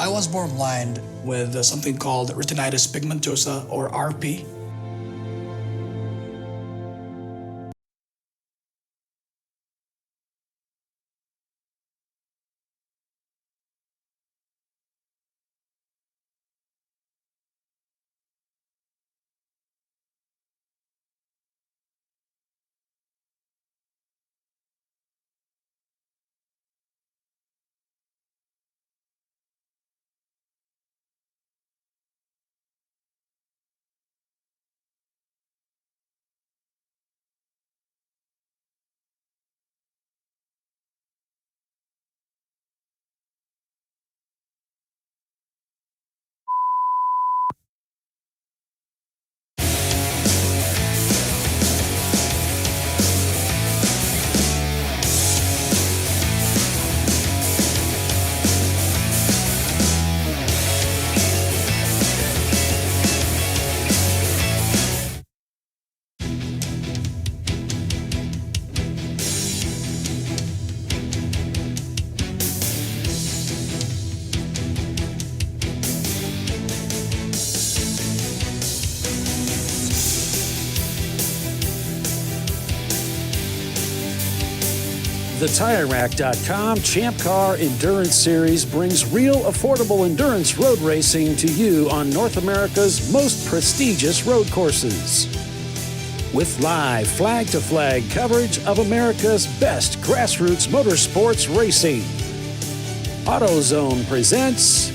I was born blind with something called retinitis pigmentosa, or RP. The TireRack.com Champ Car Endurance Series brings real affordable endurance road racing to you on North America's most prestigious road courses. With live flag-to-flag coverage of America's best grassroots motorsports racing, AutoZone presents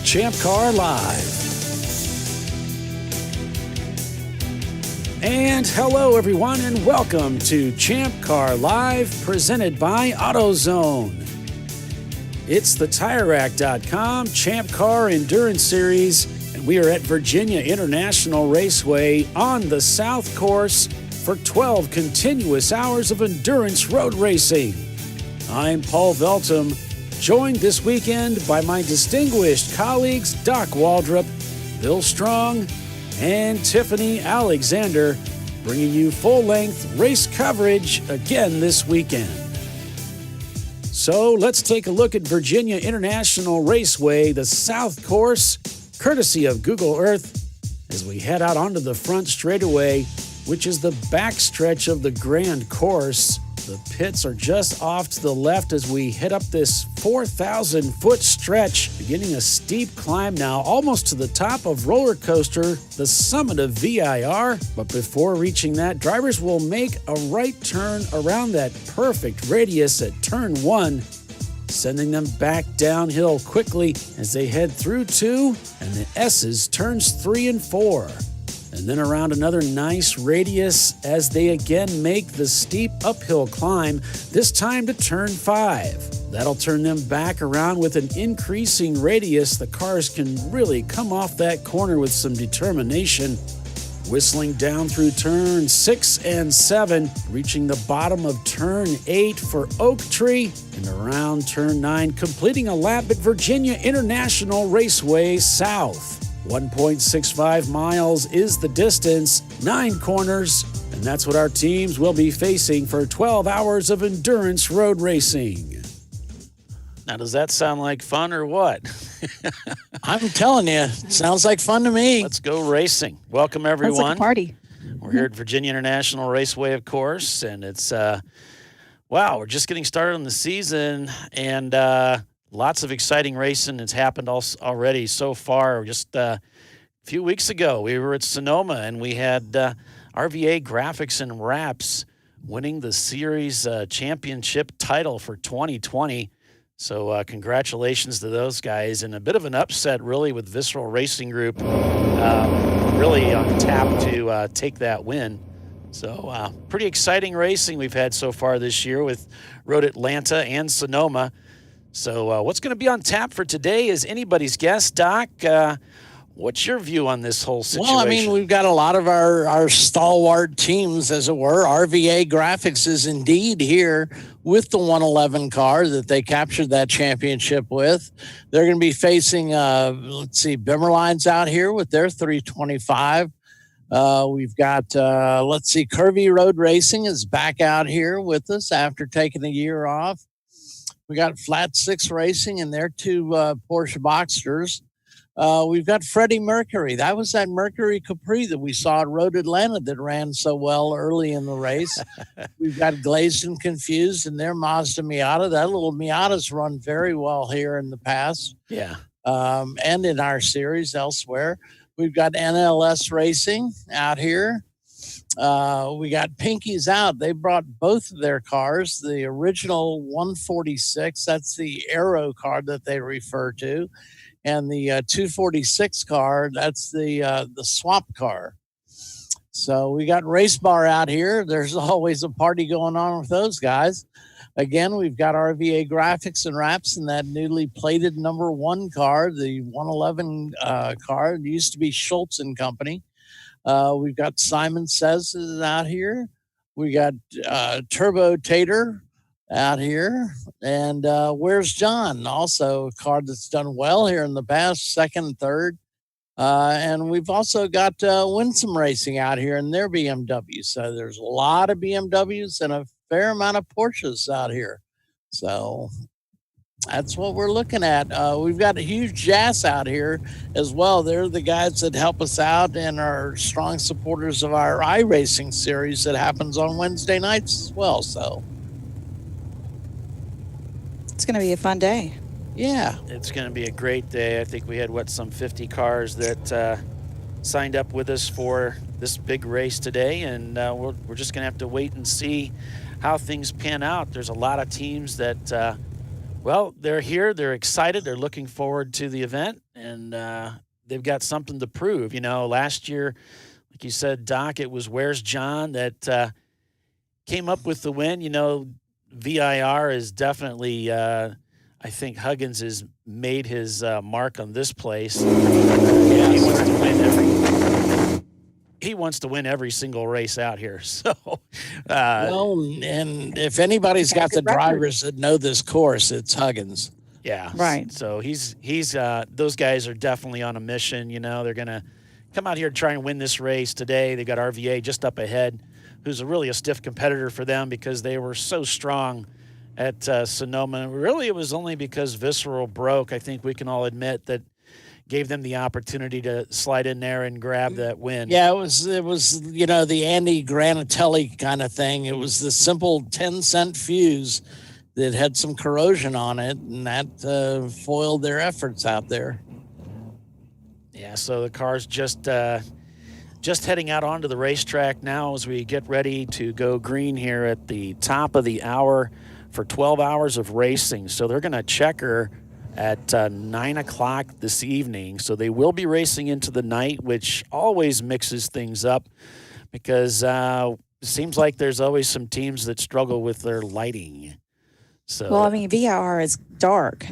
ChampCar.Live. And hello, everyone, and welcome to ChampCar.Live, presented by AutoZone. It's the TireRack.com Champ Car Endurance Series, and we are at Virginia International Raceway on the South Course for 12 continuous hours of endurance road racing. I'm Paul Veltum, joined this weekend by my distinguished colleagues Doc Waldrop, Bill Strong, and Tiffany Alexander, bringing you full-length race coverage again this weekend. So let's take a look at Virginia International Raceway, the South Course, courtesy of Google Earth, as we head out onto the front straightaway, which is the backstretch of the grand course. The pits are just off to the left as we head up this 4,000-foot stretch, beginning a steep climb now, almost to the top of roller coaster, the summit of VIR. But before reaching that, drivers will make a right turn around that perfect radius at turn 1, sending them back downhill quickly as they head through 2 and the S's turns 3 and 4. And then around another nice radius as they again make the steep uphill climb, this time to turn 5. That'll turn them back around with an increasing radius. The cars can really come off that corner with some determination. Whistling down through turn 6 and 7, reaching the bottom of turn 8 for Oak Tree, and around turn 9, completing a lap at Virginia International Raceway South. 1.65 miles is the distance, 9 corners, and that's what our teams will be facing for 12 hours of endurance road racing. Now, does that sound like fun or what? I'm telling you, sounds like fun to me. Let's go racing. Welcome, everyone. Sounds like a party. We're here at Virginia International Raceway, of course, and it's, we're just getting started on the season, and lots of exciting racing has happened already so far. Just a few weeks ago, we were at Sonoma, and we had RVA Graphics and Wraps winning the series championship title for 2020. So congratulations to those guys, and a bit of an upset, really, with Visceral Racing Group really on tap to take that win. So pretty exciting racing we've had so far this year with Road Atlanta and Sonoma. So what's going to be on tap for today is anybody's guess. Doc, what's your view on this whole situation? Well, I mean, we've got a lot of our stalwart teams, as it were. RVA Graphics is indeed here with the 111 car that they captured that championship with. They're going to be facing, Bimmerline's out here with their 325. We've got, Curvy Road Racing is back out here with us after taking a year off. We got Flat Six Racing and their two Porsche Boxsters. We've got Freddie Mercury. That was that Mercury Capri that we saw at Road Atlanta that ran so well early in the race. We've got Glazed and Confused and their Mazda Miata. That little Miata's run very well here in the past. Yeah. And in our series elsewhere. We've got NLS Racing out here. We got Pinky's Out. They brought both of their cars, the original 146, that's the Aero car that they refer to, and the 246 car, that's the swap car. So we got Race Bar out here. There's always a party going on with those guys. Again, we've got RVA Graphics and Wraps in that newly plated number 1 car, the 111 car. It used to be Schultz and Company. We've got Simon Says is out here. We got Turbo Tater out here. And Where's John? Also a car that's done well here in the past, second, third. And we've also got Winsome Racing out here in their BMW. So there's a lot of BMWs and a fair amount of Porsches out here. So that's what we're looking at. We've got a huge Jazz out here as well. They're the guys that help us out and are strong supporters of our iRacing series that happens on Wednesday nights as well. So it's going to be a fun day. Yeah. It's going to be a great day. I think we had, some 50 cars that signed up with us for this big race today, and we're just going to have to wait and see how things pan out. There's a lot of teams that, they're here, they're excited, they're looking forward to the event, and they've got something to prove. Last year, like you said, Doc, it was Where's John that came up with the win. VIR is definitely I think Huggins has made his mark on this place. He wants to win every single race out here. So, and if anybody's got the drivers that know this course, it's Huggins. Yeah, right. So he's those guys are definitely on a mission. They're gonna come out here to try and win this race today. They got RVA just up ahead, who's really a stiff competitor for them because they were so strong at Sonoma. Really, it was only because Visceral broke. I think we can all admit that gave them the opportunity to slide in there and grab that win. Yeah, it was the Andy Granatelli kind of thing. It was the simple 10-cent fuse that had some corrosion on it, and that foiled their efforts out there. Yeah, so the car's just heading out onto the racetrack now as we get ready to go green here at the top of the hour for 12 hours of racing. So they're going to check her at 9 o'clock this evening. So they will be racing into the night, which always mixes things up because it seems like there's always some teams that struggle with their lighting. So, well, VIR is dark.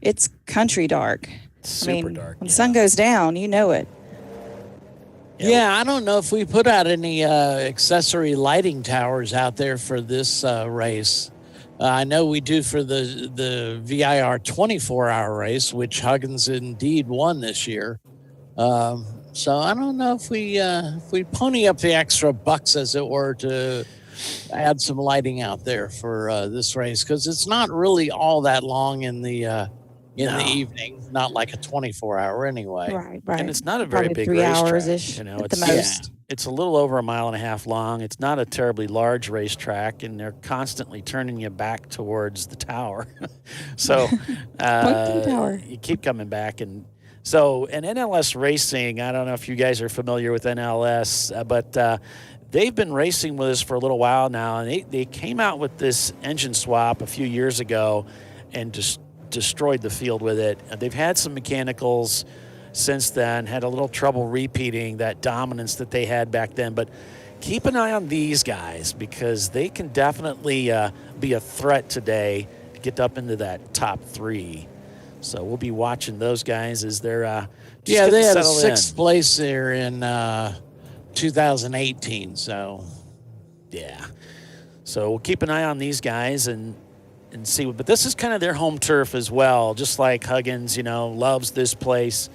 It's country dark. Super dark. When the sun goes down, you know it. Yeah, I don't know if we put out any accessory lighting towers out there for this race. I know we do for the VIR 24-hour race, which Huggins indeed won this year. So I don't know if we pony up the extra bucks, as it were, to add some lighting out there for this race, because it's not really all that long in the evening, not like a 24-hour anyway. Right. And it's not a very Probably big 3 racetrack. hours-ish at the most. It's a little over 1.5 miles long. It's not a terribly large racetrack, and they're constantly turning you back towards the tower. So you keep coming back. And so, and NLS Racing, I don't know if you guys are familiar with NLS, but they've been racing with us for a little while now, and they came out with this engine swap a few years ago and just destroyed the field with it. They've had some mechanicals since then, had a little trouble repeating that dominance that they had back then, but keep an eye on these guys because they can definitely be a threat today to get up into that top 3. So we'll be watching those guys as they're they had a 6th place there in 2018. So yeah, so we'll keep an eye on these guys and see. But this is kind of their home turf as well, just like Huggins, loves this place.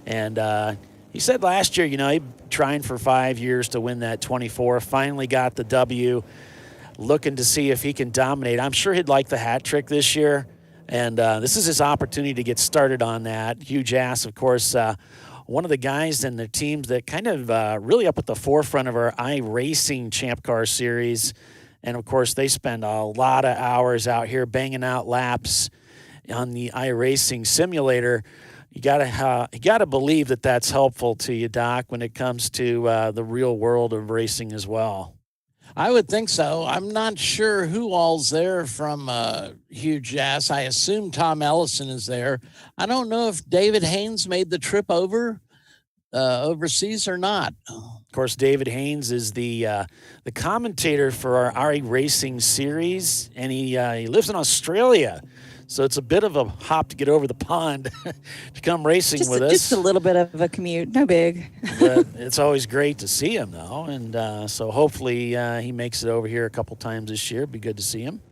And he said last year, he trying for 5 years to win that 24, finally got the W. looking to see if he can dominate. I'm sure he'd like the hat trick this year, and this is his opportunity to get started on that. Huge ass, of course, one of the guys in the teams that kind of really up at the forefront of our iRacing Champ Car series. And, of course, they spend a lot of hours out here banging out laps on the iRacing simulator. You gotta believe that that's helpful to you, Doc, when it comes to the real world of racing as well. I would think so. I'm not sure who all's there from Huge Ass. I assume Tom Ellison is there. I don't know if David Haynes made the trip overseas or not. Of course, David Haynes is the commentator for our iRacing series, and he lives in Australia. So it's a bit of a hop to get over the pond to come racing with us. Just a little bit of a commute, no big. But it's always great to see him, though. And so hopefully he makes it over here a couple times this year. It'd be good to see him.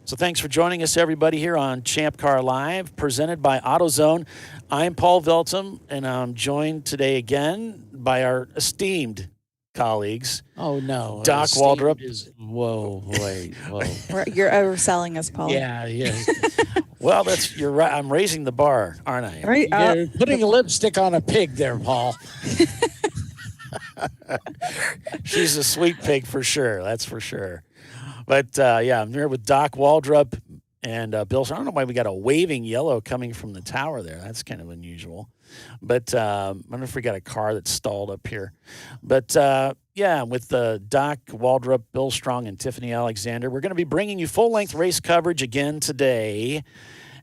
So thanks for joining us, everybody, here on ChampCar.Live, presented by AutoZone. I'm Paul Veltum, and I'm joined today again by our esteemed colleagues. Oh, no. Doc Waldrop. Whoa, wait, whoa. You're overselling us, Paul. Yeah. Well, you're right. I'm raising the bar, aren't I? Right. You're putting a lipstick on a pig there, Paul. She's a sweet pig for sure. That's for sure. But, yeah, I'm here with Doc Waldrop and Bill. I don't know why we got a waving yellow coming from the tower there. That's kind of unusual. But I don't know if we got a car that's stalled up here. But, yeah, with Doc Waldrop, Bill Strong, and Tiffany Alexander, we're going to be bringing you full-length race coverage again today.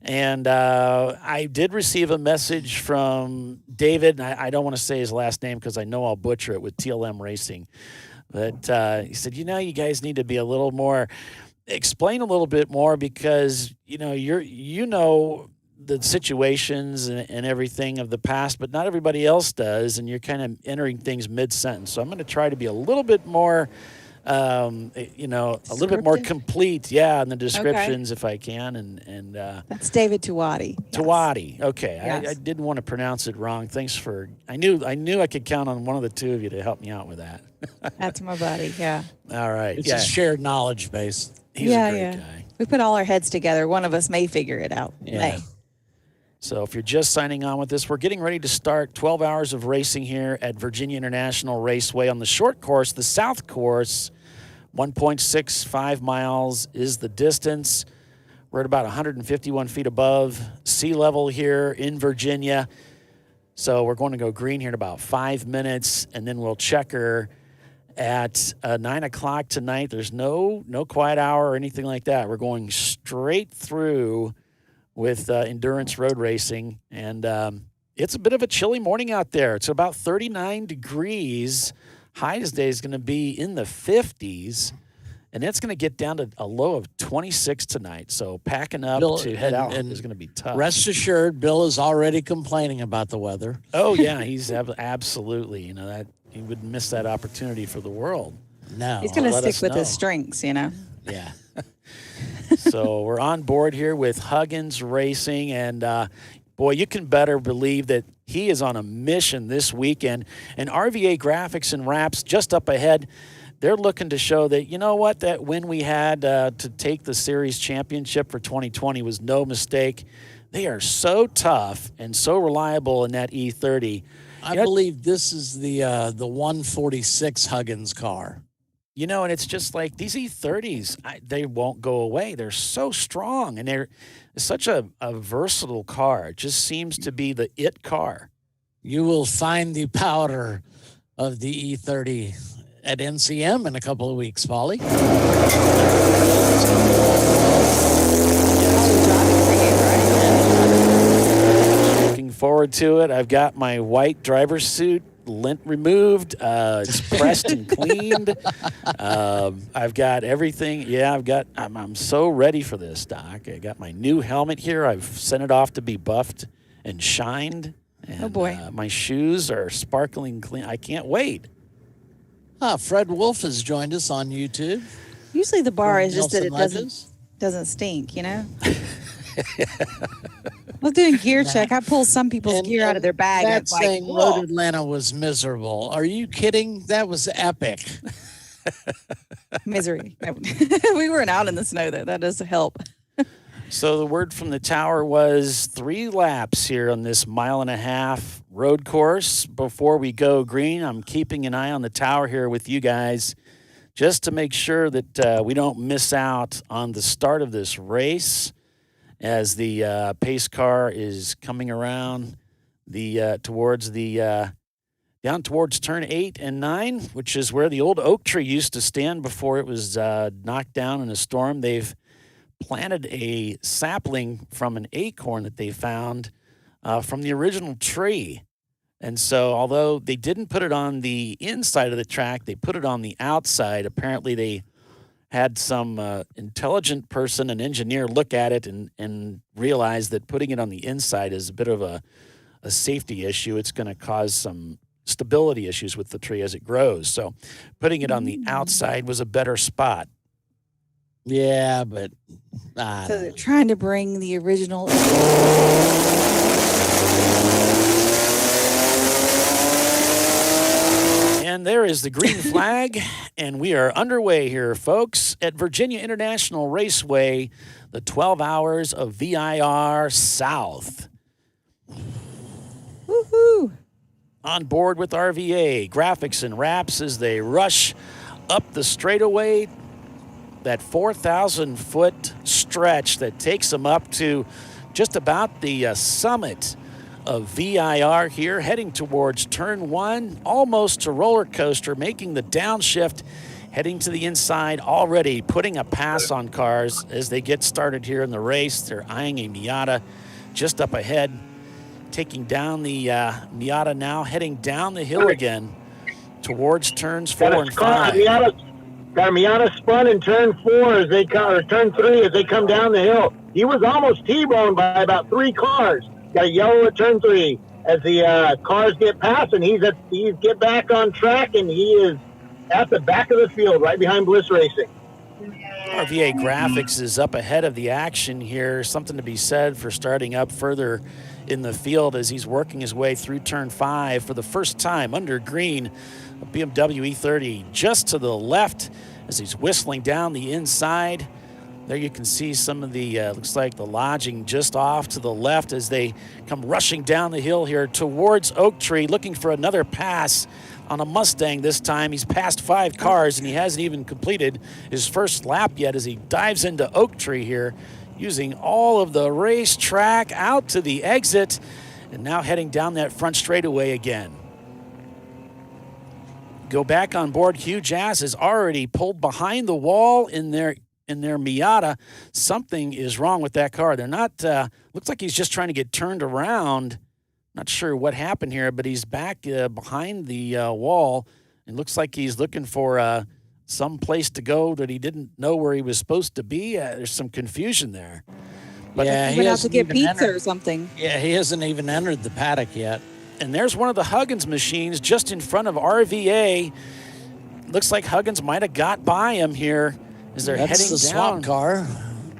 And I did receive a message from David, and I don't want to say his last name because I know I'll butcher it, with TLM Racing. But he said, you guys need to be a little more, explain a little bit more, because, you know the situations and everything of the past, but not everybody else does, and you're kind of entering things mid-sentence. So I'm going to try to be a little bit more, a little bit more complete, in the descriptions if I can. And that's David Tuwadi. Yes. Tuwadi. Okay, yes. I didn't want to pronounce it wrong. Thanks for. I knew I could count on one of the two of you to help me out with that. That's my buddy. Yeah. All right. It's a shared knowledge base. He's a great guy. We put all our heads together. One of us may figure it out. Yeah. So if you're just signing on with us, we're getting ready to start 12 hours of racing here at Virginia International Raceway on the short course, the South Course. 1.65 miles is the distance. We're at about 151 feet above sea level here in Virginia. So we're going to go green here in about 5 minutes, and then we'll checker at 9 o'clock tonight. There's no quiet hour or anything like that. We're going straight through with endurance road racing, and it's a bit of a chilly morning out there. It's about 39 degrees. High today is going to be in the 50s, and it's going to get down to a low of 26 tonight. So packing up to head out is going to be tough. Rest assured, Bill is already complaining about the weather. Oh, yeah, he's absolutely. That he wouldn't miss that opportunity for the world. No. He's going to stick with his strengths, Yeah. So we're on board here with Huggins Racing, and boy, you can better believe that he is on a mission this weekend. And RVA Graphics and Wraps just up ahead. They're looking to show that, that win we had to take the series championship for 2020 was no mistake. They are so tough and so reliable in that E30. I believe this is the 146 Huggins car. And it's just like these E30s, they won't go away. They're so strong, and they're such a versatile car. It just seems to be the it car. You will find the powder of the E30 at NCM in a couple of weeks, Paulie. Looking forward to it. I've got my white driver's suit, lint removed. It's pressed and cleaned. I've got everything. Yeah, I'm so ready for this, Doc. I got my new helmet here. I've sent it off to be buffed and shined. And, oh boy. My shoes are sparkling clean. I can't wait. Fred Wolf has joined us on YouTube. Usually the bar is just that it doesn't stink, Well, doing gear check, I pull some people's gear out of their bag. That saying Road Atlanta was miserable. Are you kidding? That was epic. Misery. We weren't out in the snow, though. That does help. So the word from the tower was 3 laps here on this 1.5-mile road course. Before we go green, I'm keeping an eye on the tower here with you guys just to make sure that we don't miss out on the start of this race as the pace car is coming around down towards turn 8 and 9, which is where the old oak tree used to stand before it was knocked down in a storm. They've planted a sapling from an acorn that they found from the original tree. And so although they didn't put it on the inside of the track, they put it on the outside. Apparently they had some intelligent person, an engineer, look at it and realize that putting it on the inside is a bit of a safety issue. It's going to cause some stability issues with the tree as it grows. So putting it on the outside was a better spot. Yeah, but So they're trying to bring the original. And there is the green flag, and we are underway here, folks, at Virginia International Raceway, the 12 hours of VIR South. Woohoo! On board with RVA, graphics and wraps as they rush up the straightaway, that 4,000-foot stretch that takes them up to just about the summit of VIR here, heading towards turn 1, almost to roller coaster, making the downshift, heading to the inside, already putting a pass on cars as they get started here in the race. They're eyeing a Miata just up ahead, taking down the Miata now, heading down the hill again towards turns 4 and 5. Got a Miata spun in turn 4 as they come, or turn 3 as they come down the hill. He was almost T-boned by about 3 cars. Got a yellow at turn 3 as the cars get past, and he's get back on track, and he is at the back of the field, right behind Bliss Racing. RVA Graphics is up ahead of the action here. Something to be said for starting up further in the field as he's working his way through turn 5 for the first time under green. A BMW E30 just to the left as he's whistling down the inside. There you can see some of the, looks like the lodging just off to the left as they come rushing down the hill here towards Oak Tree, looking for another pass on a Mustang this time. He's passed 5 cars and he hasn't even completed his first lap yet as he dives into Oak Tree here, using all of the racetrack out to the exit and now heading down that front straightaway again. Go back on board. Hugh Jass is already pulled behind the wall in their Miata. Something is wrong with that car. They're not, looks like he's just trying to get turned around. Not sure what happened here, but he's back behind the wall. It looks like he's looking for some place to go that he didn't know where he was supposed to be. There's some confusion there. But yeah, He went out to get pizza or something. Yeah, he hasn't even entered the paddock yet. And there's one of the Huggins machines just in front of RVA. Looks like Huggins might have got by him here as they're heading the down. Swap car.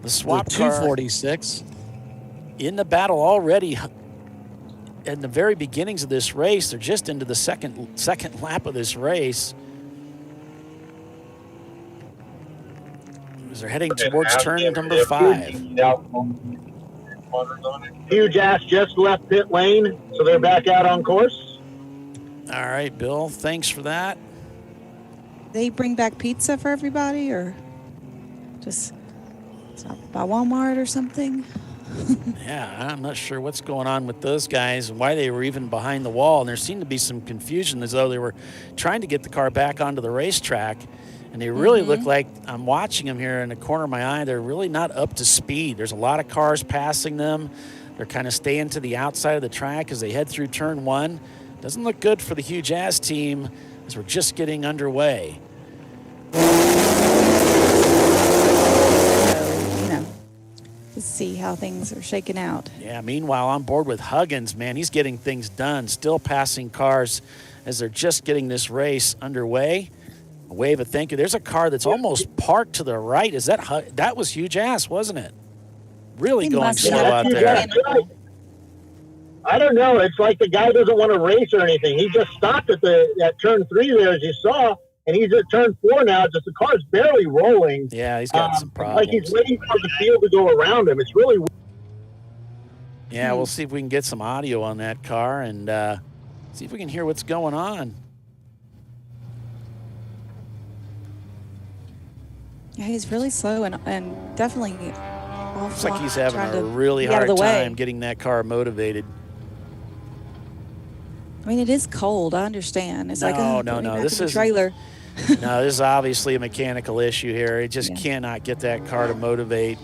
The swap the car. 246. In the battle already. In the very beginnings of this race, they're just into the second lap of this race. As they're heading towards turn number 5. Hugh Jass just left pit lane, so they're back out on course. All right, Bill, thanks for that. They bring back pizza for everybody, or just stop by Walmart or something? Yeah, I'm not sure what's going on with those guys and why they were even behind the wall. And there seemed to be some confusion as though they were trying to get the car back onto the racetrack. And they really look like, I'm watching them here in the corner of my eye, they're really not up to speed. There's a lot of cars passing them. They're kind of staying to the outside of the track as they head through turn 1. Doesn't look good for the Hugh Jass team as we're just getting underway. To see how things are shaking out. Yeah, meanwhile, on board with Huggins, man, he's getting things done, still passing cars as they're just getting this race underway. A wave of thank you. There's a car that's almost parked to the right. Is that was Hugh Jass, wasn't it? Really going slow out there. I don't know. It's like the guy doesn't want to race or anything. He just stopped at turn 3 there, as you saw, and he's at turn 4 now. Just the car's barely rolling. Yeah, he's got some problems. Like he's waiting for the field to go around him. It's really weird. Yeah, we'll see if we can get some audio on that car and see if we can hear what's going on. Yeah, he's really slow and definitely Looks like he's having a really hard time getting that car motivated. I mean, it is cold. I understand. It's No. This is trailer. No, this is obviously a mechanical issue here. It just cannot get that car to motivate.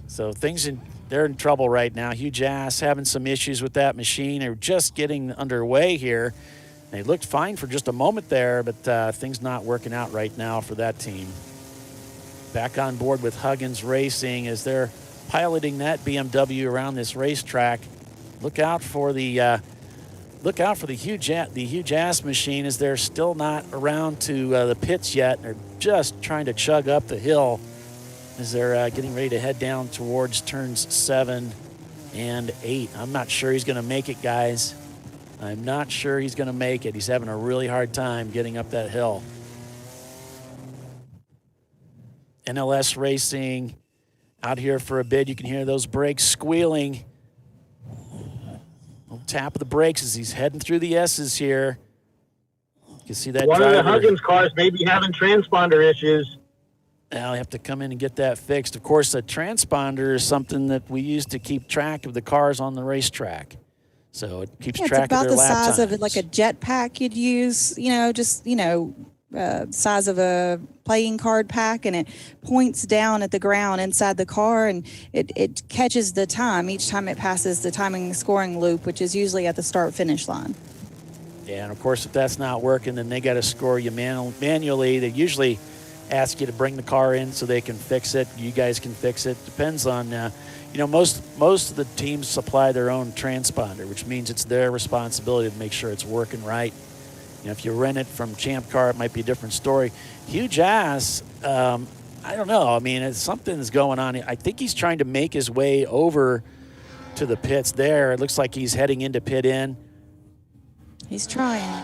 So they're in trouble right now. Huge Ass having some issues with that machine. They're just getting underway here. They looked fine for just a moment there, but things not working out right now for that team. Back on board with Huggins Racing as they're piloting that BMW around this racetrack. Look out for the huge ass machine as they're still not around to the pits yet. They're just trying to chug up the hill as they're getting ready to head down towards turns 7 and 8. I'm not sure he's going to make it, guys. I'm not sure he's going to make it. He's having a really hard time getting up that hill. NLS Racing out here for a bid. You can hear those brakes squealing. Little tap of the brakes as he's heading through the S's here. You can see that one driver. of the Huggins cars may be having transponder issues. Now they have to come in and get that fixed. Of course, a transponder is something that we use to keep track of the cars on the racetrack. So it keeps track of their lap times. It's about the size of like a jetpack you'd use, size of a playing card pack, and it points down at the ground inside the car, and it catches the time each time it passes the timing and scoring loop, which is usually at the start-finish line. Yeah, and of course, if that's not working, then they got to score you manually. They usually ask you to bring the car in so they can fix it. You guys can fix it. Depends on, most of the teams supply their own transponder, which means it's their responsibility to make sure it's working right. If you rent it from Champ Car, it might be a different story. Huge Ass, I don't know. I mean, something's going on. I think he's trying to make his way over to the pits there. It looks like he's heading into pit in. He's trying.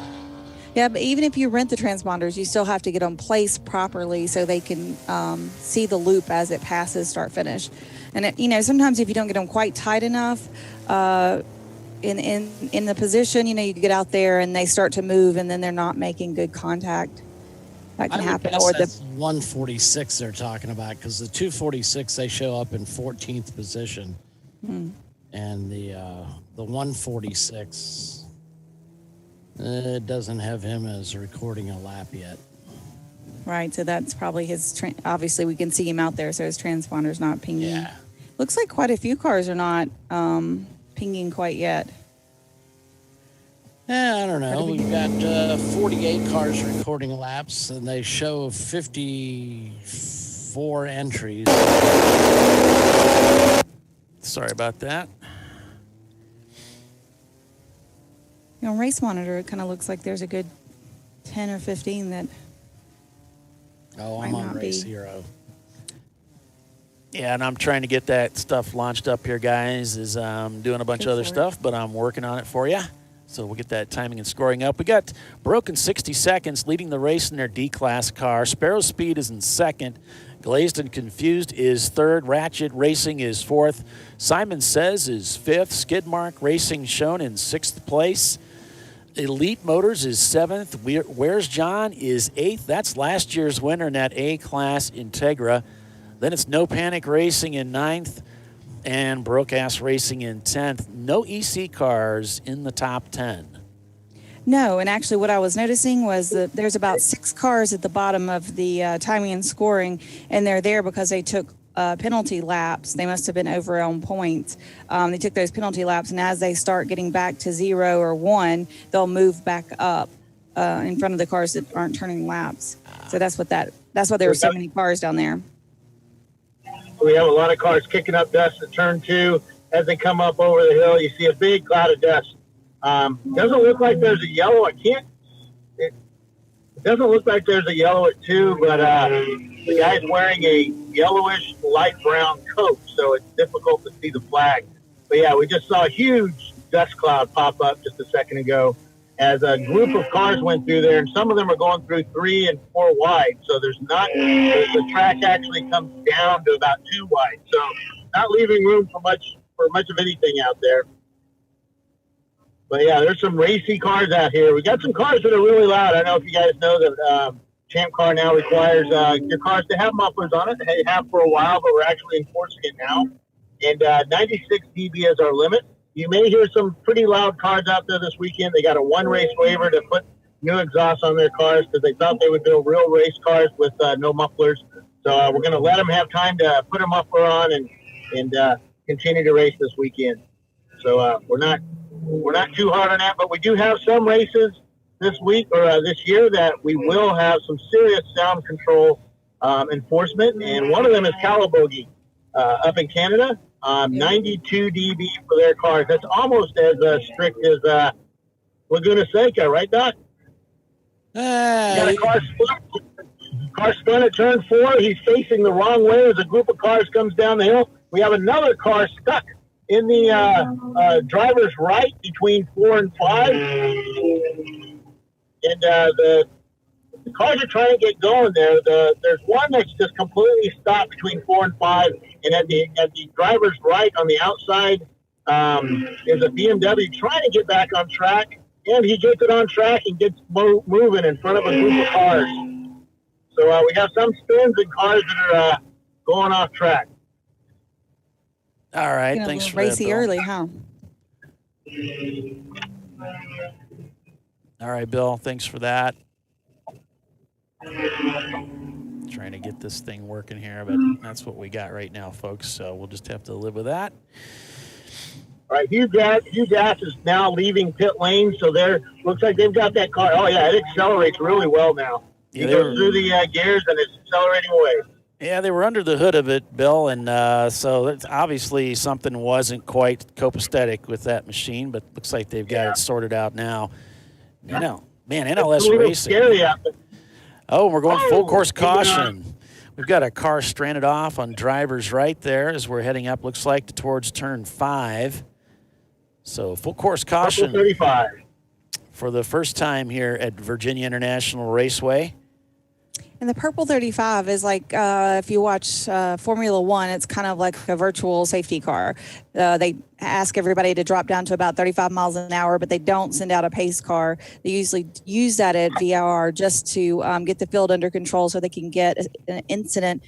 Yeah, but even if you rent the transponders, you still have to get them placed properly so they can see the loop as it passes start finish. And sometimes if you don't get them quite tight enough, in the position, you get out there and they start to move and then they're not making good contact. That can happen. Or that's 146 they're talking about, because the 246 they show up in 14th position, and the 146 it doesn't have him as recording a lap yet. Right, so that's probably his. Obviously, we can see him out there, so his transponder's not pinging. Yeah, looks like quite a few cars are not pinging quite yet. Yeah, I don't know. We've got 48 cars recording laps, and they show 54 entries. Sorry about that. On Race Monitor, it kind of looks like there's a good 10 or 15 that. Oh, I'm on Race Hero. Yeah, and I'm trying to get that stuff launched up here, guys. Doing a bunch of other stuff, but I'm working on it for you. So we'll get that timing and scoring up. We got Broken 60 Seconds leading the race in their D-Class car. Sparrow Speed is in second. Glazed and Confused is third. Ratchet Racing is fourth. Simon Says is fifth. Skidmark Racing shown in sixth place. Elite Motors is seventh. Where's John is eighth. That's last year's winner in that A-Class Integra. Then it's No Panic Racing in ninth and Broke-Ass Racing in 10th. No EC cars in the top 10. No, and actually what I was noticing was that there's about 6 cars at the bottom of the timing and scoring, and they're there because they took penalty laps. They must have been over on points. They took those penalty laps, and as they start getting back to 0 or 1, they'll move back up in front of the cars that aren't turning laps. So that's why there were so many cars down there. We have a lot of cars kicking up dust at turn 2. As they come up over the hill, you see a big cloud of dust. Doesn't look like there's a yellow. It doesn't look like there's a yellow at 2, but the guy's wearing a yellowish light brown coat, so it's difficult to see the flag. But yeah, we just saw a huge dust cloud pop up just a second ago. as a group of cars went through there, and some of them are going through 3 and 4 wide. So there's not the track actually comes down to about 2 wide. So not leaving room for much of anything out there. But yeah, there's some racy cars out here. We got some cars that are really loud. I don't know if you guys know that Champ Car now requires your cars to have mufflers on it. They have for a while, but we're actually enforcing it now. And 96 dB is our limit. You may hear some pretty loud cars out there this weekend. They got a 1 race waiver to put new exhaust on their cars because they thought they would build real race cars with no mufflers. So we're going to let them have time to put a muffler on and continue to race this weekend. So we're not too hard on that, but we do have some races this week or this year that we will have some serious sound control enforcement, and one of them is Calabogie up in Canada. 92 dB for their cars. That's almost as strict as Laguna Seca, right, Doc? Got a car spun at turn 4. He's facing the wrong way as a group of cars comes down the hill. We have another car stuck in the driver's right between 4 and 5. And the cars are trying to get going there. There's one that's just completely stopped between 4 and 5, and at the driver's right on the outside is a BMW trying to get back on track, and he gets it on track and gets moving in front of a group of cars. So we have some spins and cars that are going off track. All right, Getting thanks a for little that, racy Bill. early, huh? All right, Bill, thanks for that. Trying to get this thing working here, but that's what we got right now, folks. So we'll just have to live with that. All right, Hugh Gass is now leaving pit lane, so looks like they've got that car. Oh, yeah, it accelerates really well now. He goes through the gears, and it's accelerating away. Yeah, they were under the hood of it, Bill, and so that's obviously something wasn't quite copacetic with that machine, but looks like they've got it sorted out now. You know, man, NLS it's a little Racing. scary out there. Oh, we're going full course caution. We've got a car stranded off on driver's right there as we're heading up, looks like, towards turn 5. So full course caution 35 for the first time here at Virginia International Raceway. And the purple 35 is like, if you watch Formula One, it's kind of like a virtual safety car. They ask everybody to drop down to about 35 miles an hour, but they don't send out a pace car. They usually use that at VIR just to get the field under control so they can get an incident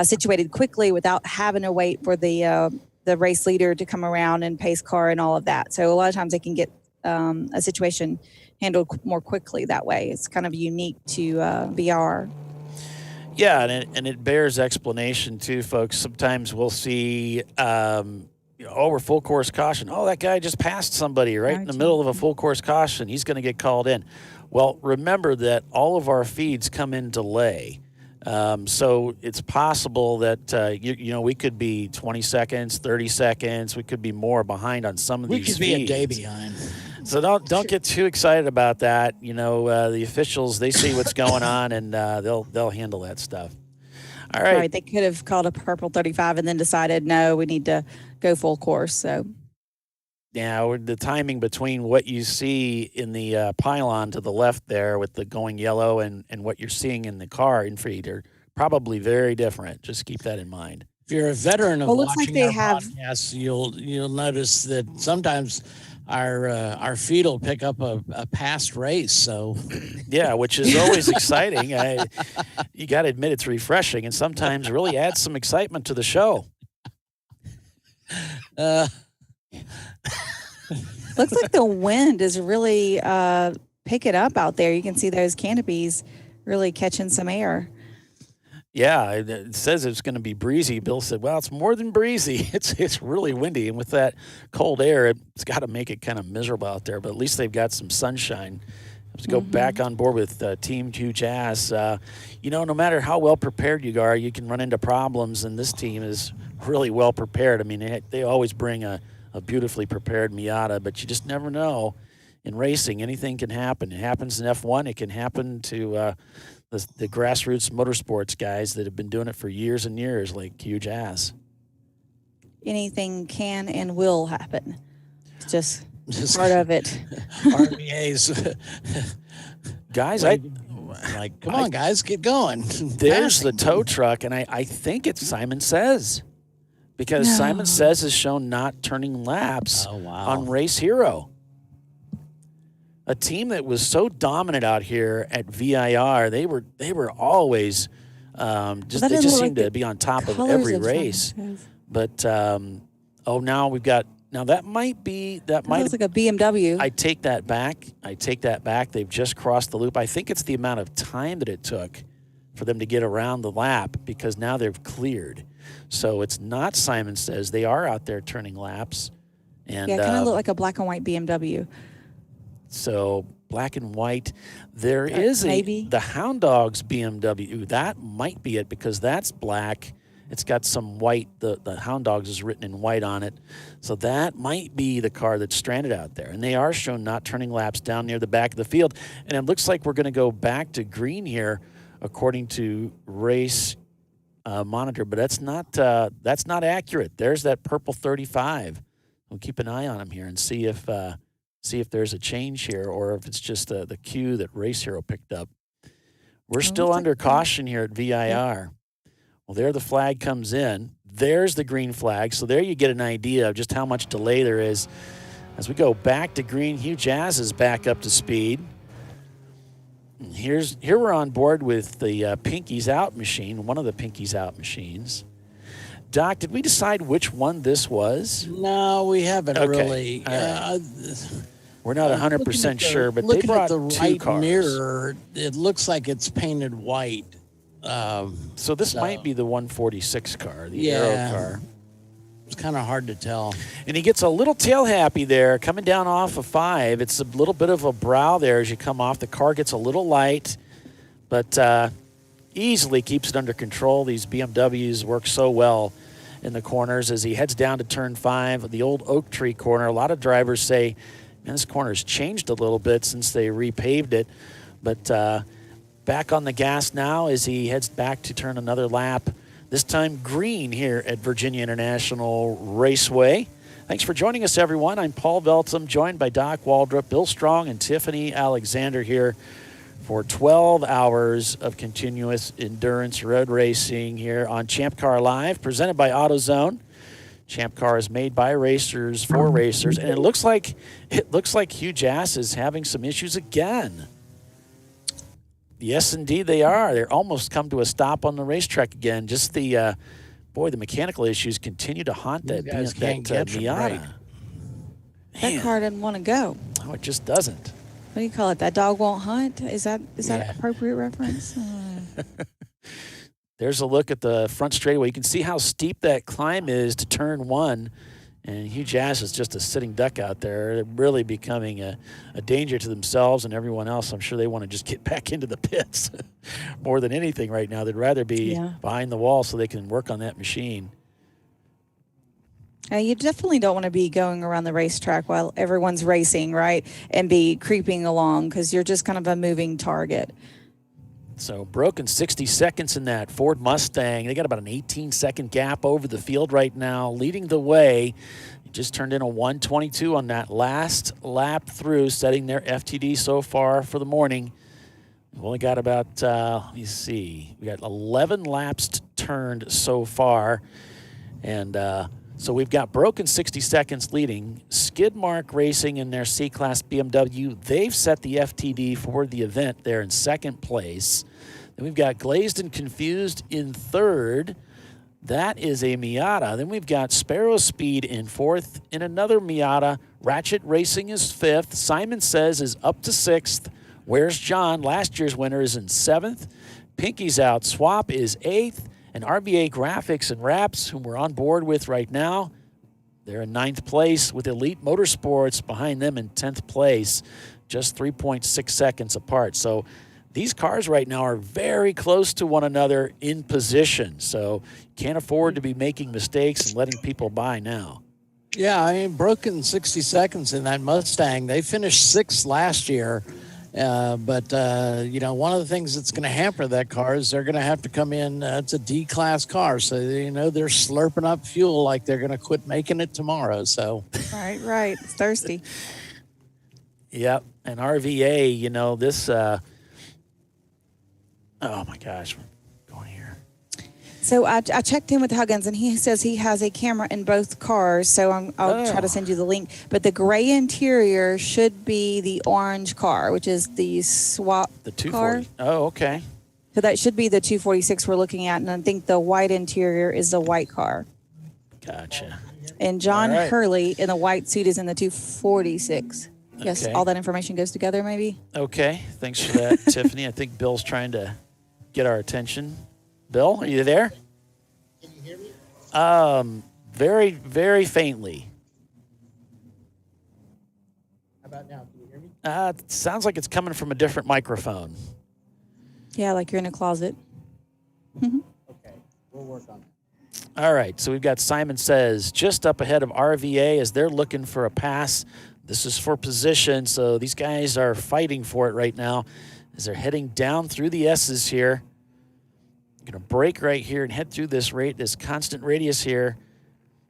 situated quickly without having to wait for the race leader to come around and pace car and all of that. So a lot of times they can get a situation handled more quickly that way. It's kind of unique to VIR. Yeah, and it bears explanation too, folks. Sometimes we'll see, we're full course caution. Oh, that guy just passed somebody right in the middle of a full course caution. He's going to get called in. Well, remember that all of our feeds come in delay. So it's possible that, we could be 20 seconds, 30 seconds. We could be more behind on some of these feeds. We could be a day behind. So don't get too excited about that. The officials, they see what's going on, and they'll handle that stuff. All right. Right. They could have called a purple 35 and then decided, no, we need to go full course. So. Yeah, the timing between what you see in the pylon to the left there with the going yellow and what you're seeing in the car in feed are probably very different. Just keep that in mind. If you're a veteran of looks watching like they our have podcasts, you'll notice that sometimes our feed will pick up a past race. So yeah, which is always exciting. You got to admit it's refreshing and sometimes really adds some excitement to the show. Looks like the wind is really picking up out there. You can see those canopies really catching some air. Yeah, it says it's going to be breezy. Bill said, well, it's more than breezy. It's really windy. And with that cold air, it's got to make it kind of miserable out there. But at least they've got some sunshine. To go back on board with Team Huge Ass. No matter how well prepared you are, you can run into problems. And this team is really well prepared. I mean, they always bring a beautifully prepared Miata, but you just never know. In racing, anything can happen. It happens in F1. It can happen to the grassroots motorsports guys that have been doing it for years and years, like Huge Ass. Anything can and will happen. It's just part of it. RVA's Guys, like, come on, guys, get going. there's the tow truck, and I think it's Simon Says, because No. Simon Says has shown not turning laps on Race Hero. A team that was so dominant out here at VIR, they were always just That they didn't just look seemed like to be on top of Colors every of race. Simon Says. But now we've got that might Looks like a BMW. I take that back. They've just crossed the loop. I think it's the amount of time that it took for them to get around the lap, because now they've cleared. So it's not Simon Says. They are out there turning laps. And yeah, it kind of looked like a black and white BMW. so black and white. There is maybe. the Hound Dogs BMW. That might be it, because that's black. It's got some white. The Hound Dogs is written in white on it. So that might be the car that's stranded out there. And they are shown not turning laps down near the back of the field. And it looks like we're going to go back to green here, according to Race Monitor. But that's not accurate. There's that purple 35. We'll keep an eye on them here and see if there's a change here, or if it's just the cue that Race Hero picked up. We're still under caution here at VIR. Well, there the flag comes in. There's the green flag. So there you get an idea of just how much delay there is. As we go back to green, Hugh Jazz is back up to speed. And here we're on board with the Pinkies Out machine, one of the Pinkies Out machines. Doc, did we decide which one this was? No, we haven't really. We're not 100% sure, but they looking brought at the two right cars. mirror, it looks like it's painted white. So this might be the 146 car, the Aero car. It's kind of hard to tell. And he gets a little tail happy there, coming down off of 5. It's a little bit of a brow there as you come off. The car gets a little light, but easily keeps it under control. These BMWs work so well in the corners as he heads down to turn 5, the old oak tree corner. A lot of drivers say, man, this corner's changed a little bit since they repaved it. But back on the gas now as he heads back to turn another lap, this time green here at Virginia International Raceway. Thanks for joining us, everyone. I'm Paul Veltum, joined by Doc Waldrop, Bill Strong, and Tiffany Alexander here for 12 hours of continuous endurance road racing here on ChampCar.Live, presented by AutoZone. Champ Car is made by racers for racers, and it looks like Hugh Jass is having some issues again. Yes, indeed, they are. They're almost come to a stop on the racetrack again. Just the mechanical issues continue to haunt that Miata. That car didn't want to go. Oh, it just doesn't. What do you call it? That dog won't hunt? Is that appropriate reference? There's a look at the front straightaway. You can see how steep that climb is to turn 1. And Hugh Jass is just a sitting duck out there. They're really becoming a danger to themselves and everyone else. I'm sure they want to just get back into the pits more than anything right now. They'd rather be behind the wall so they can work on that machine. You definitely don't want to be going around the racetrack while everyone's racing, right? And be creeping along, because you're just kind of a moving target. So broken 60 seconds in that Ford Mustang. They got about an 18-second gap over the field right now, leading the way. Just turned in a 1:22 on that last lap through, setting their FTD so far for the morning. We've only got about, let me see, we got 11 laps turned so far. And so we've got broken 60 seconds leading. Skidmark Racing in their C-Class BMW, they've set the FTD for the event. They're in second place. Then we've got Glazed and Confused in third. That is a Miata. Then we've got Sparrow Speed in fourth in another Miata. Ratchet Racing is fifth. Simon Says is up to sixth. Where's John? Last year's winner is in seventh. Pinky's Out Swap is eighth. And RBA Graphics and Wraps, whom we're on board with right now, they're in ninth place with Elite Motorsports behind them in 10th place, just 3.6 seconds apart. So these cars right now are very close to one another in position. So can't afford to be making mistakes and letting people by now. Yeah, I mean, broken 60 seconds in that Mustang. They finished sixth last year, One of the things that's going to hamper that car is they're going to have to come in. It's a D-class car, so they're slurping up fuel like they're going to quit making it tomorrow. So Right. It's thirsty. Yep. And RVA, this. Oh my gosh, we're going here. So I checked in with Huggins, and he says he has a camera in both cars. So I'll try to send you the link. But the gray interior should be the orange car, which is the swap The 240. car. Oh, okay. So that should be the 246 we're looking at, and I think the white interior is the white car. Gotcha. And John All right. Hurley in the white suit is in the 246. Yes, Okay. all that information goes together, maybe. Okay. Thanks for that, Tiffany. I think Bill's trying to get our attention. Bill, are you there? Can you hear me? Very, very faintly. How about now? Can you hear me? It sounds like it's coming from a different microphone. Yeah, like you're in a closet. Okay, we'll work on it. All right, so we've got Simon Says just up ahead of RVA as they're looking for a pass. This is for position, so these guys are fighting for it right now as they're heading down through the S's here. Going to break right here and head through this constant radius here.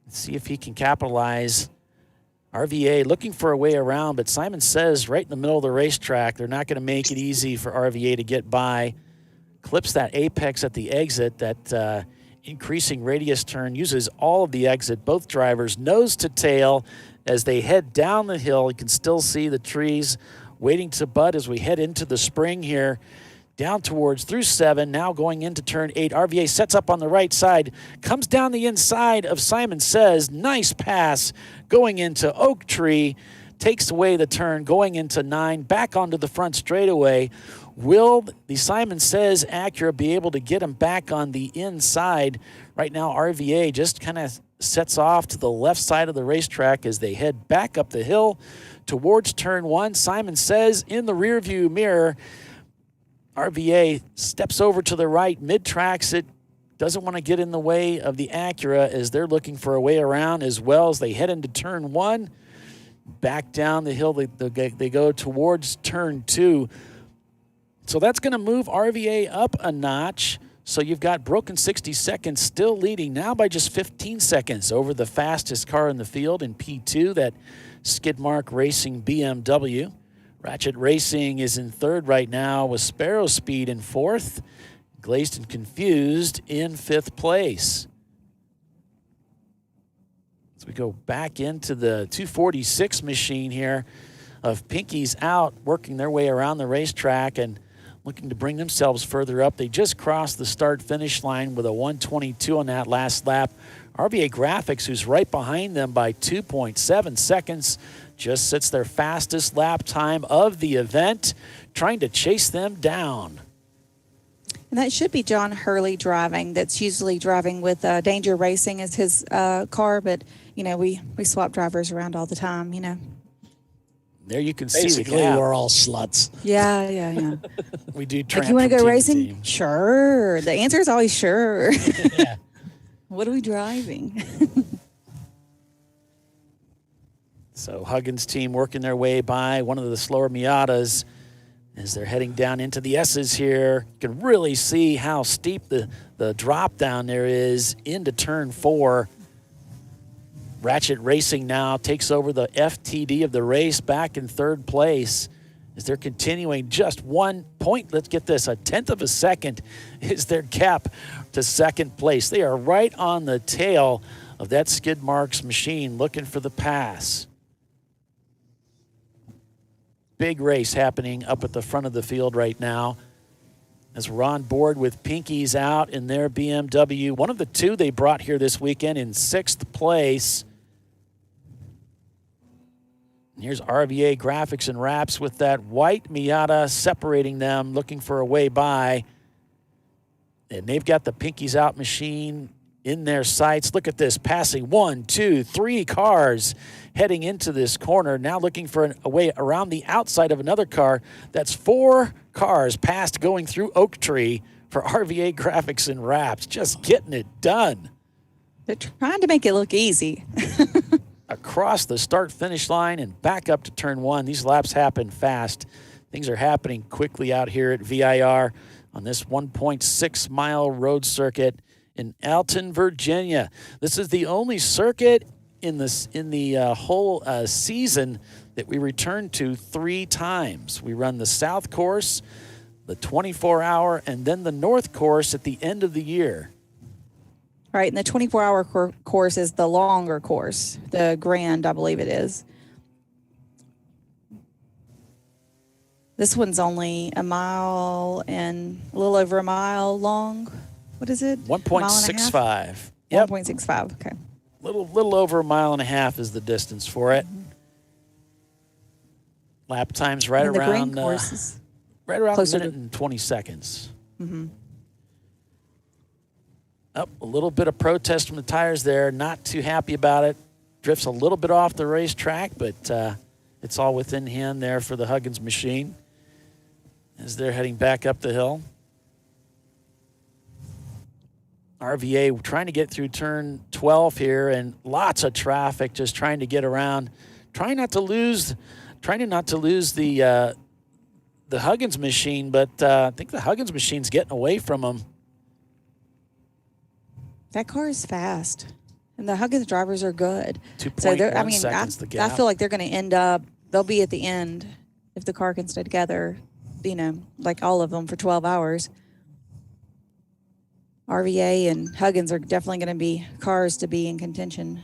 See if he can capitalize. RVA looking for a way around, but Simon Says right in the middle of the racetrack. They're not going to make it easy for RVA to get by. Clips that apex at the exit, that increasing radius turn, uses all of the exit. Both drivers nose to tail as they head down the hill. You can still see the trees waiting to bud as we head into the spring here. Down towards through 7, now going into turn 8. RVA sets up on the right side, comes down the inside of Simon Says. Nice pass going into Oak Tree, takes away the turn going into 9, back onto the front straightaway. Will the Simon Says Acura be able to get him back on the inside? Right now, RVA just kind of sets off to the left side of the racetrack as they head back up the hill towards turn 1. Simon Says in the rearview mirror. RVA steps over to the right, mid-tracks it, doesn't want to get in the way of the Acura as they're looking for a way around as well as they head into turn 1. Back down the hill, they go towards turn 2. So that's going to move RVA up a notch. So you've got Broken 60 Seconds still leading now by just 15 seconds over the fastest car in the field in P2, that Skidmark Racing BMW. Ratchet Racing is in 3rd right now with Sparrow Speed in 4th. Glazed and Confused in 5th place. As we go back into the 246 machine here of Pinky's out, working their way around the racetrack and looking to bring themselves further up. They just crossed the start-finish line with a 1:22 on that last lap. RVA Graphics, who's right behind them by 2.7 seconds, just sits their fastest lap time of the event, trying to chase them down. And that should be John Hurley driving. That's usually driving with Danger Racing as his car, but, we swap drivers around all the time, There you can see basically the gap. we're all sluts. Yeah. We do Like, tramp you want to from go team to racing? team. Sure. The answer is always sure. Yeah. What are we driving? So Huggins' team working their way by one of the slower Miatas as they're heading down into the S's here. You can really see how steep the drop down there is into turn 4. Ratchet Racing now takes over the FTD of the race, back in 3rd place as they're continuing just 1 point. Let's get this, 1/10 of a second is their gap to 2nd place. They are right on the tail of that Skidmark's machine looking for the pass. Big race happening up at the front of the field right now as we're on board with Pinky's out in their BMW. One of the 2 they brought here this weekend in 6th place. And here's RVA Graphics and Wraps with that white Miata separating them, looking for a way by. And they've got the Pinky's out machine in their sights. Look at this, passing 1, 2, 3 cars heading into this corner. Now looking for a way around the outside of another car. That's 4 cars passed going through Oak Tree for RVA Graphics and Wraps. Just getting it done. They're trying to make it look easy. Across across the start-finish line and back up to turn one. These laps happen fast. Things are happening quickly out here at VIR on this 1.6-mile road circuit in Alton, Virginia. This is the only circuit in the whole season that we return to 3 times. We run the South Course, the 24-hour, and then the North Course at the end of the year. Right, and the 24-hour course is the longer course, the Grand, I believe it is. This one's only a mile and a little over a mile long. What is it? 1.65. Yep. 1.65, okay. Little over a mile and a half is the distance for it. Lap times right and the around Grand course is right around a closer minute and 20 seconds. Up a little bit of protest from the tires there. Not too happy about it. Drifts a little bit off the racetrack, but it's all within hand there for the Huggins machine as they're heading back up the hill. RVA trying to get through turn 12 here, and lots of traffic just trying to get around. Trying not to lose the Huggins machine, but I think the Huggins machine's getting away from them. That car is fast, and the Huggins drivers are good. 2.1 seconds the gap. I feel like they're going to end up. They'll be at the end if the car can stay together. Like all of them for 12 hours. RVA and Huggins are definitely going to be cars to be in contention.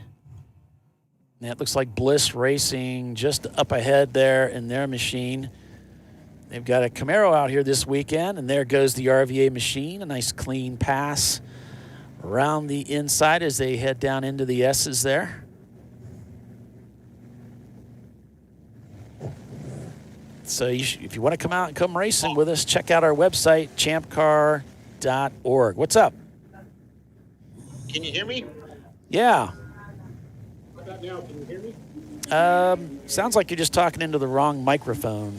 Yeah, it looks like Bliss Racing just up ahead there in their machine. They've got a Camaro out here this weekend, and there goes the RVA machine. A nice clean pass around the inside as they head down into the S's there. So if you want to come out and come racing with us, check out our website, ChampCar.Org. What's up? Can you hear me? Yeah. How about now? Can you hear me? Sounds like you're just talking into the wrong microphone.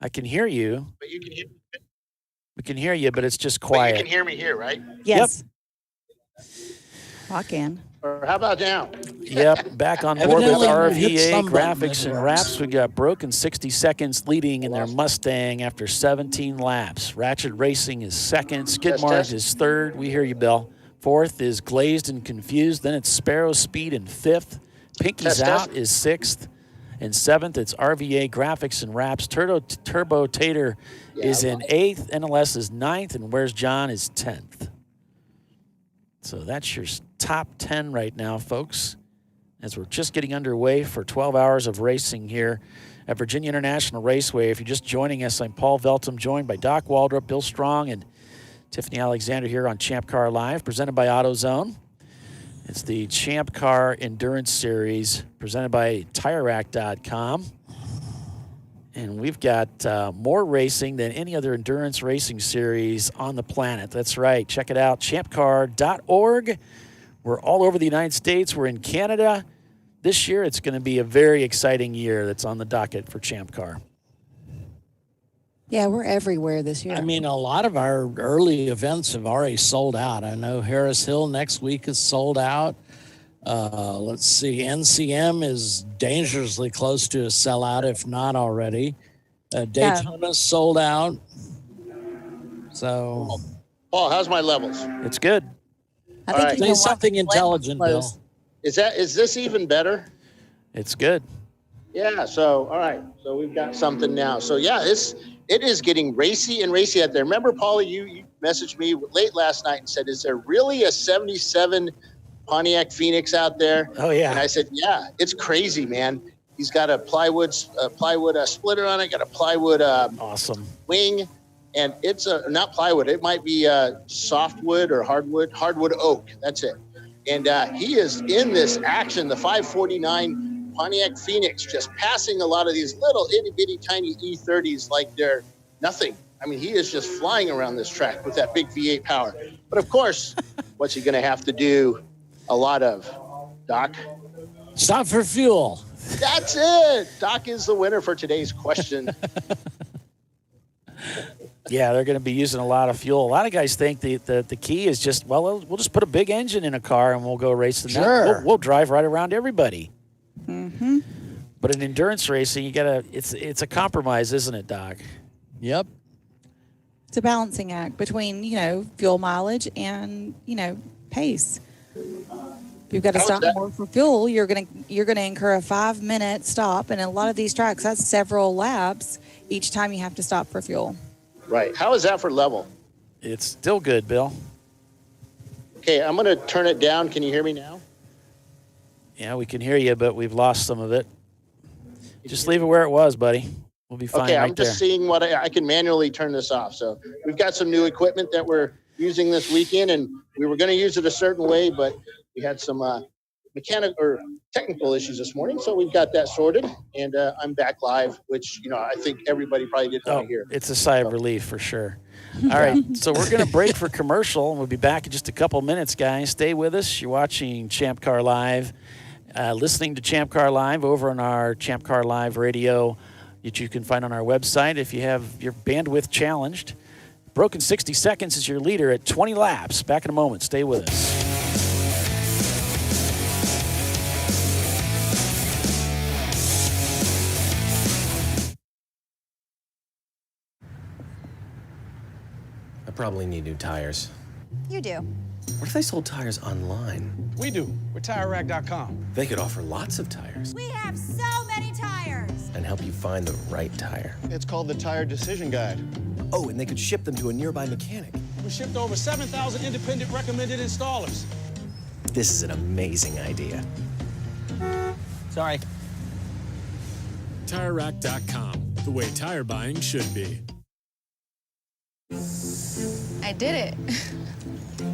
I can hear you. But you can hear me. We can hear you, but it's just But quiet. you can hear me here, right? Yes. Well, I can. Or how about now? Yep, back on board with Evidently, you hit RVA some button graphics that and works. wraps. We got Broken 60 seconds leading in their Mustang after 17 laps. Ratchet Racing is second. Skidmark Test. is third. We hear you, Bill. Fourth is Glazed and Confused. Then it's Sparrow Speed in fifth. Pinky's Test. Out is sixth. And seventh, it's RVA Graphics and Wraps. Turbo Tater is in eighth. NLS is ninth. And Where's John is 10th. So that's your top 10 right now, folks, as we're just getting underway for 12 hours of racing here at Virginia International Raceway. If you're just joining us, I'm Paul Veltum, joined by Doc Waldrop, Bill Strong, and Tiffany Alexander here on Champ Car Live, presented by AutoZone. It's the Champ Car Endurance Series presented by TireRack.com. And we've got more racing than any other endurance racing series on the planet. That's right. Check it out, ChampCar.Org. We're all over the United States. We're in Canada. This year, it's going to be a very exciting year that's on the docket for Champ Car. Yeah, we're everywhere this year. I mean, a lot of our early events have already sold out. I know Harris Hill next week is sold out. Let's see, NCM is dangerously close to a sellout, if not already. Daytona's sold out. So, Paul, how's my levels? It's good. I all right. think you say can something watch intelligent, Bill. close. Is this even better? It's good. Yeah, so all right. So we've got something now. So yeah, it is getting racy and racy out there. Remember, Paulie, you messaged me late last night and said, is there really a 77 Pontiac Phoenix out there? Oh, yeah. And I said, yeah, it's crazy, man. He's got a plywood splitter on it, got a plywood Awesome. wing, and it's not plywood. It might be softwood or hardwood oak. That's it. And he is in this action, the 549 Pontiac Phoenix, just passing a lot of these little itty bitty tiny E30s like they're nothing. I mean, he is just flying around this track with that big V8 power. But of course, what's he going to have to do a lot of, Doc? Stop for fuel. That's it. Doc is the winner for today's question. Yeah, they're going to be using a lot of fuel. A lot of guys think the key is just, well, we'll just put a big engine in a car and we'll go racing. Sure. We'll drive right around everybody. But in endurance racing, it's a compromise, isn't it, Doc? Yep. It's a balancing act between, fuel mileage and, pace. If you've got to stop more for fuel, you're gonna incur a 5-minute stop, and a lot of these tracks, that's several laps each time you have to stop for fuel. Right. How is that for level? It's still good, Bill. Okay, I'm going to turn it down. Can you hear me now? Yeah, we can hear you, but we've lost some of it. Just leave it where it was, buddy. We'll be fine. Okay, right I'm just there. seeing what I can manually turn this off. So we've got some new equipment that we're using this weekend, and we were going to use it a certain way, but we had some mechanical or technical issues this morning, so we've got that sorted, and I'm back live, which I think everybody probably didn't want to hear. It's a sigh of relief for sure. All right, so we're going to break for commercial, and we'll be back in just a couple minutes, guys. Stay with us. You're watching Champ Car Live, listening to Champ Car Live over on our Champ Car Live radio that you can find on our website if you have your bandwidth challenged. Broken 60 Seconds is your leader at 20 laps. Back in a moment. Stay with us. I probably need new tires. You do. What if they sold tires online? We do. We're TireRack.com. They could offer lots of tires We have so many tires. and help you find the right tire. It's called the Tire Decision Guide. Oh, and they could ship them to a nearby mechanic. We shipped to over 7,000 independent recommended installers. This is an amazing idea. Sorry. TireRack.com, the way tire buying should be. I did it.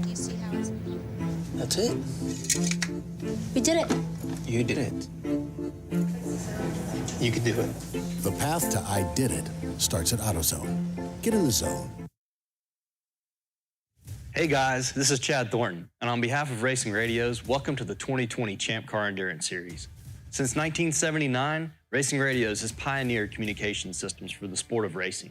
You see how it's... That's it. We did it. You did it. You can do it. The path to I did it starts at AutoZone. Get in the zone. Hey guys, this is Chad Thornton, and on behalf of Racing Radios, welcome to the 2020 Champ Car Endurance Series. Since 1979, Racing Radios has pioneered communication systems for the sport of racing.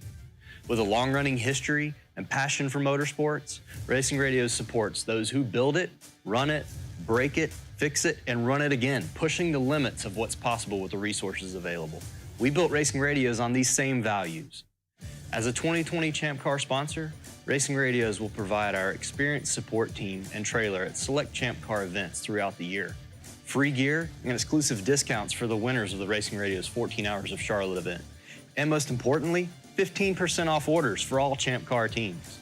With a long-running history and passion for motorsports, Racing Radios supports those who build it, run it, break it, fix it, and run it again, pushing the limits of what's possible with the resources available. We built Racing Radios on these same values. As a 2020 Champ Car sponsor, Racing Radios will provide our experienced support team and trailer at select Champ Car events throughout the year. Free gear and exclusive discounts for the winners of the Racing Radios 14 Hours of Charlotte event. And most importantly, 15% off orders for all Champ Car teams.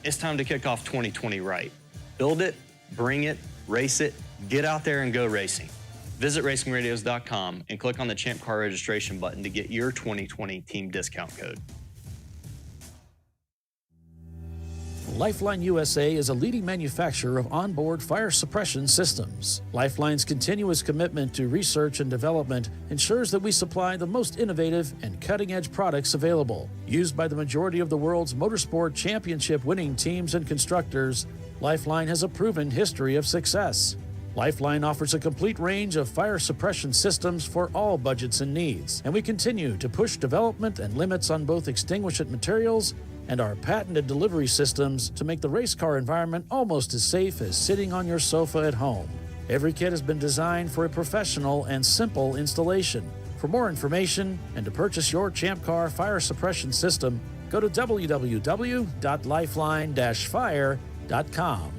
It's time to kick off 2020 right. Build it, bring it, race it, get out there and go racing. Visit racingradios.com and click on the Champ Car registration button to get your 2020 team discount code. Lifeline USA is a leading manufacturer of onboard fire suppression systems. Lifeline's continuous commitment to research and development ensures that we supply the most innovative and cutting-edge products available. Used by the majority of the world's motorsport championship-winning teams and constructors, Lifeline has a proven history of success. Lifeline offers a complete range of fire suppression systems for all budgets and needs, and we continue to push development and limits on both extinguishant materials and our patented delivery systems to make the race car environment almost as safe as sitting on your sofa at home. Every kit has been designed for a professional and simple installation. For more information and to purchase your Champ Car fire suppression system, go to www.lifeline-fire.com.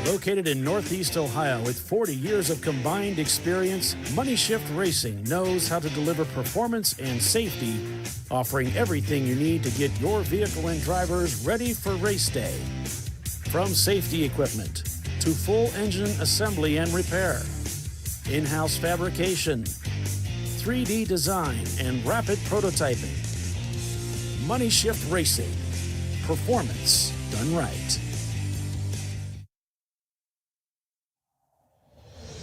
Located in Northeast Ohio with 40 years of combined experience, Money Shift Racing knows how to deliver performance and safety, offering everything you need to get your vehicle and drivers ready for race day. From safety equipment to full engine assembly and repair, in-house fabrication, 3D design, and rapid prototyping. Money Shift Racing. Performance done right.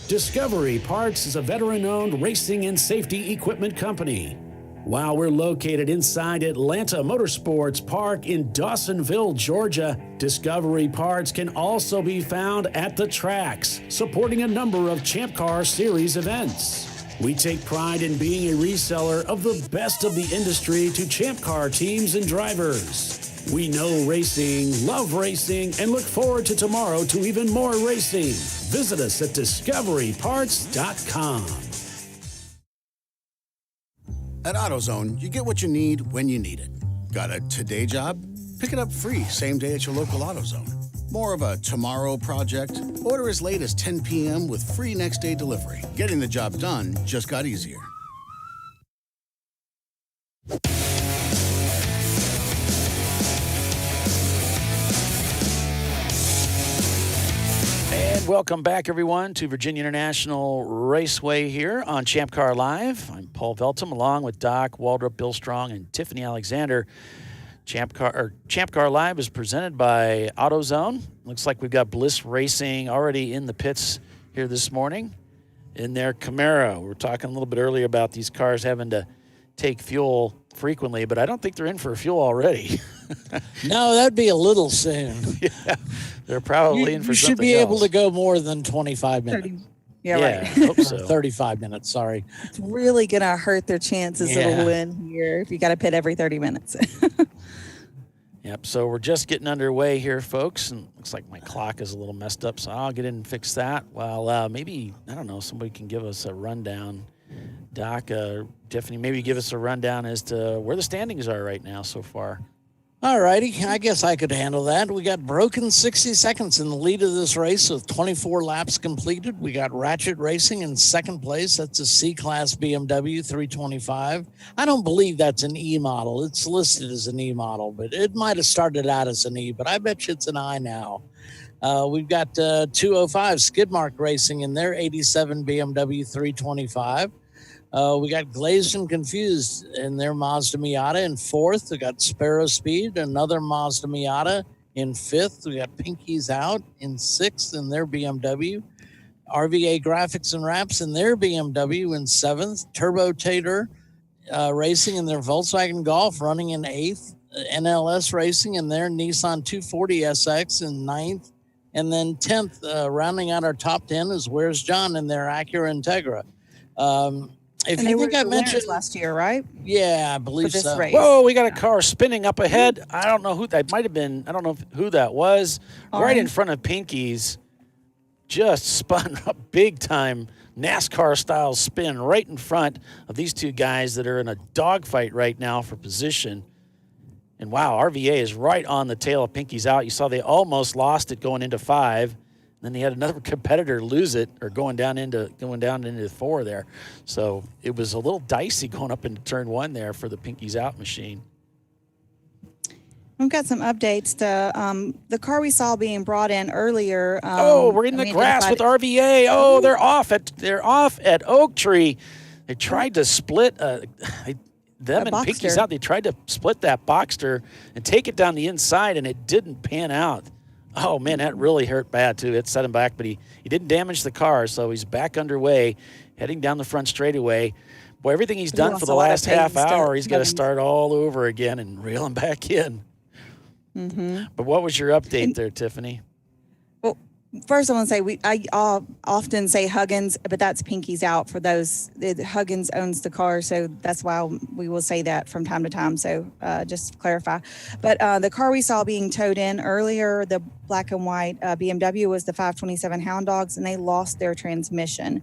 Discovery Parts is a veteran-owned racing and safety equipment company. While we're located inside Atlanta Motorsports Park in Dawsonville, Georgia, Discovery Parts can also be found at the tracks, supporting a number of Champ Car Series events. We take pride in being a reseller of the best of the industry to Champ Car teams and drivers. We know racing, love racing, and look forward to tomorrow to even more racing. Visit us at discoveryparts.com. At AutoZone, you get what you need when you need it. Got a today job? Pick it up free same day at your local AutoZone. More of a tomorrow project? Order as late as 10 p.m. with free next day delivery. Getting the job done just got easier. And welcome back, everyone, to Virginia International Raceway here on ChampCar.Live. I'm Paul Veltum, along with Doc Waldrop, Bill Strong, and Tiffany Alexander. ChampCar.Live is presented by AutoZone. Looks like we've got Bliss Racing already in the pits here this morning in their Camaro. We were talking a little bit earlier about these cars having to take fuel frequently, but I don't think they're in for fuel already. No, that'd be a little soon. Yeah, they're probably in for something You should be able else. to go more than 25 minutes. 30. Yeah, Yeah, right. I hope so. 35 minutes, sorry. It's really going to hurt their chances Yeah. to win here if you got to pit every 30 minutes. Yep, so we're just getting underway here, folks, and looks like my clock is a little messed up, so I'll get in and fix that. Well, maybe, I don't know, somebody can give us a rundown. Doc, Tiffany, maybe give us a rundown as to where the standings are right now so far. All righty, I guess I could handle that. We got Broken 60 seconds in the lead of this race with 24 laps completed. We got Ratchet Racing in second place. That's a C-Class BMW 325. I don't believe that's an E model. It's listed as an E model, but it might have started out as an E, but I bet you it's an I now. We've got 205 Skidmark Racing in their 87 BMW 325. We got Glazed and Confused in their Mazda Miata in fourth. We got Sparrow Speed, another Mazda Miata in fifth. We got Pinkies Out in sixth in their BMW. RVA Graphics and Wraps in their BMW in seventh. Turbo Tater Racing in their Volkswagen Golf running in eighth. NLS Racing in their Nissan 240 SX in ninth. And then 10th, rounding out our top 10 is Where's John in their Acura Integra. If And you they think were I the winners mentioned last year, right? yeah, I believe this so. race. Whoa, we got a car spinning up ahead. I don't know who that might have been. I don't know who that was. Right in front of Pinky's, just spun up big time NASCAR style spin right in front of these two guys that are in a dogfight right now for position. And wow, RVA is right on the tail of Pinky's Out. You saw they almost lost it going into five. Then they had another competitor lose it, or going down into four there. So it was a little dicey going up into turn one there for the Pinkies Out machine. We've got some updates to the car we saw being brought in earlier. We're in the grass with RVA. Oh, they're off at Oak Tree. They tried to split them and Boxster. Pinkies Out. They tried to split that Boxster and take it down the inside, and it didn't pan out. Oh, man, that really hurt bad, too. It set him back, but he didn't damage the car, so he's back underway, heading down the front straightaway. Boy, everything he's done for the last half hour, he's got to start all over again and reel him back in. Mm-hmm. But what was your update there, Tiffany? Well, first I want to say I often say Huggins, but that's Pinky's Out for those. Huggins owns the car, so that's why we will say that from time to time. So just to clarify. But the car we saw being towed in earlier, the black and white BMW, was the 527 Hound Dogs, and they lost their transmission.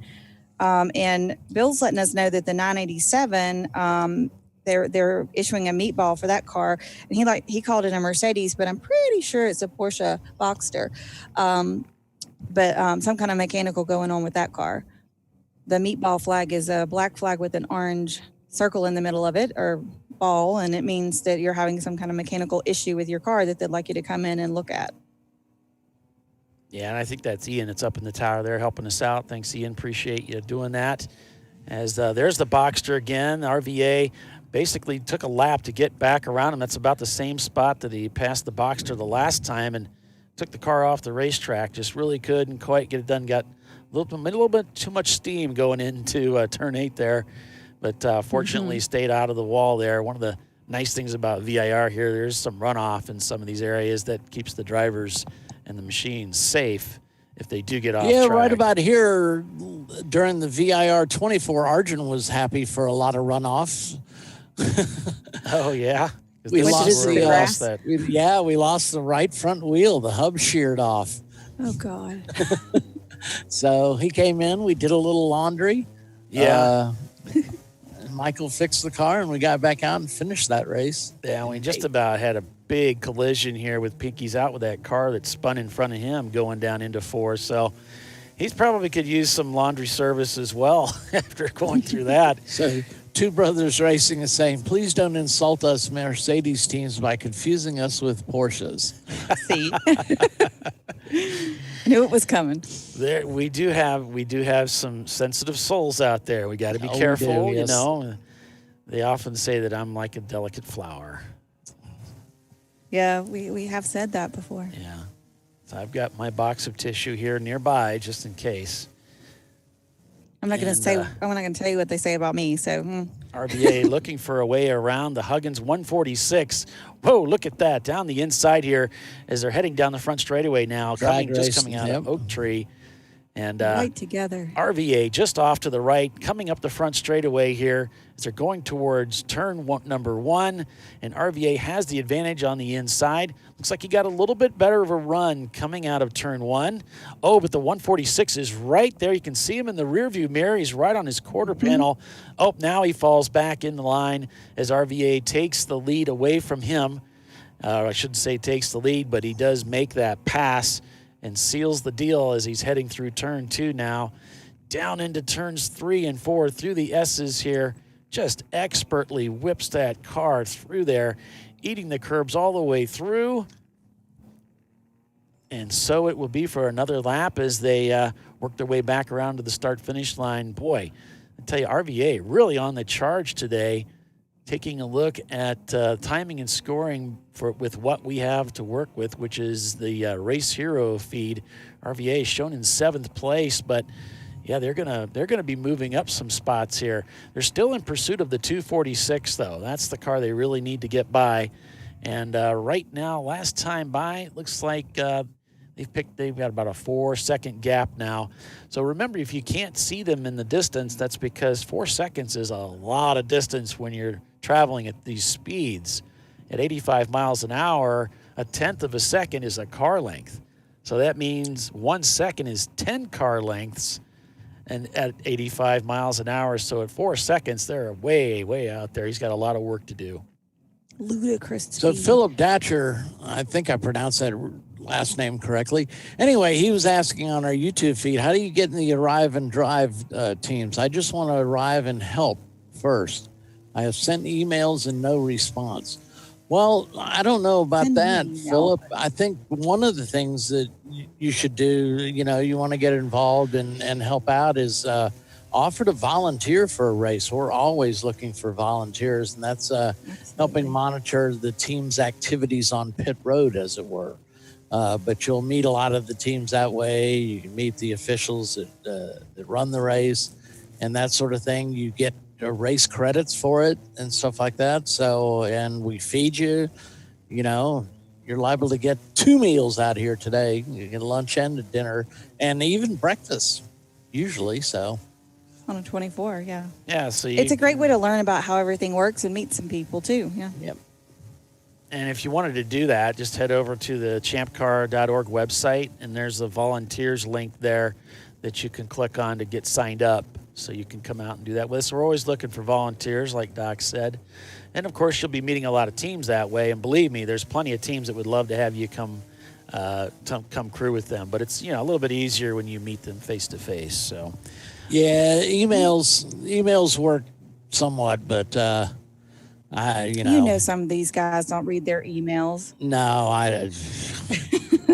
And Bill's letting us know that the 987. They're issuing a meatball for that car, and he called it a Mercedes, but I'm pretty sure it's a Porsche Boxster. But some kind of mechanical going on with that car. The meatball flag is a black flag with an orange circle in the middle of it, or ball, and it means that you're having some kind of mechanical issue with your car that they'd like you to come in and look at. Yeah, and I think that's Ian. It's up in the tower there helping us out. Thanks, Ian. Appreciate you doing that. As there's the Boxster again. RVA basically took a lap to get back around him. That's about the same spot that he passed the Boxster the last time and took the car off the racetrack. Just really couldn't quite get it done. Got little bit too much steam going into turn 8 there, but fortunately stayed out of the wall there. One of the nice things about VIR here, there's some runoff in some of these areas that keeps the drivers and the machines safe if they do get off Yeah, track. right about here during the VIR 24, Arjun was happy for a lot of runoffs. Oh, yeah? We lost the grass. we lost the right front wheel. The hub sheared off. Oh, God. So he came in. We did a little laundry. Yeah. Michael fixed the car, and we got back out and finished that race. Yeah, we just about had a big collision here with Pinky's out with that car that spun in front of him going down into 4. So he's probably could use some laundry service as well after going through that. So Two Brothers Racing is saying, please don't insult us Mercedes teams by confusing us with Porsches. See? Knew it was coming. There, we do have some sensitive souls out there. We got to be careful, yes. you know. They often say that I'm like a delicate flower. Yeah, we have said that before. Yeah. So I've got my box of tissue here nearby just in case. I'm not going to say. I'm not going to tell you what they say about me. So RBA looking for a way around the Huggins 146. Whoa, look at that down the inside here as they're heading down the front straightaway now, coming out of Oak Tree. And right together. RVA just off to the right, coming up the front straightaway here as they're going towards turn number 1. And RVA has the advantage on the inside. Looks like he got a little bit better of a run coming out of turn 1. Oh, but the 146 is right there. You can see him in the rearview mirror. He's right on his quarter panel. Oh, now he falls back in the line as RVA takes the lead away from him. I shouldn't say takes the lead, but he does make that pass and seals the deal as he's heading through turn 2 now, down into turns 3 and 4 through the S's here. Just expertly whips that car through there, eating the curbs all the way through. And so it will be for another lap as they work their way back around to the start-finish line. Boy, I tell you, RVA really on the charge today. Taking a look at timing and scoring with what we have to work with, which is the Race Hero feed. RVA is shown in 7th place, but yeah, they're gonna be moving up some spots here. They're still in pursuit of the 246 though. That's the car they really need to get by. And right now, last time by, it looks like they've got about a 4-second gap now. So remember, if you can't see them in the distance, that's because 4 seconds is a lot of distance when you're traveling at these speeds. At 85 miles an hour, 1/10 of a second is a car length. So that means 1 second is 10 car lengths, and at 85 miles an hour. So at 4 seconds, they're way, way out there. He's got a lot of work to do. Ludicrous. So Philip Datcher, I think I pronounced that last name correctly. Anyway, he was asking on our YouTube feed, how do you get in the arrive and drive teams? I just want to arrive and help first. I have sent emails and no response. Well, I don't know about that, Philip. I think one of the things that you should do, you want to get involved and help out is offer to volunteer for a race. We're always looking for volunteers, and that's helping monitor the team's activities on pit road, as it were. But you'll meet a lot of the teams that way. You can meet the officials that run the race and that sort of thing. You get race credits for it and stuff like that. So, and we feed you, you're liable to get 2 meals out here today. You get lunch and a dinner and even breakfast usually. So on a 24, yeah. Yeah, so it's a great way to learn about how everything works and meet some people too. Yeah. Yep. And if you wanted to do that, just head over to the ChampCar.org website, and there's a volunteers link there that you can click on to get signed up, so you can come out and do that with us. We're always looking for volunteers, like Doc said. And, of course, you'll be meeting a lot of teams that way. And believe me, there's plenty of teams that would love to have you come crew with them. But it's, a little bit easier when you meet them face-to-face. So, yeah, emails work somewhat, but some of these guys don't read their emails. No,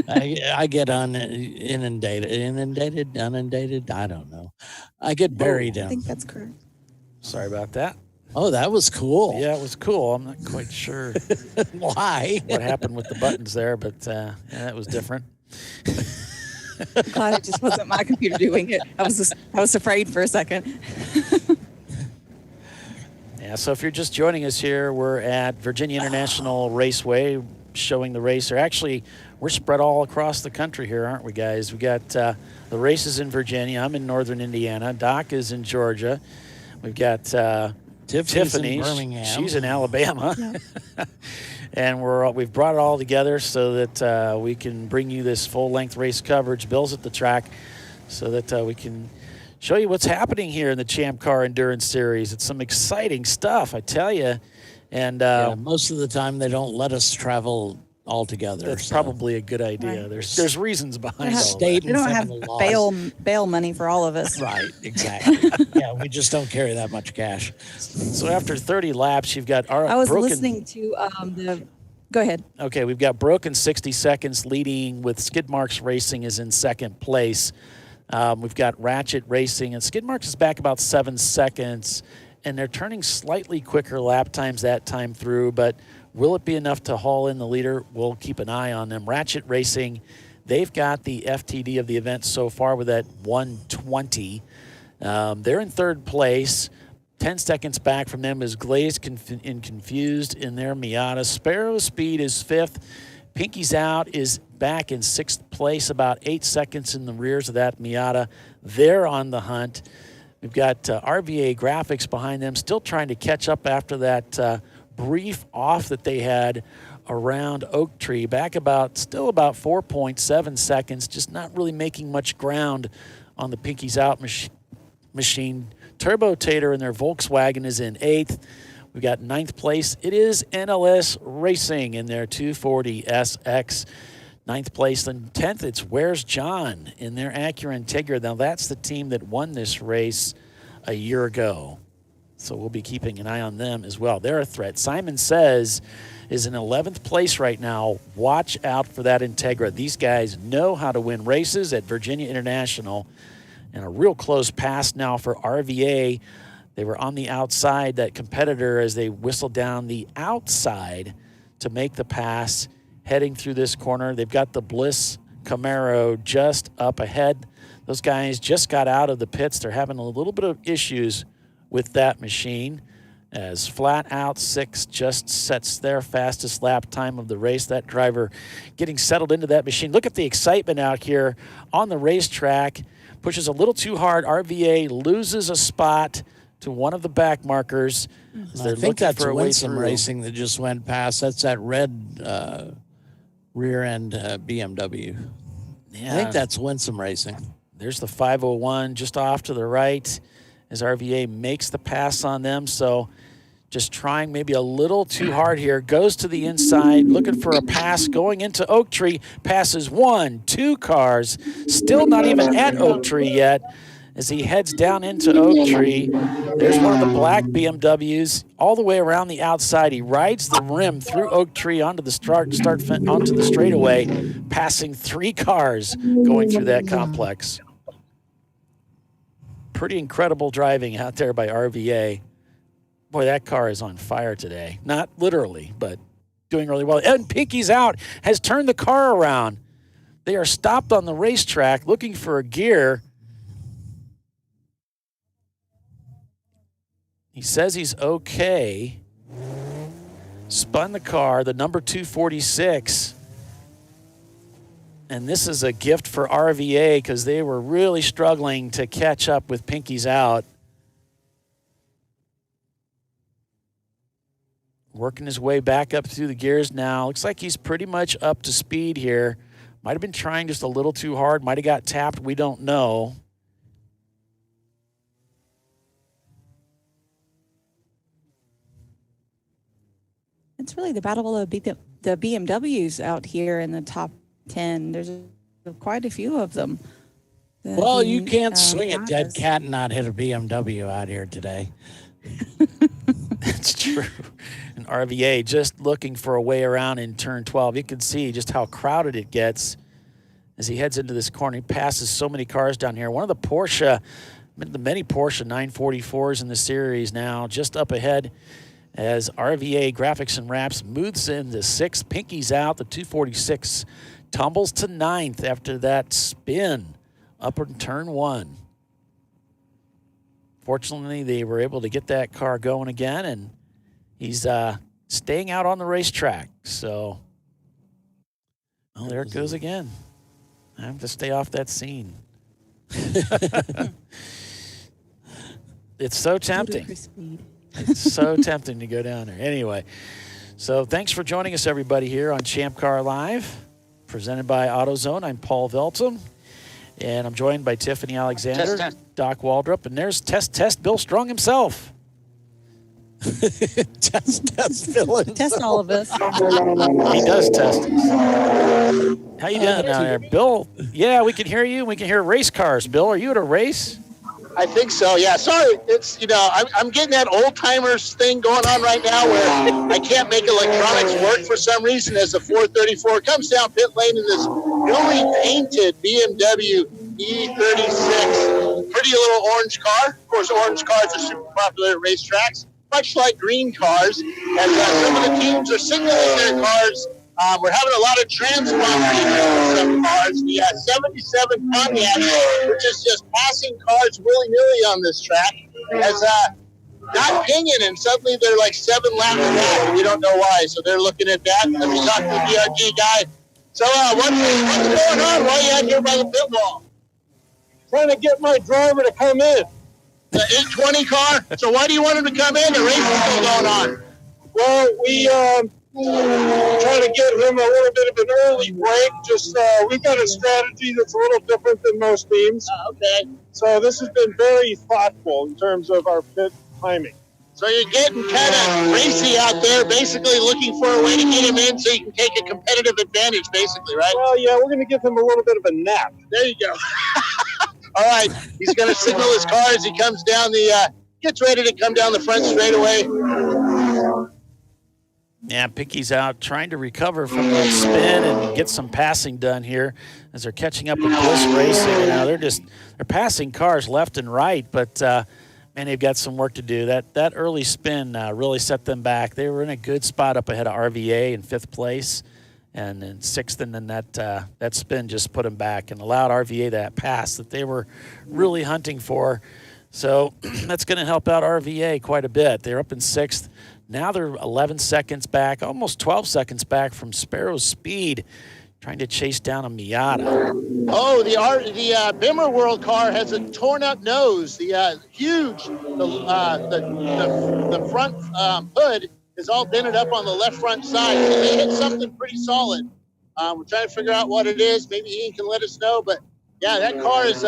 I get inundated. I don't know. I get buried in. I think that's correct. Sorry about that. Oh, that was cool. Yeah, it was cool. I'm not quite sure why what happened with the buttons there, but that was different. Glad it just wasn't my computer doing it. I was afraid for a second. Yeah, so if you're just joining us here, we're at Virginia International Raceway showing the race. We're spread all across the country here, aren't we, guys? We got the races in Virginia. I'm in northern Indiana. Doc is in Georgia. We've got Tiffany. In Birmingham. She's in Alabama. Yeah. And we've brought it all together so that we can bring you this full-length race coverage. Bill's at the track so that we can show you what's happening here in the Champ Car Endurance Series. It's some exciting stuff, I tell you. And most of the time they don't let us travel all together. That's probably a good idea. Right. There's reasons behind all State that. We don't have bail money for all of us. Right, exactly. Yeah, we just don't carry that much cash. So after 30 laps, you've got I was Broken. listening to Go ahead. Okay, we've got Broken 60 seconds leading with Skid Marks Racing is in second place. We've got Ratchet Racing, and Skid Marks is back about 7 seconds, and they're turning slightly quicker lap times that time through, but will it be enough to haul in the leader? We'll keep an eye on them. Ratchet Racing, they've got the FTD of the event so far with that 120. They're in third place. 10 seconds back from them is Glazed and Confused in their Miata. Sparrow Speed is fifth. Pinky's Out is back in sixth place, about 8 seconds in the rears of that Miata. They're on the hunt. We've got RVA Graphics behind them, still trying to catch up after that brief off that they had around Oak Tree. Back still about 4.7 seconds, just not really making much ground on the Pinky's Out machine. Turbo Tater in their Volkswagen is in eighth. We've got ninth place. It is NLS Racing in their 240SX. Ninth place. And 10th, it's Where's John in their Acura Integra. Now, that's the team that won this race a year ago. So we'll be keeping an eye on them as well. They're a threat. Simon Says is in 11th place right now. Watch out for that Integra. These guys know how to win races at Virginia International. And a real close pass now for RVA. They were on the outside, that competitor, as they whistled down the outside to make the pass, heading through this corner. They've got the Bliss Camaro just up ahead. Those guys just got out of the pits. They're having a little bit of issues with that machine, as Flat Out 6 just sets their fastest lap time of the race. That driver getting settled into that machine. Look at the excitement out here on the racetrack. Pushes a little too hard. RVA loses a spot to one of the back markers. I think that's Winsome Racing that just went past. That's that red rear end BMW. Yeah. I think that's Winsome Racing. There's the 501 just off to the right as RVA makes the pass on them. So just trying maybe a little too hard here. Goes to the inside, looking for a pass, going into Oak Tree. Passes 1, 2 cars. Still not even at Oak Tree yet as he heads down into Oak Tree. There's one of the black BMWs all the way around the outside. He rides the rim through Oak Tree onto the onto the straightaway, passing 3 cars going through that complex. Pretty incredible driving out there by RVA. Boy, that car is on fire today. Not literally, but doing really well. And Pinky's Out has turned the car around. They are stopped on the racetrack looking for a gear. He says he's okay. Spun the car, the number 246. And this is a gift for RVA because they were really struggling to catch up with Pinky's Out. Working his way back up through the gears now. Looks like he's pretty much up to speed here. Might have been trying just a little too hard. Might have got tapped. We don't know. It's really the battle of the BMWs out here in the top 10. There's quite a few of them. Well, you can't swing a dead cat and not hit a BMW out here today. That's true. And RVA just looking for a way around in turn 12. You can see just how crowded it gets as he heads into this corner. He passes so many cars down here. One of the many Porsche 944s in the series now just up ahead as RVA Graphics and Wraps moves into 6th. Pinky's Out, the 246 tumbles to 9th after that spin up in turn 1. Fortunately, they were able to get that car going again, and he's staying out on the racetrack. So, oh, there it goes again. I have to stay off that scene. It's so tempting. It's so tempting to go down there. Anyway, so thanks for joining us, everybody, here on Champ Car Live, presented by AutoZone. I'm Paul Veltum, and I'm joined by Tiffany Alexander, Test. Doc Waldrop, and there's Test Bill Strong himself. Test Bill. Test all of us. He does test us. How you doing down there, Bill? Yeah, we can hear you. We can hear race cars. Bill, are you at a race? I think so. Yeah. Sorry. It's, I'm getting that old timers thing going on right now where I can't make electronics work for some reason as the 434 comes down pit lane in this newly painted BMW E36. Pretty little orange car. Of course, orange cars are super popular at racetracks, much like green cars. And some of the teams are signaling their cars. We're having a lot of transponder for some cars. The 77 Pontiac, which is just passing cars willy-nilly on this track, has got pinging, and suddenly they're like 7 laps back, and we don't know why. So they're looking at that. Let me talk to the DRG guy. So what's going on? Why are you out here by the pit wall? Trying to get my driver to come in. The 820 car? So why do you want him to come in? The race is still going on. Well, we trying to get him a little bit of an early break. Just we've got a strategy that's a little different than most teams. Okay. So this has been very thoughtful in terms of our pit timing. So you're getting kind of racy out there, basically looking for a way to get him in so you can take a competitive advantage, basically, right? Well, yeah, we're going to give him a little bit of a nap. There you go. All right. He's going to signal his car as he comes down gets ready to come down the front straightaway. Yeah, Pinky's out trying to recover from that spin and get some passing done here as they're catching up with Bliss Racing. Now they're passing cars left and right, but man, they've got some work to do. That early spin really set them back. They were in a good spot up ahead of RVA in 5th place and in 6th, and then that spin just put them back and allowed RVA that pass that they were really hunting for. So that's going to help out RVA quite a bit. They're up in 6th. Now they're 11 seconds back, almost 12 seconds back from Sparrow's Speed, trying to chase down a Miata. Oh, the Bimmer World car has a torn-up nose. The huge, the front hood is all dented up on the left front side. So they hit something pretty solid. We're trying to figure out what it is. Maybe Ian can let us know. But yeah, that car is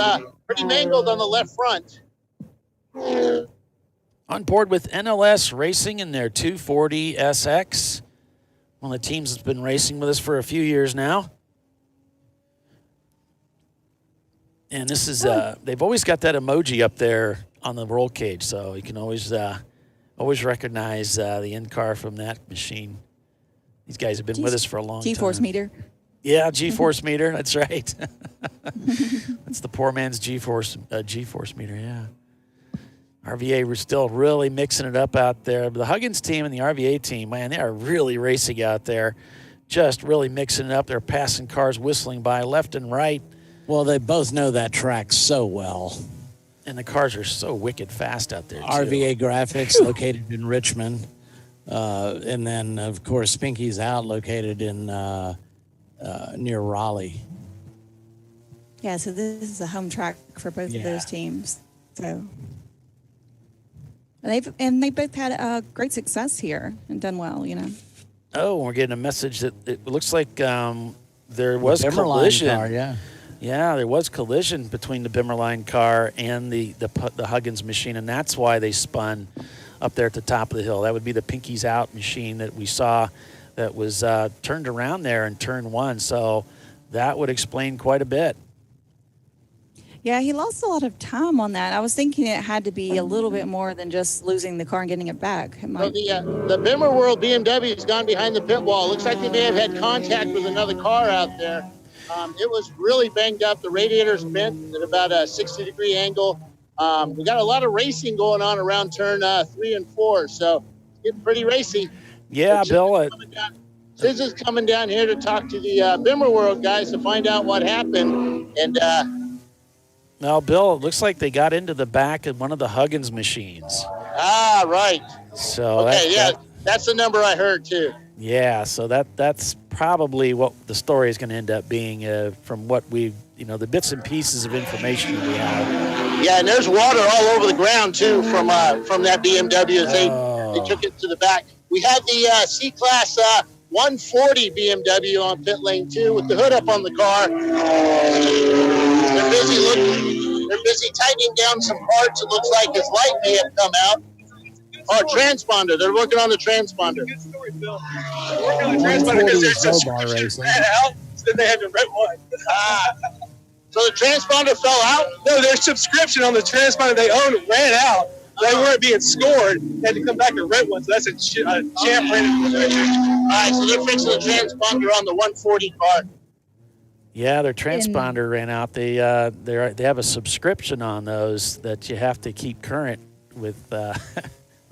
pretty mangled on the left front. On board with NLS Racing in their 240 SX. One of the teams that's been racing with us for a few years now. And this is, they've always got that emoji up there on the roll cage, so you can always recognize the in-car from that machine. These guys have been with us for a long time. G-force meter. Yeah, G-force meter, that's right. That's the poor man's G-force meter, yeah. RVA were still really mixing it up out there. But the Huggins team and the RVA team, man, they are really racing out there, just really mixing it up. They're passing cars, whistling by left and right. Well, they both know that track so well. And the cars are so wicked fast out there, too. RVA Graphics, located in Richmond. And then, of course, Pinky's Out, located in near Raleigh. Yeah, so this is a home track for both of those teams. So... They both had great success here and done well, Oh, we're getting a message that it looks like there was collision. Car, yeah, there was collision between the Bimmerline car and the Huggins machine, and that's why they spun up there at the top of the hill. That would be the Pinky's Out machine that we saw that was turned around there in turn 1. So that would explain quite a bit. Yeah, he lost a lot of time on that. I was thinking it had to be a little bit more than just losing the car and getting it back. So the Bimmer World BMW has gone behind the pit wall. Looks like they may have had contact with another car out there. It was really banged up. The radiator's bent at about a 60-degree angle. We got a lot of racing going on around turn 3 and 4, so it's getting pretty racy. Yeah, Bill. Tiz is coming down here to talk to the Bimmer World guys to find out what happened. And Now, Bill, it looks like they got into the back of one of the Huggins machines. Right. So Okay, that's the number I heard too. Yeah, so that's probably what the story is going to end up being from what we, the bits and pieces of information that we have. Yeah, and there's water all over the ground too from that BMW as they took it to the back. We have the C-Class 140 BMW on pit lane 2 with the hood up on the car. They're busy tightening down some parts. It looks like his light may have come out. Transponder. They're working on the transponder. Good story, Bill. They're working on the transponder because their subscription ran out, so then they had to rent one. So the transponder fell out? No, their subscription on the transponder they owned ran out. They weren't being scored. They had to come back and rent one. So that's a Champ rented subscription. All right, so they're fixing the transponder on the 140 car. Yeah, their transponder ran out. They have a subscription on those that you have to keep current with.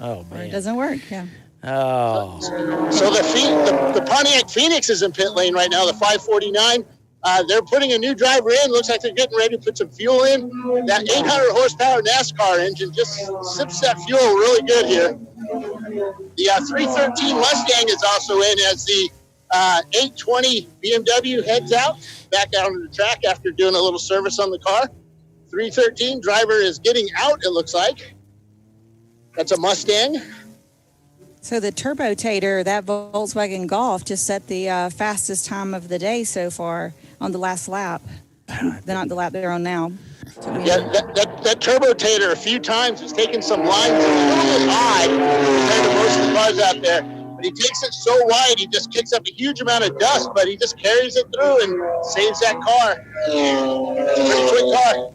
Oh man, it doesn't work. Yeah. Oh. So the Pontiac Phoenix is in pit lane right now. The 549. They're putting a new driver in. Looks like they're getting ready to put some fuel in. That 800 horsepower NASCAR engine just sips that fuel really good here. The 313 Mustang is also in as the 820 BMW heads out, back out on the track after doing a little service on the car. 313 driver is getting out, it looks like. That's a Mustang. So the Turbo Tater, that Volkswagen Golf, just set the fastest time of the day so far on the last lap. They're not the lap they're on now. Yeah, that Turbo Tater a few times has taken some lines a little bit high compared to most of the cars out there. But he takes it so wide, he just kicks up a huge amount of dust, but he just carries it through and saves that car. Pretty quick car.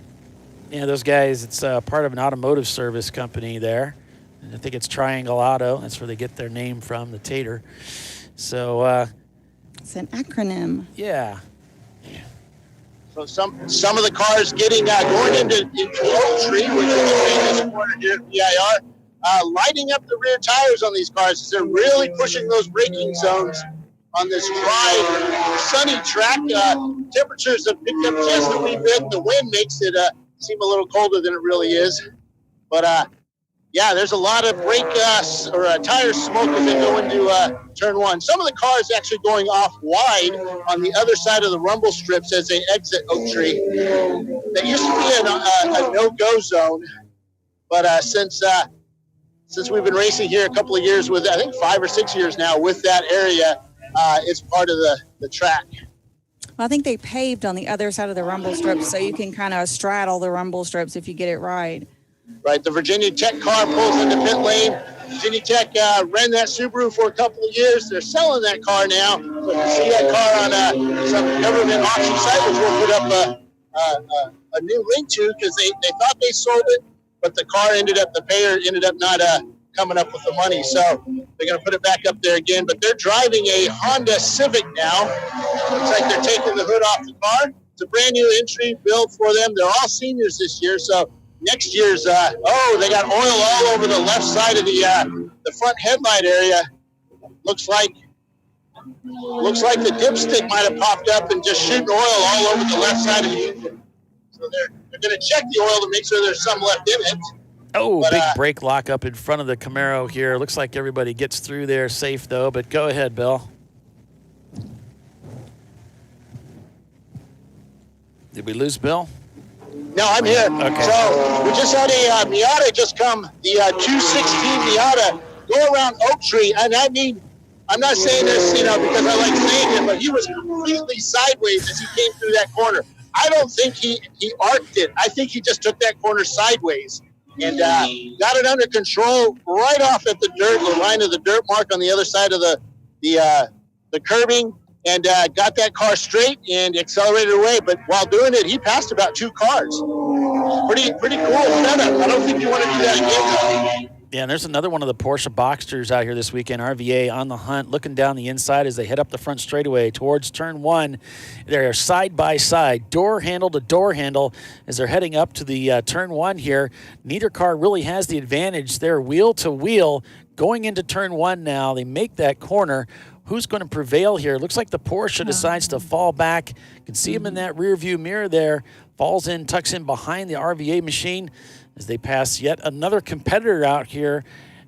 Yeah, those guys, it's part of an automotive service company there. I think it's Triangle Auto. That's where they get their name from, the Tater. So it's an acronym. Yeah. So some of the cars getting going into Oak Tree, which is the famous corner here at VIR, lighting up the rear tires on these cars as they're really pushing those braking zones on this dry, sunny track. Temperatures have picked up just a wee bit. The wind makes it seem a little colder than it really is. But yeah, there's a lot of brake tire smoke as they go into turn 1. Some of the cars actually going off wide on the other side of the rumble strips as they exit Oak Tree. That used to be a no-go zone, but since we've been racing here a couple of years with, I think 5 or 6 years now with that area, it's part of the track. Well, I think they paved on the other side of the rumble strips so you can kind of straddle the rumble strips if you get it right. Right, the Virginia Tech car pulls into pit lane. Virginia Tech ran that Subaru for a couple of years. They're selling that car now. So you see that car on some government auction site, which we'll put up a new link to because they thought they sold it, but the car the payer ended up not coming up with the money. So they're going to put it back up there again. But they're driving a Honda Civic now. Looks like they're taking the hood off the car. It's a brand new entry build for them. They're all seniors this year, so next year's, they got oil all over the left side of the front headlight area. Looks like the dipstick might have popped up and just shooting oil all over the left side of the engine. So they're going to check the oil to make sure there's some left in it. Oh, big brake lock up in front of the Camaro here. Looks like everybody gets through there safe, though. But go ahead, Bill. Did we lose Bill? No, I'm here. Okay. So we just had a Miata just come, the 216 Miata, go around Oak Tree. And I mean, I'm not saying this, because I like saying it, but he was completely sideways as he came through that corner. I don't think he arced it. I think he just took that corner sideways and got it under control right off at the line of the dirt mark on the other side of the curbing. And got that car straight and accelerated away. But while doing it, he passed about 2 cars. Pretty cool setup. I don't think you want to do that again. Yeah, and there's another one of the Porsche Boxsters out here this weekend. RVA on the hunt, looking down the inside as they head up the front straightaway towards turn 1. They're side by side, door handle to door handle as they're heading up to the turn 1 here. Neither car really has the advantage. They're wheel to wheel going into turn 1 now. They make that corner. who's going to prevail here. Looks like the Porsche decides to fall back. You can see him in that rear view mirror there. Falls in, tucks in behind the RVA machine as they pass yet another competitor out here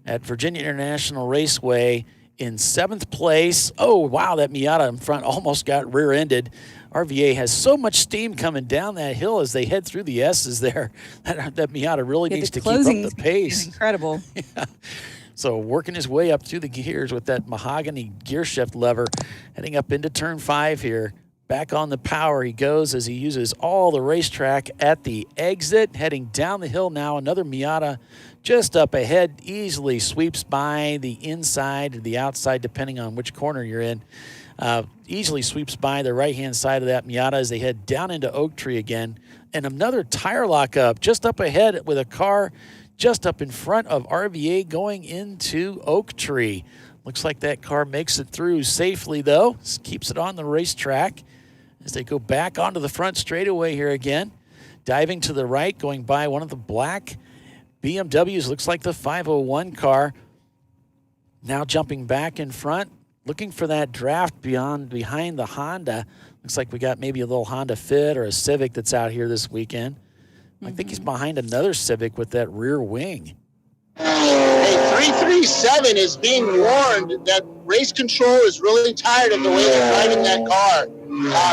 at Virginia International Raceway in 7th place. Oh, wow, that Miata in front almost got rear-ended. RVA has so much steam coming down that hill as they head through the S's there. That Miata really needs to keep up the pace. Incredible. Yeah. So working his way up through the gears with that mahogany gear shift lever, heading up into turn 5 here. Back on the power he goes as he uses all the racetrack at the exit. Heading down the hill now, another Miata just up ahead, easily sweeps by the inside or the outside, depending on which corner you're in. Easily sweeps by the right-hand side of that Miata as they head down into Oak Tree again. And another tire lockup just up ahead with a car just up in front of RVA going into Oak Tree. Looks like that car makes it through safely, though. Keeps it on the racetrack as they go back onto the front straightaway here again. Diving to the right, going by one of the black BMWs. Looks like the 501 car. Now jumping back in front, looking for that draft behind the Honda. Looks like we got maybe a little Honda Fit or a Civic that's out here this weekend. I think he's behind another Civic with that rear wing. Hey, 337 is being warned that race control is really tired of the way they're driving that car.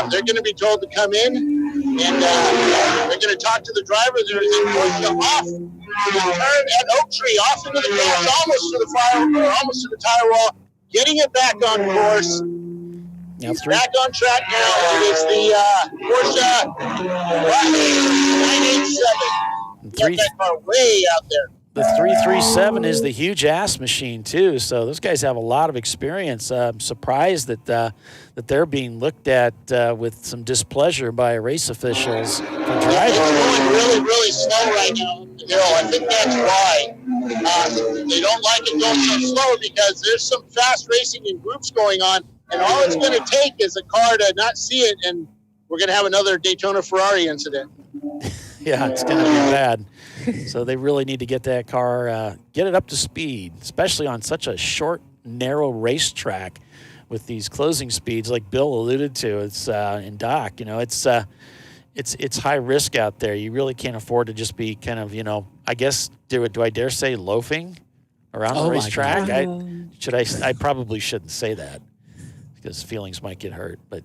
They're going to be told to come in, and they're going to talk to the driver. They're going to off the turn at Oak Tree, off into the grass, almost to the almost to the tire wall, getting it back on course. He's back on track now. It is the Porsche 987. Get that car way out there. The 337 is the huge ass machine, too. So those guys have a lot of experience. I'm surprised that they're being looked at with some displeasure by race officials for driving. It's going really, really slow right now. I think that's why. They don't like it going so slow because there's some fast racing in groups going on. And all it's going to take is a car to not see it, and we're going to have another Daytona Ferrari incident. Yeah, it's going to be bad. So they really need to get that car, get it up to speed, especially on such a short, narrow racetrack with these closing speeds like Bill alluded to. It's in Doc, it's high risk out there. You really can't afford to just be kind of, I guess, do I dare say loafing around the racetrack? I probably shouldn't say that, because feelings might get hurt. But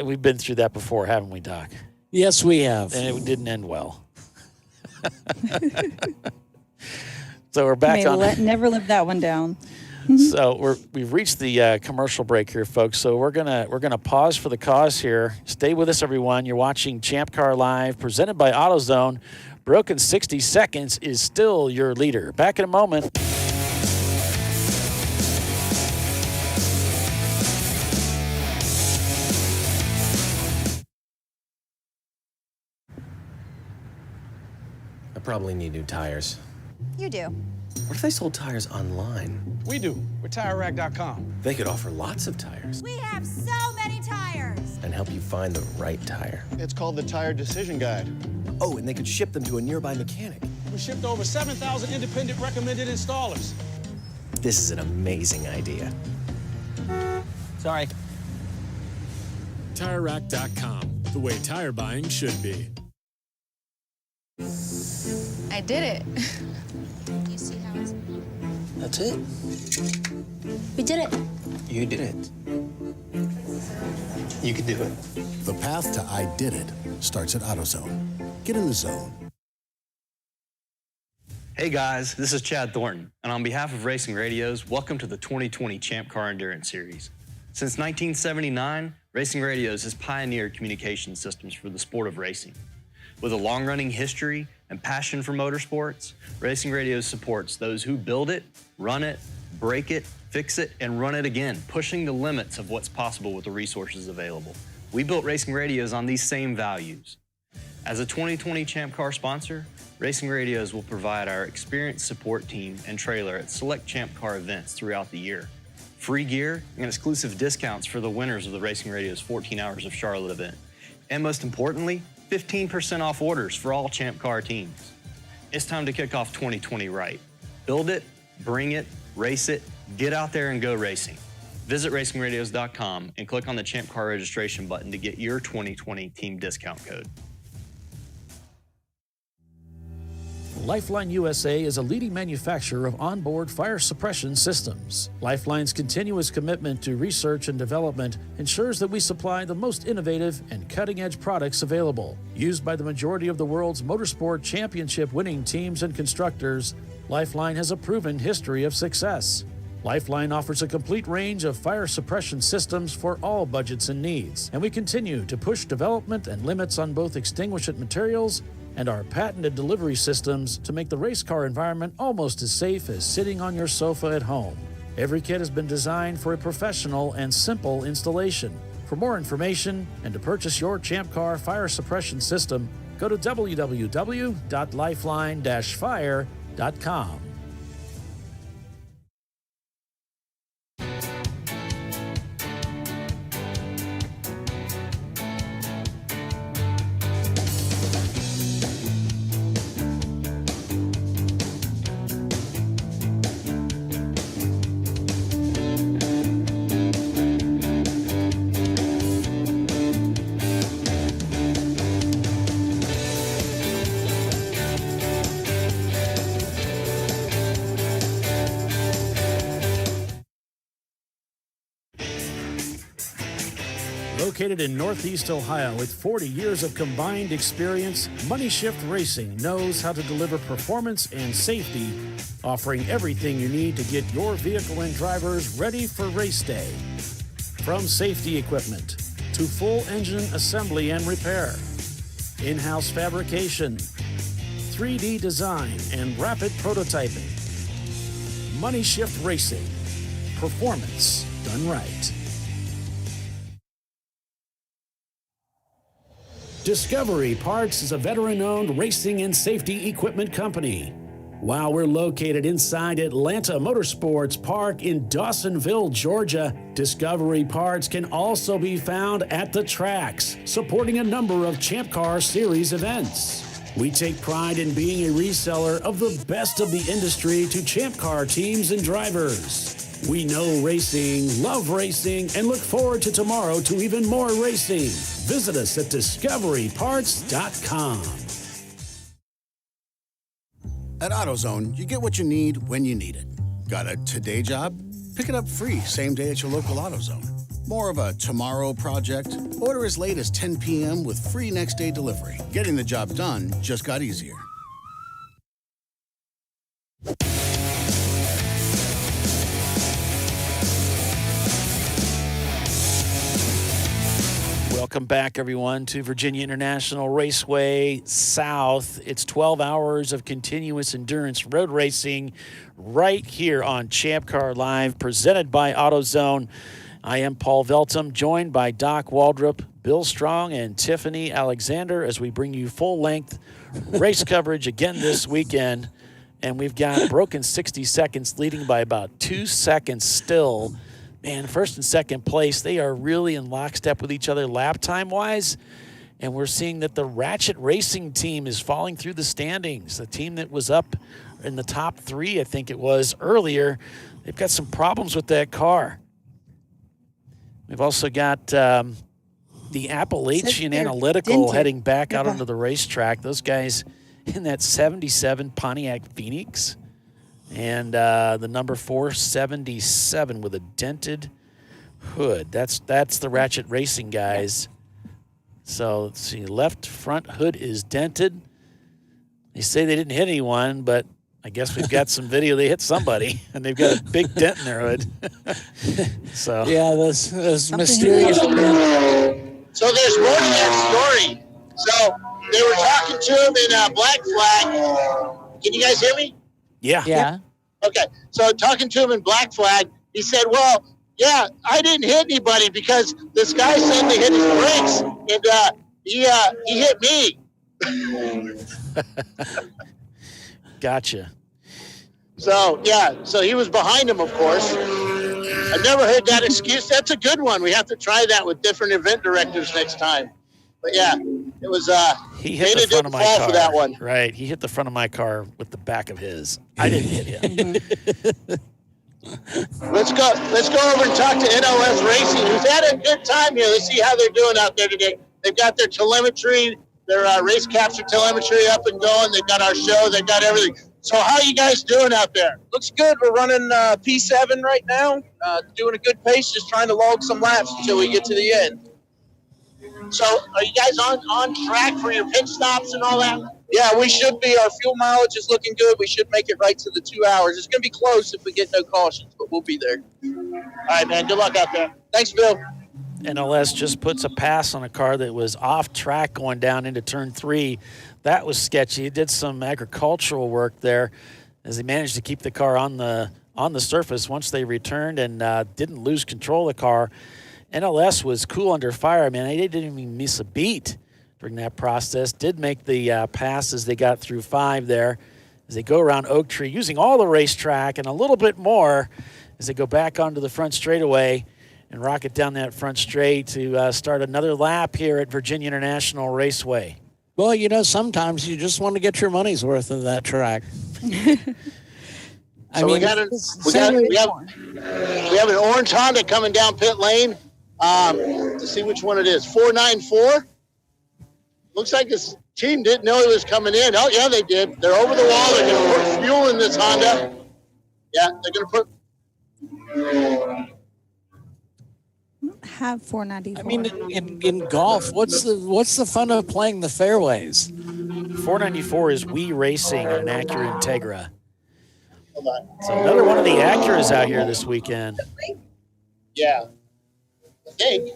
we've been through that before, haven't we, Doc? Yes, we have. And it didn't end well. So we're back on. Never live that one down. So we've reached the commercial break here, folks. So we're gonna pause for the cause here. Stay with us, everyone. You're watching Champ Car Live, presented by AutoZone. Broken 60 Seconds is still your leader. Back in a moment. I probably need new tires. You do. What if they sold tires online? We do. We're TireRack.com. They could offer lots of tires. We have so many tires. And help you find the right tire. It's called the Tire Decision Guide. Oh, and they could ship them to a nearby mechanic. We shipped over 7,000 independent recommended installers. This is an amazing idea. Sorry. TireRack.com, the way tire buying should be. I did it. You see how it's... That's it. We did it. You did it. You can do it. The path to I Did It starts at AutoZone. Get in the zone. Hey guys, this is Chad Thornton, and on behalf of Racing Radios, welcome to the 2020 Champ Car Endurance Series. Since 1979, Racing Radios has pioneered communication systems for the sport of racing. With a long-running history and passion for motorsports, Racing Radios supports those who build it, run it, break it, fix it, and run it again, pushing the limits of what's possible with the resources available. We built Racing Radios on these same values. As a 2020 Champ Car sponsor, Racing Radios will provide our experienced support team and trailer at select Champ Car events throughout the year. Free gear and exclusive discounts for the winners of the Racing Radios 14 Hours of Charlotte event. And most importantly, 15% off orders for all Champ Car teams. It's time to kick off 2020 right. Build it, bring it, race it, get out there and go racing. Visit racingradios.com and click on the Champ Car registration button to get your 2020 team discount code. Lifeline USA is a leading manufacturer of onboard fire suppression systems. Lifeline's continuous commitment to research and development ensures that we supply the most innovative and cutting-edge products available. Used by the majority of the world's motorsport championship winning teams and constructors, Lifeline has a proven history of success. Lifeline offers a complete range of fire suppression systems for all budgets and needs, and we continue to push development and limits on both extinguishant materials and our patented delivery systems to make the race car environment almost as safe as sitting on your sofa at home. Every kit has been designed for a professional and simple installation. For more information and to purchase your Champ Car fire suppression system, go to www.lifeline-fire.com. Located in Northeast Ohio with 40 years of combined experience, Money Shift Racing knows how to deliver performance and safety, offering everything you need to get your vehicle and drivers ready for race day. From safety equipment to full engine assembly and repair, in-house fabrication, 3D design, and rapid prototyping. Money Shift Racing. Performance done right. Discovery Parts is a veteran-owned racing and safety equipment company. While we're located inside Atlanta Motorsports Park in Dawsonville, Georgia, Discovery Parts can also be found at the tracks, supporting a number of Champ Car Series events. We take pride in being a reseller of the best of the industry to Champ Car teams and drivers. We know racing, love racing, and look forward to tomorrow to even more racing. Visit us at discoveryparts.com. At AutoZone, you get what you need when you need it. Got a today job? Pick it up free same day at your local AutoZone. More of a tomorrow project? Order as late as 10 p.m. with free next day delivery. Getting the job done just got easier. Welcome back, everyone, to Virginia International Raceway South. It's 12 hours of continuous endurance road racing right here on ChampCar.Live, presented by AutoZone. I am Paul Veltum, joined by Doc Waldrop, Bill Strong, and Tiffany Alexander as we bring you full-length race coverage again this weekend. And we've got broken 60 seconds, leading by about 2 seconds still. Man, first and second place, they are really in lockstep with each other lap time-wise. And we're seeing that the Ratchet Racing team is falling through the standings. The team that was up in the top three, I think it was, earlier, they've got some problems with that car. We've also got the Appalachian Analytical heading back out onto the racetrack. Those guys in that 77 Pontiac Phoenix. And the number 477 with a dented hood. That's the Ratchet Racing guys. So let's see, left front hood is dented. They say they didn't hit anyone, but I guess we've got some video. They hit somebody, and they've got a big dent in their hood. So yeah, those mysterious. So there's more to that story. So they were talking to him in Black Flag. Can you guys hear me? Yeah. Okay. So talking to him in Black Flag, he said, well, yeah, I didn't hit anybody because this guy suddenly hit his brakes and he hit me. Gotcha. So, yeah. So he was behind him, of course. I've never heard that excuse. That's a good one. We have to try that with different event directors next time. But yeah, it was he hit the front of my car for that one. Right. He hit the front of my car with the back of his. I didn't hit him. Let's go over and talk to NOS Racing, who's had a good time here. Let's see how they're doing out there today. They've got their telemetry, their race capture telemetry up and going. They've got our show. They've got everything. So how are you guys doing out there? Looks good. We're running P7 right now, doing a good pace, just trying to log some laps until we get to the end. So are you guys on track for your pit stops and all that? Yeah, we should be. Our fuel mileage is looking good. We should make it right to the 2 hours. It's going to be close if we get no cautions, but we'll be there. All right, man. Good luck out there. Thanks, Bill. NLS just puts a pass on a car that was off track going down into turn 3. That was sketchy. He did some agricultural work there as he managed to keep the car on the surface once they returned and didn't lose control of the car. NLS was cool under fire. Man, they didn't even miss a beat during that process. Did make the pass as they got through 5 there as they go around Oak Tree, using all the racetrack and a little bit more as they go back onto the front straightaway and rocket down that front straight to start another lap here at Virginia International Raceway. Well, you know, sometimes you just want to get your money's worth of that track. So we have an orange Honda coming down pit lane. To see which one it is. 494. Looks like this team didn't know he was coming in. Oh, yeah, they did. They're over the wall. They're going to put fuel in this Honda. Yeah, they're going to put. Have 494. I mean, in golf, what's the fun of playing the fairways? 494 is We Racing on an Acura Integra. Hold on. So another one of the Acuras out here this weekend. Yeah. I think.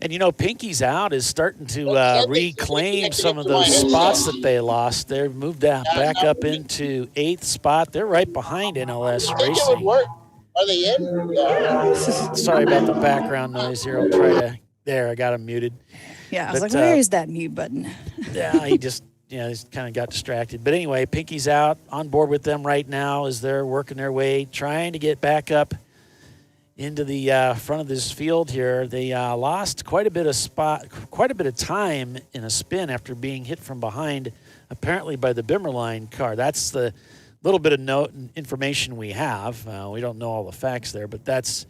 And, you know, Pinky's Out is starting to reclaim some of those spots that they lost. They've moved that back up into 8th spot. They're right behind NLS I think it would Racing. work. Are they in? Yeah. Sorry about the background noise here. I'll try to. There, I got him muted. Yeah, I was But, like, where is that mute button? Yeah, he just, he's kind of got distracted. But anyway, Pinky's Out, on board with them right now as they're working their way, trying to get back up into the front of this field here. They lost quite a bit of time in a spin after being hit from behind, apparently by the Bimmerline car. That's the little bit of note and information we have. We don't know all the facts there, but that's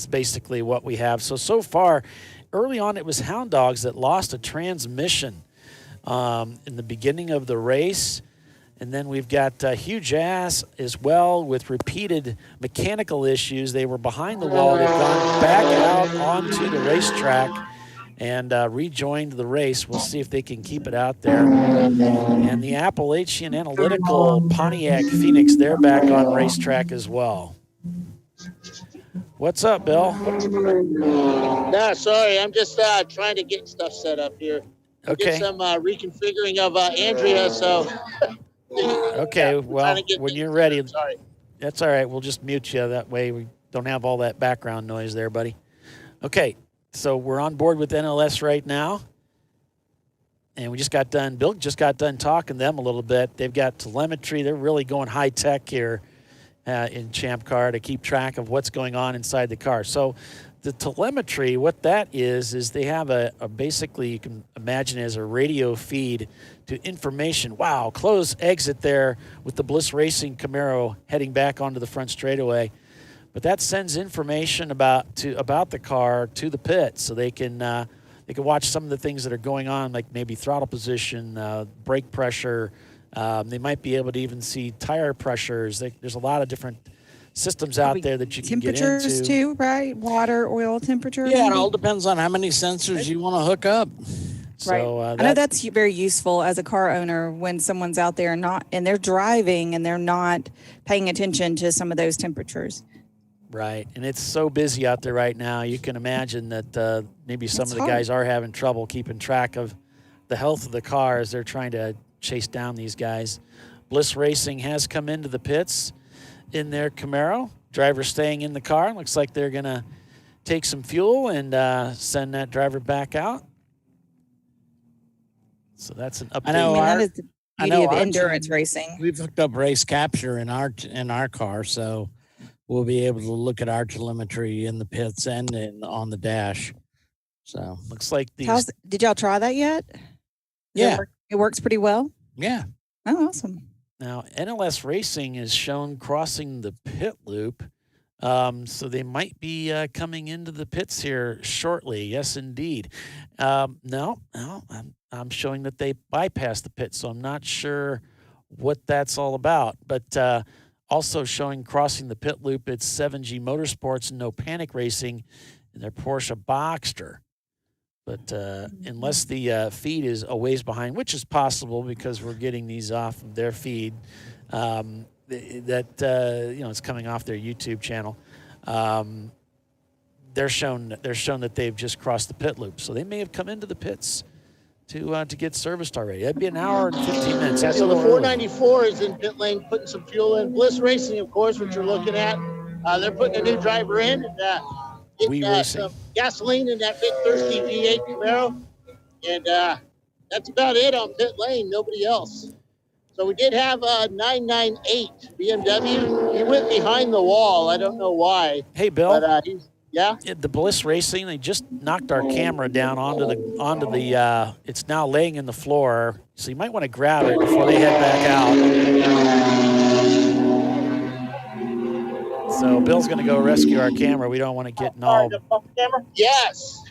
basically what we have. So far, early on, it was Hound Dogs that lost a transmission in the beginning of the race. And then we've got Huge Ass as well with repeated mechanical issues. They were behind the wall. They've gone back out onto the racetrack and rejoined the race. We'll see if they can keep it out there. And the Appalachian Analytical Pontiac Phoenix, they're back on racetrack as well. What's up, Bill? No, sorry. I'm just trying to get stuff set up here. Okay. Get some reconfiguring of Andrea, so... Okay, well, when you're ready, sorry. That's all right. We'll just mute you. That way we don't have all that background noise there, buddy. Okay, so we're on board with NLS right now. And Bill just got done talking to them a little bit. They've got telemetry. They're really going high tech here in Champ Car to keep track of what's going on inside the car. So the telemetry, what that is they have a basically, you can imagine as a radio feed to information. Wow, close exit there with the Bliss Racing Camaro heading back onto the front straightaway. But that sends information about the car to the pit, so they can watch some of the things that are going on, like maybe throttle position, brake pressure. They might be able to even see tire pressures. There's a lot of different systems out there that you can get into. Temperatures too, right? Water, oil temperature. Yeah, it all depends on how many sensors you want to hook up. Right. So, I know that's very useful as a car owner when someone's out there and they're driving and they're not paying attention to some of those temperatures. Right, and it's so busy out there right now. You can imagine that maybe some of the guys are having trouble keeping track of the health of the car as they're trying to chase down these guys. Bliss Racing has come into the pits in their Camaro. Driver staying in the car. Looks like they're going to take some fuel and send that driver back out. So that's an update. That is the beauty of endurance racing. We've hooked up race capture in our car, so we'll be able to look at our telemetry in the pits and on the dash. So looks like did y'all try that yet? Yeah. It works pretty well? Yeah. Oh, awesome. Now, NLS Racing is shown crossing the pit loop. So they might be coming into the pits here shortly. Yes, indeed. No, I'm showing that they bypassed the pit, so I'm not sure what that's all about. But also showing crossing the pit loop, it's 7G Motorsports and No Panic Racing in their Porsche Boxster. But unless the feed is a ways behind, which is possible because we're getting these off of their feed, it's coming off their YouTube channel. They're shown that they've just crossed the pit loop, so they may have come into the pits to get serviced already. That'd be an hour and 15 minutes. So the 494 is in pit lane, putting some fuel in. Bliss Racing, of course, which you're looking at. They're putting a new driver in. Getting some gasoline in that big thirsty V8 Camaro, and that's about it on pit lane. Nobody else. So we did have a 998 BMW. He went behind the wall. I don't know why. Hey, Bill. But The Bliss Racing, they just knocked our camera down onto the. It's now laying in the floor, so you might want to grab it before they head back out. So Bill's going to go rescue our camera. We don't want to get all. Camera? Yes.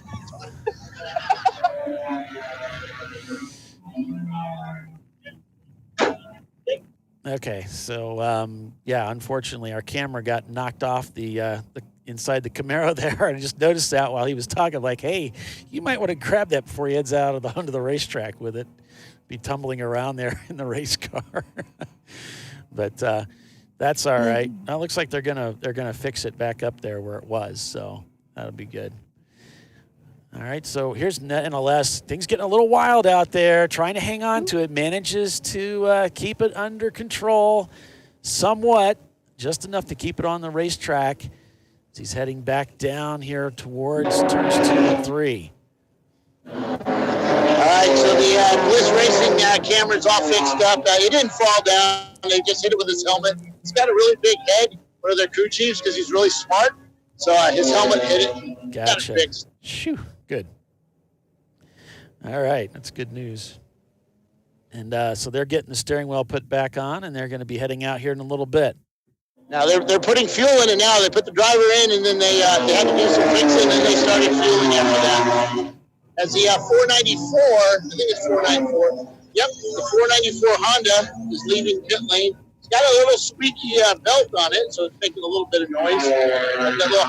Okay, so unfortunately, our camera got knocked off the inside the Camaro there. I just noticed that while he was talking, like, hey, you might want to grab that before he heads out onto the racetrack with it. Be tumbling around there in the race car. But that's all right. Now it looks like they're gonna fix it back up there where it was, so that'll be good. All right, so here's NLS. Things getting a little wild out there, trying to hang on to it. Manages to keep it under control somewhat, just enough to keep it on the racetrack as he's heading back down here towards turns 2 and 3. All right, so the Bliss Racing camera's all fixed up. It didn't fall down. They just hit it with his helmet. He's got a really big head, one of their crew chiefs, because he's really smart. So his helmet hit it. Gotcha. Got it fixed. Shoo, good. All right, that's good news. And so they're getting the steering wheel put back on, and they're going to be heading out here in a little bit. Now they're putting fuel in it now. They put the driver in, and then they had to do some fixing, and then they started fueling after that. As the 494, I think it's 494. Yep, the 494 Honda is leaving pit lane. It's got a little squeaky belt on it, so it's making a little bit of noise. That little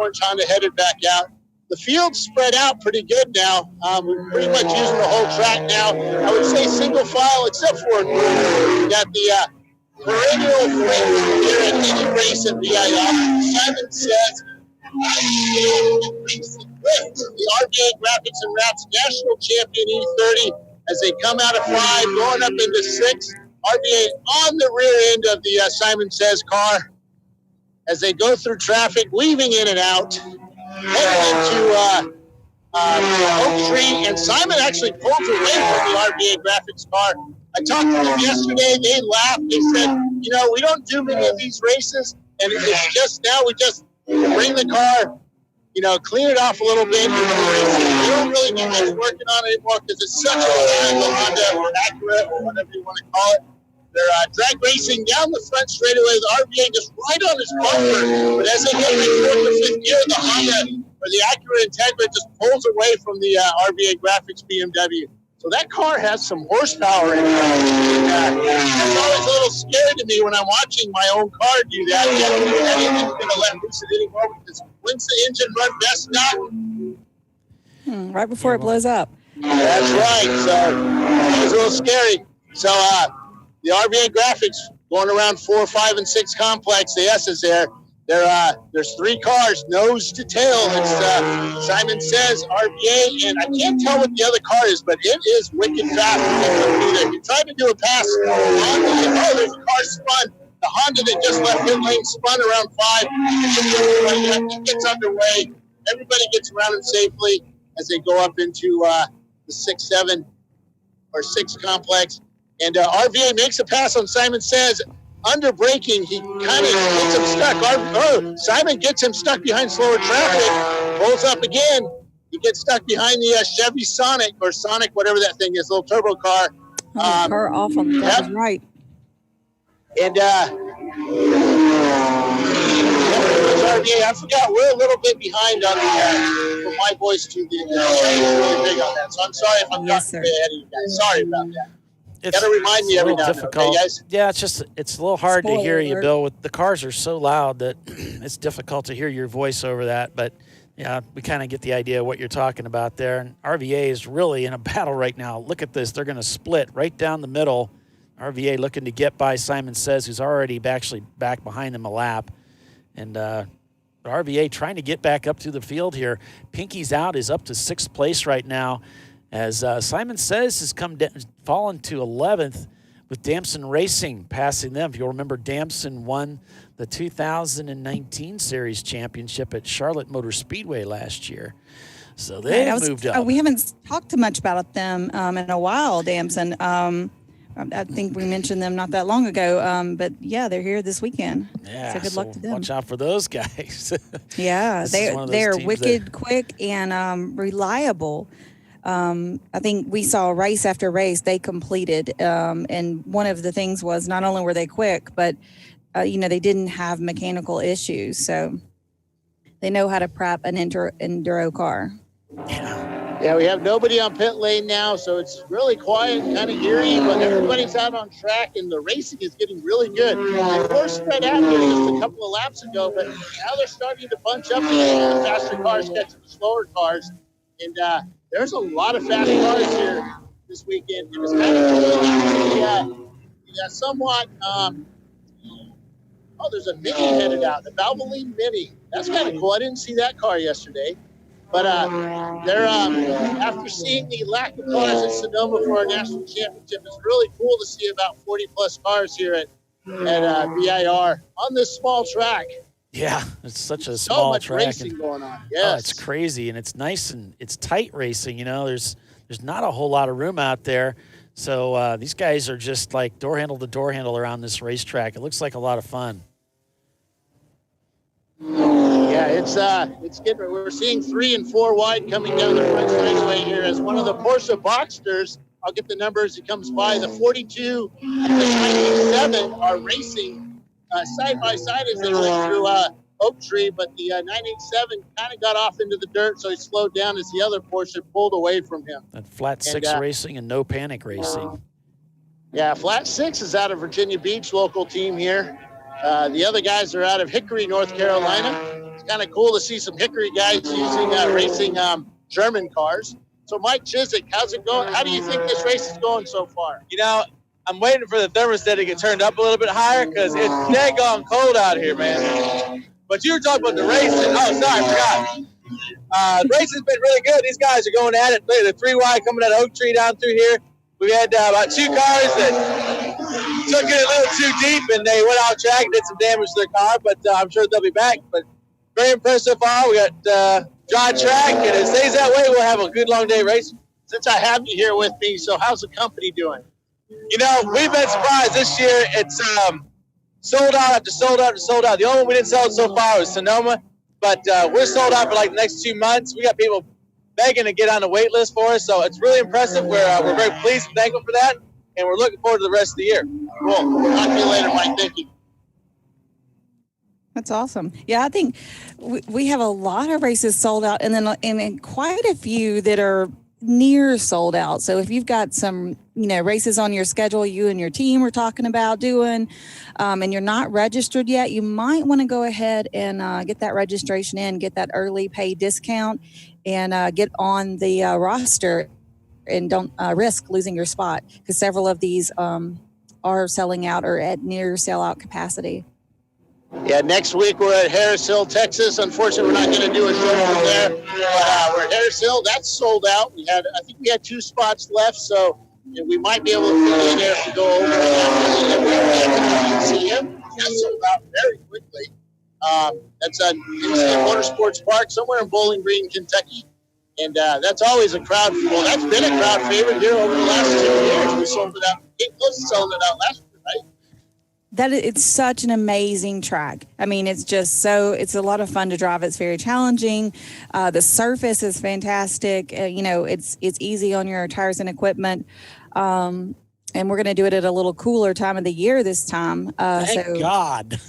orange Honda headed back out. The field's spread out pretty good now. We're pretty much using the whole track now. I would say single file, except for we got the perennial favorite here at any race at VIR. Simon Says the RBA Graphics and Wraps National Champion E30 as they come out of 5, going up into 6. RBA on the rear end of the Simon Says car as they go through traffic, weaving in and out, heading into Oak Tree, and Simon actually pulls away from the RBA Graphics car. I talked to them yesterday. They laughed. They said, we don't do many of these races, and it's just now we just bring the car, clean it off a little bit. We don't really do much working on it anymore because it's such a reliable Honda or Acura or whatever you want to call it. They're drag racing down the front straightaway. The RVA just right on his bumper. But as they get into fourth or fifth gear, the Honda or the Acura Integra just pulls away from the RVA Graphics BMW. So that car has some horsepower in it. It's always a little scary to me when I'm watching my own car do that. That engine's going to let loose it anymore because once the engine runs best stop. Right before it blows up. That's right. So it was a little scary. So the RVA Graphics going around 4, 5, and 6 complex. The S is there. There's 3 cars, nose to tail. It's Simon Says RVA, and I can't tell what the other car is, but it is wicked fast. He tried to do a pass on there's a car spun. The Honda that just left pit lane spun around 5. It gets underway. Everybody gets around it safely as they go up into the 6, 7, or 6 complex. And RVA makes a pass on Simon Says. Under braking, he kind of gets him stuck. Simon gets him stuck behind slower traffic. Pulls up again. He gets stuck behind the Chevy Sonic, or Sonic, whatever that thing is, little turbo car. Car off on the right. And RBA, I forgot we're a little bit behind on the for my voice too. The is really big on that, so I'm sorry if I'm talking way ahead of you guys. Sorry about that. It's gotta remind me every now and then, okay, guys? Yeah, it's a little hard to hear you, Bill. With the cars are so loud that it's difficult to hear your voice over that. But yeah, we kind of get the idea of what you're talking about there. And RVA is really in a battle right now. Look at this; they're going to split right down the middle. RVA looking to get by Simon Says, who's already actually back behind them a lap. And RVA trying to get back up to the field here. Pinky's out is up to 6th place right now as Simon Says has fallen to 11th with Damson Racing passing them. If you'll remember, Damson won the 2019 Series Championship at Charlotte Motor Speedway last year. So they've moved up. We haven't talked much about them in a while, Damson. I think we mentioned them not that long ago, but yeah, they're here this weekend. Yeah, so good luck to them. Watch out for those guys. Yeah, they're wicked quick and reliable. I think we saw race after race they completed, and one of the things was not only were they quick, but they didn't have mechanical issues, so they know how to prep an enduro car. Yeah, we have nobody on pit lane now, so it's really quiet, kind of eerie, but everybody's out on track, and the racing is getting really good. They were spread out here just a couple of laps ago, but now they're starting to bunch up again. The faster cars catching the slower cars, and there's a lot of fast cars here this weekend. It was kind of cool. Yeah, somewhat. There's a Mini headed out, the Valvoline Mini. That's kind of cool. I didn't see that car yesterday. But they're after seeing the lack of cars in Sonoma for our national championship, it's really cool to see about 40-plus cars here at VIR on this small track. Yeah, it's such a small track. So much racing going on. Yes. It's crazy, and it's nice and it's tight racing. There's not a whole lot of room out there. So these guys are just like door handle to door handle around this racetrack. It looks like a lot of fun. Yeah, it's getting. We're seeing 3 and 4 wide coming down the front straightaway here as one of the Porsche Boxsters. I'll get the number as it comes by. The 42 and the 987 are racing side by side as they went through Oak Tree, but the 987 kind of got off into the dirt, so he slowed down as the other Porsche pulled away from him. That Flat 6 racing and No Panic racing. Yeah, Flat 6 is out of Virginia Beach, local team here. The other guys are out of Hickory, North Carolina. It's kind of cool to see some Hickory guys using racing German cars. So, Mike Chiswick, how's it going? How do you think this race is going so far? I'm waiting for the thermostat to get turned up a little bit higher because it's daggone cold out here, man. But you were talking about the racing. Oh, sorry, I forgot. The race has been really good. These guys are going at it. Look at the 3 wide coming out of Oak Tree down through here. We had about 2 cars that took it a little too deep, and they went out track and did some damage to their car, but I'm sure they'll be back. But very impressed so far. We got dry track, and if it stays that way, we'll have a good long day racing. Since I have you here with me, so how's the company doing? We've been surprised this year. It's sold out after sold out after sold out. The only one we didn't sell it so far was Sonoma, but we're sold out for like the next 2 months. We got people begging to get on the wait list for us, so it's really impressive. We're very pleased and thankful for that, and we're looking forward to the rest of the year. Cool. Talk to you later, Mike. Thank you. That's awesome. Yeah, I think we have a lot of races sold out, and then quite a few that are near sold out. So if you've got some, races on your schedule, you and your team were talking about doing, and you're not registered yet, you might want to go ahead and get that registration in, get that early pay discount, and get on the roster, and don't risk losing your spot, because several of these are selling out or at near sellout capacity. Yeah, next week we're at Harris Hill, Texas. Unfortunately, we're not going to do a show from there. But we're at Harris Hill. That's sold out. I think we had 2 spots left, so we might be able to fit in there if we go over. See him. That's sold out very quickly. That's at Motorsports Park, somewhere in Bowling Green, Kentucky. And that's always a crowd. Well, that's been a crowd favorite here over the last 2 years. We sold it out. Came close to selling it out last year, right? It's such an amazing track. I mean, it's a lot of fun to drive. It's very challenging. The surface is fantastic. It's easy on your tires and equipment. And we're going to do it at a little cooler time of the year this time. Thank God.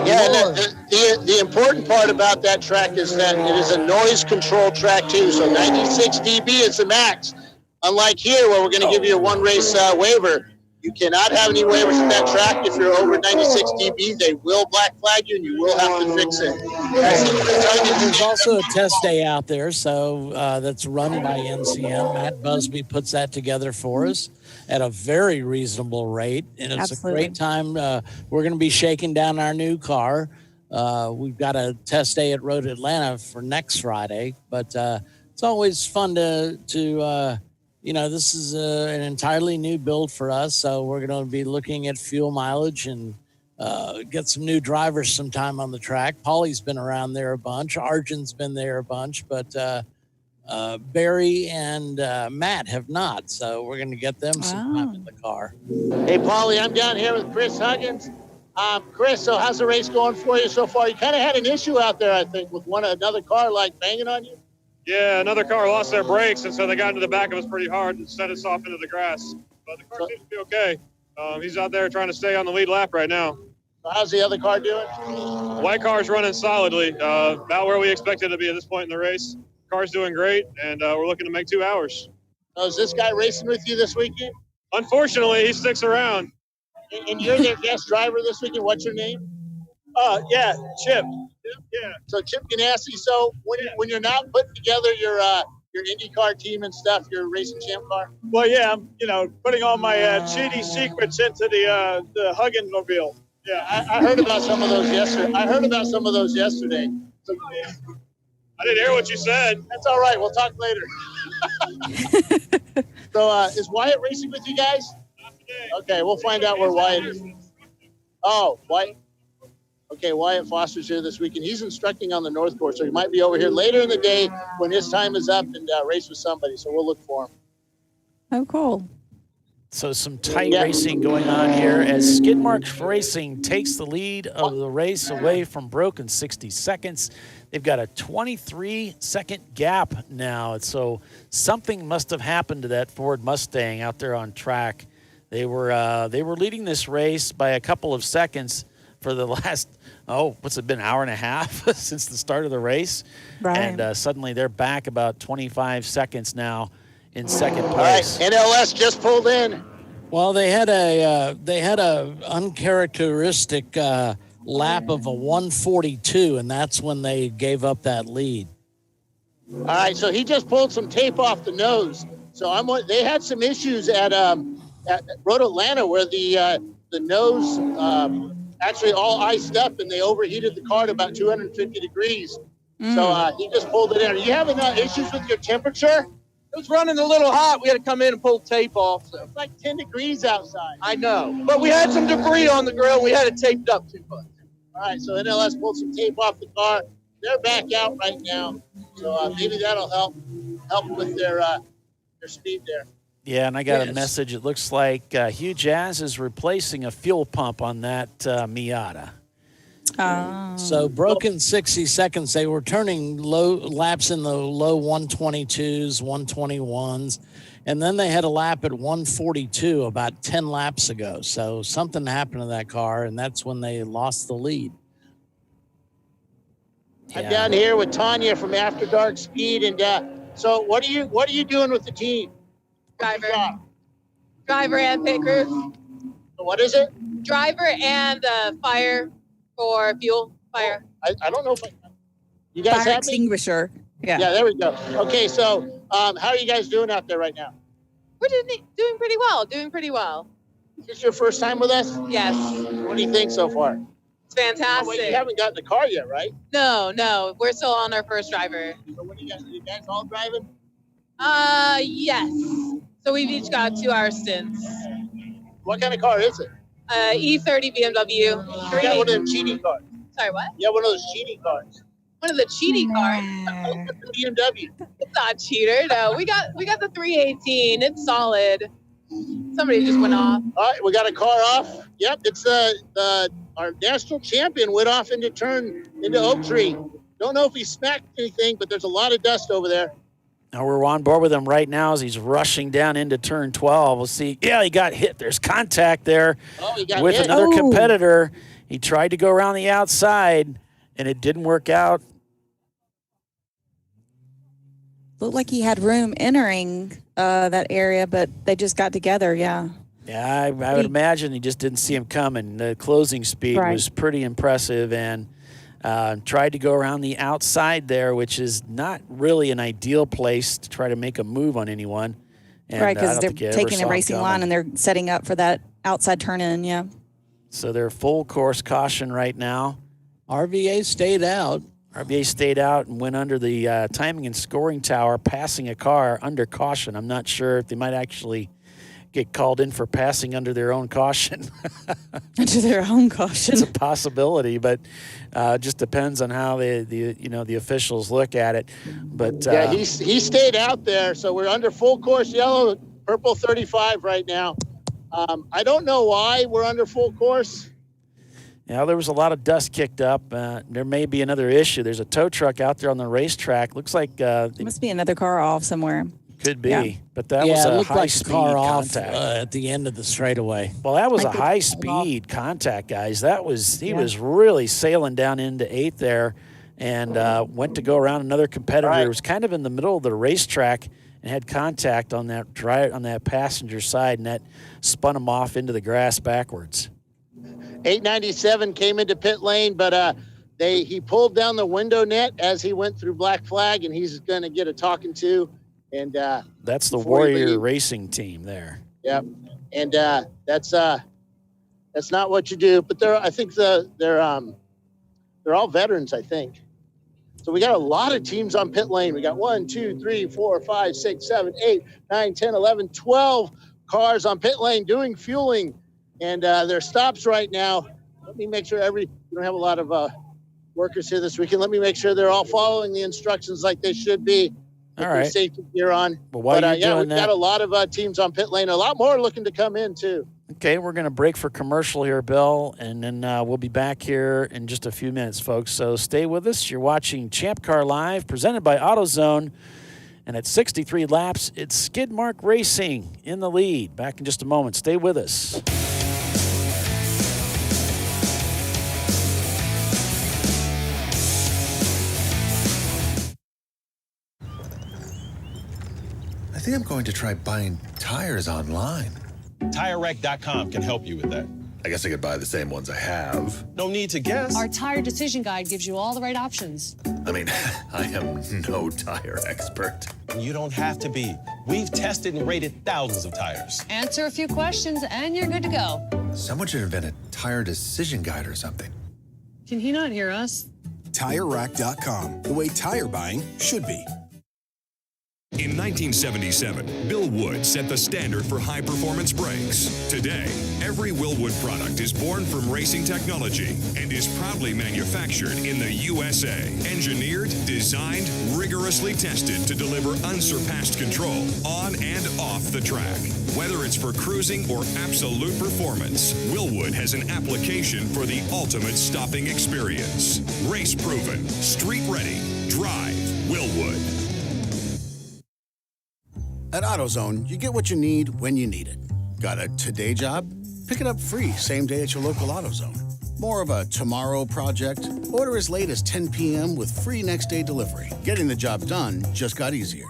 Yeah, and the important part about that track is that it is a noise control track too. So 96 dB is the max. Unlike here, where we're going to give you a one race waiver, you cannot have any waivers at that track. If you're over 96 dB, they will black flag you and you will have to fix it. There's also a test day out there, so that's run by NCM. Matt Busby puts that together for us at a very reasonable rate, and it's Absolutely. a great time. We're going to be shaking down our new car. We've got a test day at Road Atlanta for next Friday, but it's always fun to this is an entirely new build for us, so we're going to be looking at fuel mileage and get some new drivers sometime on the track. Paulie's been around there a bunch. Arjun's been there a bunch, but Barry and Matt have not, so we're going to get them sometime in the car. Hey, Paulie, I'm down here with Chris Huggins. Chris, so how's the race going for you so far? You kind of had an issue out there, I think, with another car like banging on you. Yeah, another car lost their brakes, and so they got into the back of us pretty hard and sent us off into the grass. But the car seems to be okay. He's out there trying to stay on the lead lap right now. So how's the other car doing? The white car's running solidly, about where we expected to be at this point in the race. The car's doing great, and we're looking to make 2 hours. So is this guy racing with you this weekend? Unfortunately, he sticks around. And you're their guest driver this weekend. What's your name? Yeah, Chip. Yeah. So Chip Ganassi. So when you're not putting together your IndyCar team and stuff, your racing champ car. Well, yeah, I'm putting all my cheaty secrets into the Huggins mobile. Yeah, I heard about some of those yesterday. So, I didn't hear what you said. That's all right. We'll talk later. So is Wyatt racing with you guys? Not today. Okay, we'll find out where Wyatt is. Oh, Wyatt. Okay, Wyatt Foster's here this weekend. He's instructing on the North Course, so he might be over here later in the day when his time is up and race with somebody. So we'll look for him. Oh, cool. So some tight racing going on here as Skidmark Racing takes the lead of the race away from Broken 60 seconds. They've got a 23-second gap now. So something must have happened to that Ford Mustang out there on track. They were leading this race by a couple of seconds for the last, what's it been, hour and a half since the start of the race? Right. And suddenly they're back about 25 seconds now in second All right, place. NLS just pulled in. Well, they had a uncharacteristic lap of a 142, and that's when they gave up that lead. All right, so he just pulled some tape off the nose. So they had some issues at Road Atlanta where the nose actually all iced up, and they overheated the car to about 250 degrees. So he just pulled it in. Are you having issues with your temperature? It was running a little hot. We had to come in and pull the tape off. So. It's like 10 degrees outside. I know. But we had some debris on the grill. We had it taped up too much. All right, so NLS pulled some tape off the car. They're back out right now. So maybe that'll help with their speed there. Yeah, and I got a message. It looks like Hugh Jazz is replacing a fuel pump on that Miata. So Broken 60 seconds, they were turning low laps in the low 122s, 121s, and then they had a lap at 142 about 10 laps ago. So something happened to that car, and that's when they lost the lead. I'm down here with Tanya from After Dark Speed, and so what are you doing with the team? Driver and pit crew. What is it? Driver and fire for fuel. Fire. I don't know if you guys Fire have extinguisher. Yeah. Yeah, there we go. Okay, so how are you guys doing out there right now? We're doing pretty well. Doing pretty well. Is this your first time with us? Yes. What do you think so far? It's fantastic. Oh, wait, you haven't gotten the car yet, right? No. We're still on our first driver. So what are you guys all driving? Yes. So we've each got 2 hour stints. What kind of car is it? E30 BMW. You got one of them cheating cars. Sorry, what? Yeah, one of those cheating cars. One of the cheating cars. BMW. It's not cheater. No, we got the 318. It's solid. Somebody just went off. All right, we got a car off. Yep, it's our national champion went off into Oak Tree. Don't know if he smacked anything, but there's a lot of dust over there. Now we're on board with him right now as he's rushing down into turn 12. We'll see. Yeah, he got hit. There's contact there with another competitor. He tried to go around the outside, and it didn't work out. Looked like he had room entering that area, but they just got together, yeah. Yeah, I would imagine he just didn't see him coming. The closing speed was pretty impressive, and tried to go around the outside there, which is not really an ideal place to try to make a move on anyone. And, right, because they're taking the racing line and they're setting up for that outside turn-in, yeah. So they're full course caution right now. RVA stayed out. RVA stayed out and went under the timing and scoring tower, passing a car under caution. I'm not sure if they might actually get called in for passing under their own caution. Under their own caution. It's a possibility, but just depends on how the officials look at it. But yeah, he stayed out there, so we're under full course yellow, purple 35 right now. I don't know why we're under full course. Yeah, there was a lot of dust kicked up. There may be another issue. There's a tow truck out there on the racetrack. Looks like must be another car off somewhere. Could be, but that was a high-speed contact at the end of the straightaway. Well, that was a high-speed contact, guys. He was really sailing down into 8th there, and went to go around another competitor. It was kind of in the middle of the racetrack and had contact on that passenger side, and that spun him off into the grass backwards. 897 came into pit lane, but he pulled down the window net as he went through black flag, and he's going to get a talking to. And that's the Warrior Racing team there. Yep, and that's not what you do. But I think they're all veterans, I think. So we got a lot of teams on pit lane. We got 1, 2, 3, 4, 5, 6, 7, 8, 9, 10, 11, 12 cars on pit lane doing fueling. And their stops right now. Let me make sure we don't have a lot of workers here this weekend. Let me make sure they're all following the instructions like they should be. All right. Safety gear on. Well, while you're doing we've got a lot of teams on pit lane. A lot more looking to come in too. Okay, we're going to break for commercial here, Bill, and then we'll be back here in just a few minutes, folks. So stay with us. You're watching Champ Car Live, presented by AutoZone. And at 63 laps, it's Skidmark Racing in the lead. Back in just a moment. Stay with us. I think I'm going to try buying tires online. TireRack.com can help you with that. I guess I could buy the same ones I have. No need to guess. Our tire decision guide gives you all the right options. I mean, I am no tire expert. You don't have to be. We've tested and rated thousands of tires. Answer a few questions and you're good to go. Someone should invent a tire decision guide or something. Can he not hear us? TireRack.com, the way tire buying should be. In 1977, Bill Wood set the standard for high-performance brakes. Today, every Willwood product is born from racing technology and is proudly manufactured in the USA. Engineered, designed, rigorously tested to deliver unsurpassed control on and off the track. Whether it's for cruising or absolute performance, Willwood has an application for the ultimate stopping experience. Race-proven, street-ready, drive Willwood. At AutoZone, you get what you need when you need it. Got a today job? Pick it up free same day at your local AutoZone. More of a tomorrow project? Order as late as 10 p.m. with free next day delivery. Getting the job done just got easier.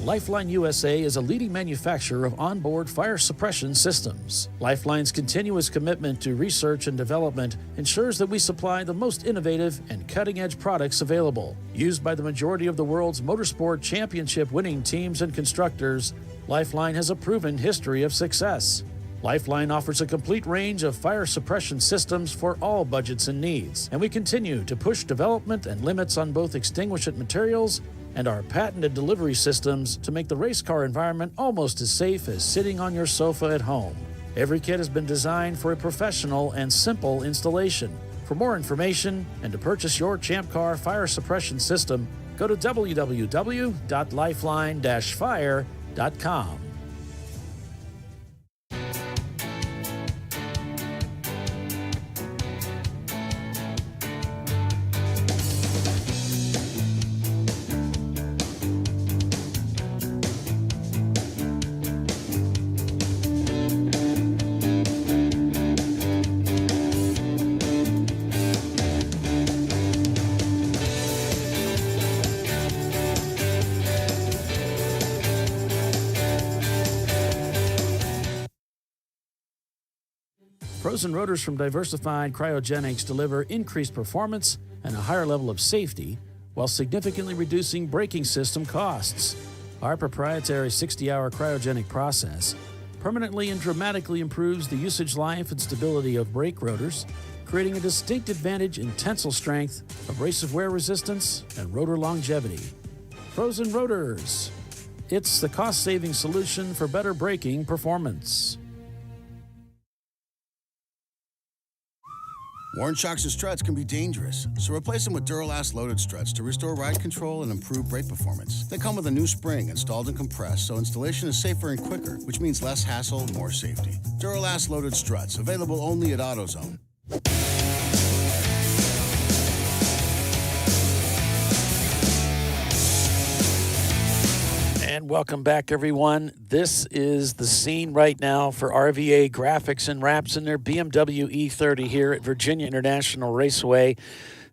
Lifeline USA is a leading manufacturer of onboard fire suppression systems. Lifeline's continuous commitment to research and development ensures that we supply the most innovative and cutting-edge products available. Used by the majority of the world's motorsport championship-winning teams and constructors, Lifeline has a proven history of success. Lifeline offers a complete range of fire suppression systems for all budgets and needs, and we continue to push development and limits on both extinguishant materials and our patented delivery systems to make the race car environment almost as safe as sitting on your sofa at home. Every kit has been designed for a professional and simple installation. For more information and to purchase your Champ Car fire suppression system, go to www.lifeline-fire.com. Frozen rotors from Diversified Cryogenics deliver increased performance and a higher level of safety while significantly reducing braking system costs. Our proprietary 60-hour cryogenic process permanently and dramatically improves the usage life and stability of brake rotors, creating a distinct advantage in tensile strength, abrasive wear resistance, and rotor longevity. Frozen rotors. It's the cost-saving solution for better braking performance. Worn shocks and struts can be dangerous, so replace them with Duralast loaded struts to restore ride control and improve brake performance. They come with a new spring installed and compressed, so installation is safer and quicker, which means less hassle, more safety. Duralast loaded struts, available only at AutoZone. And welcome back, everyone. This is the scene right now for RVA Graphics and Wraps in their BMW E30 here at Virginia International Raceway.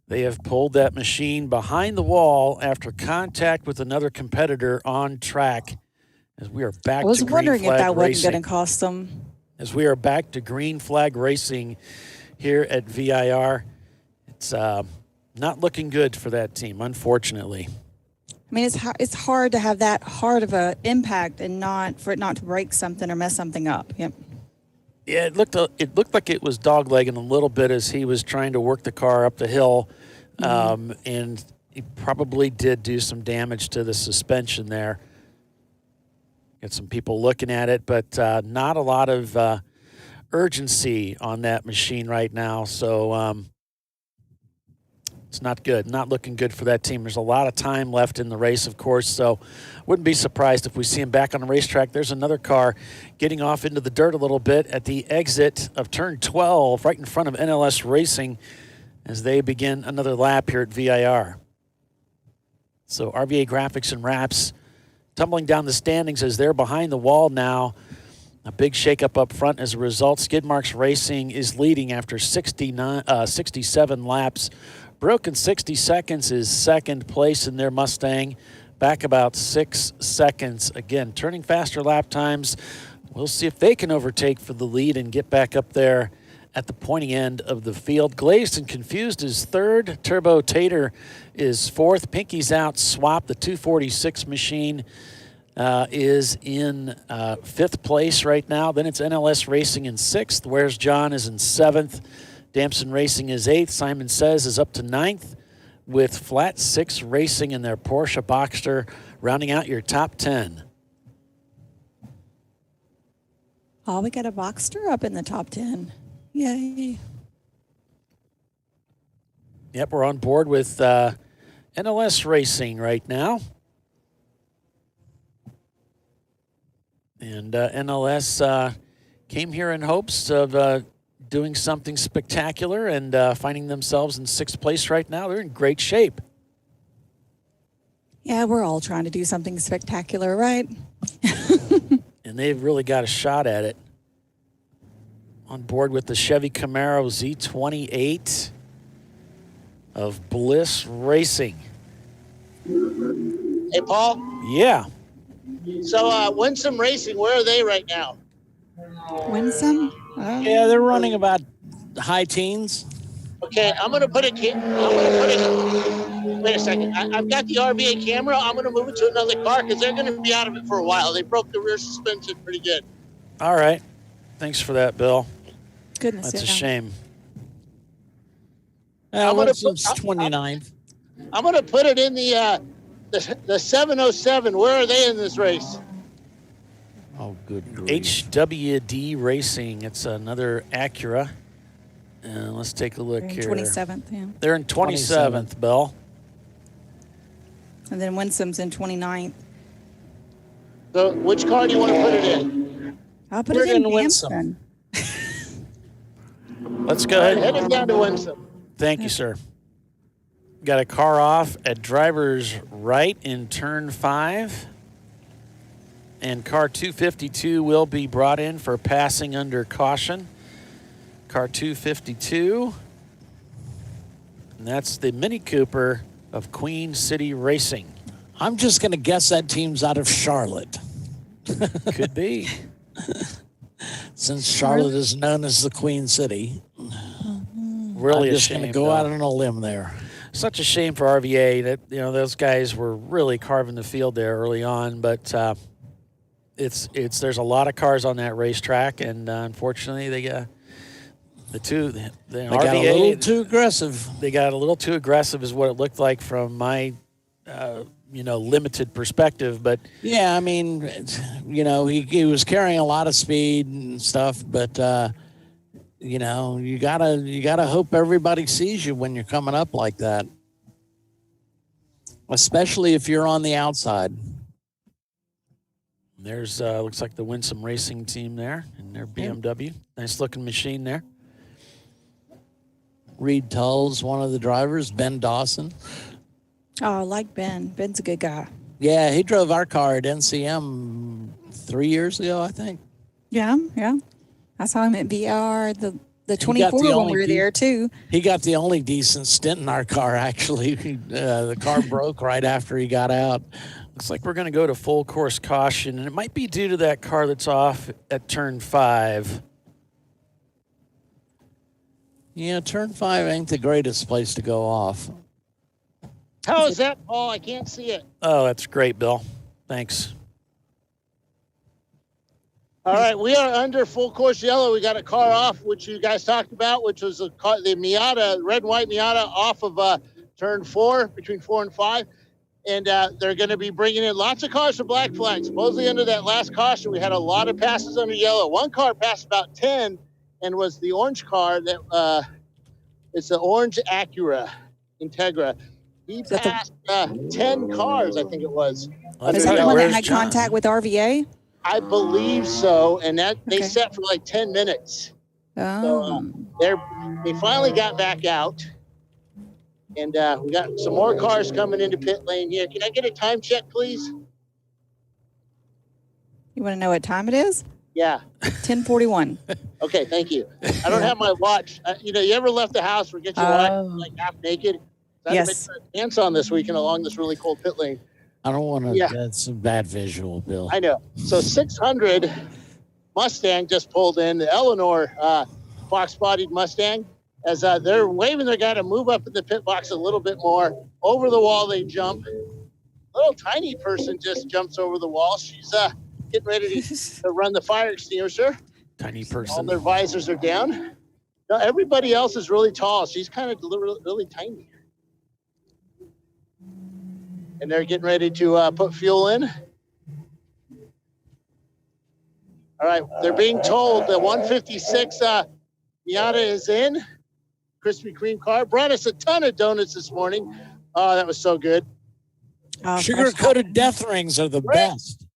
They have pulled that machine behind the wall after contact with another competitor on track. As we are back to green flag racing. I was wondering if that wasn't going to cost them. As we are back to green flag racing here at VIR, it's not looking good for that team, unfortunately. I mean, it's hard to have that hard of an impact and for it not to break something or mess something up. Yep. Yeah, it looked like it was doglegging a little bit as he was trying to work the car up the hill, and he probably did do some damage to the suspension there. Got some people looking at it, but not a lot of urgency on that machine right now. So it's not good, not looking good for that team. There's a lot of time left in the race, of course, so wouldn't be surprised if we see him back on the racetrack. There's another car getting off into the dirt a little bit at the exit of turn 12, right in front of NLS Racing as they begin another lap here at VIR. So RVA Graphics and Wraps tumbling down the standings as they're behind the wall now. A big shakeup up front as a result. Skid Marks Racing is leading after 67 laps. Broken 60 seconds is second place in their Mustang, back about 6 seconds. Again, turning faster lap times. We'll see if they can overtake for the lead and get back up there at the pointy end of the field. Glazed and Confused is third. Turbo Tater is fourth. Pinky's Out Swap, the 246 machine, is in fifth place right now. Then it's NLS Racing in sixth. Where's John is in seventh. Damson Racing is eighth. Simon Says is up to ninth, with Flat Six Racing in their Porsche Boxster rounding out your top 10. Oh, we got a Boxster up in the top 10. Yay. Yep, we're on board with NLS Racing right now. And NLS came here in hopes of doing something spectacular and finding themselves in sixth place right now. They're in great shape. Yeah, we're all trying to do something spectacular, right? And they've really got a shot at it. On board with the Chevy Camaro Z28 of Bliss Racing. Hey, Paul? Yeah. So, Winsome Racing, where are they right now? Winsome? Yeah, they're running about high teens. Okay, I'm gonna put it. Wait a second. I've got the RVA camera. I'm gonna move it to another car because they're gonna be out of it for a while. They broke the rear suspension pretty good. All right. Thanks for that, Bill. Goodness, that's a shame. Winsom's 29th. I'm gonna put it in the the 707, where are they in this race? Oh, good grief. HWD Racing. It's another Acura. Let's take a look here. 27th, yeah. They're in 27th, Bill. And then Winsome's in 29th. So which car do you want to put it in? I'll put We're it in gonna Winsome. Let's go ahead. Head us down to Winsome. Thank you, sir. Got a car off at driver's right in turn 5. And car 252 will be brought in for passing under caution. Car 252. And that's the Mini Cooper of Queen City Racing. I'm just going to guess that team's out of Charlotte. Could be. Since Charlotte is known as the Queen City. Really I'm a just shame. going to go out on a limb there. Such a shame for RVA that, those guys were really carving the field there early on, but there's a lot of cars on that racetrack, and unfortunately they got RVA got a little too aggressive. They got a little too aggressive is what it looked like from my limited perspective. But yeah, I mean, he was carrying a lot of speed and stuff, but you gotta hope everybody sees you when you're coming up like that, especially if you're on the outside. There's looks like the Winsome Racing team there in their BMW. Nice looking machine there. Reed Tull's one of the drivers, Ben Dawson. Oh, I like Ben. Ben's a good guy. Yeah, he drove our car at NCM 3 years ago, I think. Yeah. I saw him at VIR, the 24 when we were there, too. He got the only decent stint in our car, actually. The car broke right after he got out. Looks like we're going to go to full course caution, and it might be due to that car that's off at turn 5. Yeah, turn 5 ain't the greatest place to go off. How is that, Paul? I can't see it. Oh, that's great, Bill. Thanks. All right, we are under full course yellow. We got a car off, which you guys talked about, which was the Miata, red and white Miata off of turn 4, between 4 and 5. And they're going to be bringing in lots of cars for black flag. Supposedly under that last caution, we had a lot of passes under yellow. One car passed about 10 and was the orange car that it's the orange Acura Integra. He passed 10 cars, I think it was. Is that the one that had contact with RVA? I believe so, and that they set for like 10 minutes. Oh. So they finally got back out, and we got some more cars coming into pit lane here. Can I get a time check, please? You want to know what time it is? Yeah. 10:41. Okay, thank you. I don't have my watch. You ever left the house or get your watch like half naked? I had to make my pants on this weekend along this really cold pit lane. I don't want to. Yeah. That's a bad visual, Bill. I know. So 600 Mustang just pulled in, the Eleanor fox-bodied Mustang, as they're waving their guy to move up in the pit box a little bit more. Over the wall they jump. Little tiny person just jumps over the wall. She's getting ready to run the fire extinguisher. Tiny person. All their visors are down. No, everybody else is really tall. She's kind of really tiny. And they're getting ready to put fuel in. All right, they're being told the 156 Miata is in. Krispy Kreme car. Brought us a ton of donuts this morning. Oh, that was so good. Sugar-coated death rings are the best.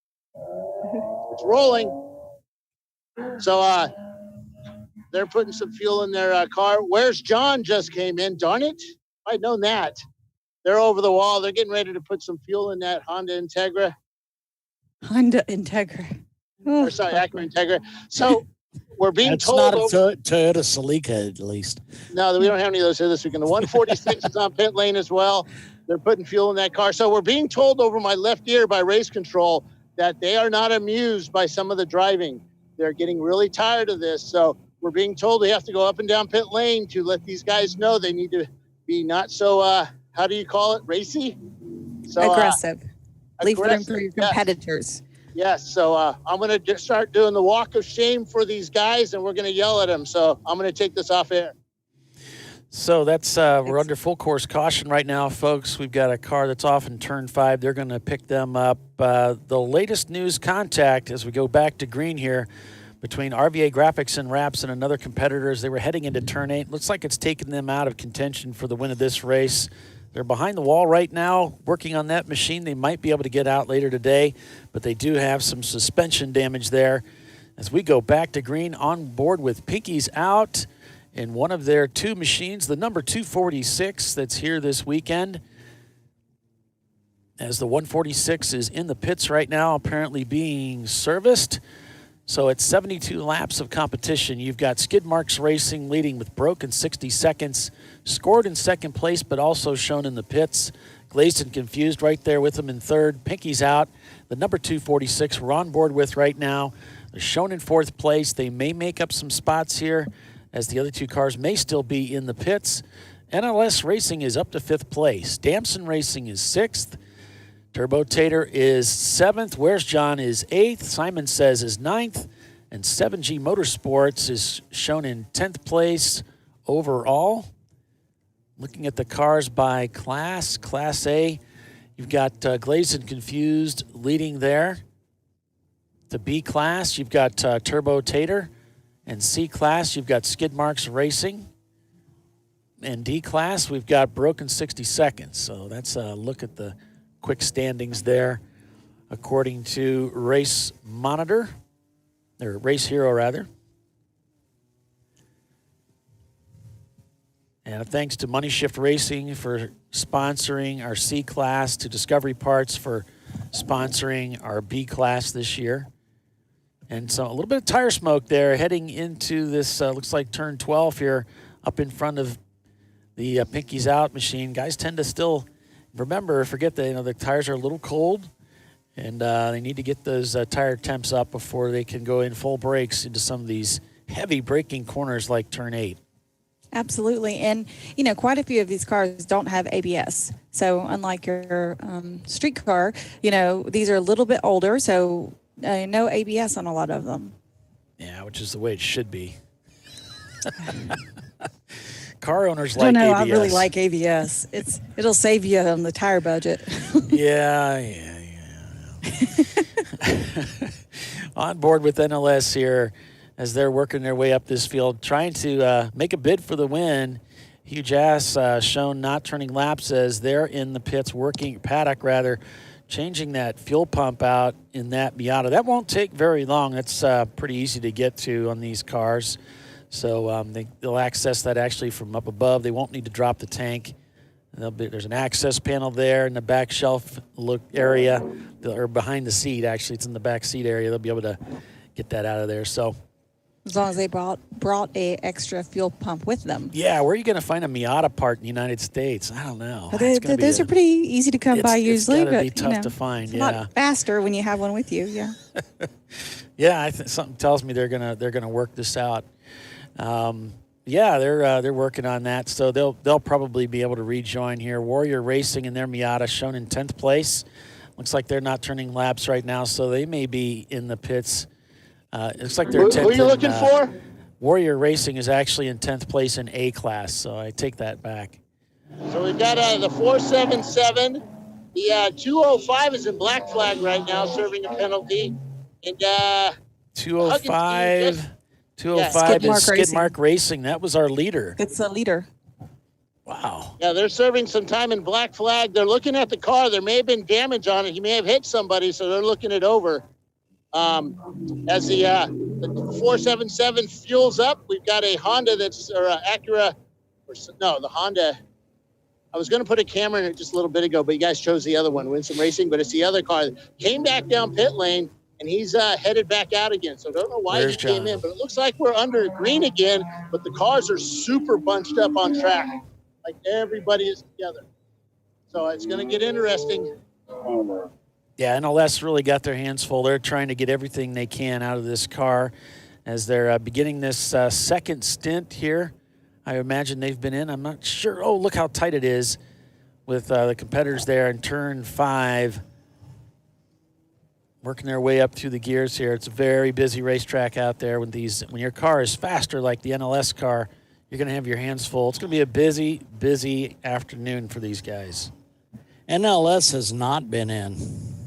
It's rolling. So they're putting some fuel in their car. Where's John just came in? Darn it. I'd known that. They're over the wall. They're getting ready to put some fuel in that Honda Integra. Or sorry, Acura Integra. So we're being told. It's not a Toyota Celica, at least. No, we don't have any of those here this weekend. The 146 is on pit lane as well. They're putting fuel in that car. So we're being told over my left ear by race control that they are not amused by some of the driving. They're getting really tired of this. So we're being told we have to go up and down pit lane to let these guys know they need to be not so, how do you call it? Racy? So, aggressive. Leave room for your competitors. Yes. So I'm going to start doing the walk of shame for these guys, and we're going to yell at them. So I'm going to take this off air. So that's we're under full course caution right now, folks. We've got a car that's off in turn 5. They're going to pick them up. The latest news contact as we go back to green here between RVA Graphics and Wraps and another competitor as they were heading into turn 8. Looks like it's taken them out of contention for the win of this race. They're behind the wall right now working on that machine. They might be able to get out later today, but they do have some suspension damage there. As we go back to green, on board with Pinky's out in one of their 2 machines, the number 246 that's here this weekend. As the 146 is in the pits right now, apparently being serviced. So it's 72 laps of competition. You've got Skid Marks Racing leading with broken 60 seconds, scored in second place, but also shown in the pits. Glazed and Confused right there with them in third. Pinky's out. The number 246 we're on board with right now. They're shown in fourth place. They may make up some spots here as the other 2 cars may still be in the pits. NLS Racing is up to 5th place. Damson Racing is 6th. Turbo Tater is 7th. Where's John is 8th. Simon Says is 9th. And 7G Motorsports is shown in 10th place overall. Looking at the cars by class, Class A, you've got Glazed and Confused leading there. The B class, you've got Turbo Tater. And C class, you've got Skid Marks Racing. And D class, we've got Broken 60 Seconds. So that's a look at the quick standings there, according to Race Monitor, or Race Hero rather. And thanks to Money Shift Racing for sponsoring our C class, to Discovery Parts for sponsoring our B class this year. And so a little bit of tire smoke there heading into this, looks like turn 12 here up in front of the Pinky's Out machine. Guys tend to still forget that the tires are a little cold, and they need to get those tire temps up before they can go in full brakes into some of these heavy braking corners like turn 8. Absolutely. And, quite a few of these cars don't have ABS. So unlike your street car, these are a little bit older, so no ABS on a lot of them. Yeah, which is the way it should be. Car owners like ABS. I really like ABS. It'll save you on the tire budget. Yeah. On board with NLS here as they're working their way up this field, trying to make a bid for the win. Huge Ass shown not turning laps as they're in the pits changing that fuel pump out in that Miata. That won't take very long. That's pretty easy to get to on these cars. So they'll access that actually from up above. They won't need to drop the tank. There's an access panel there in the back shelf area, or behind the seat, actually. It's in the back seat area. They'll be able to get that out of there. So, as long as they brought a extra fuel pump with them. Yeah, where are you going to find a Miata part in the United States? I don't know. Those are pretty easy to come by usually. It's going to be tough to find, it's a lot faster when you have one with you, yeah. Yeah, something tells me they're gonna work this out. They're working on that, so they'll probably be able to rejoin here. Warrior Racing in their Miata shown in 10th place. Looks like they're not turning laps right now, so they may be in the pits. It looks like they're 10th. Who are you looking for? Warrior Racing is actually in 10th place in A class, so I take that back. So we've got the 477. The 205 is in black flag right now, serving a penalty. And 205 is Skid Mark Racing. That was our leader. It's a leader. Wow. Yeah, they're serving some time in black flag. They're looking at the car. There may have been damage on it. He may have hit somebody, so they're looking it over. As the 477 fuels up, we've got a Honda Acura. The Honda. I was going to put a camera in it just a little bit ago, but you guys chose the other one, Winsome Racing, but it's the other car. Came back down pit lane, and he's headed back out again. So I don't know why he came in, but it looks like we're under green again, but the cars are super bunched up on track. Like everybody is together. So it's going to get interesting. Yeah, NLS really got their hands full. They're trying to get everything they can out of this car as they're beginning this second stint here. I imagine they've been in. I'm not sure. Oh, look how tight it is with the competitors there in turn 5. Working their way up through the gears here. It's a very busy racetrack out there. When your car is faster like the NLS car, you're going to have your hands full. It's going to be a busy, busy afternoon for these guys. NLS has not been in.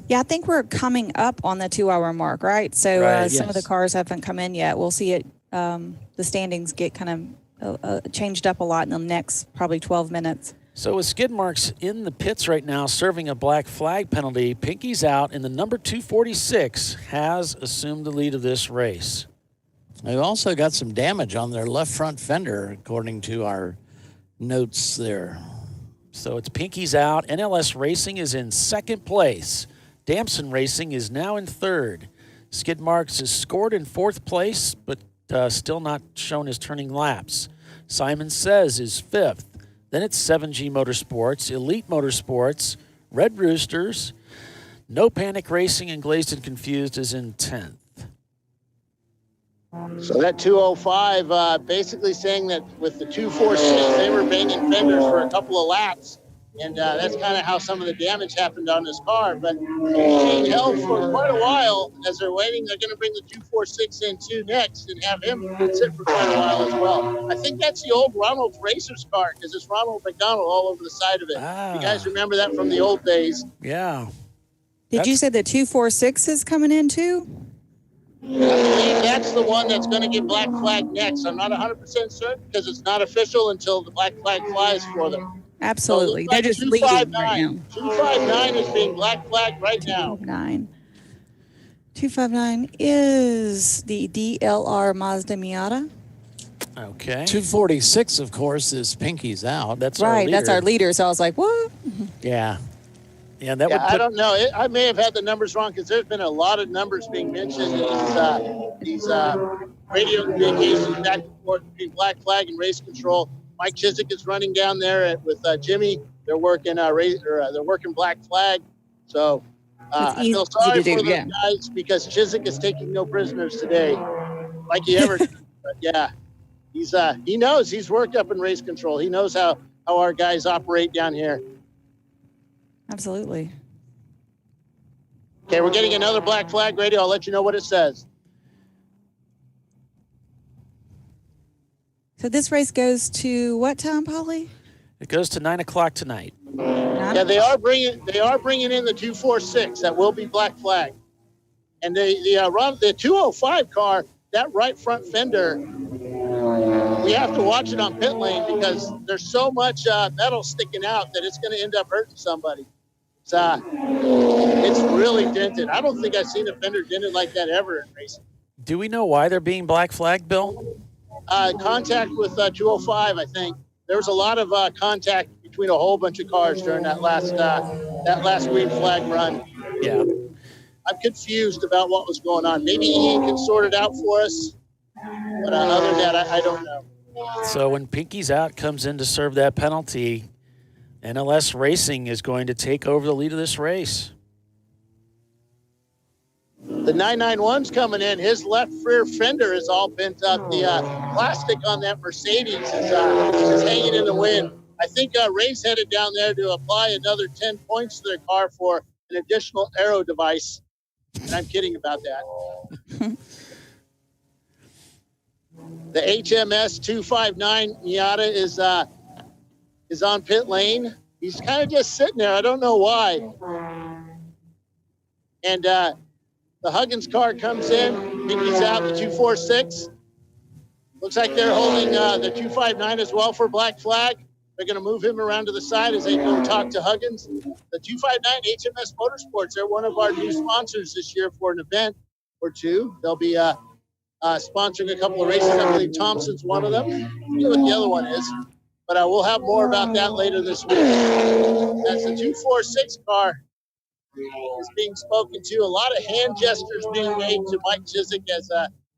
Yeah, I think we're coming up on the 2-hour mark, right? So some of the Yes. cars haven't come in yet. We'll see it. The standings get kind of changed up a lot in the next probably 12 minutes. So with skid marks in the pits right now, serving a black flag penalty, Pinky's out, and the number 246 has assumed the lead of this race. They've also got some damage on their left front fender, according to our notes there. So it's Pinky's out. NLS Racing is in second place. Damson Racing is now in third. Skid Marks is scored in fourth place, but still not shown as turning laps. Simon Says is fifth. Then it's 7G Motorsports, Elite Motorsports, Red Roosters, No Panic Racing, and Glazed and Confused is in 10th. So that 205 basically saying that with the 246, they were banging fenders for a couple of laps. And that's kind of how some of the damage happened on this car. But being held for quite a while as they're waiting. They're going to bring the 246 in too next and have him sit for quite a while as well. I think that's the old Ronald Racer's car because it's Ronald McDonald all over the side of it. You guys remember that from the old days? Yeah. Did you say the 246 is coming in too? I believe that's the one that's going to get black flag next. I'm not 100% certain because it's not official until the black flag flies for them. Absolutely. So They're just leading right now. 259 is being black flag right now. 259 is the DLR Mazda Miata. Okay. 246, of course, is Pinky's out. That's right. That's our leader. So I was like, what? Yeah. Yeah, that I don't know. I may have had the numbers wrong because there's been a lot of numbers being mentioned in these radio communications back and forth between black flag and race control. Mike Chiswick is running down there with Jimmy. They're working they're working black flag. So I feel sorry for those guys because Chiswick is taking no prisoners today, like he ever did. But yeah, he knows he's worked up in race control. He knows how our guys operate down here. Absolutely. Okay, we're getting another black flag radio. I'll let you know what it says. So this race goes to what time, Polly? It goes to 9 o'clock tonight. Yeah, they are bringing in the 246. That will be black flag. And the 205 car, that right front fender, we have to watch it on pit lane because there's so much metal sticking out that it's going to end up hurting somebody. It's really dented. I don't think I've seen a fender dented like that ever in racing. Do we know why they're being black flagged, Bill? Contact with 205, I think. There was a lot of contact between a whole bunch of cars during that last green flag run. Yeah. I'm confused about what was going on. Maybe Ian can sort it out for us. But other than that, I don't know. So when Pinky's out, comes in to serve that penalty, NLS Racing is going to take over the lead of this race. The 991's coming in. His left rear fender is all bent up. The plastic on that Mercedes is hanging in the wind. I think Ray's headed down there to apply another 10 points to their car for an additional aero device. And I'm kidding about that. The HMS 259 Miata is on pit lane. He's kind of just sitting there. I don't know why. And the Huggins car comes in. Pinky's out, the 246. Looks like they're holding the 259 as well for black flag. They're going to move him around to the side as they go talk to Huggins. The 259 HMS Motorsports, they're one of our new sponsors this year for an event or two. They'll be sponsoring a couple of races. I believe Thompson's one of them. I don't know what the other one is. But we'll have more about that later this week. That's the 246 car is being spoken to. A lot of hand gestures being made to Mike Chiswick as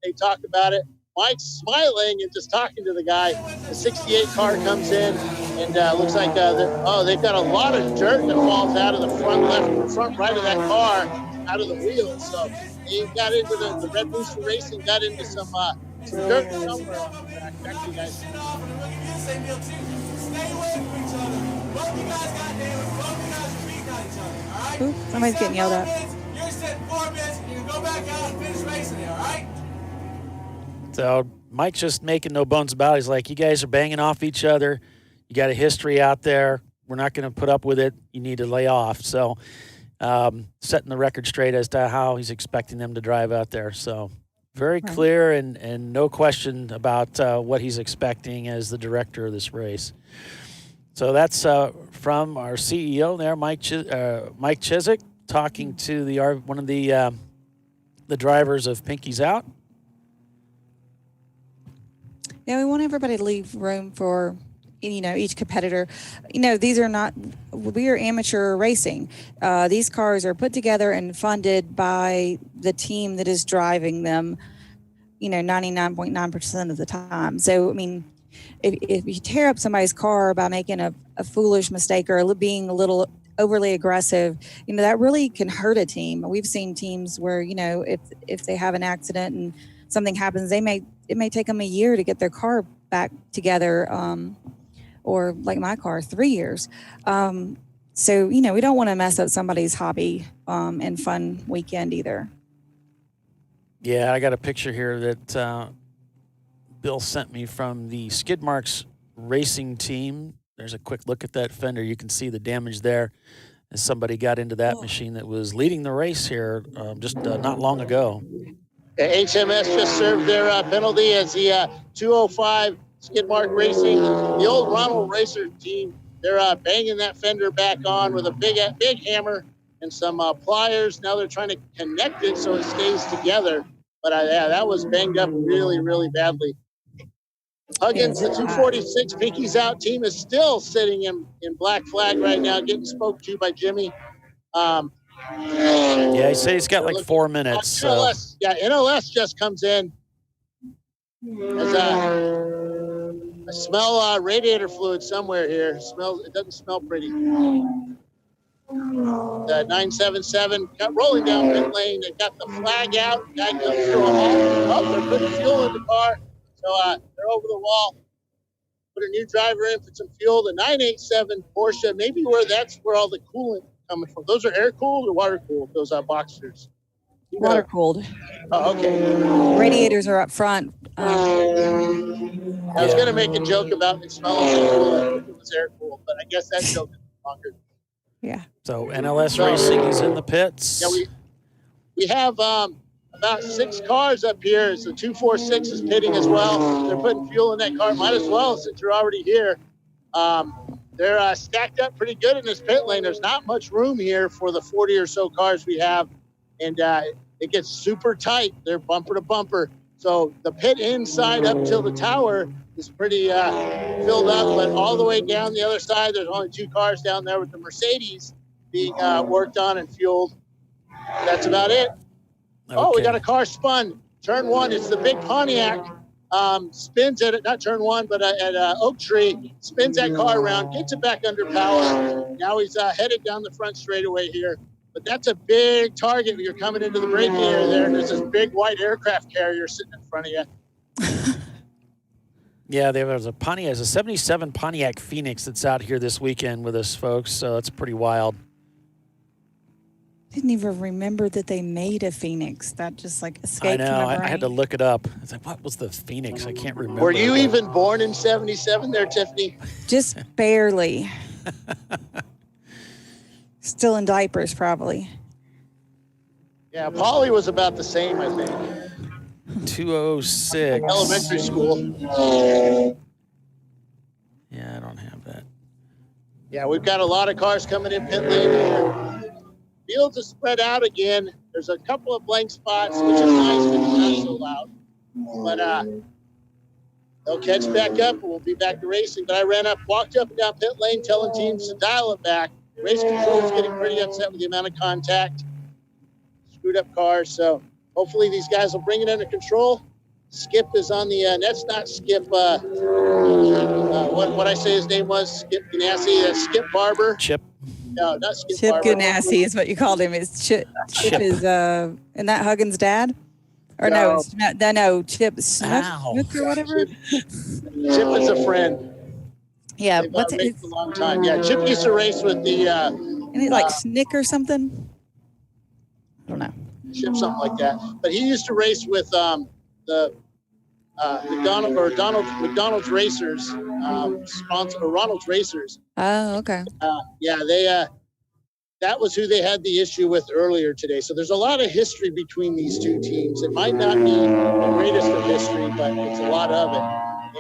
they talk about it. Mike's smiling and just talking to the guy. The 68 car comes in and looks like they've got a lot of dirt that falls out of the front left, front right of that car, out of the wheels. So they got into the Red Rooster Racing, got into some dirt somewhere on the track. Back to you guys. Ooh, somebody's getting yelled at. So Mike just making no bones about it. He's like, you guys are banging off each other. You got a history out there. We're not going to put up with it. You need to lay off. So setting the record straight as to how he's expecting them to drive out there. So very clear and no question about what he's expecting as the director of this race. So that's from our CEO there, Mike Chiswick, talking to one of the drivers of Pinky's Out. Yeah, we want everybody to leave room for, each competitor. We are amateur racing. These cars are put together and funded by the team that is driving them, 99.9% of the time. So, I mean, if you tear up somebody's car by making a foolish mistake or being a little overly aggressive, that really can hurt a team. We've seen teams where, if they have an accident and something happens, it may take them a year to get their car back together, or like my car, 3 years. So, we don't want to mess up somebody's hobby and fun weekend either. Yeah, I got a picture here that Bill sent me from the Skid Marks racing team. There's a quick look at that fender. You can see the damage there as somebody got into that machine that was leading the race here just not long ago. HMS just served their penalty as the 205 Skid Mark Racing, the old Ronald Racer team. They're banging that fender back on with a big hammer and some pliers. Now they're trying to connect it so it stays together. But that was banged up really, really badly. Huggins, the 246 Pinky's Out team, is still sitting in black flag right now, getting spoke to by Jimmy. Yeah, he said he's got like 4 minutes. NLS, NLS just comes in. As I smell radiator fluid somewhere here. It doesn't smell pretty. The 977 got rolling down pit lane. They got the flag out. Guy comes through a hole. They're putting fuel in the car. So they're over the wall. Put a new driver in, put some fuel. The 987 Porsche, maybe that's where all the coolant coming from. Those are air cooled or water cooled? Those Boxsters. Water cooled. Oh, okay. Radiators are up front. I was going to make a joke about it smelling like coolant if it was air cooled, but I guess that joke is longer. Yeah. So NLS Racing is in the pits. Yeah, we have about 6 cars up here. So 246 is pitting as well. They're putting fuel in that car. Might as well since you're already here. They're stacked up pretty good in this pit lane. There's not much room here for the 40 or so cars we have. And it gets super tight. They're bumper to bumper. So the pit inside up till the tower is pretty filled up, but all the way down the other side, there's only 2 cars down there with the Mercedes being worked on and fueled. That's about it. Okay. Oh, we got a car spun. Turn 1, it's the big Pontiac. Spins at it, not turn 1, but at Oak Tree. Spins that car around, gets it back under power. Now he's headed down the front straightaway here. But that's a big target when you're coming into the braking area there. And there's this big white aircraft carrier sitting in front of you. Yeah, there's a Pontiac, there's a 77 Pontiac Phoenix that's out here this weekend with us, folks. So it's pretty wild. Didn't even remember that they made a Phoenix. That just escaped I know. my brain. I had to look it up. I was like, what was the Phoenix? I can't remember. Were you even born in 77 there, Tiffany? Just barely. Still in diapers, probably. Yeah, Polly was about the same, I think. 206. Elementary school. Yeah, I don't have that. Yeah, we've got a lot of cars coming in pit lane here. Fields are spread out again. There's a couple of blank spots, which is nice because it's not so loud. But they'll catch back up and we'll be back to racing. But I walked up and down pit lane telling teams to dial it back. Race control is getting pretty upset with the amount of contact. Screwed up cars. So hopefully these guys will bring it under control. Skip is on the, that's not Skip, what I say his name was, Skip Ganassi, that's Skip Barber. Chip. No, not Skip Chip Barber. Ganassi is what you called him. It's Chip is, isn't that Huggins' dad? Or no, Chip Snook or whatever. Chip is a friend. Yeah, They've what's it? A long time. Yeah, Chip used to race with the. Isn't it like Snick or something? I don't know. Chip, something like that. But he used to race with the McDonald's Racers sponsor, or Ronald's Racers. Oh, okay. That was who they had the issue with earlier today. So there's a lot of history between these two teams. It might not be the greatest of history, but it's a lot of it.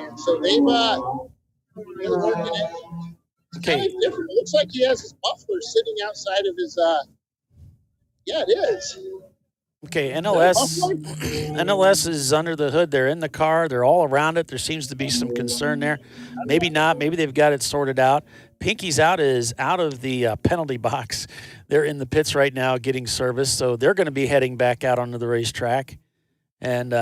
And so they've been working it. It's kind of different. It looks like he has his muffler sitting outside of his. Yeah, it is. Okay, NLS is under the hood. They're in the car. They're all around it. There seems to be some concern there. Maybe not. Maybe they've got it sorted out. Pinky's out is out of the penalty box. They're in the pits right now getting service, so they're going to be heading back out onto the racetrack. And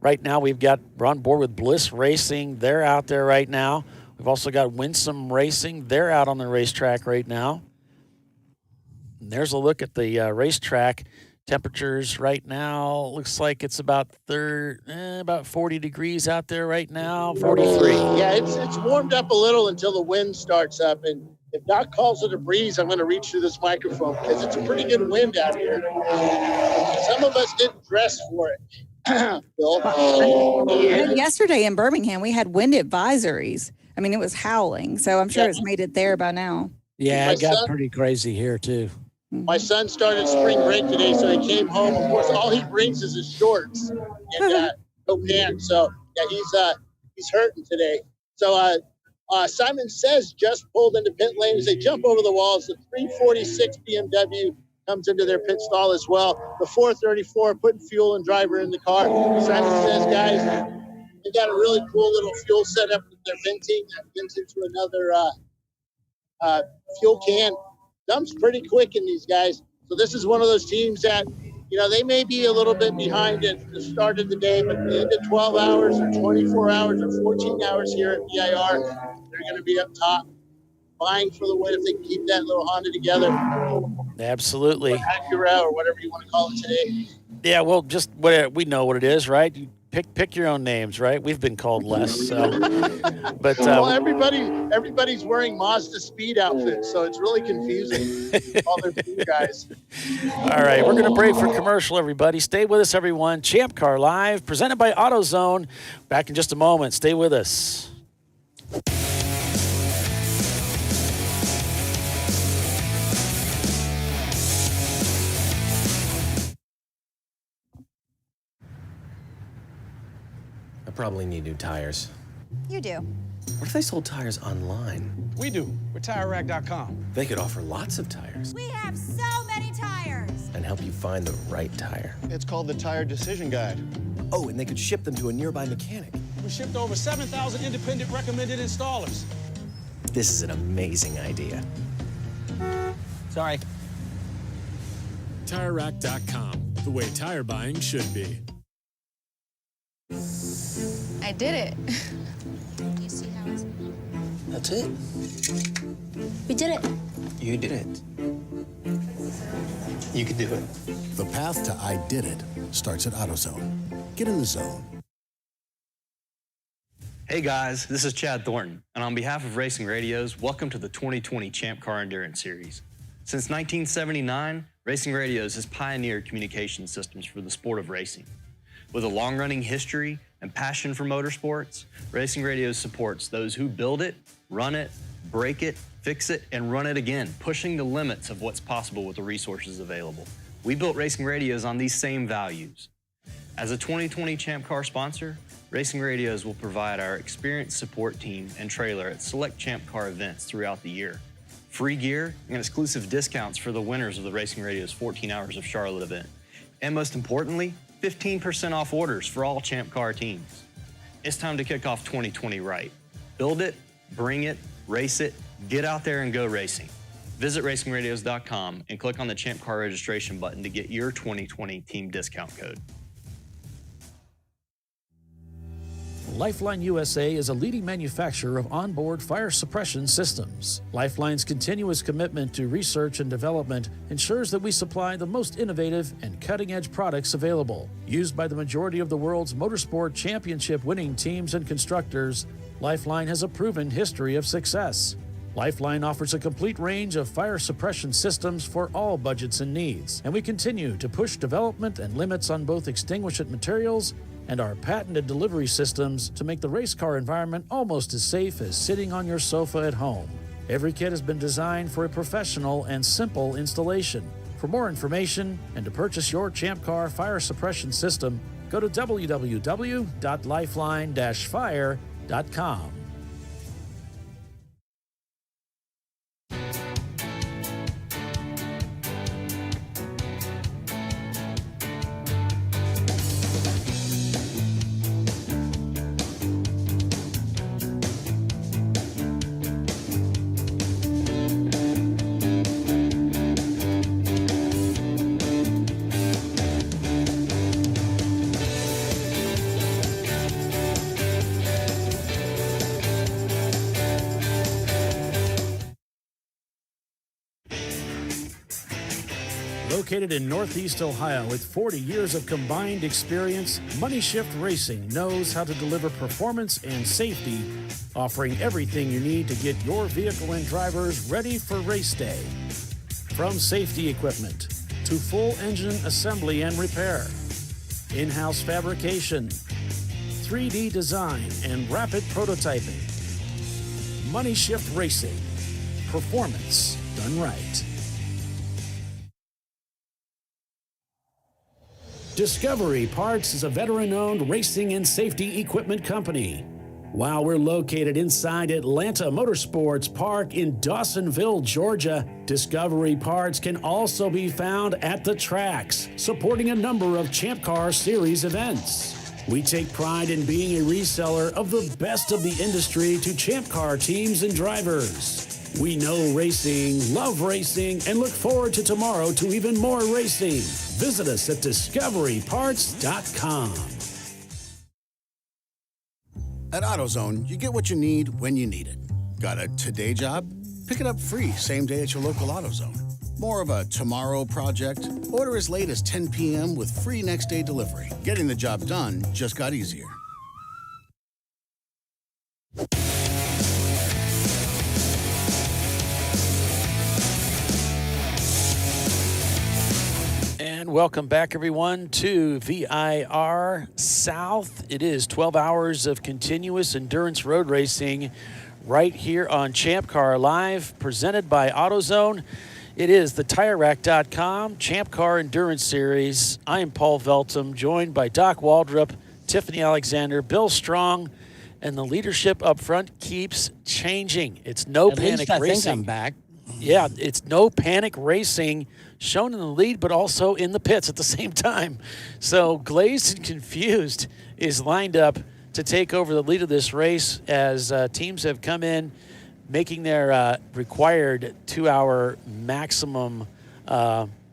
right now we're on board with Bliss Racing. They're out there right now. We've also got Winsome Racing. They're out on the racetrack right now. And there's a look at the racetrack. Temperatures right now, looks like it's about 40 degrees out there right now, 43. Yeah, it's warmed up a little until the wind starts up. And if Doc calls it a breeze, I'm going to reach through this microphone because it's a pretty good wind out here. Some of us didn't dress for it. Bill? Yesterday in Birmingham, we had wind advisories. I mean, it was howling, so I'm sure it's made it there by now. Yeah, it got pretty crazy here, too. My son started spring break today, so he came home. Of course, all he brings is his shorts and no pants. So yeah, he's hurting today. So Simon Says just pulled into pit lane as they jump over the walls. The 346 BMW comes into their pit stall as well. The 434 putting fuel and driver in the car. Simon Says, guys, they got a really cool little fuel setup that they're venting. That vents into another fuel can. Dumps pretty quick in these guys. So this is one of those teams that, they may be a little bit behind at the start of the day, but at the end of 12 hours or 24 hours or 14 hours here at VIR, they're going to be up top, vying for the win if they can keep that little Honda together. Absolutely. Or Acura or whatever you want to call it today. Yeah, well, just we know what it is, right? You pick your own names, right? We've been called less, so. But well, everybody's wearing Mazda Speed outfits, so it's really confusing. All their speed guys. All right, we're going to break for commercial, everybody. Stay with us, everyone. Champ Car Live, presented by AutoZone. Back in just a moment. Stay with us. I probably need new tires. You do. What if they sold tires online? We do. We're TireRack.com. They could offer lots of tires We have so many tires. and help you find the right tire. It's called the Tire Decision Guide. Oh, and they could ship them to a nearby mechanic. We shipped over 7,000 independent recommended installers. This is an amazing idea. Sorry. TireRack.com, the way tire buying should be. I did it. Do you see how it's... That's it. We did it. You did it. You could do it. The path to I Did It starts at AutoZone. Get in the zone. Hey guys, this is Chad Thornton, and on behalf of Racing Radios, welcome to the 2020 Champ Car Endurance Series. Since 1979, Racing Radios has pioneered communication systems for the sport of racing. With a long-running history and passion for motorsports, Racing Radios supports those who build it, run it, break it, fix it, and run it again, pushing the limits of what's possible with the resources available. We built Racing Radios on these same values. As a 2020 Champ Car sponsor, Racing Radios will provide our experienced support team and trailer at select Champ Car events throughout the year. Free gear and exclusive discounts for the winners of the Racing Radios 14 Hours of Charlotte event. And most importantly, 15% off orders for all Champ Car teams. It's time to kick off 2020 right. Build it, bring it, race it, get out there and go racing. Visit racingradios.com and click on the Champ Car registration button to get your 2020 team discount code. Lifeline USA is a leading manufacturer of onboard fire suppression systems. Lifeline's continuous commitment to research and development ensures that we supply the most innovative and cutting-edge products available. Used by the majority of the world's motorsport championship winning teams and constructors, Lifeline has a proven history of success. Lifeline offers a complete range of fire suppression systems for all budgets and needs, and we continue to push development and limits on both extinguishant materials and our patented delivery systems to make the race car environment almost as safe as sitting on your sofa at home. Every kit has been designed for a professional and simple installation. For more information and to purchase your Champ Car fire suppression system, go to www.lifeline-fire.com. Located in Northeast Ohio with 40 years of combined experience, Money Shift Racing knows how to deliver performance and safety, offering everything you need to get your vehicle and drivers ready for race day. From safety equipment to full engine assembly and repair, in-house fabrication, 3D design, and rapid prototyping. Money Shift Racing. Performance done right. Discovery Parts is a veteran-owned racing and safety equipment company. While we're located inside Atlanta Motorsports Park in Dawsonville, Georgia, Discovery Parts can also be found at the tracks, supporting a number of Champ Car Series events. We take pride in being a reseller of the best of the industry to Champ Car teams and drivers. We know racing, love racing, and look forward to tomorrow to even more racing. Visit us at discoveryparts.com. At AutoZone, you get what you need when you need it. Got a today job? Pick it up free same day at your local AutoZone. More of a tomorrow project? Order as late as 10 p.m. with free next day delivery. Getting the job done just got easier. And welcome back, everyone, to VIR South. It is 12 hours of continuous endurance road racing right here on ChampCar.Live, presented by AutoZone. It is the TireRack.com Champ Car Endurance Series. I am Paul Veltum, joined by Doc Waldrop, Tiffany Alexander, Bill Strong, and the leadership up front keeps changing. It's no panic racing. I think I'm back. Yeah, it's no panic racing, shown in the lead, but also in the pits at the same time. So Glazed and Confused is lined up to take over the lead of this race as teams have come in, making their required 2-hour maximum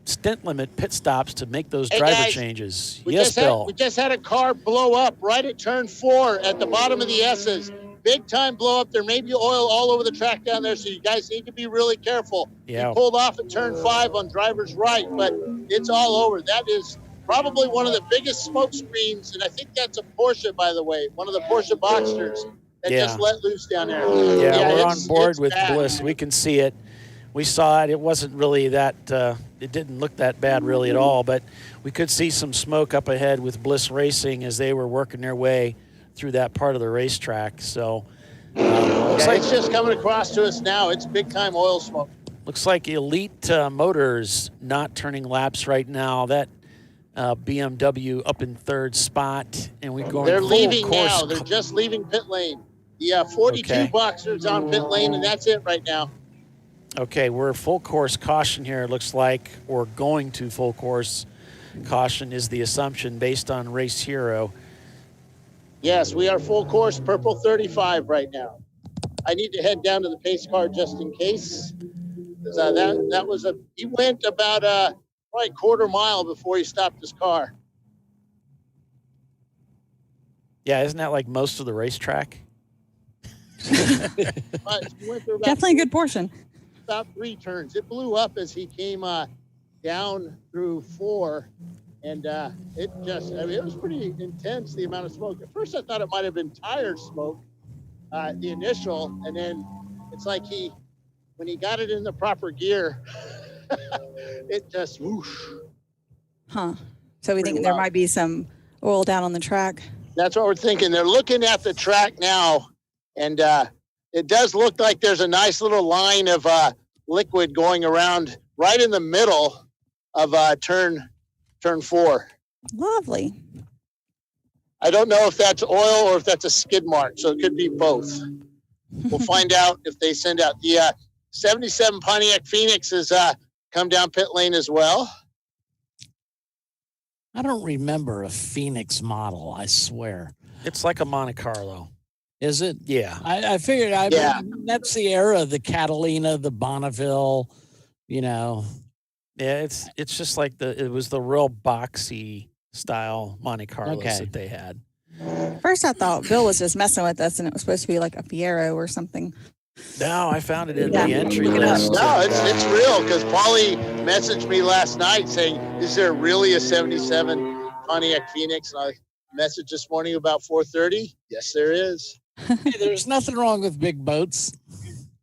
stint limit pit stops to make those driver changes. Yes, Bill. We just had a car blow up right at turn 4 at the bottom of the S's. Big time blow up. There may be oil all over the track down there, so you guys need to be really careful. Yeah. He pulled off at turn 5 on driver's right, but it's all over. That is probably one of the biggest smoke screens, and I think that's a Porsche, by the way, one of the Porsche Boxsters that just let loose down there. Yeah, we're on board with bad. Bliss. We can see it. We saw it. It wasn't really that, it didn't look that bad really at all, but we could see some smoke up ahead with Bliss Racing as they were working their way through that part of the racetrack. So it's just coming across to us now. It's big time oil smoke. Looks like Elite Motors not turning laps right now. That BMW up in third spot, and we're going. They're full leaving course. now. They're just leaving pit lane. The 42 Boxers on pit lane, and that's it right now. Okay, we're full course caution here. It looks like we're going to full course caution is the assumption based on Race Hero. Yes, we are full course purple 35 right now. I need to head down to the pace car just in case. That was he went about probably quarter mile before he stopped his car. Yeah, isn't that like most of the racetrack? Definitely a good portion. About 3 turns. It blew up as he came down through 4. And it was pretty intense, the amount of smoke. At first, I thought it might have been tire smoke, the initial. And then it's like when he got it in the proper gear, it just whoosh. Huh. So we think there might be some oil down on the track. That's what we're thinking. They're looking at the track now, and it does look like there's a nice little line of liquid going around right in the middle of turn 4. Lovely. I don't know if that's oil or if that's a skid mark, so it could be both. We'll find out if they send out. The 77 Pontiac Phoenix has come down pit lane as well. I don't remember a Phoenix model, I swear. It's like a Monte Carlo. Is it? Yeah. I figured that's the era, the Catalina, the Bonneville, Yeah, it's just like it was the real boxy style Monte Carlos that they had. First, I thought Bill was just messing with us, and it was supposed to be like a Fiero or something. No, I found it in the entry list. No, it's real, because Paulie messaged me last night saying, is there really a 77 Pontiac Phoenix? And I messaged this morning about 4:30. Yes, there is. Hey, there's nothing wrong with big boats.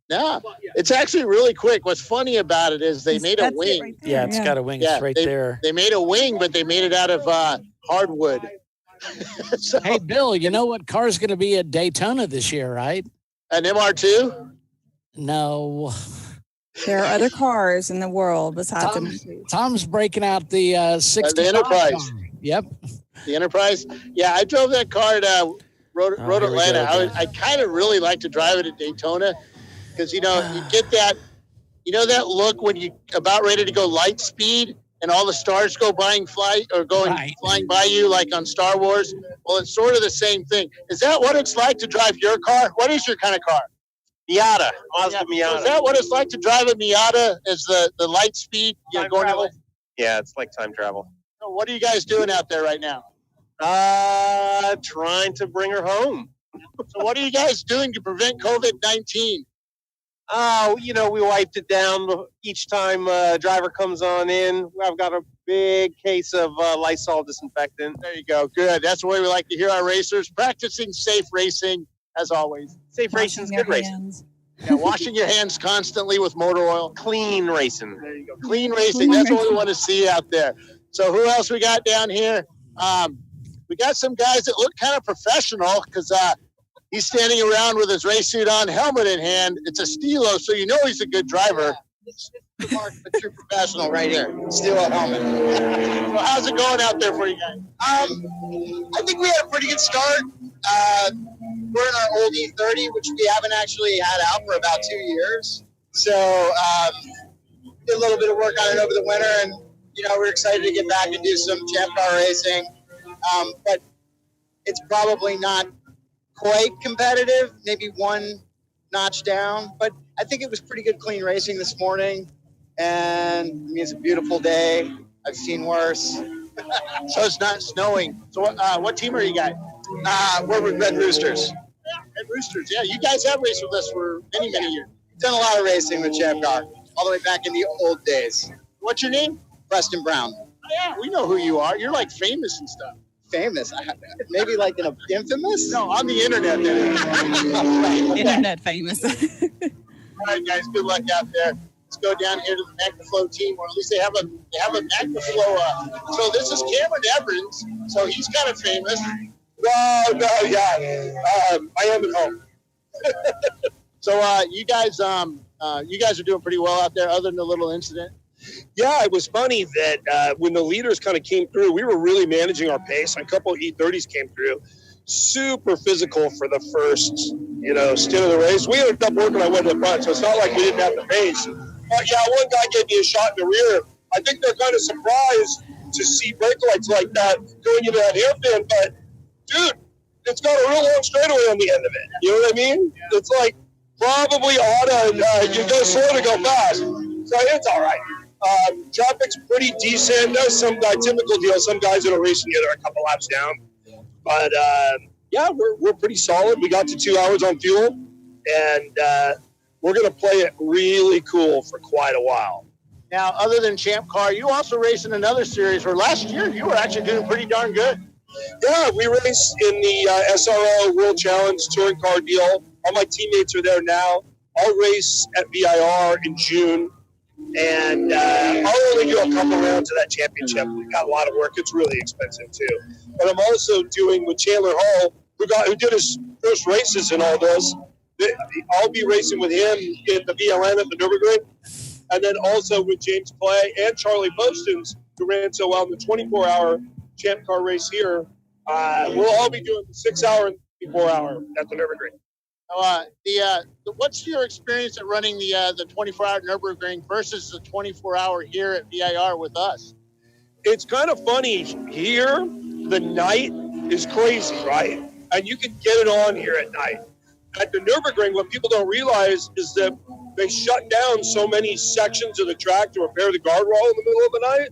No, it's actually really quick. What's funny about it is they made a wing. Right there, It's got a wing. It's right there. They made a wing, but they made it out of hardwood. So, Hey, Bill, you know what car's going to be at Daytona this year, right? an MR2? No. There are other cars in the world besides Tom's breaking out the 65 the Enterprise. car. Yep. The Enterprise? Yeah, I drove that car at Road Atlanta. I kind of really like to drive it at Daytona because, you get that, that look when you about ready to go light speed and all the stars go flying by you like on Star Wars. Well, it's sort of the same thing. Is that what it's like to drive your car? What is your kind of car? Miata, Mazda Miata. Is that what it's like to drive a Miata? Is the light speed going to? Yeah, it's like time travel. So what are you guys doing out there right now? Trying to bring her home. So what are you guys doing to prevent COVID-19? We wiped it down each time a driver comes on in. I've got a big case of Lysol disinfectant. There you go. Good. That's the way we like to hear our racers. Practicing safe racing, as always. Safe racing is good racing. Yeah, washing your hands constantly with motor oil. Clean racing. There you go. Clean racing. That's what we want to see out there. So who else we got down here? We got some guys that look kind of professional because he's standing around with his race suit on, helmet in hand. It's a Stilo, so you know he's a good driver. It's the mark, a true professional right here. Stilo helmet. So how's it going out there for you guys? I think we had a pretty good start. We're in our old E30, which we haven't actually had out for about 2 years. So did a little bit of work on it over the winter, and we're excited to get back and do some Champ Car racing. But it's probably not quite competitive, maybe one notch down. But I think it was pretty good, clean racing this morning. And it's a beautiful day. I've seen worse. So it's not snowing. So what team are you guys? We're with Red Roosters. Yeah, Red Roosters. Yeah, you guys have raced with us for many, many years. Done a lot of racing with Champ Car, all the way back in the old days. What's your name? Preston Brown. Oh, yeah, we know who you are. You're like famous and stuff. Famous? Maybe like infamous? No, on the internet. Internet famous. All right, guys. Good luck out there. Let's go down here to the MagnaFlow team, or at least they have a MagnaFlow. So this is Cameron Evans. So he's kind of famous. I am at home. So you guys are doing pretty well out there, other than the little incident. Yeah, it was funny that when the leaders kind of came through, we were really managing our pace. A couple of E30s came through. Super physical for the first, stint of the race. We ended up working our way to the front, so it's not like we didn't have the pace. But yeah, one guy gave me a shot in the rear. I think they're kind of surprised to see brake lights like that going into that hairpin. But, dude, it's got a real long straightaway on the end of it. You know what I mean? Yeah. It's like probably auto, you go slow to go fast. So it's all right. Traffic's pretty decent. There's some typical deal. Some guys that are racing you, they're a couple laps down. But, yeah, we're pretty solid. We got to 2 hours on fuel, and we're going to play it really cool for quite a while. Now, other than Champ Car, you also race in another series where last year you were actually doing pretty darn good. Yeah, we race in the SRO World Challenge touring car deal. All my teammates are there now. I'll race at VIR in June. And I'll only do a couple rounds of that championship. We got a lot of work. It's really expensive too. But I'm also doing with Chandler Hall, who did his first races in all this. I'll be racing with him in the VLN at the Nürburgring, and then also with James Clay and Charlie Postons, who ran so well in the 24-hour Champ Car race here. We'll all be doing the 6-hour and 24-hour at the Nürburgring. What's your experience at running the 24-hour Nürburgring versus the 24-hour here at VIR with us? It's kind of funny here. The night is crazy, right? And you can get it on here at night. At the Nürburgring, what people don't realize is that they shut down so many sections of the track to repair the guardrail in the middle of the night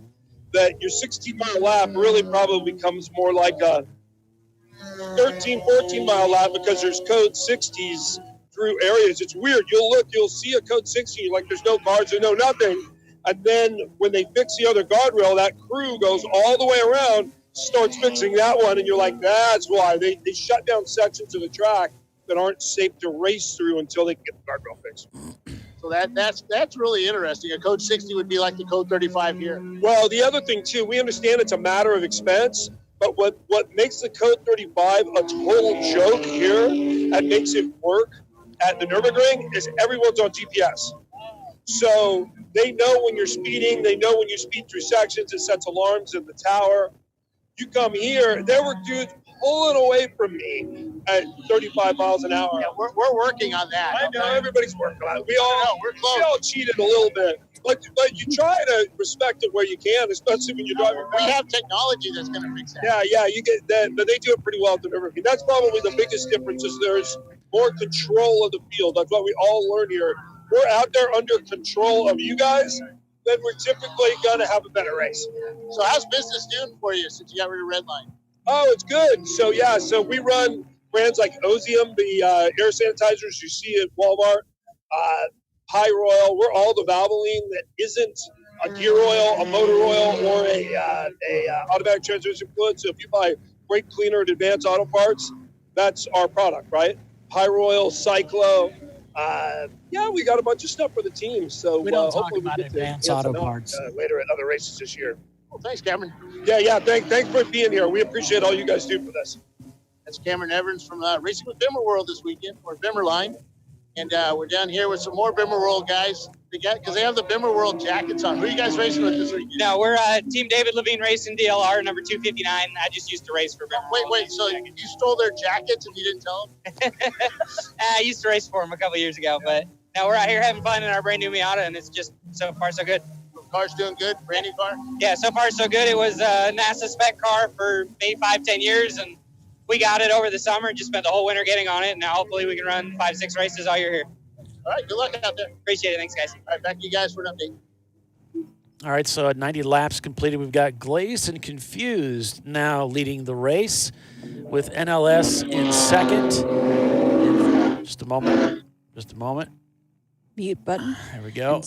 that your 16-mile lap really probably becomes more like a 13, 14-mile lap because there's code 60s through areas. It's weird. You'll see a code 60, you're like, there's no guards, there's no nothing. And then when they fix the other guardrail, that crew goes all the way around, starts fixing that one, and you're like, that's why. They shut down sections of the track that aren't safe to race through until they get the guardrail fixed. So that's really interesting. A code 60 would be like the code 35 here. Well, the other thing, too, we understand it's a matter of expense, but what makes the code 35 a total joke here and makes it work at the Nürburgring is everyone's on GPS. So they know when you're speeding. They know when you speed through sections. It sets alarms in the tower. You come here, there were dudes pulling away from me at 35 miles an hour. Yeah, we're working on that. I know, everybody's working on it. We all cheated a little bit. But you try to respect it where you can, especially when you're driving. We have technology that's going to fix that. Yeah, you get that, but they do it pretty well at the Nürburgring. That's probably the biggest difference is there's more control of the field. That's what we all learn here. We're out there under control of you guys, then we're typically going to have a better race. So how's business doing for you since you got rid of Red Line? Oh, it's good. So we run brands like Ozium, the air sanitizers you see at Walmart, High Royal. We're all the Valvoline that isn't a gear oil, a motor oil, or a automatic transmission fluid. So if you buy brake cleaner at Advanced Auto Parts, that's our product, right? High Royal, Cyclo. We got a bunch of stuff for the team. So we don't talk hopefully about we get Advanced Auto Parts later at other races this year. Well, thanks, Cameron. Yeah. Thanks for being here. We appreciate all you guys do for this. That's Cameron Evans from Racing with Bimmer World this weekend, or Bimmer Line. And we're down here with some more Bimmer World guys because they have the Bimmer World jackets on. Who are you guys racing with this weekend? No, we're Team David Levine Racing DLR, number 259. I just used to race for Bimmer World. Wait, so you stole their jackets and you didn't tell them? I used to race for them a couple years ago, but now we're out here having fun in our brand new Miata, and it's just so far so good. Car's doing good? Brand new car? Yeah, so far so good. It was a NASA spec car for maybe 5-10 years, and we got it over the summer and just spent the whole winter getting on it. And now hopefully we can run 5-6 races all year here. All right, good luck out there. Appreciate it. Thanks, guys. All right, back to you guys for an update. All right, so at 90 laps completed, we've got Glazed and Confused now leading the race with NLS in second. Just a moment. Mute button. There we go.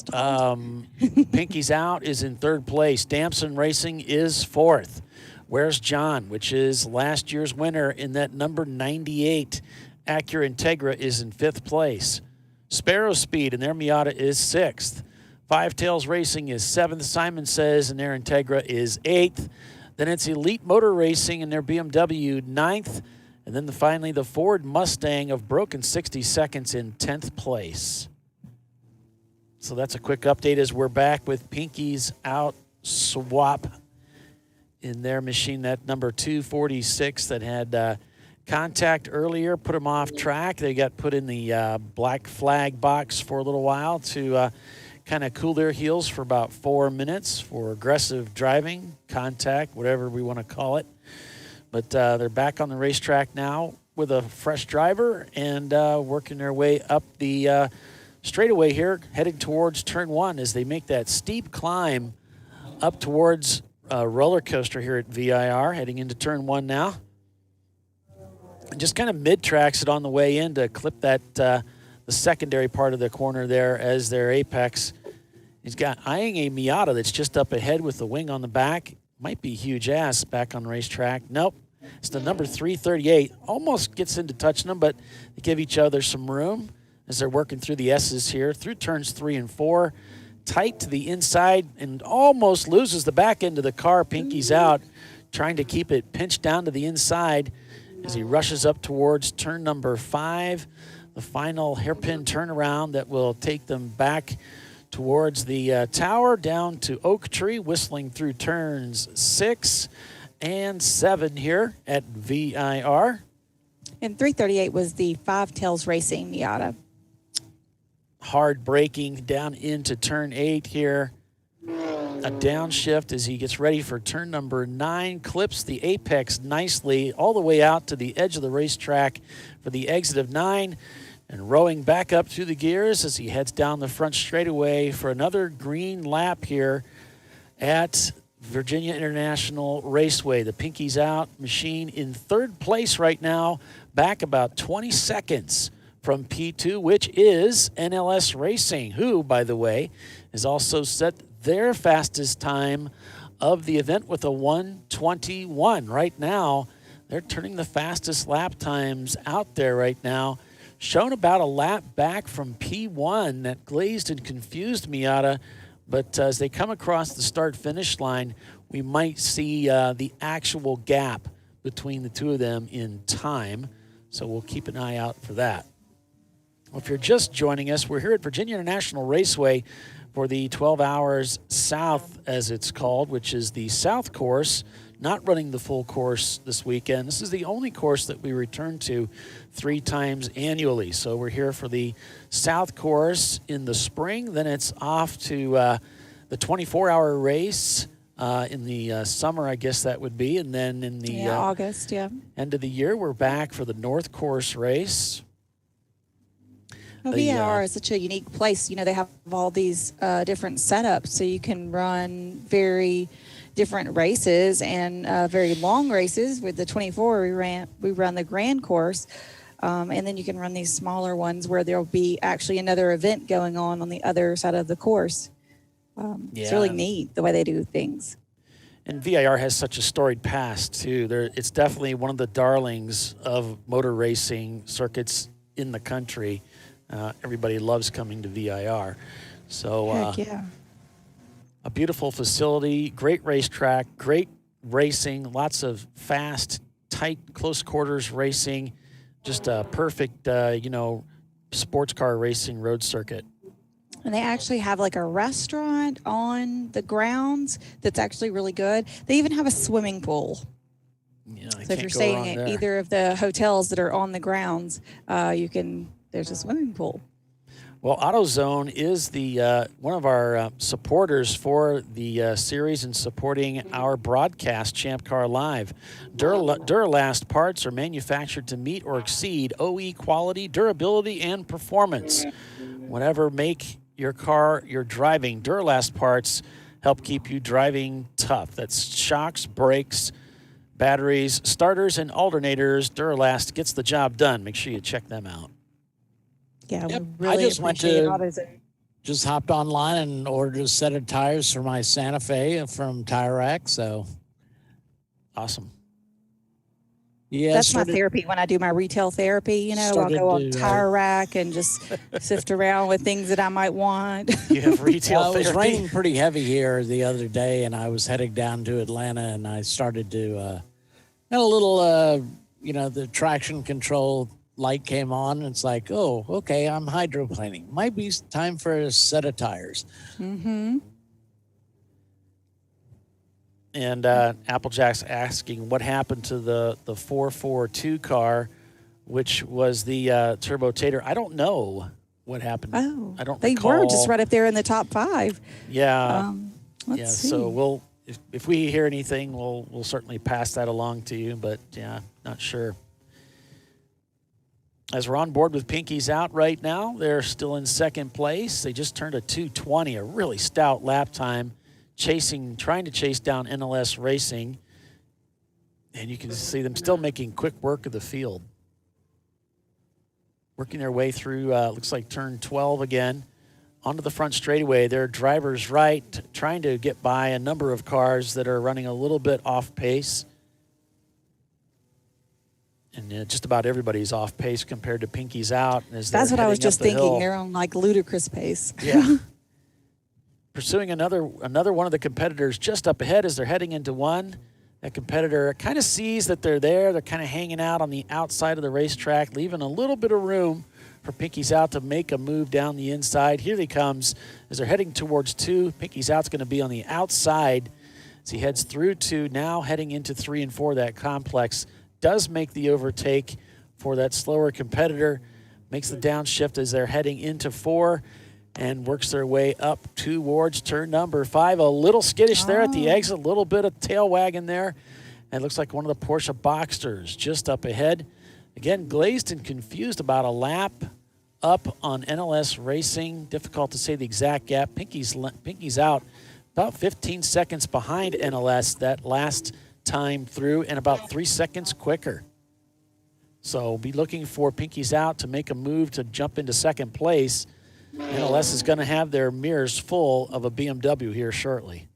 Pinky's Out is in third place. Damson Racing is fourth. Where's John, which is last year's winner in that number 98. Acura Integra is in fifth place. Sparrow Speed in their Miata is sixth. Five Tails Racing is seventh. Simon Says in their Integra is eighth. Then it's Elite Motor Racing in their BMW ninth. And then finally the Ford Mustang of broken 60 seconds in 10th place. So that's a quick update as we're back with Pinky's Out swap in their machine, that number 246 that had contact earlier, put them off track. They got put in the black flag box for a little while to kind of cool their heels for about 4 minutes for aggressive driving, contact, whatever we want to call it. But they're back on the racetrack now with a fresh driver and working their way up the straightaway here, heading towards turn one as they make that steep climb up towards roller coaster here at VIR, heading into turn one now. And just kind of mid-tracks it on the way in to clip that the secondary part of the corner there as their apex. He's got eyeing a Miata that's just up ahead with the wing on the back. Might be huge ass back on the racetrack. Nope. It's the number 338. Almost gets into touching them, but they give each other some room as they're working through the S's here, through turns 3 and 4. tight to the inside and almost loses the back end of the car. Pinky's out, trying to keep it pinched down to the inside as he rushes up towards turn number 5, the final hairpin turnaround that will take them back towards the tower, down to Oak Tree, whistling through turns 6 and 7 here at VIR. And 338 was the Five Tails Racing Miata. Hard braking down into turn 8 here. A downshift as he gets ready for turn number 9. Clips the apex nicely all the way out to the edge of the racetrack for the exit of 9. And rowing back up through the gears as he heads down the front straightaway for another green lap here at Virginia International Raceway. The Pinky's Out machine in 3rd place right now, back about 20 seconds from P2, which is NLS Racing, who, by the way, has also set their fastest time of the event with a 1:21. Right now, they're turning the fastest lap times out there right now, shown about a lap back from P1, that glazed and confused Miata. But as they come across the start-finish line, we might see the actual gap between the two of them in time. So we'll keep an eye out for that. Well, if you're just joining us, we're here at Virginia International Raceway for the 12 Hours South, as it's called, which is the South course, not running the full course this weekend. This is the only course that we return to 3 times annually. So we're here for the South course in the spring. Then it's off to the 24-hour race in the summer, I guess that would be. And then in the August, end of the year, we're back for the North Course race. Well, VIR is such a unique place. You know, they have all these different setups, so you can run very different races and very long races. With the 24, we run the grand course, and then you can run these smaller ones where there'll be actually another event going on the other side of the course. It's really neat the way they do things. And VIR has such a storied past, too. It's definitely one of the darlings of motor racing circuits in the country. Everybody loves coming to VIR. So, Heck yeah. A beautiful facility, great racetrack, great racing, lots of fast, tight, close quarters racing, just a perfect, sports car racing road circuit. And they actually have like a restaurant on the grounds that's actually really good. They even have a swimming pool. Yeah, so if you're staying at either of the hotels that are on the grounds, there's a swimming pool. Well, AutoZone is the one of our supporters for the series and supporting our broadcast, ChampCar.Live. Duralast parts are manufactured to meet or exceed OE quality, durability, and performance. Whatever make your car you're driving, Duralast parts help keep you driving tough. That's shocks, brakes, batteries, starters, and alternators. Duralast gets the job done. Make sure you check them out. Yeah, Yep. we really I just went appreciate to AutoZone. just hopped online and ordered a set of tires for my Santa Fe from Tire Rack. So awesome. Yeah, that's my therapy when I do my retail therapy. I'll go on Tire Rack and just sift around with things that I might want. You have retail therapy. It was raining therapy. pretty heavy here the other day, and I was heading down to Atlanta, and I started to had a little, the traction control light came on, and it's like, oh, okay, I'm hydroplaning. Might be time for a set of tires. Mm-hmm. And Applejack's asking what happened to the 442 car, which was the Turbo Tater. I don't know what happened. Oh, I don't they recall. were just right up there in the top 5. Yeah. Let's see. So we'll if we hear anything, we'll certainly pass that along to you. But yeah, not sure. As we're on board with Pinky's Out right now, they're still in second place. They just turned a 2:20, a really stout lap time, trying to chase down NLS Racing. And you can see them still making quick work of the field. Working their way through, looks like turn 12 again. Onto the front straightaway. Their driver's right, trying to get by a number of cars that are running a little bit off pace. And just about everybody's off pace compared to Pinky's Out. That's what I was just thinking. They're on like ludicrous pace. Yeah. pursuing another one of the competitors just up ahead as they're heading into one. That competitor kind of sees that they're there. They're kind of hanging out on the outside of the racetrack, leaving a little bit of room for Pinky's Out to make a move down the inside. Here he comes as they're heading towards 2. Pinky's Out's going to be on the outside as he heads through 2, now heading into 3 and 4. That complex does make the overtake for that slower competitor, makes the downshift as they're heading into 4 and works their way up towards turn number 5. A little skittish there at the exit, a little bit of tail wagging there. And it looks like one of the Porsche Boxsters just up ahead. Again, glazed and confused about a lap up on NLS Racing. Difficult to say the exact gap. Pinky's Out about 15 seconds behind NLS that last time through and about 3 seconds quicker. So be looking for Pinky's Out to make a move to jump into second place. NLS is going to have their mirrors full of a BMW here shortly.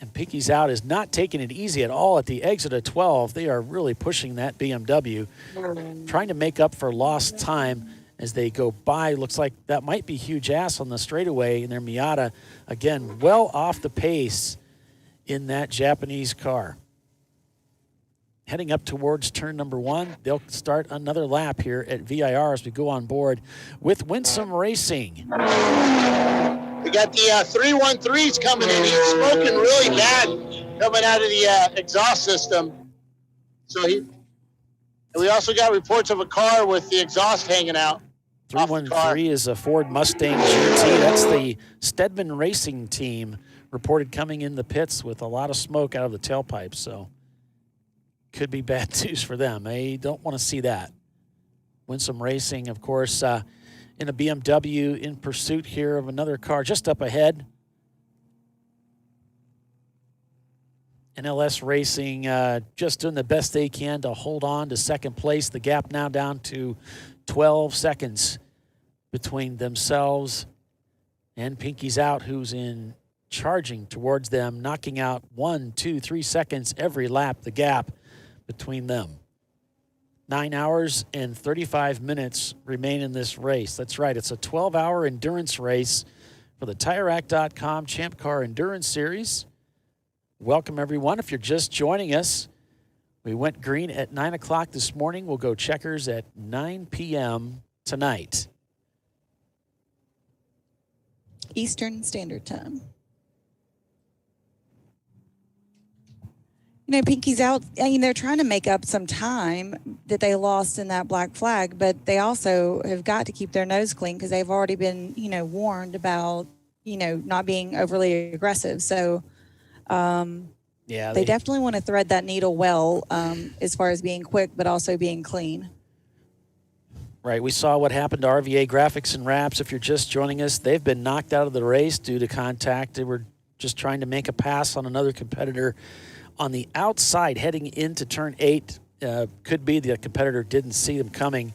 And Pinky's Out is not taking it easy at all at the exit of 12. They are really pushing that BMW, trying to make up for lost time as they go by. Looks like that might be Huge Ass on the straightaway in their Miata. Again, well off the pace in that Japanese car. Heading up towards turn number 1. They'll start another lap here at VIR as we go on board with Winsome Racing. We got the 313s coming in. He's smoking really bad coming out of the exhaust system. And we also got reports of a car with the exhaust hanging out. 313 is a Ford Mustang GT. That's the Stedman Racing team reported coming in the pits with a lot of smoke out of the tailpipe. So could be bad news for them. They don't want to see that. Winsome Racing, of course, in a BMW in pursuit here of another car just up ahead. NLS Racing just doing the best they can to hold on to second place. The gap now down to 12 seconds between themselves and Pinky's Out, who's in charging towards them, knocking out 1, 2, 3 seconds every lap, the gap between them. 9 hours and 35 minutes remain in this race. That's right, it's a 12-hour endurance race for the TireRack.com Champ Car Endurance Series. Welcome, everyone. If you're just joining us, we went green at 9 o'clock this morning. We'll go checkers at 9 p.m. tonight. Eastern Standard Time. You know, Pinky's Out, they're trying to make up some time that they lost in that black flag, but they also have got to keep their nose clean because they've already been, warned about, not being overly aggressive. So, they definitely want to thread that needle well as far as being quick, but also being clean. Right. We saw what happened to RVA Graphics and Wraps. If you're just joining us, they've been knocked out of the race due to contact. They were just trying to make a pass on another competitor on the outside heading into turn 8. Could be the competitor didn't see them coming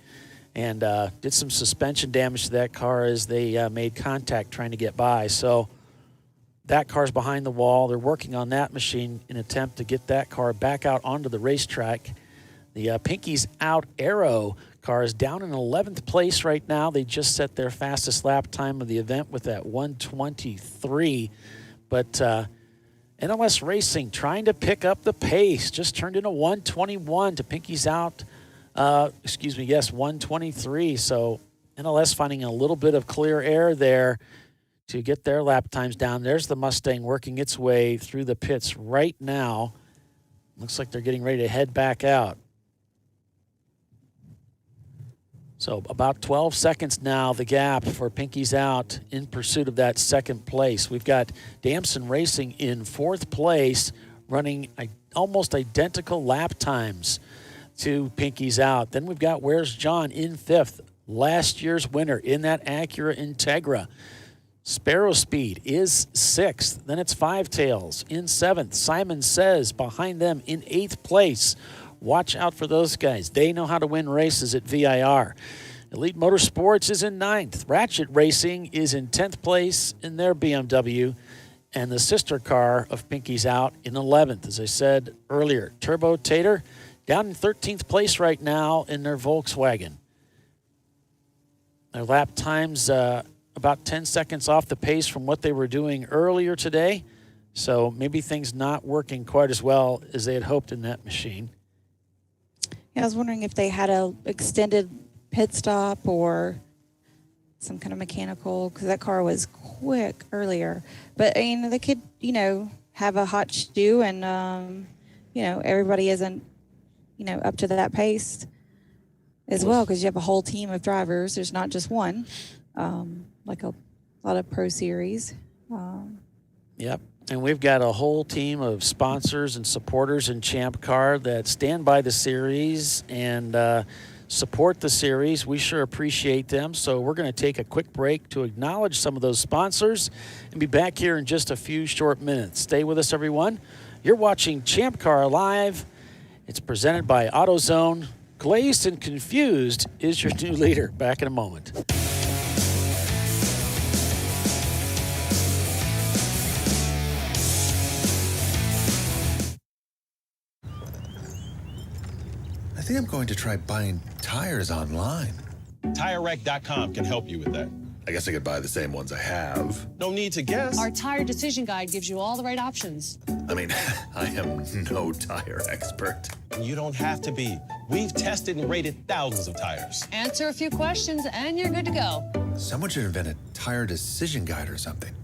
and did some suspension damage to that car as they made contact trying to get by. So that car's behind the wall. They're working on that machine in an attempt to get that car back out onto the racetrack. The Pinky's Out Aero car is down in 11th place right now. They just set their fastest lap time of the event with that 1:23. But NLS Racing trying to pick up the pace. Just turned in a 1:21 to Pinky's Out. 1:23. So NLS finding a little bit of clear air there to get their lap times down. There's the Mustang working its way through the pits right now. Looks like they're getting ready to head back out. So about 12 seconds now, the gap for Pinky's Out in pursuit of that second place. We've got Damson Racing in 4th place, running almost identical lap times to Pinky's Out. Then we've got Where's John in 5th, last year's winner in that Acura Integra. Sparrow Speed is 6th. Then it's Five Tails in 7th. Simon Says behind them in 8th place. Watch out for those guys. They know how to win races at VIR. Elite Motorsports is in 9th. Ratchet Racing is in 10th place in their BMW. And the sister car of Pinky's Out in 11th. As I said earlier, Turbo Tater down in 13th place right now in their Volkswagen. Their lap times about 10 seconds off the pace from what they were doing earlier today. So maybe things not working quite as well as they had hoped in that machine. Yeah, I was wondering if they had a extended pit stop or some kind of mechanical, because that car was quick earlier. But, they could, have a hot shoe and, everybody isn't, up to that pace as well, because you have a whole team of drivers. There's not just one, like a lot of Pro Series. Yep. And we've got a whole team of sponsors and supporters in Champ Car that stand by the series and support the series. We sure appreciate them. So we're going to take a quick break to acknowledge some of those sponsors and be back here in just a few short minutes. Stay with us, everyone. You're watching Champ Car Live. It's presented by AutoZone. Glazed and Confused is your new leader. Back in a moment. I think I'm going to try buying tires online. TireRack.com can help you with that. I guess I could buy the same ones I have. No need to guess. Our tire decision guide gives you all the right options. I mean, I am no tire expert. You don't have to be. We've tested and rated thousands of tires. Answer a few questions and you're good to go. Someone should invent a tire decision guide or something.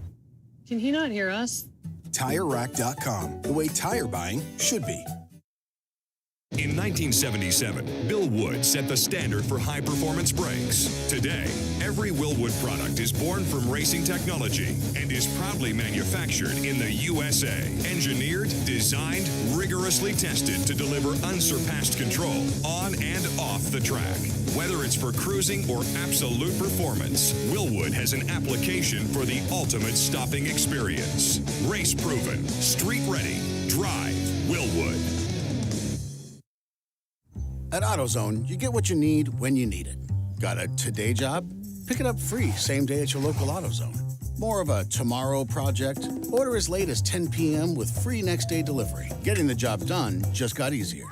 Can he not hear us? TireRack.com, the way tire buying should be. In 1977, Bill Wood set the standard for high-performance brakes. Today, every Willwood product is born from racing technology and is proudly manufactured in the USA. Engineered, designed, rigorously tested to deliver unsurpassed control on and off the track. Whether it's for cruising or absolute performance, Willwood has an application for the ultimate stopping experience. Race-proven, street-ready, drive Willwood. At AutoZone, you get what you need when you need it. Got a today job? Pick it up free same day at your local AutoZone. More of a tomorrow project? Order as late as 10 p.m. with free next day delivery. Getting the job done just got easier.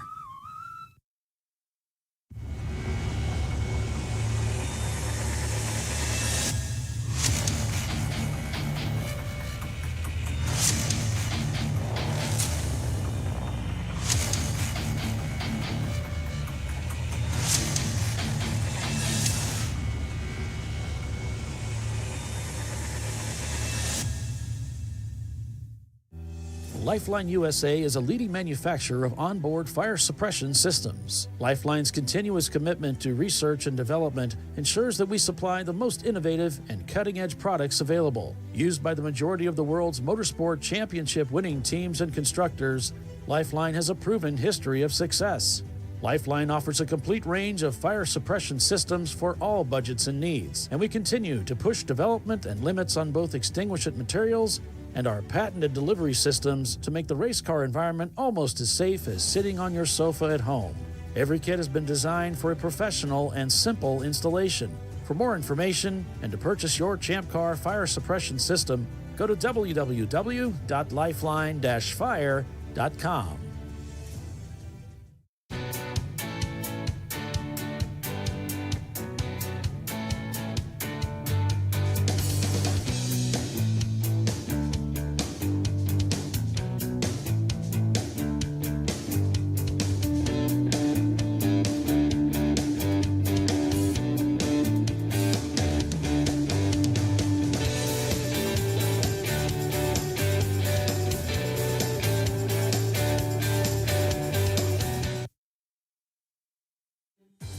Lifeline USA is a leading manufacturer of onboard fire suppression systems. Lifeline's continuous commitment to research and development ensures that we supply the most innovative and cutting-edge products available. Used by the majority of the world's motorsport championship-winning teams and constructors, Lifeline has a proven history of success. Lifeline offers a complete range of fire suppression systems for all budgets and needs, and we continue to push development and limits on both extinguishant materials and our patented delivery systems to make the race car environment almost as safe as sitting on your sofa at home. Every kit has been designed for a professional and simple installation. For more information and to purchase your Champ Car fire suppression system, go to www.lifeline-fire.com.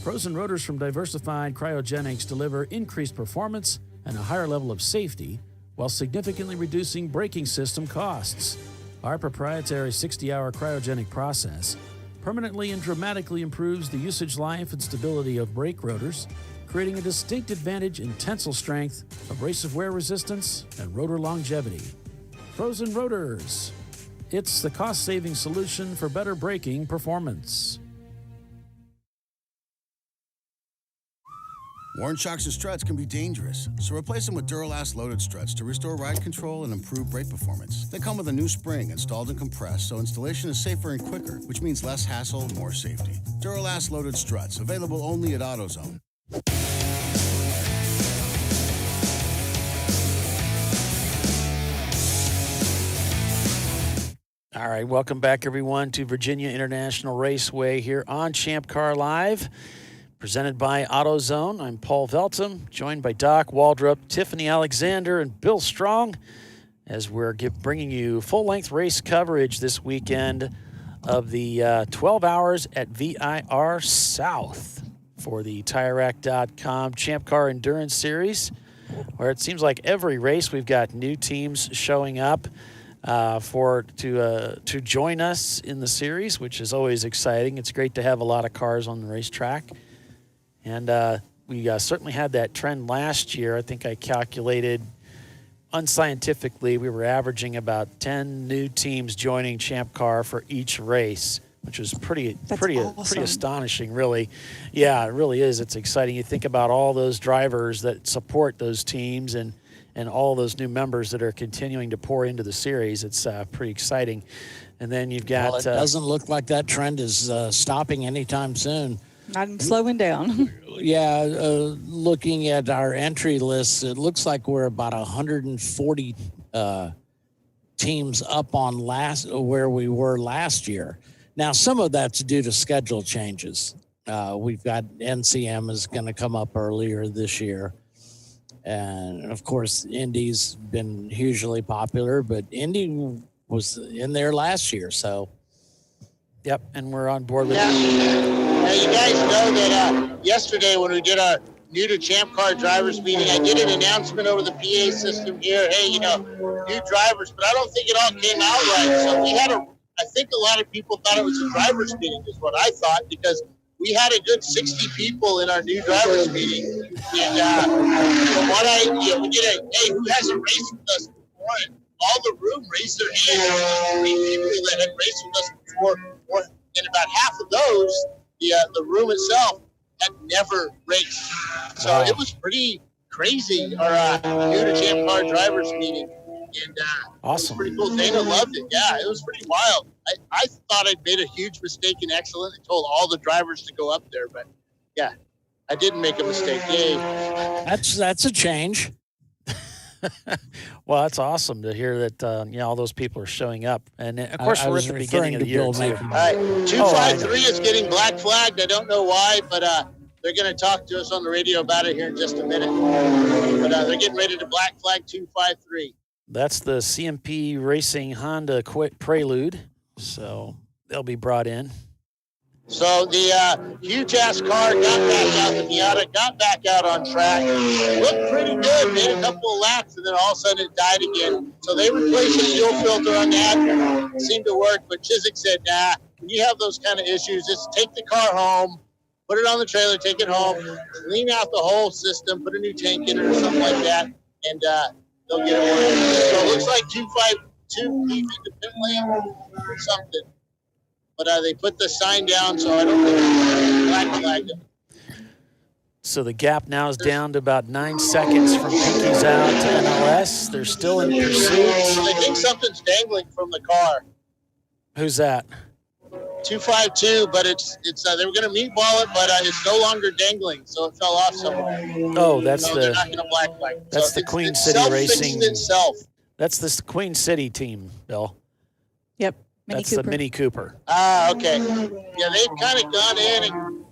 Frozen rotors from Diversified Cryogenics deliver increased performance and a higher level of safety while significantly reducing braking system costs. Our proprietary 60-hour cryogenic process permanently and dramatically improves the usage life and stability of brake rotors, creating a distinct advantage in tensile strength, abrasive wear resistance, and rotor longevity. Frozen rotors. It's the cost-saving solution for better braking performance. Worn shocks and struts can be dangerous, so replace them with Duralast loaded struts to restore ride control and improve brake performance. They come with a new spring installed and compressed, so installation is safer and quicker, which means less hassle, more safety. Duralast loaded struts, available only at AutoZone. All right, welcome back, everyone, to Virginia International Raceway here on ChampCar.Live, presented by AutoZone. I'm Paul Veltum, joined by Doc Waldrop, Tiffany Alexander, and Bill Strong, as we're bringing you full-length race coverage this weekend of the 12 hours at VIR South for the TireRack.com Champ Car Endurance Series, where it seems like every race we've got new teams showing up to join us in the series, which is always exciting. It's great to have a lot of cars on the racetrack. And we certainly had that trend last year. I think I calculated unscientifically we were averaging about 10 new teams joining Champ Car for each race, which was pretty astonishing, really. Yeah, it really is. It's exciting. You think about all those drivers that support those teams and all those new members that are continuing to pour into the series. It's pretty exciting. And then you've got... Well, it doesn't look like that trend is stopping anytime soon. Not slowing down. Yeah, looking at our entry lists, it looks like we're about 140 teams up on where we were last year. Now, some of that's due to schedule changes. We've got NCM is going to come up earlier this year. And, of course, Indy's been hugely popular, but Indy was in there last year, so. Yep, and we're on board with Now, you guys know that yesterday when we did our new to Champ Car drivers meeting, I did an announcement over the PA system here. Hey, new drivers, but I don't think it all came out right. So I think a lot of people thought it was a drivers meeting is what I thought, because we had a good 60 people in our new drivers meeting. And from what we did hey, who hasn't raced with us before? And all the room raised their hand. 3 people that had raced with us before, and about half of those, the room itself had never raced. So it was pretty crazy, our new to Champ Car drivers meeting. And awesome. It was pretty cool. Dana loved it. Yeah, it was pretty wild. I thought I'd made a huge mistake in Excellent and told all the drivers to go up there, but yeah, I didn't make a mistake. Yay. That's a change. Well, that's awesome to hear that all those people are showing up. And of course, we're at the beginning of the year. All right, 253 is getting black flagged. I don't know why, but they're going to talk to us on the radio about it here in just a minute. But they're getting ready to black flag 253. That's the CMP Racing Honda Prelude, so they'll be brought in. So the huge-ass car got back out, the Miata got back out on track. Looked pretty good, made a couple of laps, and then all of a sudden it died again. So they replaced the fuel filter on that. It seemed to work, but Chiswick said, nah, when you have those kind of issues, just take the car home, put it on the trailer, take it home, clean out the whole system, put a new tank in it or something like that, and they'll get it working. So it looks like 252 came into pit lane or something. But they put the sign down, so I don't think they flagged them. So the gap now is down to about 9 seconds from Pinky's out to NLS. They're still in pursuit. I think something's dangling from the car. Who's that? 252, but it's they were going to meatball it, but it's no longer dangling, so it fell off somewhere. Oh, that's they're not going to black flag. That's so the Queen City Racing. Itself. That's the Queen City team, Bill. Yep. That's the Mini Cooper. Okay. Yeah, they've kind of gone in and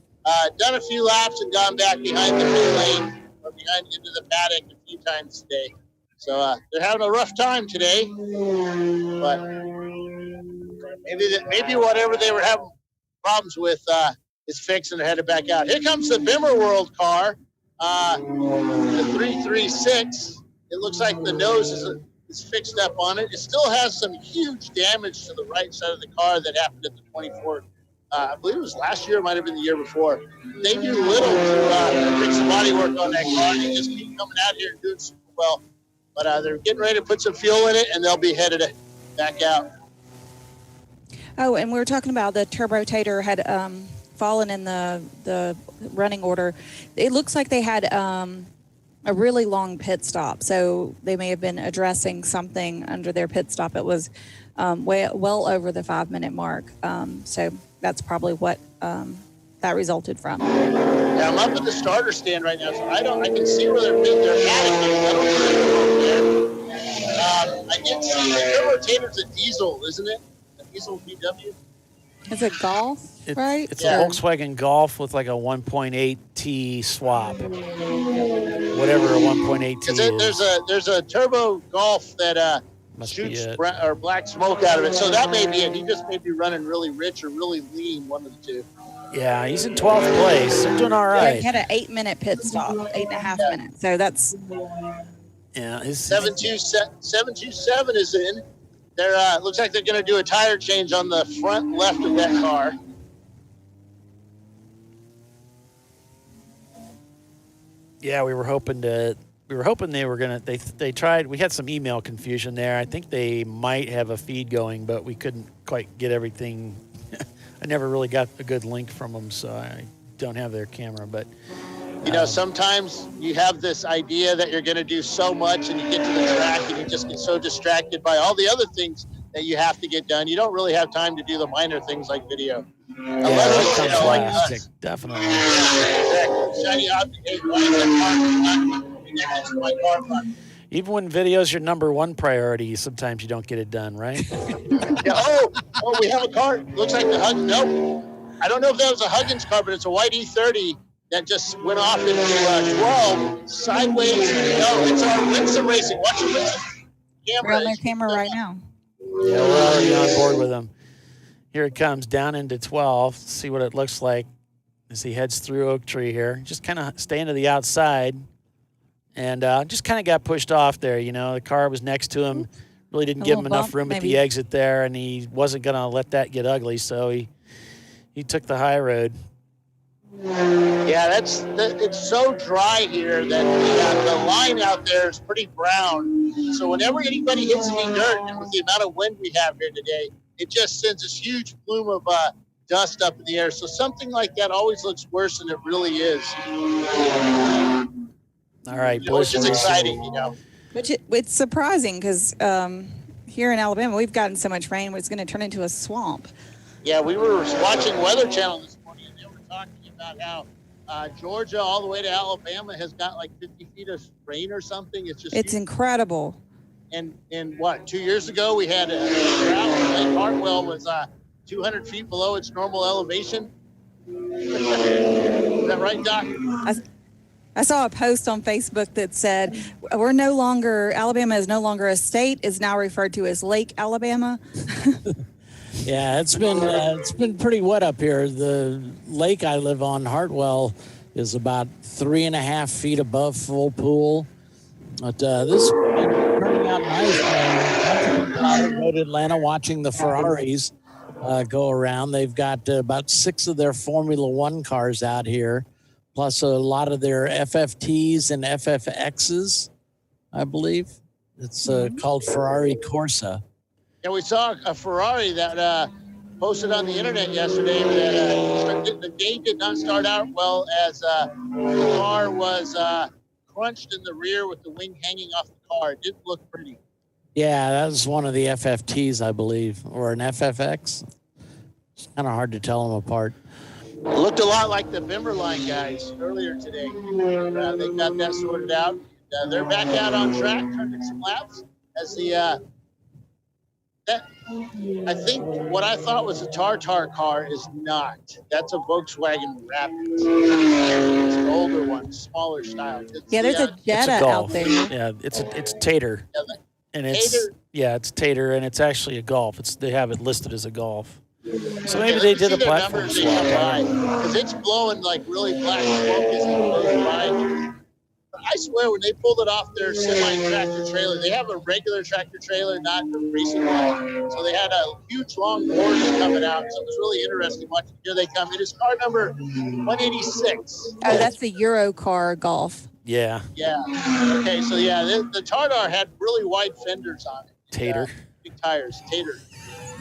done a few laps and gone back behind the pit lane or behind into the paddock a few times today. So they're having a rough time today. But maybe whatever they were having problems with is fixed and they're headed back out. Here comes the Bimmer World car, the 336. It looks like the nose is fixed up on it. It still has some huge damage to the right side of the car that happened at the 24th. I believe it was last year, it might have been the year before. They do little to fix the body work on that car. They just keep coming out here and doing super well. But they're getting ready to put some fuel in it, and they'll be headed back out. Oh, and we were talking about the turbotator had fallen in the running order. It looks like they had a really long pit stop, so they may have been addressing something under their pit stop. It was well over the 5-minute mark, so that's probably what that resulted from. Yeah, I'm up at the starter stand right now, so I can see where their paddock is. I don't know where they're there. I did see the turbotator's a diesel, isn't it? diesel VW. It's a Golf, right? It's Yeah. a Volkswagen Golf with like a 1.8 T swap. Whatever a 1.8 T is. There's a turbo Golf that Must be shoots it. or black smoke out of it. So that may be it. He just may be running really rich or really lean, one of the two. Yeah, he's in 12th place. They're doing all Yeah, right. he had an 8-minute pit stop, 8.5 minutes. So that's Yeah, 727 is in. They're looks like they're going to do a tire change on the front left of that car. Yeah, we were hoping they were gonna. They tried. We had some email confusion there. I think they might have a feed going, but we couldn't quite get everything. I never really got a good link from them, so I don't have their camera. But You know, sometimes you have this idea that you're going to do so much, and you get to the track and you just get so distracted by all the other things that you have to get done. You don't really have time to do the minor things like video. Unless that it's, comes you know, like last. us. Definitely. Exactly. Shiny object. Hey, why is that car connected to my car front? Even when video's your number one priority, sometimes you don't get it done, right? Yeah, oh, we have a car. Looks like the Huggins. Nope. I don't know if that was a Huggins car, but it's a white E30 that just went off into 12 sideways. No, it's our Winston Racing. Watch the Winston we're camera. on their camera right now. Yeah, we're already on board with him. Here it comes down into 12. Let's see what it looks like as he heads through Oak Tree here. Just kind of staying to the outside. And just kind of got pushed off there. You know, the car was next to him. Really didn't give him enough room at the exit there, and he wasn't going to let that get ugly, so he took the high road. Yeah, it's so dry here that the line out there is pretty brown. So whenever anybody hits any dirt, and with the amount of wind we have here today, it just sends this huge plume of dust up in the air. So something like that always looks worse than it really is. All right, which is exciting, you know. Which it's surprising because here in Alabama we've gotten so much rain, it's going to turn into a swamp. Yeah, we were watching Weather Channel this morning, and they were talking about how Georgia all the way to Alabama has got like 50 feet of rain or something. It's incredible. And what, 2 years ago we had a drought. Lake Hartwell was 200 feet below its normal elevation. Is that right, Doc? I saw a post on Facebook that said, Alabama is no longer a state, is now referred to as Lake Alabama. Yeah, it's been pretty wet up here. The lake I live on, Hartwell, is about 3.5 feet above full pool. But this is turning out nice. Out of Road Atlanta watching the Ferraris go around. They've got about 6 of their Formula One cars out here, plus a lot of their FFTs and FFXs, I believe. It's called Ferrari Corsa. And we saw a Ferrari that posted on the internet yesterday that the day did not start out well as the car was crunched in the rear with the wing hanging off the car. It didn't look pretty. Yeah, that was one of the FFTs, I believe, or an FFX. It's kind of hard to tell them apart. It looked a lot like the Bimberline guys earlier today. They got that sorted out. They're back out on track, turning some laps as the I think what I thought was a Tartar car is not. That's a Volkswagen Rapid. It's an older one, smaller style. There's a Jetta out there. Yeah, it's Tater. And it's Tater, and it's actually a Golf. They have it listed as a Golf. So maybe they did a platform swap. Because it's blowing like really black smoke as it goes by. I swear, when they pulled it off their semi-tractor trailer, they have a regular tractor trailer, not the racing one. So they had a huge long board coming out. So it was really interesting watching. Here they come. It is car number 186. Oh, that's the Euro car Golf. Yeah. Yeah. Okay, so yeah, the Tartar had really wide fenders on it. Tater. Big tires. Tater.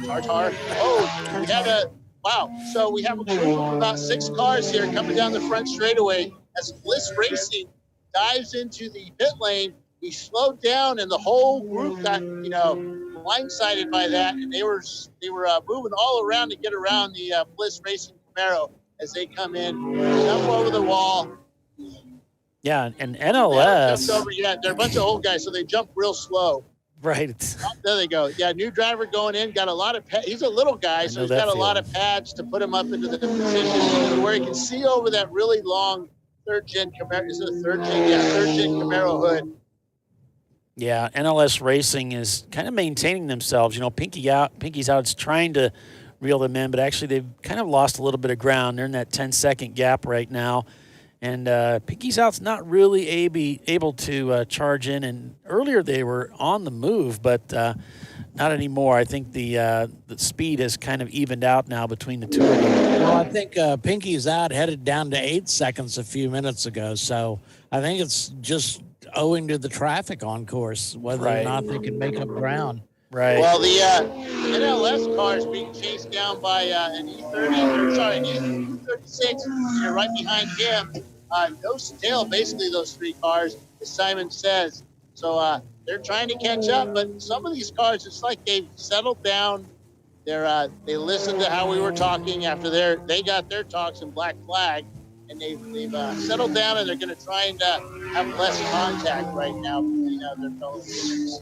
Tartar. Oh, we have So we have a group of about 6 cars here coming down the front straightaway as Bliss Racing dives into the pit lane. He slowed down, and the whole group got, blindsided by that, and they were moving all around to get around the Bliss Racing Camaro as they come in, jump over the wall. Yeah, and NLS. They're a bunch of old guys, so they jump real slow. Right. Oh, there they go. Yeah, new driver going in. Got a lot of he's a little guy, so he's got a lot of pads to put him up into the position where he can see over that really long third-gen Camaro. Is it a third-gen? Yeah, third-gen Camaro hood. Yeah, NLS Racing is kind of maintaining themselves. You know, Pinky's out. It's trying to reel them in, but actually they've kind of lost a little bit of ground. They're in that 10-second gap right now. And Pinky's Out's not really able to charge in. And earlier they were on the move, but not anymore. I think the speed has kind of evened out now between the two of them. Well, I think Pinky's Out headed down to 8 seconds a few minutes ago. So I think it's just owing to the traffic on course, whether or not they can make up ground. Right. Well, the NLS car is being chased down by an E36, and they're right behind him. Nose to tail, basically, those three cars, as Simon says. So they're trying to catch up, but some of these cars, it's like they've settled down. They listened to how we were talking after they got their talks in Black Flag, and they've settled down, and they're going to try and have less contact right now between their fellow racers.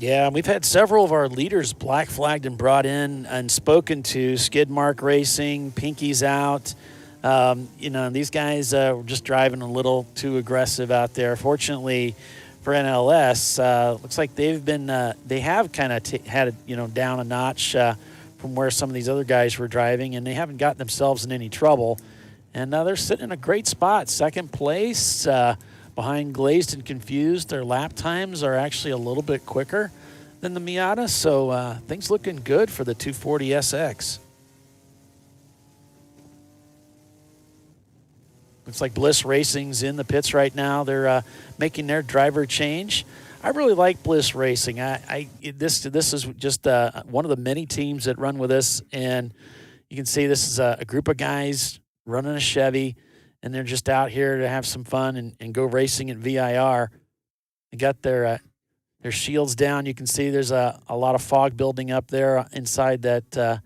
Yeah, we've had several of our leaders black flagged and brought in and spoken to. Skidmark Racing, Pinky's Out. These guys were just driving a little too aggressive out there. Fortunately for NLS, looks like they have kind of had it, down a notch from where some of these other guys were driving, and they haven't gotten themselves in any trouble. And they're sitting in a great spot, second place. Behind Glazed and Confused, their lap times are actually a little bit quicker than the Miata, so things looking good for the 240SX. Looks like Bliss Racing's in the pits right now. They're making their driver change. I really like Bliss Racing. This is just one of the many teams that run with us, and you can see this is a group of guys running a Chevy, and they're just out here to have some fun and go racing at VIR. They got their shields down. You can see there's a lot of fog building up there inside that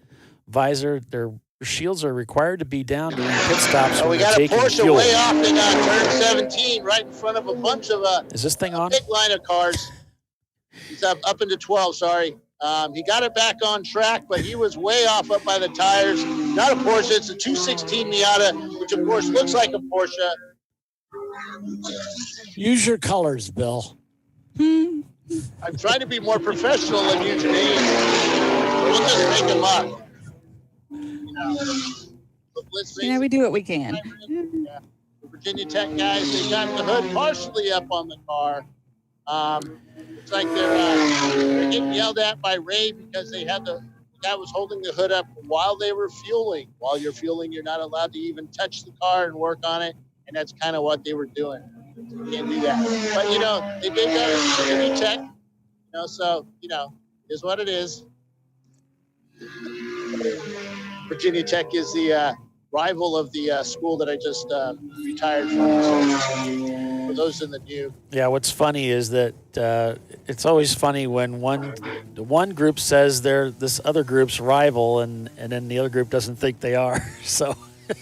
visor. Their shields are required to be down during pit stops. So we got a Porsche fuel way off in turn 17, right in front of a bunch of is this thing on? Big line of cars. He's up into 12. Sorry. He got it back on track, but he was way off up by the tires. Not a Porsche, it's a 216 Miata, which of course looks like a Porsche. Use your colors, Bill. I'm trying to be more professional than use names. We'll just make them up. We do what we can. Yeah. The Virginia Tech guys, they got the hood partially up on the car. Looks like they're getting yelled at by Ray because they had the guy was holding the hood up while they were fueling. While you're fueling, you're not allowed to even touch the car and work on it, and that's kind of what they were doing. You can't do that. But they did that at Virginia Tech. So is what it is. Virginia Tech is the rival of the school that I just retired from. For those in the new. Yeah, what's funny is that it's always funny when one group says they're this other group's rival, and then the other group doesn't think they are. So.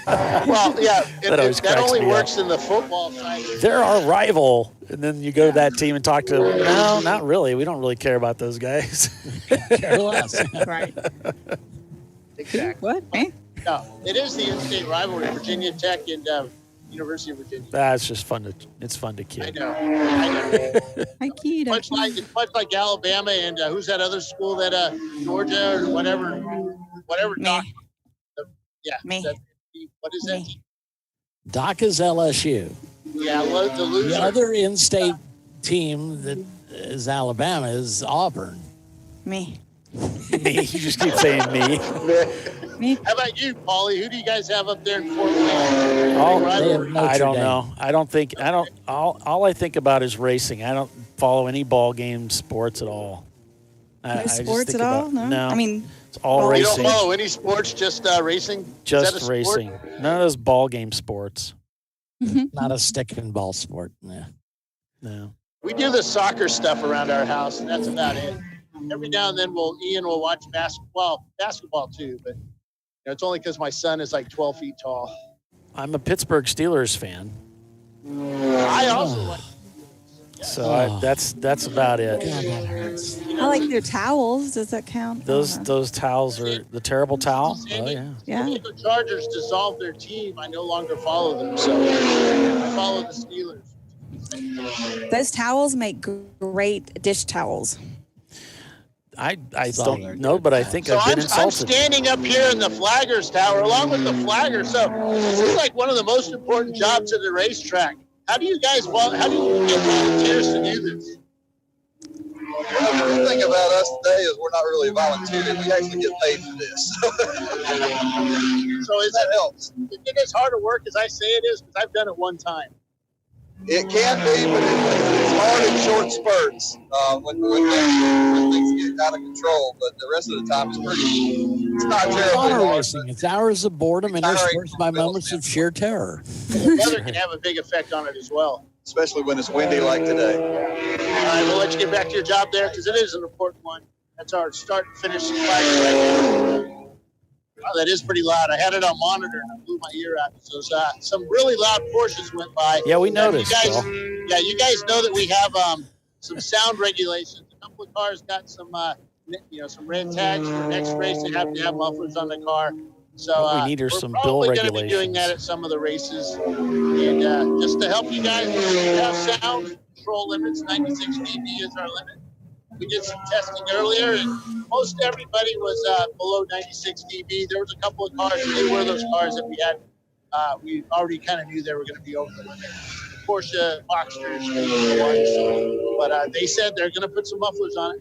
Well, yeah, that only works in the football side. They're our rival, and then you go to that team and talk to them. No, not really. We don't really care about those guys. Care less. Right. Exactly. What? Eh? No, it is the in-state rivalry, Virginia Tech and University of Virginia. That's just fun. It's fun to kid. I know. I kid. Much like Alabama and who's that other school that Georgia or whatever. Me. Yeah. Me. What is that? Doc is LSU. Yeah, the loser. The other in-state team that is Alabama is Auburn. Me. Me. You just keep saying me. Me. How about you, Paulie? Who do you guys have up there in Fort Wayne? I don't know. All I think about is racing. I don't follow any ball game sports at all. No sports at all? No. I mean, it's all racing. You don't follow any sports, just racing? Just racing. None of those ball game sports. Not a stick and ball sport. Yeah. No. We do the soccer stuff around our house, and that's about it. Every now and then Ian will watch basketball too, but it's only because my son is like 12 feet tall. I'm a Pittsburgh Steelers fan. I also like. So that's about it. I like their towels. Does that count? Those towels are the terrible towel. Oh yeah. Yeah. If the Chargers dissolve their team, I no longer follow them. So I follow the Steelers. Those towels make great dish towels. I don't know, but I think I've been I'm insulted. standing up here in the Flaggers Tower along with the Flaggers. So this is like one of the most important jobs at the racetrack. How do you get volunteers to do this? Well, the thing about us today is we're not really volunteering. We actually get paid for this. So that helps. Is it as hard to work as I say it is? Because I've done it one time. It can be, but it's hard in short spurts when things get out of control. But the rest of the time, it's not terribly Auto hard. racing. It's hours of boredom interspersed by moments of sheer terror. The weather can have a big effect on it as well. Especially when it's windy like today. All right, we'll let you get back to your job there because it is an important one. That's our start and finish flag right here. Wow, that is pretty loud. I had it on monitor and I blew my ear out. So some really loud Porsches went by. Yeah, we noticed. You guys know that we have some sound regulations. A couple of cars got some red tags for next race. They have to have mufflers on the car. So we need we're some bill probably going to be regulations. doing that at some of the races. And just to help you guys, we have sound control limits. 96 dB is our limit. We did some testing earlier, and most everybody was below 96 dB. There was a couple of cars, and they were those cars that we had. We already kind of knew they were going to be over the limit. Porsche Boxsters, but they said they're going to put some mufflers on it,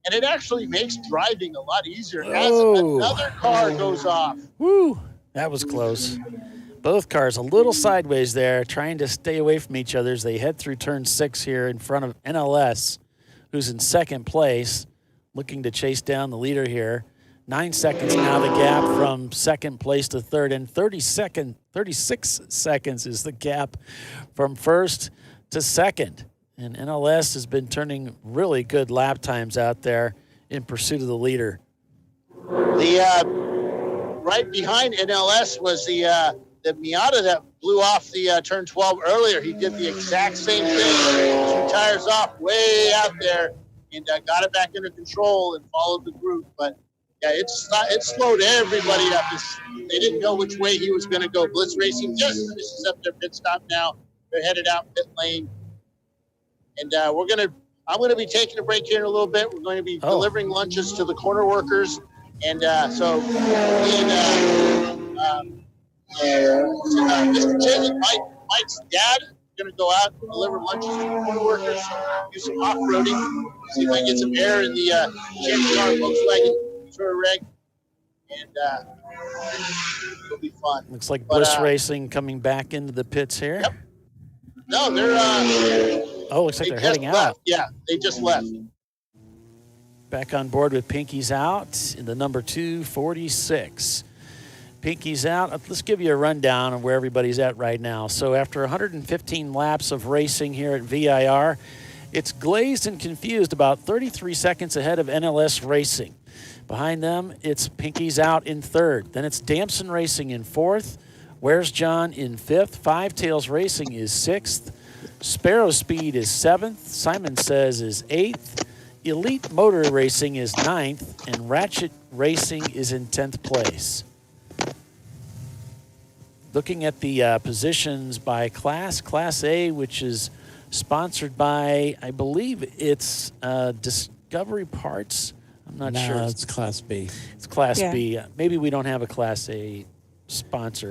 and it actually makes driving a lot easier as another car goes off. Woo! That was close. Both cars a little sideways there, trying to stay away from each other as they head through turn 6 here in front of NLS, who's in second place, looking to chase down the leader here. 9 seconds now the gap from second place to third, and 36 seconds is the gap from first to second. And NLS has been turning really good lap times out there in pursuit of the leader. The right behind NLS was the Miata that blew off the turn 12 earlier. He did the exact same thing. 2 tires off way out there and got it back under control and followed the group. But yeah, it slowed everybody up. They didn't know which way he was going to go. Blitz Racing just finishes up their pit stop now. They're headed out pit lane. And I'm going to be taking a break here in a little bit. We're going to be delivering lunches to the corner workers. And so Mr. Chisholm, Mike's dad, going to go out and deliver lunches to the corner workers, do some off-roading, see if I can get some air in the ChampCar Volkswagen Tour Reg, and it'll be fun. Looks like Bliss Racing coming back into the pits here. Yep. No, they're looks like they're heading out. Yeah, they just left. Back on board with Pinky's out in the number 246. Pinky's out. Let's give you a rundown of where everybody's at right now. So after 115 laps of racing here at VIR, it's glazed and confused, about 33 seconds ahead of NLS Racing. Behind them, it's Pinky's out in third. Then it's Damson Racing in fourth. Where's John in fifth. Five Tails Racing is sixth. Sparrow Speed is seventh. Simon Says is eighth. Elite Motor Racing is ninth. And Ratchet Racing is in 10th place. Looking at the positions by class, Class A, which is sponsored by, I believe it's Discovery Parts. I'm not sure. No, it's Class B. It's Class B. Maybe we don't have a Class A sponsor.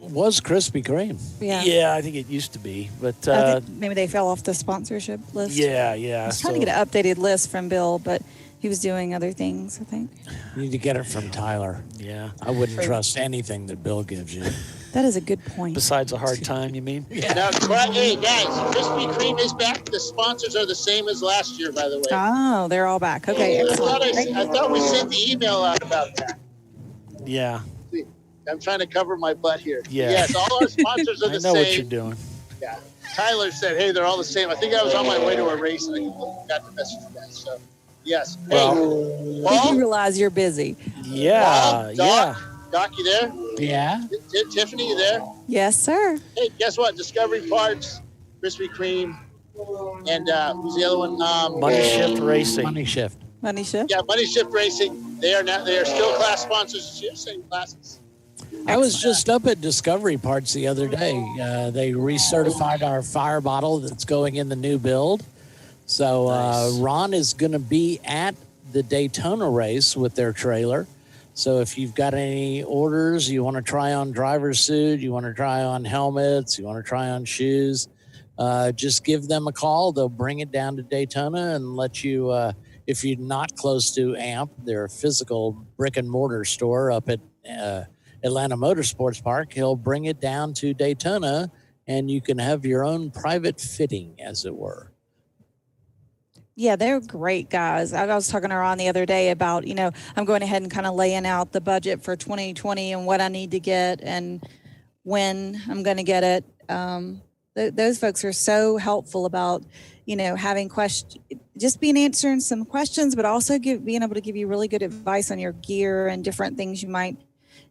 Was Krispy Kreme. Yeah. I think it used to be, but I think maybe they fell off the sponsorship list. Yeah. I was trying to get an updated list from Bill, but he was doing other things, I think. You need to get it from Tyler. Yeah. I wouldn't trust anything that Bill gives you. That is a good point. Besides a hard time, you mean? Yeah. Now, hey, guys, Krispy Kreme is back. The sponsors are the same as last year, by the way. Oh, they're all back. Okay, excellent. I thought we sent the email out about that. Yeah. I'm trying to cover my butt here. Yeah. Yes, all our sponsors are the same. I know what you're doing. Yeah. Tyler said, hey, they're all the same. I think I was on my way to a race and I got the message from that. So, yes. Well, hey, Paul? You realize you're busy. Yeah. Paul, Doc, you there? Yeah. Tiffany, you there? Yes, sir. Hey, guess what? Discovery Parts, Krispy Kreme, and who's the other one? Money Shift Racing. Money Shift. Money Shift? Yeah, Money Shift Racing. They are still class sponsors this year, same classes. I was just up at Discovery Parts the other day. They recertified our fire bottle that's going in the new build. So Ron is going to be at the Daytona race with their trailer. So if you've got any orders, you want to try on driver's suit, you want to try on helmets, you want to try on shoes, just give them a call. They'll bring it down to Daytona and let you, if you're not close to AMP, their physical brick and mortar store up at Atlanta Motorsports Park, he'll bring it down to Daytona and you can have your own private fitting, as it were. Yeah, they're great guys. I was talking to Ron the other day about, I'm going ahead and kind of laying out the budget for 2020 and what I need to get and when I'm going to get it. Those folks are so helpful about, having questions, just answering some questions, but also being able to give you really good advice on your gear and different things you might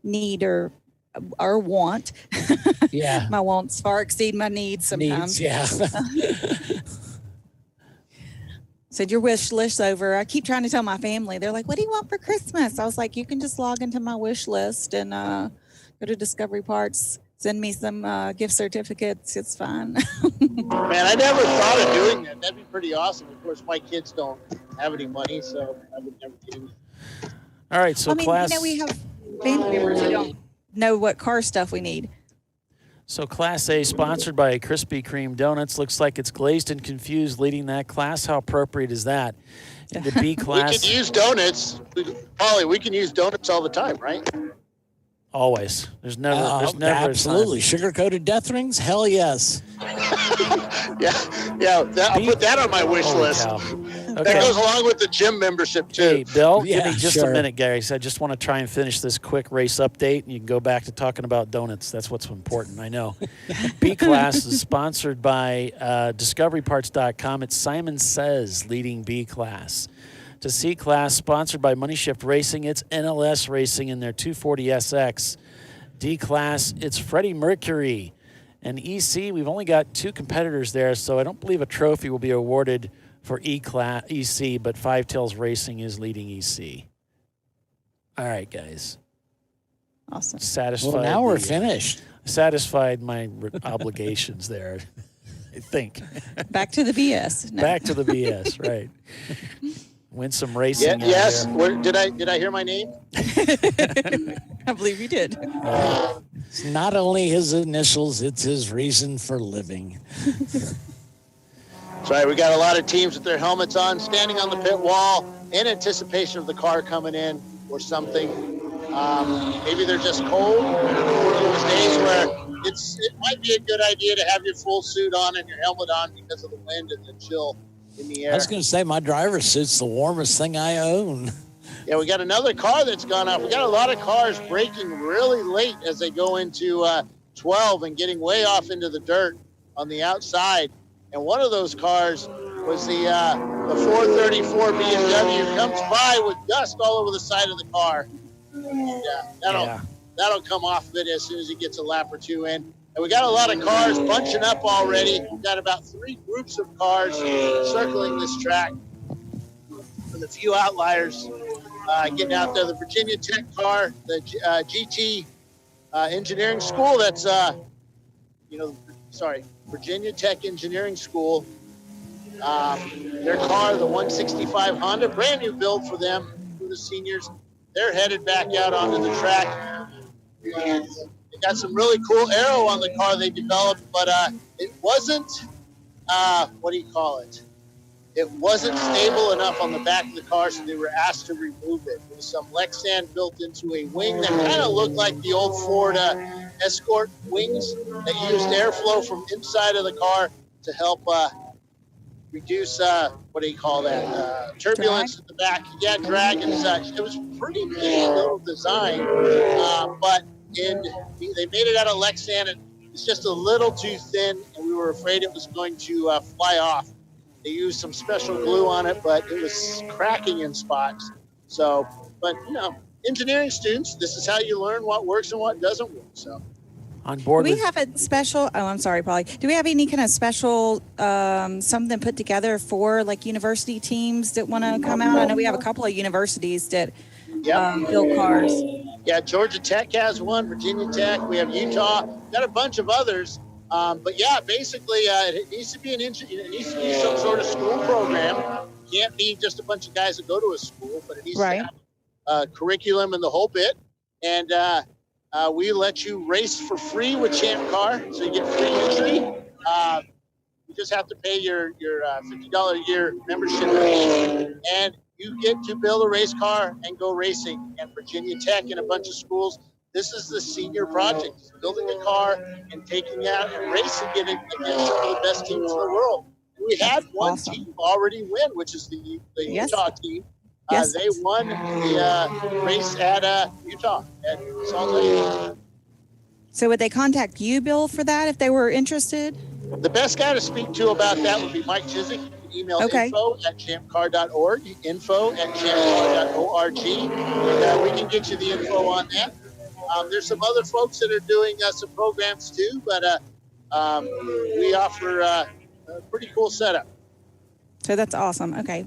need or want. Yeah. My wants far exceed my needs sometimes. Yeah. Said your wish list's over. I keep trying to tell my family. They're like, what do you want for Christmas? I was like, you can just log into my wish list and go to Discovery Parts, send me some gift certificates. It's fine. Man, I never thought of doing that. That'd be pretty awesome. Of course, my kids don't have any money, so I would never get any. All right, so class. We have family members who don't know what car stuff we need. So Class A, sponsored by Krispy Kreme Donuts. Looks like it's Glazed and Confused leading that class. How appropriate is that? In the B class. We can use donuts. Polly, we can use donuts all the time, right? Always. There's never absolutely. Sugar-coated death rings? Hell yes. Yeah. I'll put that on my wish list. Okay. That goes along with the gym membership, too. Hey, Bill, give me just a minute, guys. I just want to try and finish this quick race update, and you can go back to talking about donuts. That's what's important, I know. B class is sponsored by DiscoveryParts.com. It's Simon Says leading B class. To C class, sponsored by Money Shift Racing, it's NLS Racing in their 240SX. D class, it's Freddie Mercury. And EC, we've only got 2 competitors there, so I don't believe a trophy will be awarded for EC, but Five Tails Racing is leading EC. All right, guys. Awesome. Satisfied. Well, now we're finished. Satisfied my obligations there, I think. Back to the BS. No. Back to the BS, right. Win some racing. Yes. Did I hear my name? I believe you did. It's not only his initials, it's his reason for living. That's right. We got a lot of teams with their helmets on, standing on the pit wall in anticipation of the car coming in or something. Maybe they're just cold. One of those days where it might be a good idea to have your full suit on and your helmet on because of the wind and the chill in the air. I was going to say my driver's suit's the warmest thing I own. Yeah, we got another car that's gone off. We got a lot of cars braking really late as they go into 12 and getting way off into the dirt on the outside. And one of those cars was the 434 BMW. Comes by with dust all over the side of the car. That'll come off of it as soon as he gets a lap or 2 in. And we got a lot of cars bunching up already. We've got about 3 groups of cars circling this track with a few outliers getting out there. The Virginia Tech car, the GT Engineering School, that's, Virginia Tech Engineering School. Their car, the 165 Honda, brand new build for them, for the seniors. They're headed back out onto the track. And they got some really cool aero on the car they developed, but it wasn't, It wasn't stable enough on the back of the car, so they were asked to remove it. There was some Lexan built into a wing that kind of looked like the old Ford Escort wings that used airflow from inside of the car to help reduce, turbulence at the back. Yeah, drag and such. It was pretty neat little design, but they made it out of Lexan, and it's just a little too thin, and we were afraid it was going to fly off. They used some special glue on it, but it was cracking in spots. So, but engineering students, this is how you learn what works and what doesn't work. So, on board. Do we have a special? Oh, I'm sorry, Polly. Do we have any kind of special something put together for like university teams that want to come out? I know we have a couple of universities that build cars. Yeah, Georgia Tech has one, Virginia Tech. We have Utah. Got a bunch of others. But yeah, basically, it needs to be it needs to be some sort of school program. Can't be just a bunch of guys that go to a school, but it needs to have curriculum and the whole bit. And we let you race for free with Champ Car, so you get free entry. You just have to pay your $50 a year membership fee, and you get to build a race car and go racing. And Virginia Tech and a bunch of schools, this is the senior project: building a car and taking out and racing it against some of the best teams in the world. And we had one team already win, which is the Utah team. They won the race at Utah at Salt Lake. So would they contact you, Bill, for that if they were interested? The best guy to speak to about that would be Mike Chiswick. You can email info@ChampCar.org, info@ChampCar.org, and we can get you the info on that. There's some other folks that are doing some programs too, but we offer a pretty cool setup. So that's awesome. Okay.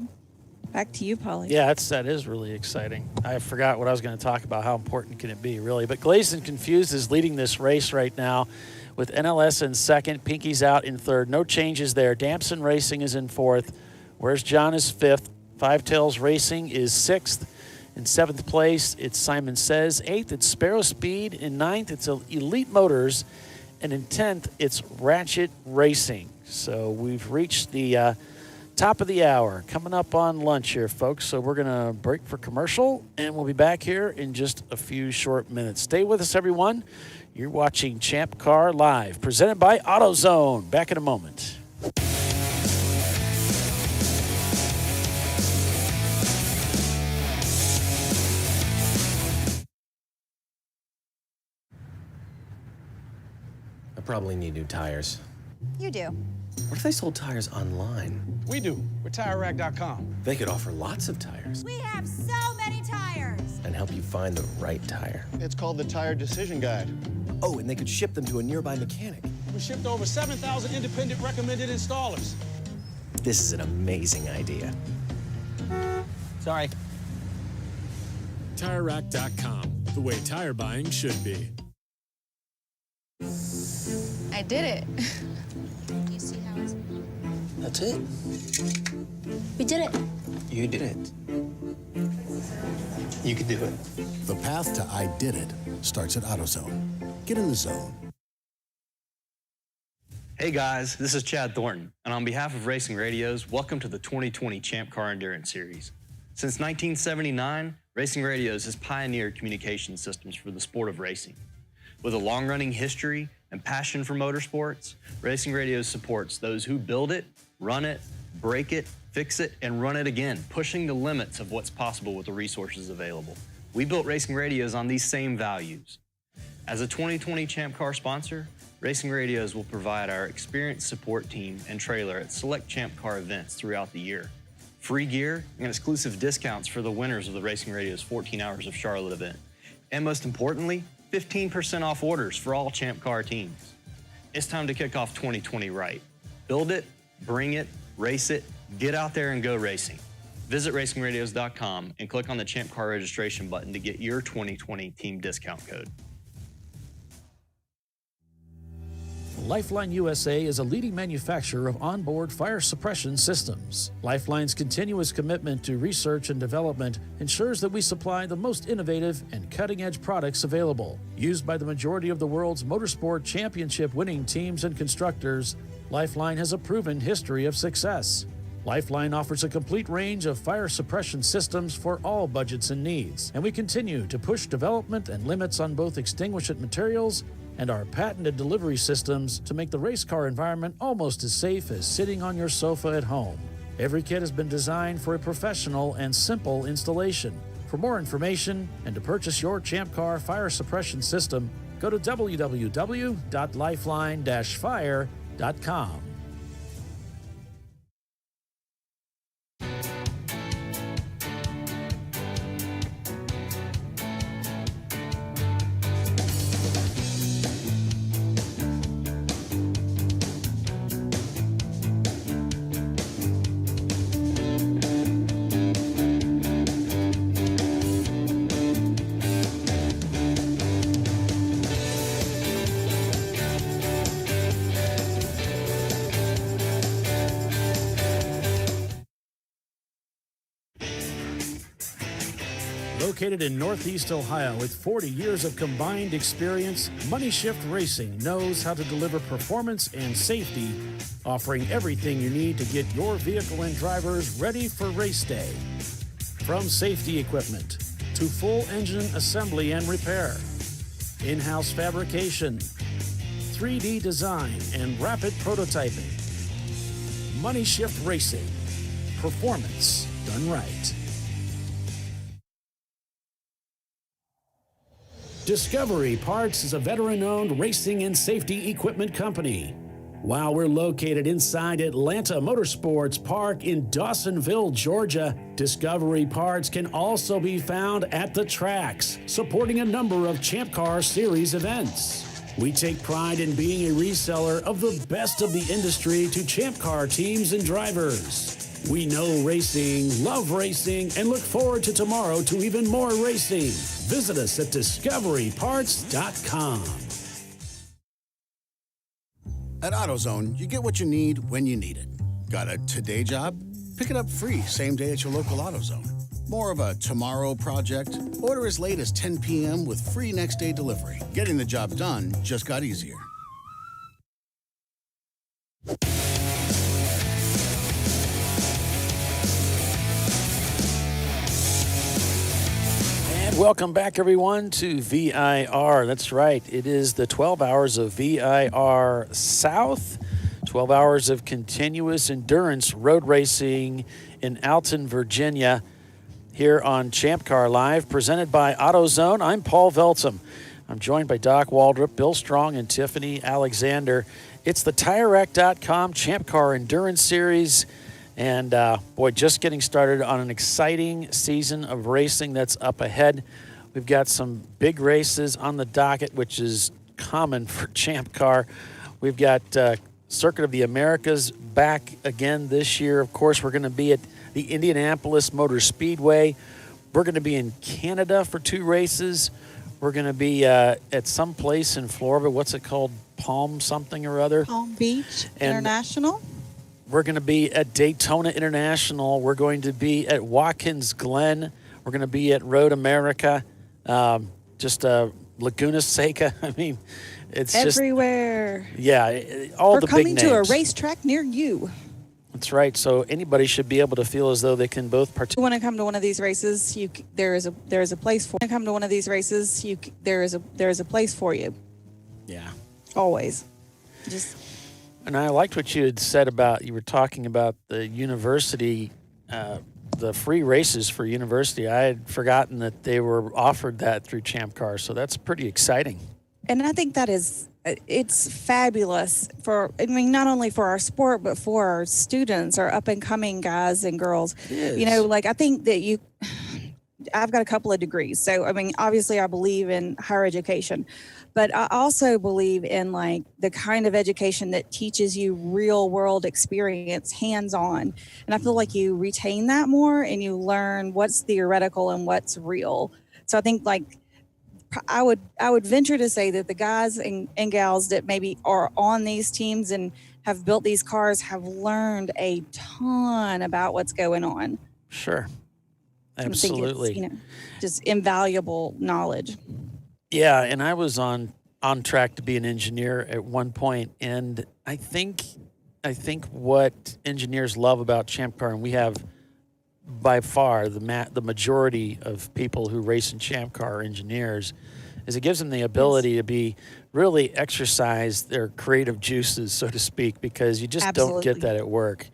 Back to you, Polly. Yeah, that is really exciting. I forgot what I was going to talk about. How important can it be, really? But Glazed Confused is leading this race right now with NLS in second. Pinky's out in third. No changes there. Damson Racing is in fourth. Where's John is fifth. Five Tails Racing is sixth. In seventh place, it's Simon Says. Eighth, it's Sparrow Speed. In ninth, it's Elite Motors. And in 10th, it's Ratchet Racing. So we've reached the top of the hour, coming up on lunch here, folks. So we're going to break for commercial, and we'll be back here in just a few short minutes. Stay with us, everyone. You're watching Champ Car Live, presented by AutoZone. Back in a moment. I probably need new tires. You do. What if they sold tires online? We do. We're TireRack.com. They could offer lots of tires We have so many tires. and help you find the right tire. It's called the Tire Decision Guide. Oh, and they could ship them to a nearby mechanic. We shipped over 7,000 independent recommended installers. This is an amazing idea. Sorry. TireRack.com, the way tire buying should be. I did it. You see how it's... That's it. We did it. You did it. You can do it. The path to I Did It starts at AutoZone. Get in the zone. Hey guys, this is Chad Thornton, and on behalf of Racing Radios, welcome to the 2020 Champ Car Endurance Series. Since 1979, Racing Radios has pioneered communication systems for the sport of racing. With a long-running history and passion for motorsports, Racing Radios supports those who build it, run it, break it, fix it, and run it again, pushing the limits of what's possible with the resources available. We built Racing Radios on these same values. As a 2020 Champ Car sponsor, Racing Radios will provide our experienced support team and trailer at select Champ Car events throughout the year. Free gear and exclusive discounts for the winners of the Racing Radios 14 Hours of Charlotte event. And most importantly, 15% off orders for all Champ Car teams. It's time to kick off 2020 right. Build it, bring it, race it, get out there and go racing. Visit racingradios.com and click on the Champ Car registration button to get your 2020 team discount code. Lifeline USA is a leading manufacturer of onboard fire suppression systems. Lifeline's continuous commitment to research and development ensures that we supply the most innovative and cutting-edge products available. Used by the majority of the world's motorsport championship-winning teams and constructors, Lifeline has a proven history of success. Lifeline offers a complete range of fire suppression systems for all budgets and needs, and we continue to push development and limits on both extinguishant materials and our patented delivery systems to make the race car environment almost as safe as sitting on your sofa at home. Every kit has been designed for a professional and simple installation. For more information and to purchase your Champ Car fire suppression system, go to www.lifeline-fire.com. Located in Northeast Ohio with 40 years of combined experience, Money Shift Racing knows how to deliver performance and safety, offering everything you need to get your vehicle and drivers ready for race day. From safety equipment to full engine assembly and repair, in-house fabrication, 3D design, and rapid prototyping. Money Shift Racing. Performance done right. Discovery Parts is a veteran-owned racing and safety equipment company. While we're located inside Atlanta Motorsports Park in Dawsonville, Georgia, Discovery Parts can also be found at the tracks, supporting a number of Champ Car Series events. We take pride in being a reseller of the best of the industry to Champ Car teams and drivers. We know racing, love racing, and look forward to tomorrow to even more racing. Visit us at discoveryparts.com. At AutoZone, you get what you need when you need it. Got a today job? Pick it up free same day at your local AutoZone. More of a tomorrow project? Order as late as 10 p.m. with free next day delivery. Getting the job done just got easier. Welcome back, everyone, to VIR. That's right. It is the 12 hours of VIR South, 12 hours of continuous endurance road racing in Alton, Virginia, here on ChampCar.Live, presented by AutoZone. I'm Paul Veltum. I'm joined by Doc Waldrop, Bill Strong, and Tiffany Alexander. It's the TireRack.com Champ Car Endurance Series. And, just getting started on an exciting season of racing that's up ahead. We've got some big races on the docket, which is common for Champ Car. We've got Circuit of the Americas back again this year. Of course, we're going to be at the Indianapolis Motor Speedway. We're going to be in Canada for 2 races. We're going to be at some place in Florida. What's it called? Palm something or other? Palm Beach International. We're going to be at Daytona International. We're going to be at Watkins Glen. We're going to be at Road America, Laguna Seca. I mean, it's everywhere. All the big names. We're coming to a racetrack near you. That's right. So anybody should be able to feel as though they can both participate. You want to come to one of these races? There is a place for. Come to one of these races? There is a place for you. Yeah. Always. And I liked what you had said about, you were talking about the university, the free races for university. I had forgotten that they were offered that through Champ Car, so that's pretty exciting. And I think it's fabulous not only for our sport, but for our students, our up and coming guys and girls. I think that I've got a couple of degrees. So, obviously I believe in higher education. But I also believe in the kind of education that teaches you real world experience, hands-on. And I feel like you retain that more and you learn what's theoretical and what's real. So I think I would venture to say that the guys and gals that maybe are on these teams and have built these cars have learned a ton about what's going on. Sure. Absolutely. I think it's, just invaluable knowledge. Yeah, and I was on track to be an engineer at one point, and I think what engineers love about Champ Car, and we have by far the majority of people who race in Champ Car are engineers, is it gives them the ability to be really exercise their creative juices, so to speak, because you just don't get that at work.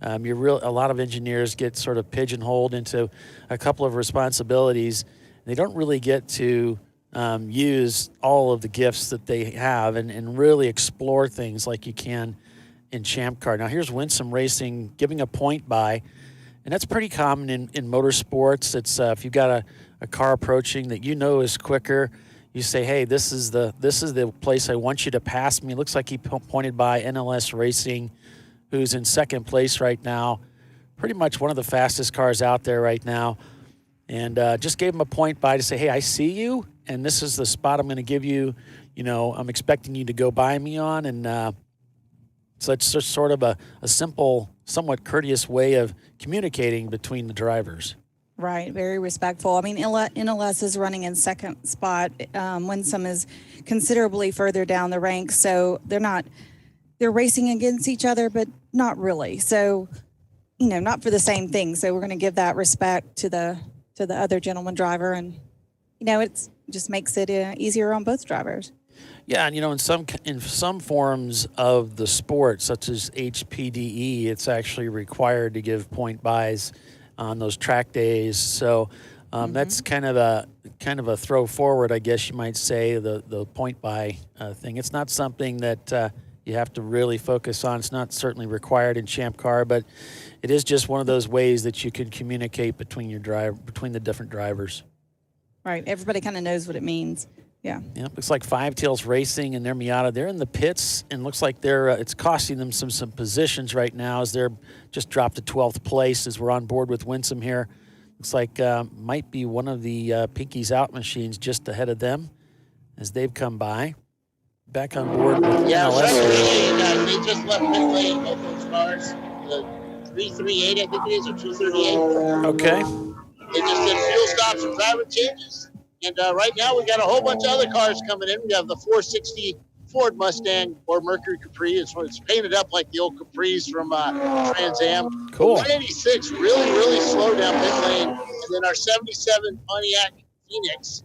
A lot of engineers get sort of pigeonholed into a couple of responsibilities. They don't really get to use all of the gifts that they have and really explore things like you can in Champ Car. Now, here's Winsome Racing giving a point by, and that's pretty common in motorsports. It's if you've got a car approaching that is quicker, you say, hey, this is the place I want you to pass me. It looks like he pointed by NLS Racing, who's in second place right now, pretty much one of the fastest cars out there right now, and just gave him a point by to say, hey, I see you, and this is the spot I'm going to give you. I'm expecting you to go by me on, and so it's just sort of a simple, somewhat courteous way of communicating between the drivers. Right, very respectful. I mean, NLS is running in second spot. Winsome is considerably further down the ranks, so they're racing against each other, but not really. So, not for the same thing. So we're going to give that respect to the other gentleman driver, and it just makes it easier on both drivers. Yeah, and in some forms of the sport, such as HPDE, it's actually required to give point buys on those track days. So that's kind of a throw forward, I guess you might say, the point buy thing. It's not something that you have to really focus on. It's not certainly required in Champ Car, but it is just one of those ways that you can communicate between the different drivers. Right. Everybody kind of knows what it means. Yeah. Yeah. Looks like Five Tails Racing and their Miata. They're in the pits, and looks like it's costing them some positions right now as they're just dropped to 12th place as we're on board with Winsome here. Looks like might be one of the Pinkies Out machines just ahead of them as they've come by. Back on board with NLS. They just left pit lane, both those cars. The 338, I think it is, or 238. Okay. They just did fuel stops and driver changes. And right now we got a whole bunch of other cars coming in. We have the 460 Ford Mustang or Mercury Capri. It's painted up like the old Capris from Trans Am. Cool. 186 really, really slow down pit lane. And then our 77 Pontiac Phoenix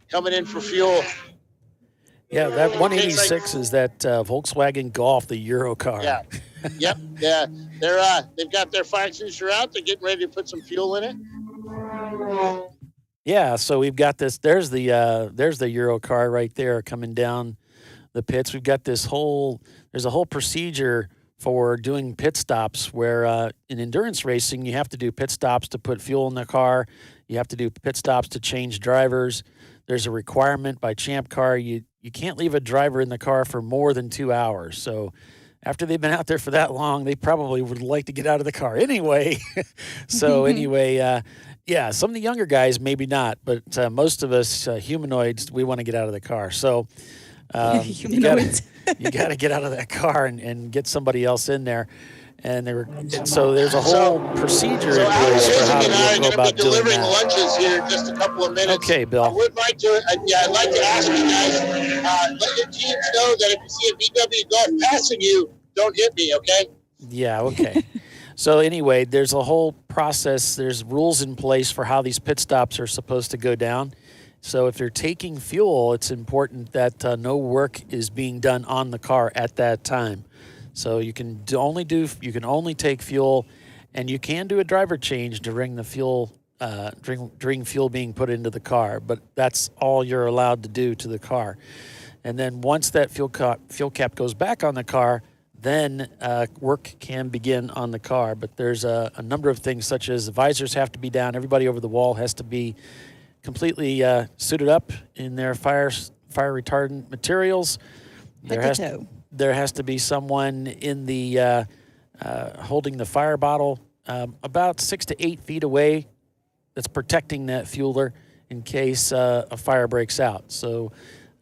coming in for fuel. Yeah, that 186 is that Volkswagen Golf, the Euro car. Yeah. Yep. Yeah. They've got their fire extinguisher out. They're getting ready to put some fuel in it. Yeah, so we've got this. There's the Euro car right there coming down the pits. We've got there's a whole procedure for doing pit stops where in endurance racing you have to do pit stops to put fuel in the car. You have to do pit stops to change drivers. There's a requirement by Champ Car. You can't leave a driver in the car for more than 2 hours. So after they've been out there for that long, they probably would like to get out of the car anyway. So anyway, yeah, some of the younger guys, maybe not, but most of us humanoids, we want to get out of the car. So you got to get out of that car and get somebody else in there. So there's a whole procedure in place for how to go about doing delivering that. Lunches here in just a couple of minutes. Okay, Bill. I'd like to ask you guys, let your teams know that if you see a VW Golf passing you, don't hit me, okay? Yeah, okay. So anyway, there's a whole process. There's rules in place for how these pit stops are supposed to go down. So if you're taking fuel, it's important that no work is being done on the car at that time. So you can only take fuel, and you can do a driver change during the fuel during fuel being put into the car, but that's all you're allowed to do to the car. And then once that fuel cap goes back on the car, then work can begin on the car. But there's a number of things, such as the visors have to be down. Everybody over the wall has to be completely suited up in their fire retardant materials. There has to be someone in the holding the fire bottle about 6 to 8 feet away that's protecting that fueler in case a fire breaks out. So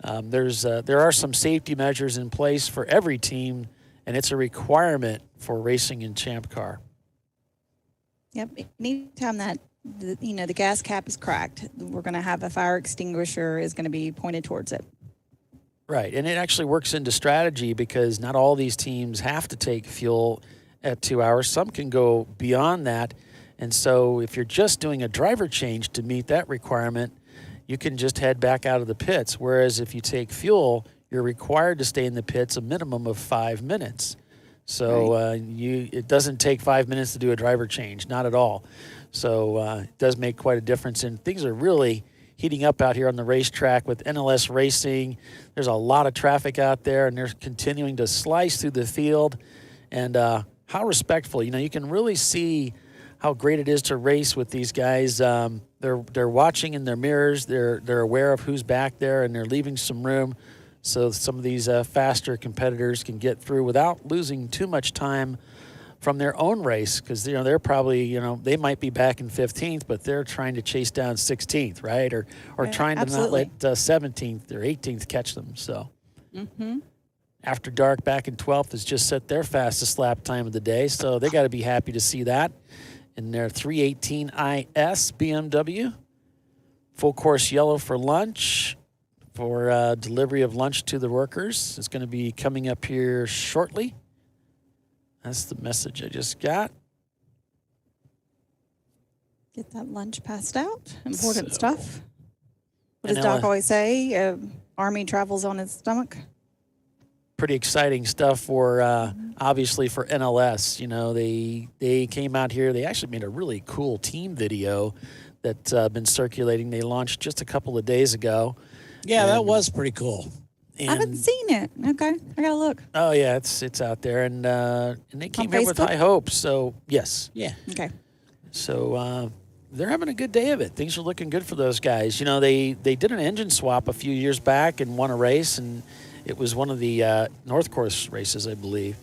there are some safety measures in place for every team, and it's a requirement for racing in Champ Car. Yep. Anytime that the gas cap is cracked, we're going to have a fire extinguisher is going to be pointed towards it. Right, and it actually works into strategy because not all these teams have to take fuel at 2 hours. Some can go beyond that, and so if you're just doing a driver change to meet that requirement, you can just head back out of the pits. Whereas if you take fuel, you're required to stay in the pits a minimum of 5 minutes. So it doesn't take 5 minutes to do a driver change, not at all. So it does make quite a difference, and things are really heating up out here on the racetrack with NLS Racing. There's a lot of traffic out there, and they're continuing to slice through the field. And how respectful. You can really see how great it is to race with these guys. They're watching in their mirrors. They're aware of who's back there, and they're leaving some room so some of these faster competitors can get through without losing too much time from their own race, because they're probably they might be back in 15th, but they're trying to chase down 16th, right? Or trying to not let 17th or 18th catch them. So After Dark back in 12th has just set their fastest lap time of the day, so they got to be happy to see that. in their 318IS BMW. Full course yellow for lunch, for delivery of lunch to the workers. It's going to be coming up here shortly. That's the message I just got. Get that lunch passed out. Important stuff. What does And Doc always say? Army travels on his stomach. Pretty exciting stuff for obviously for NLS. You know, they came out here. They actually made a really cool team video that's been circulating. They launched just a couple of days ago. Yeah, that was pretty cool. I haven't seen it. Okay, I gotta look. Oh yeah, it's out there, and they came here with Facebook? high hopes. So yes, yeah, Okay. so they're having a good day of it. Things are looking good for those guys. You know, they did an engine swap a few years back and won a race, and it was one of the North Course races, I believe.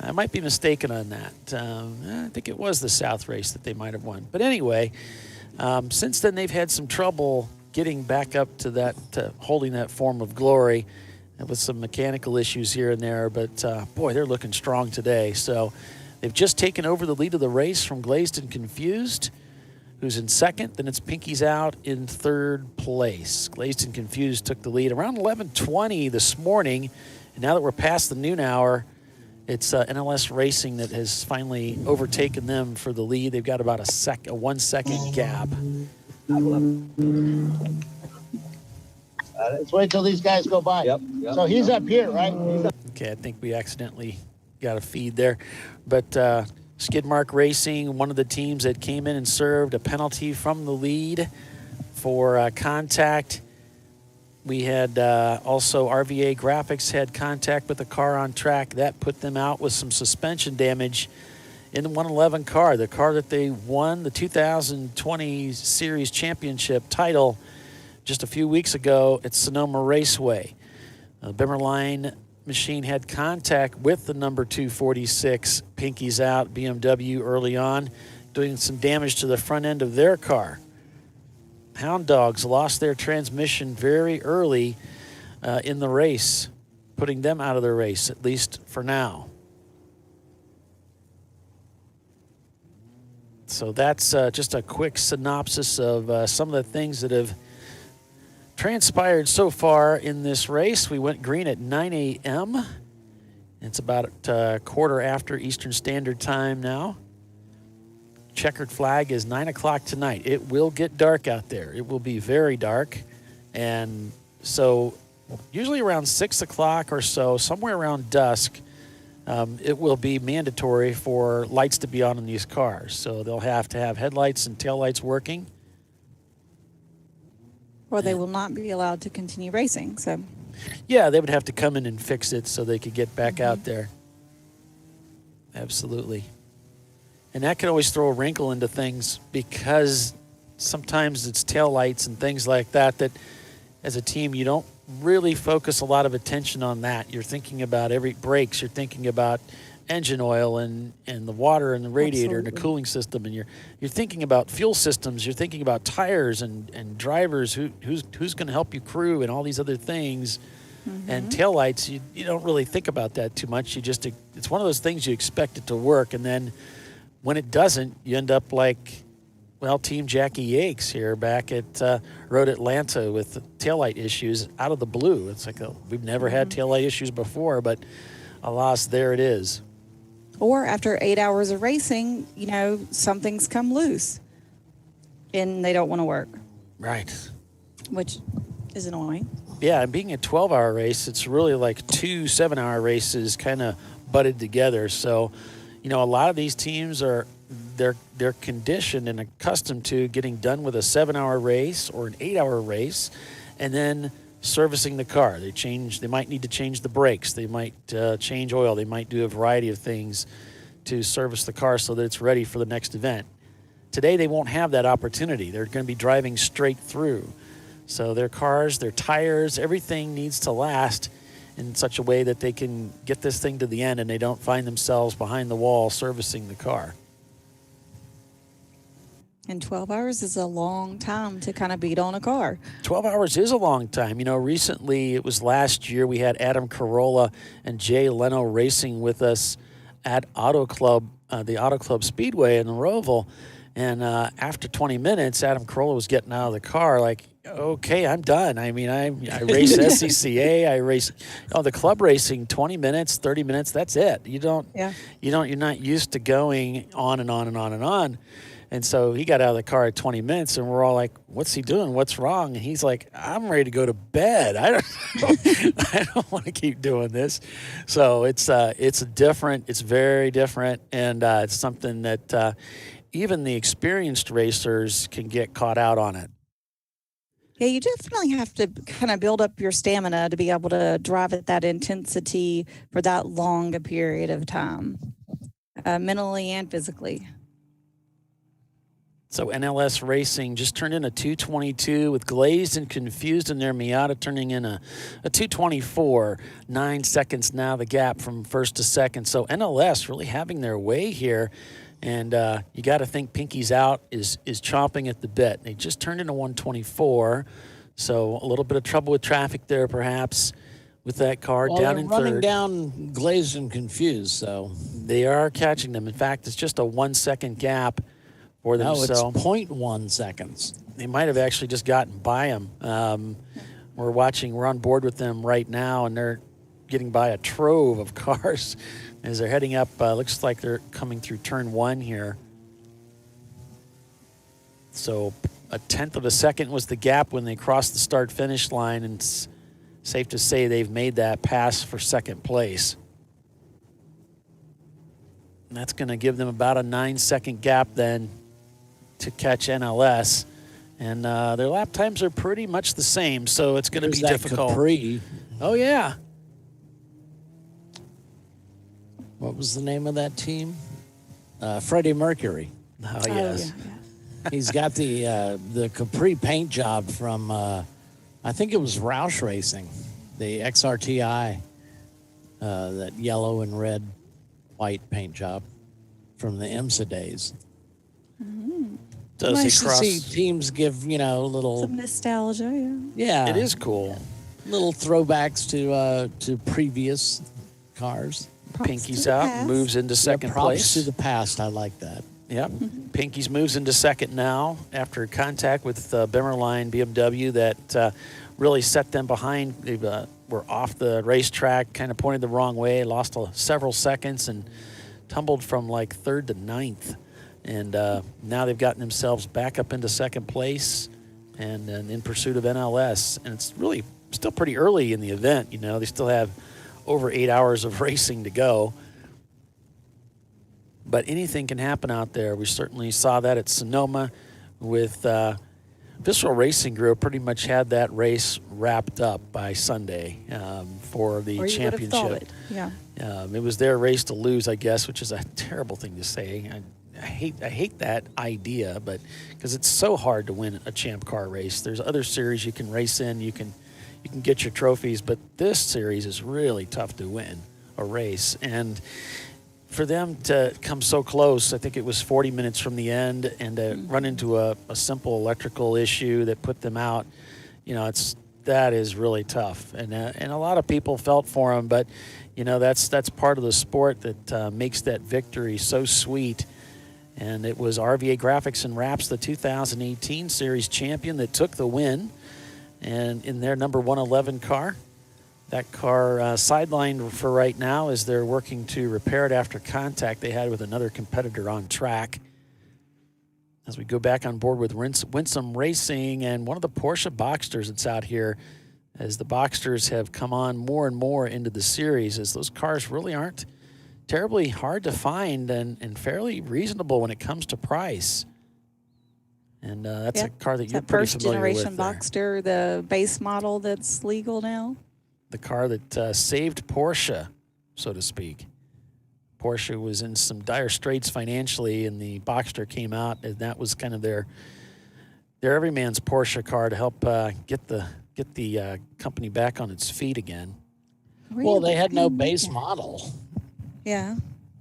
I might be mistaken on that. I think it was the South race that they might have won. But anyway, since then they've had some trouble getting back up to that, holding that form of glory, with some mechanical issues here and there. But boy, they're looking strong today. So they've just taken over the lead of the race from Glazed and Confused, who's in second. Then it's Pinky's Out in third place. Glazed and Confused took the lead around 11:20 this morning. And now that we're past the noon hour, it's NLS Racing that has finally overtaken them for the lead. They've got about a 1 second gap. Let's wait till these guys go by. Yep. So he's up here, right? Okay, I think we accidentally got a feed there. But Skidmark Racing, one of the teams that came in and served a penalty from the lead for contact. We had also RVA Graphics had contact with the car on track. That put them out with some suspension damage in the 111 car, the car that they won the 2020 Series Championship title just a few weeks ago at Sonoma Raceway. Bimmerline machine had contact with the number 246 Pinky's Out BMW early on, doing some damage to the front end of their car. Hound Dogs lost their transmission very early in the race, putting them out of the race, at least for now. So that's just a quick synopsis of some of the things that have transpired so far in this race. We went green at 9 a.m. It's about a quarter after Eastern Standard Time now. Checkered flag is 9 o'clock tonight. It will get dark out there. It will be very dark. And so usually around 6 o'clock or so, somewhere around dusk, it will be mandatory for lights to be on in these cars. So they'll have to have headlights and taillights working. Or they will not be allowed to continue racing. So, yeah, they would have to come in and fix it so they could get back out there. Absolutely. And that can always throw a wrinkle into things, because sometimes it's taillights and things like that as a team, you don't really focus a lot of attention on that. You're thinking about every brakes, you're thinking about engine oil and the water and the radiator and the cooling system, and you're thinking about fuel systems, you're thinking about tires and drivers, who's going to help you crew and all these other things. And taillights, you don't really think about that too much. It's one of those things you expect it to work, and then when it doesn't, you end up like, well, Team Jackie Yakes here back at Road Atlanta with taillight issues out of the blue. It's like, we've never had taillight issues before, but alas, there it is. or after 8 hours of racing, some things come loose and they don't want to work. Right. Which is annoying. Yeah, and being a 12-hour race, it's really like 2 7-hour races kind of butted together. So, a lot of these teams they're conditioned and accustomed to getting done with a 7-hour race or an 8-hour race, and then servicing the car. They might need to change the brakes. They might change oil. They might do a variety of things to service the car so that it's ready for the next event. Today, they won't have that opportunity. They're going to be driving straight through. So their cars, their tires, everything needs to last in such a way that they can get this thing to the end and they don't find themselves behind the wall servicing the car. And 12 hours is a long time to kind of beat on a car. 12 hours is a long time. Recently, it was last year, we had Adam Carolla and Jay Leno racing with us at Auto Club the Auto Club Speedway in Roval. And after 20 minutes, Adam Carolla was getting out of the car like, okay, I'm done. I mean, I race SCCA, I race the club racing 20 minutes, 30 minutes, that's it. You're not used to going on and on and on and on. And so he got out of the car at 20 minutes, and we're all like, what's he doing? What's wrong? And he's like, I'm ready to go to bed. I don't want to keep doing this. So it's different. It's very different, and it's something that even the experienced racers can get caught out on it. Yeah, you definitely have to kind of build up your stamina to be able to drive at that intensity for that long a period of time, mentally and physically. So NLS Racing just turned in a 222 with Glazed and Confused in their Miata turning in a 224. 9 seconds now, the gap from first to second. So NLS really having their way here. And you got to think Pinky's Out is chomping at the bit. They just turned in a 124. So a little bit of trouble with traffic there perhaps with that car down in third. Running down Glazed and Confused, so. They are catching them. In fact, it's just a 1 second gap for them. No, it's 0.1 seconds. They might have actually just gotten by them. We're on board with them right now, and they're getting by a trove of cars as they're heading up. Looks like they're coming through turn 1 here. So a tenth of a second was the gap when they crossed the start-finish line, and it's safe to say they've made that pass for second place. And that's going to give them about a 9-second gap then to catch NLS. And their lap times are pretty much the same, so it's going to be difficult. Capri. Oh, yeah. What was the name of that team? Freddie Mercury. Oh, yes. Yeah. He's got the Capri paint job from, I think it was Roush Racing, the XRTI, that yellow and red, white paint job from the IMSA days. Mm-hmm. Nice to see teams give, little... Some nostalgia, yeah. Yeah. It is cool. Little throwbacks to previous cars. Pinky's out, moves into second props place. To the past, I like that. Yep. Pinky's moves into second now after contact with Bimmerline BMW that really set them behind. They were off the racetrack, kind of pointed the wrong way, lost several seconds, and tumbled from like third to ninth. And now they've gotten themselves back up into second place and in pursuit of NLS. And it's really still pretty early in the event. They still have over 8 hours of racing to go. But anything can happen out there. We certainly saw that at Sonoma with Visceral Racing Group pretty much had that race wrapped up by Sunday for the championship. It was their race to lose, I guess, which is a terrible thing to say. I hate that idea, but because it's so hard to win a Champ Car race. There's other series you can race in, you can get your trophies, but this series is really tough to win a race. And for them to come so close, I think it was 40 minutes from the end, and to run into a simple electrical issue that put them out, that is really tough. And a lot of people felt for them, but that's part of the sport that makes that victory so sweet. And it was RVA Graphics and Wraps, the 2018 series champion, that took the win. And in their number 111 car, that car sidelined for right now as they're working to repair it after contact they had with another competitor on track. As we go back on board with Winsome Racing and one of the Porsche Boxsters that's out here, as the Boxsters have come on more and more into the series, as those cars really aren't terribly hard to find and fairly reasonable when it comes to price. And that's a car that you're pretty familiar with. First generation Boxster, the base model that's legal now. The car that saved Porsche, so to speak. Porsche was in some dire straits financially, and the Boxster came out, and that was kind of their everyman's Porsche car to help get the company back on its feet again. Well, they had no base model. Yeah.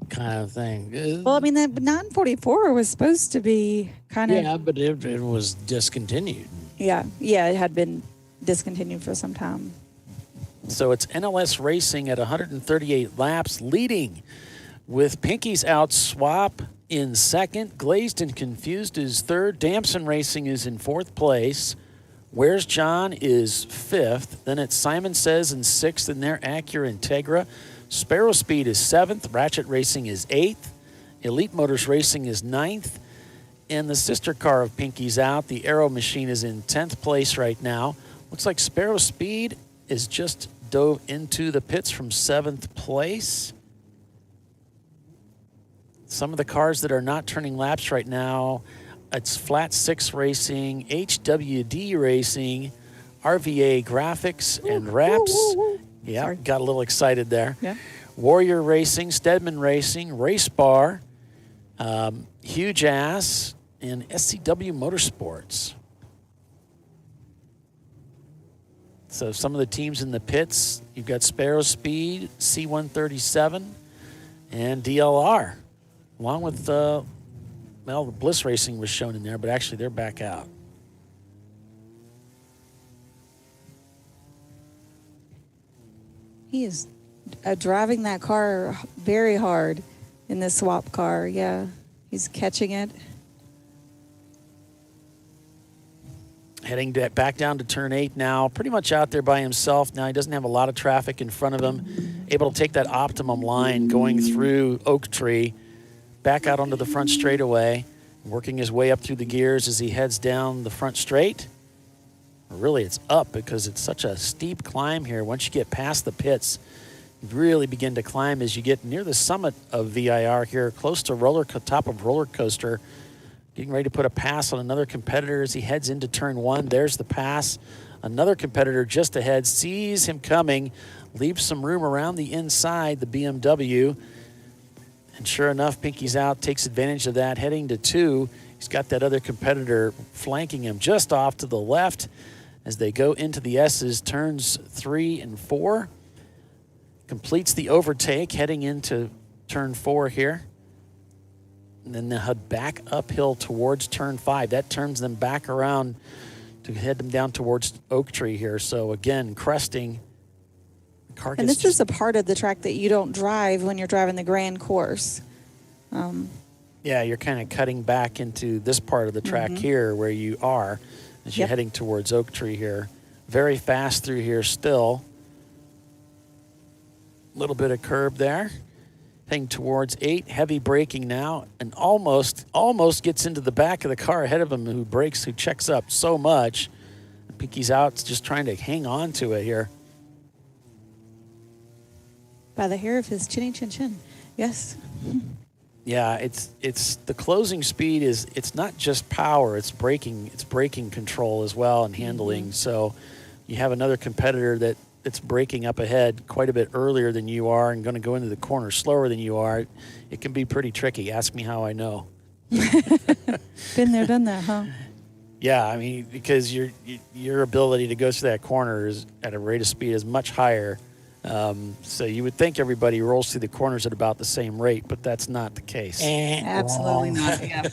Kind of thing. Well, I mean, that 944 was supposed to be kind of... Yeah, but it was discontinued. Yeah, it had been discontinued for some time. So it's NLS Racing at 138 laps, leading With Pinky's out, Swap in second. Glazed and Confused is third. Damson Racing is in fourth place. Where's John is fifth. Then it's Simon Says in sixth in their Acura Integra. Sparrow Speed is seventh. Ratchet Racing is eighth. Elite Motors Racing is ninth. And the sister car of Pinky's out, the Aero Machine, is in 10th place right now. Looks like Sparrow Speed is just dove into the pits from 7th place. Some of the cars that are not turning laps right now, it's Flat 6 Racing, HWD Racing, RVA Graphics, and Wraps. Yeah, sorry. Got a little excited there. Yeah. Warrior Racing, Stedman Racing, Race Bar, Huge Ass, and SCW Motorsports. So some of the teams in the pits, you've got Sparrow Speed, C137, and DLR, along with, well, the Bliss Racing was shown in there, but actually they're back out. He is driving that car very hard in this swap car. Yeah, he's catching it. Heading back down to turn 8 now, pretty much out there by himself. Now he doesn't have a lot of traffic in front of him. Able to take that optimum line going through Oak Tree, back out onto the front straightaway, working his way up through the gears as he heads down the front straight. Really, it's up because it's such a steep climb here. Once you get past the pits, you really begin to climb as you get near the summit of VIR here, close to top of roller coaster. Getting ready to put a pass on another competitor as he heads into turn 1. There's the pass. Another competitor just ahead sees him coming, leaves some room around the inside, the BMW. And sure enough, Pinky's out, takes advantage of that, heading to 2. He's got that other competitor flanking him just off to the left as they go into the S's, turns 3 and 4. Completes the overtake, heading into turn 4 here. And then they head back uphill towards turn 5. That turns them back around to head them down towards Oak Tree here. So again, cresting. And this is a part of the track that you don't drive when you're driving the grand course. Yeah, you're kind of cutting back into this part of the track here where you are as you're heading towards Oak Tree here. Very fast through here still. A little bit of curb there. Heading towards 8, heavy braking now, and almost gets into the back of the car ahead of him who checks up so much. Pinky's out, just trying to hang on to it here. By the hair of his chinny chin chin. Yes. Yeah, it's the closing speed it's not just power, it's braking control as well and handling. So you have another competitor that's braking up ahead quite a bit earlier than you are and going to go into the corner slower than you are. It can be pretty tricky. Ask me how I know. Been there, done that, huh? Yeah, I mean, because your ability to go through that corner is at a rate of speed is much higher. So you would think everybody rolls through the corners at about the same rate, but that's not the case. Absolutely not. Yeah.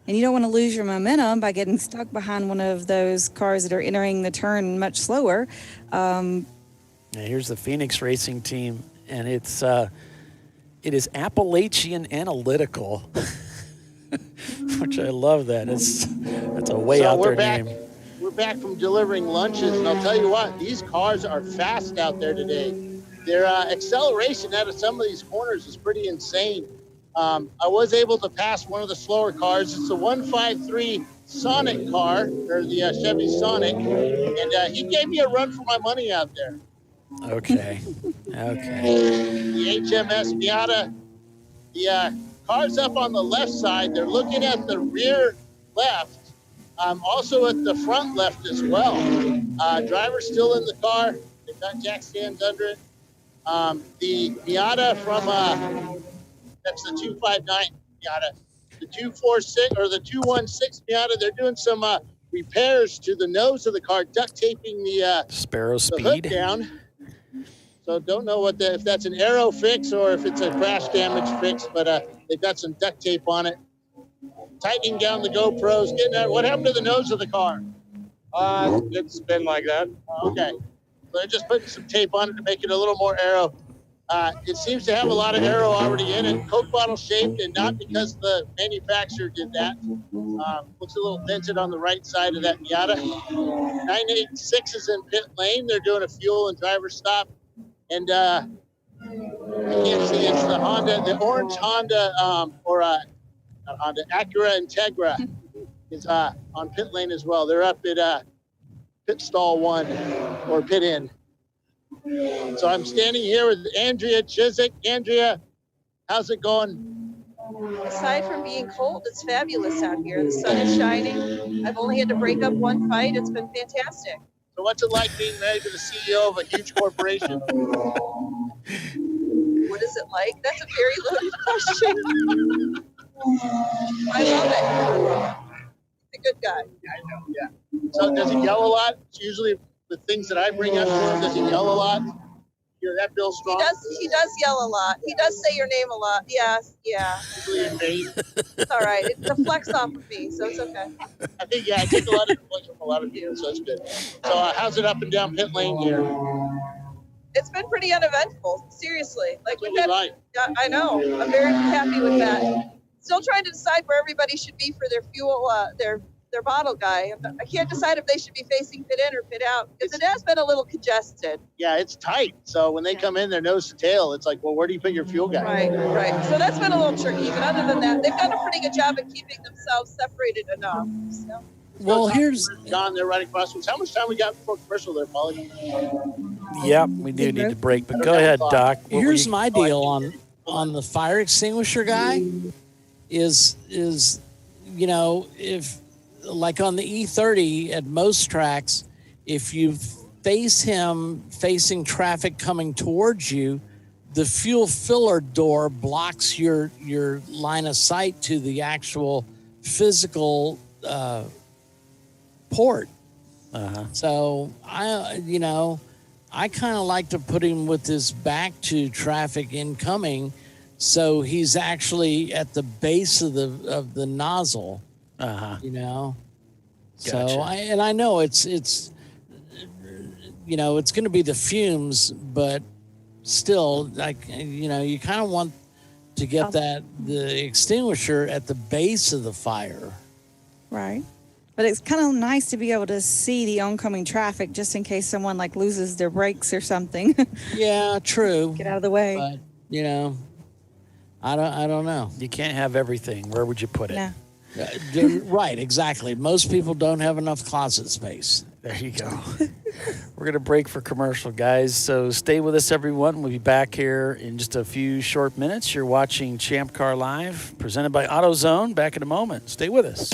And you don't want to lose your momentum by getting stuck behind one of those cars that are entering the turn much slower. Here's the Phoenix Racing team, and it is Appalachian Analytical, which I love that. That's a way out there name. We're back from delivering lunches, and I'll tell you what, these cars are fast out there today. Their acceleration out of some of these corners is pretty insane. I was able to pass one of the slower cars. It's the 153 Sonic car, or the Chevy Sonic, and he gave me a run for my money out there. Okay. The HMS Miata, the car's up on the left side. They're looking at the rear left, also at the front left as well. Driver's still in the car. They've got jack stands under it. The Miata from... that's the 259 Miata. The 246 or the 216 Miata, they're doing some repairs to the nose of the car, duct taping the Sparrow Speed hood down. So don't know if that's an aero fix or if it's a crash damage fix, but they've got some duct tape on it. Tightening down the GoPros, getting out. What happened to the nose of the car? It's been like that. Okay. So they're just putting some tape on it to make it a little more aero. It seems to have a lot of aero already in it. Coke bottle shaped, and not because the manufacturer did that. Looks a little dented on the right side of that Miata. 986 is in pit lane. They're doing a fuel and driver stop. And I can't see, it's the Honda, the orange Honda, not Honda, Acura Integra is on pit lane as well. They're up at pit stall 1 or pit in. So I'm standing here with Andrea Chiswick. Andrea, how's it going? Aside from being cold, it's fabulous out here. The sun is shining. I've only had to break up one fight. It's been fantastic. So what's it like being married to the CEO of a huge corporation? What is it like? That's a very loaded question. I love it. He's a good guy. I know, yeah. So does he yell a lot? It's usually the things that I bring up to him. Does he yell a lot? You know, that Bill Strong? He does yell a lot. He does say your name a lot. Yes, yeah. It's all right. It deflects off of me, so it's okay. I think, I take a lot of deflection from a lot of people, so it's good. So how's it up and down pit lane here? It's been pretty uneventful, seriously. Like we've had, I know. I'm very happy with that. Still trying to decide where everybody should be for their fuel, their bottle guy. I can't decide if they should be facing pit in or pit out because it has been a little congested. Yeah, it's tight. So when they come in, they're nose to tail. It's like, well, where do you put your fuel guy? Right. So that's been a little tricky. But other than that, they've done a pretty good job of keeping themselves separated enough. So. Well, here's John. They're right across from us. How much time we got before commercial there, Polly? Yep, we do need to break, but go ahead, Doc. Here's my deal on the fire extinguisher guy is you know, if like on the E30 at most tracks, if you face him facing traffic coming towards you, the fuel filler door blocks your line of sight to the actual physical port. So I kind of like to put him with his back to traffic incoming, so he's actually at the base of the nozzle. You know. Gotcha. So I know it's you know, it's going to be the fumes, but still, like, you know, you kind of want to get the extinguisher at the base of the fire. Right. But it's kind of nice to be able to see the oncoming traffic just in case someone like loses their brakes or something. Yeah, true. Get out of the way. But, you know, I don't know. You can't have everything. Where would you put it? No. Right, exactly. Most people don't have enough closet space. There you go. We're going to break for commercial, guys. So stay with us, everyone. We'll be back here in just a few short minutes. You're watching Champ Car Live, presented by AutoZone. Back in a moment. Stay with us.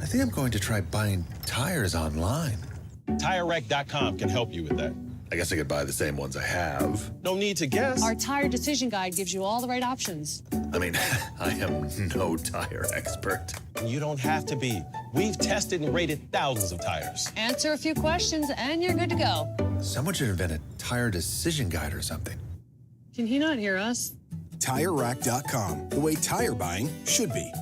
I think I'm going to try buying tires online. TireRack.com can help you with that. I guess I could buy the same ones I have. No need to guess. Our tire decision guide gives you all the right options. I mean, I am no tire expert. You don't have to be. We've tested and rated thousands of tires. Answer a few questions and you're good to go. Someone should invent a tire decision guide or something. Can he not hear us? TireRack.com, the way tire buying should be.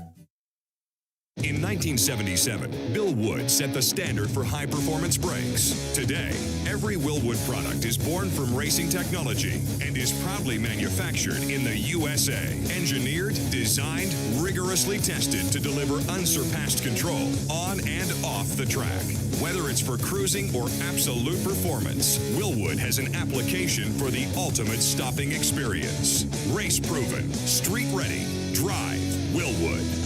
In 1977, Bill Wood set the standard for high-performance brakes. Today, every Willwood product is born from racing technology and is proudly manufactured in the USA. Engineered, designed, rigorously tested to deliver unsurpassed control on and off the track. Whether it's for cruising or absolute performance, Willwood has an application for the ultimate stopping experience. Race-proven, street-ready, drive Willwood.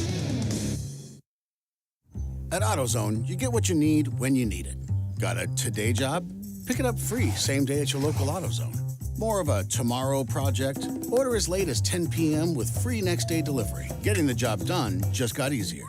At AutoZone, you get what you need when you need it. Got a today job? Pick it up free same day at your local AutoZone. More of a tomorrow project? Order as late as 10 p.m. with free next day delivery. Getting the job done just got easier.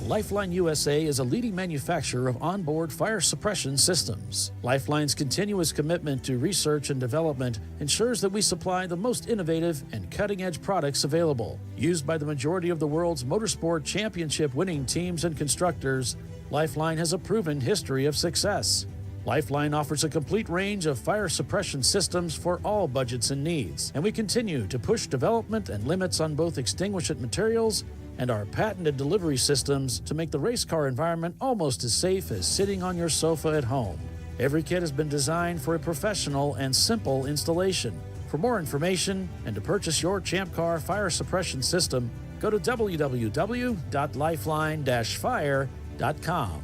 Lifeline USA is a leading manufacturer of onboard fire suppression systems. Lifeline's continuous commitment to research and development ensures that we supply the most innovative and cutting-edge products available. Used by the majority of the world's motorsport championship winning teams and constructors, Lifeline has a proven history of success. Lifeline offers a complete range of fire suppression systems for all budgets and needs, and we continue to push development and limits on both extinguishant materials and our patented delivery systems to make the race car environment almost as safe as sitting on your sofa at home. Every kit has been designed for a professional and simple installation. For more information and to purchase your Champ Car fire suppression system, go to www.lifeline-fire.com.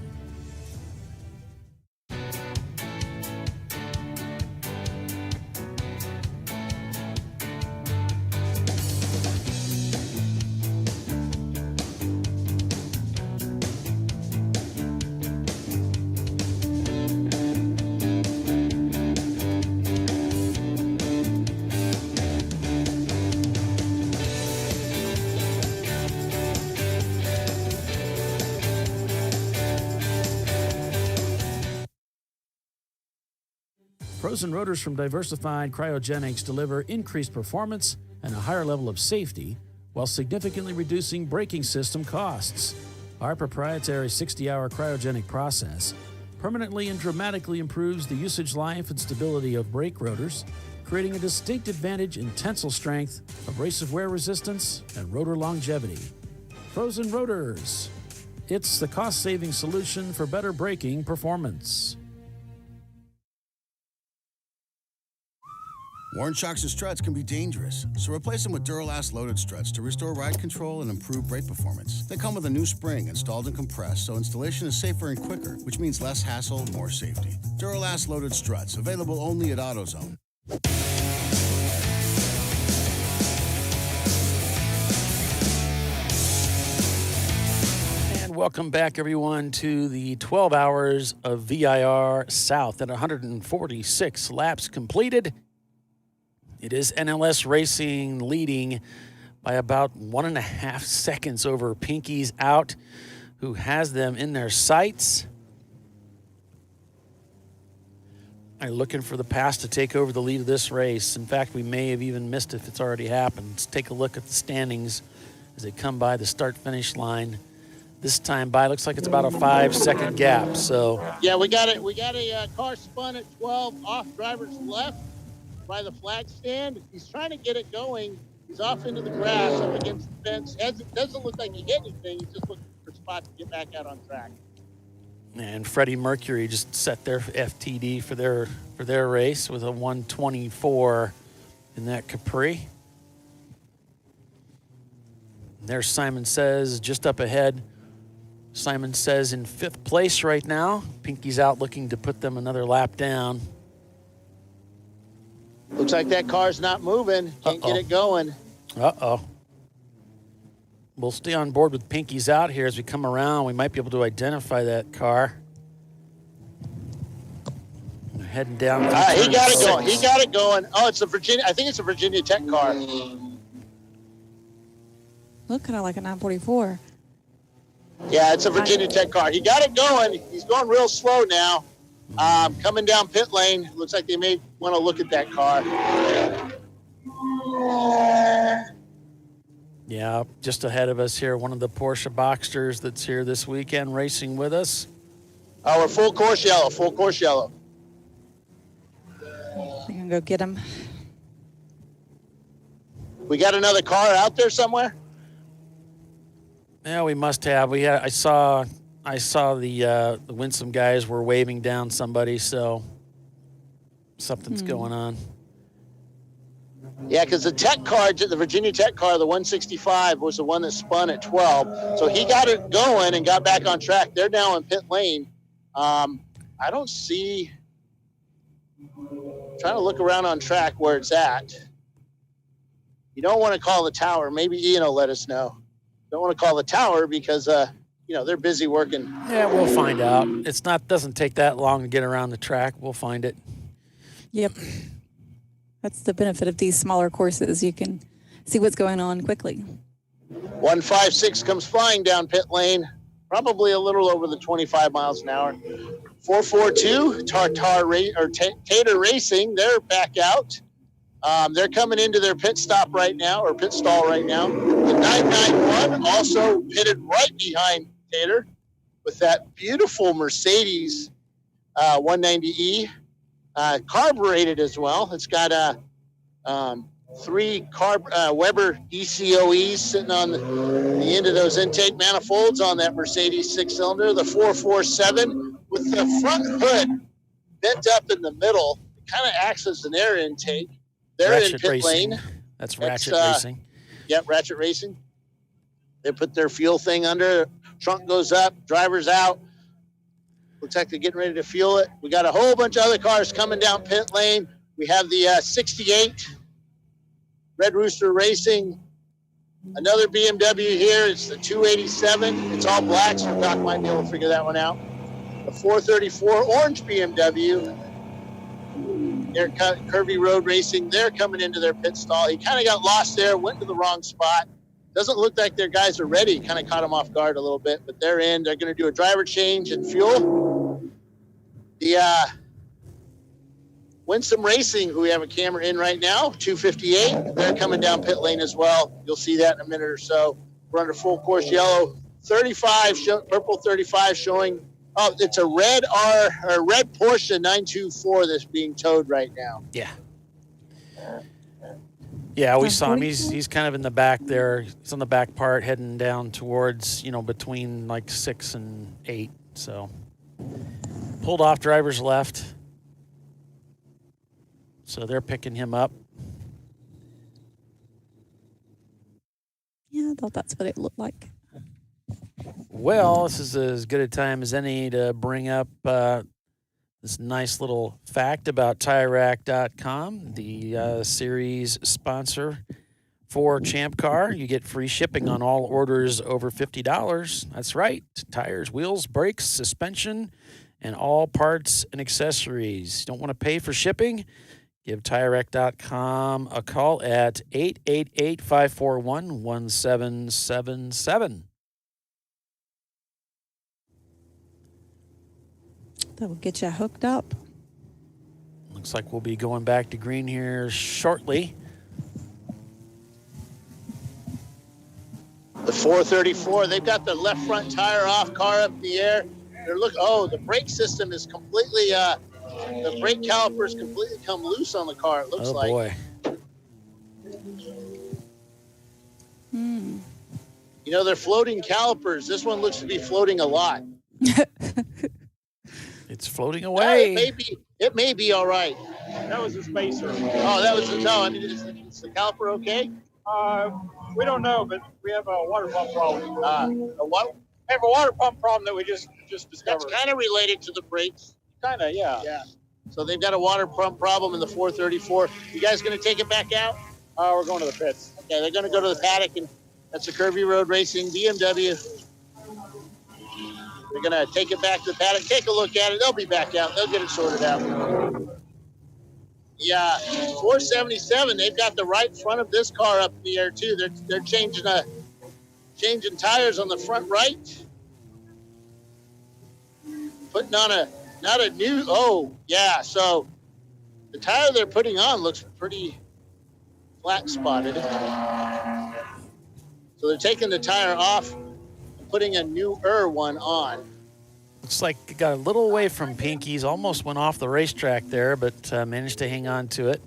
Frozen rotors from Diversified Cryogenics deliver increased performance and a higher level of safety while significantly reducing braking system costs. Our proprietary 60-hour cryogenic process permanently and dramatically improves the usage life and stability of brake rotors, creating a distinct advantage in tensile strength, abrasive wear resistance, and rotor longevity. Frozen rotors. It's the cost-saving solution for better braking performance. Worn shocks and struts can be dangerous, so replace them with Duralast loaded struts to restore ride control and improve brake performance. They come with a new spring installed and compressed, so installation is safer and quicker, which means less hassle, more safety. Duralast loaded struts, available only at AutoZone. And welcome back, everyone, to the 12 hours of VIR South at 146 laps completed. It is NLS Racing leading by about 1.5 seconds over Pinky's Out, who has them in their sights. They're looking for the pass to take over the lead of this race. In fact, we may have even missed it if it's already happened. Let's take a look at the standings as they come by the start-finish line. This time by, looks like it's about a 5-second gap. So yeah, we got it. We got a car spun at 12 off driver's left by the flag stand. He's trying to get it going. He's off into the grass up against the fence. It doesn't look like he hit anything. He's just looking for a spot to get back out on track. And Freddie Mercury just set their FTD for their race with a 124 in that Capri. And there's Simon Says just up ahead. Simon Says in 5th place right now. Pinky's Out looking to put them another lap down. Looks like that car's not moving. Can't get it going. Uh-oh. We'll stay on board with Pinky's Out here as we come around. We might be able to identify that car. We're heading down. He got it going. He got it going. Oh, it's a Virginia. I think it's a Virginia Tech car. Look kind of like a 944. Yeah, it's a Virginia Tech car. He got it going. He's going real slow now. Coming down pit lane. Looks like they may want to look at that car. Yeah, just ahead of us here, one of the Porsche Boxsters that's here this weekend racing with us. Oh, we're full course yellow. Full course yellow. I'm going to go get him. We got another car out there somewhere? Yeah, we must have. I saw the Winsome guys were waving down somebody, so something's going on. Yeah, because the Tech car, the Virginia Tech car, the 165, was the one that spun at 12. So he got it going and got back on track. They're now in pit lane. I don't see. I'm trying to look around on track where it's at. You don't want to call the tower. Maybe Ian will let us know. Don't want to call the tower because they're busy working. Yeah, we'll find out. Doesn't take that long to get around the track. We'll find it. Yep. That's the benefit of these smaller courses. You can see what's going on quickly. 156 comes flying down pit lane. probably a little over the 25 miles an hour. 442, Tater Racing, they're back out. They're coming into their pit stop right now, or pit stall right now. The 991 also pitted right behind Tater with that beautiful Mercedes 190E, carbureted as well. It's got a 3 Weber ECOEs sitting on the end of those intake manifolds on that Mercedes 6-cylinder. The 447 with the front hood bent up in the middle, it kind of acts as an air intake. They're Ratchet in pit Racing. lane. That's Ratchet Racing. Yep, Ratchet Racing. They put their fuel thing under, trunk goes up, driver's out. Looks like they're getting ready to fuel it. We got a whole bunch of other cars coming down pit lane. We have the 68 Red Rooster Racing. Another BMW here. It's the 287. It's all black, so Doc might be able to figure that one out. The 434 orange BMW. They're Curvy Road Racing. They're coming into their pit stall. He kind of got lost there, went to the wrong spot. Doesn't look like their guys are ready. Kind of caught them off guard a little bit, but they're in. They're going to do a driver change and fuel. The Winsome Racing, who we have a camera in right now, 258. They're coming down pit lane as well. You'll see that in a minute or so. We're under full course yellow. 35, purple 35 showing. Oh, it's a red Porsche 924 that's being towed right now. Yeah. Yeah, we saw him. He's kind of in the back there. He's on the back part heading down towards, between like 6 and 8. So pulled off driver's left. So they're picking him up. Yeah, I thought that's what it looked like. Well, this is as good a time as any to bring up this nice little fact about TireRack.com, the series sponsor for Champ Car. You get free shipping on all orders over $50. That's right. Tires, wheels, brakes, suspension, and all parts and accessories. Don't want to pay for shipping? Give TireRack.com a call at 888-541-1777. That will get you hooked up. Looks like we'll be going back to green here shortly. The 434, they've got the left front tire off, car up in the air. The brake system is completely, the brake calipers completely come loose on the car, it looks like. Oh, boy. They're floating calipers. This one looks to be floating a lot. It's floating away. It may be all right. That was a spacer. Oh, is the caliper okay? We don't know, but we have a water pump problem. A what? We have a water pump problem that we just discovered. That's kind of related to the brakes. Kind of, yeah. Yeah. So they've got a water pump problem in the 434. You guys going to take it back out? We're going to the pits. Okay, they're going to go to the paddock, and that's a Curvy Road Racing BMW. They're going to take it back to the paddock, take a look at it. They'll be back out. They'll get it sorted out. Yeah, 477, they've got the right front of this car up in the air, too. They're changing tires on the front right. Putting on so the tire they're putting on looks pretty flat spotted. So they're taking the tire off and putting a newer one on. Looks like it got a little away from Pinky's, almost went off the racetrack there, but managed to hang on to it.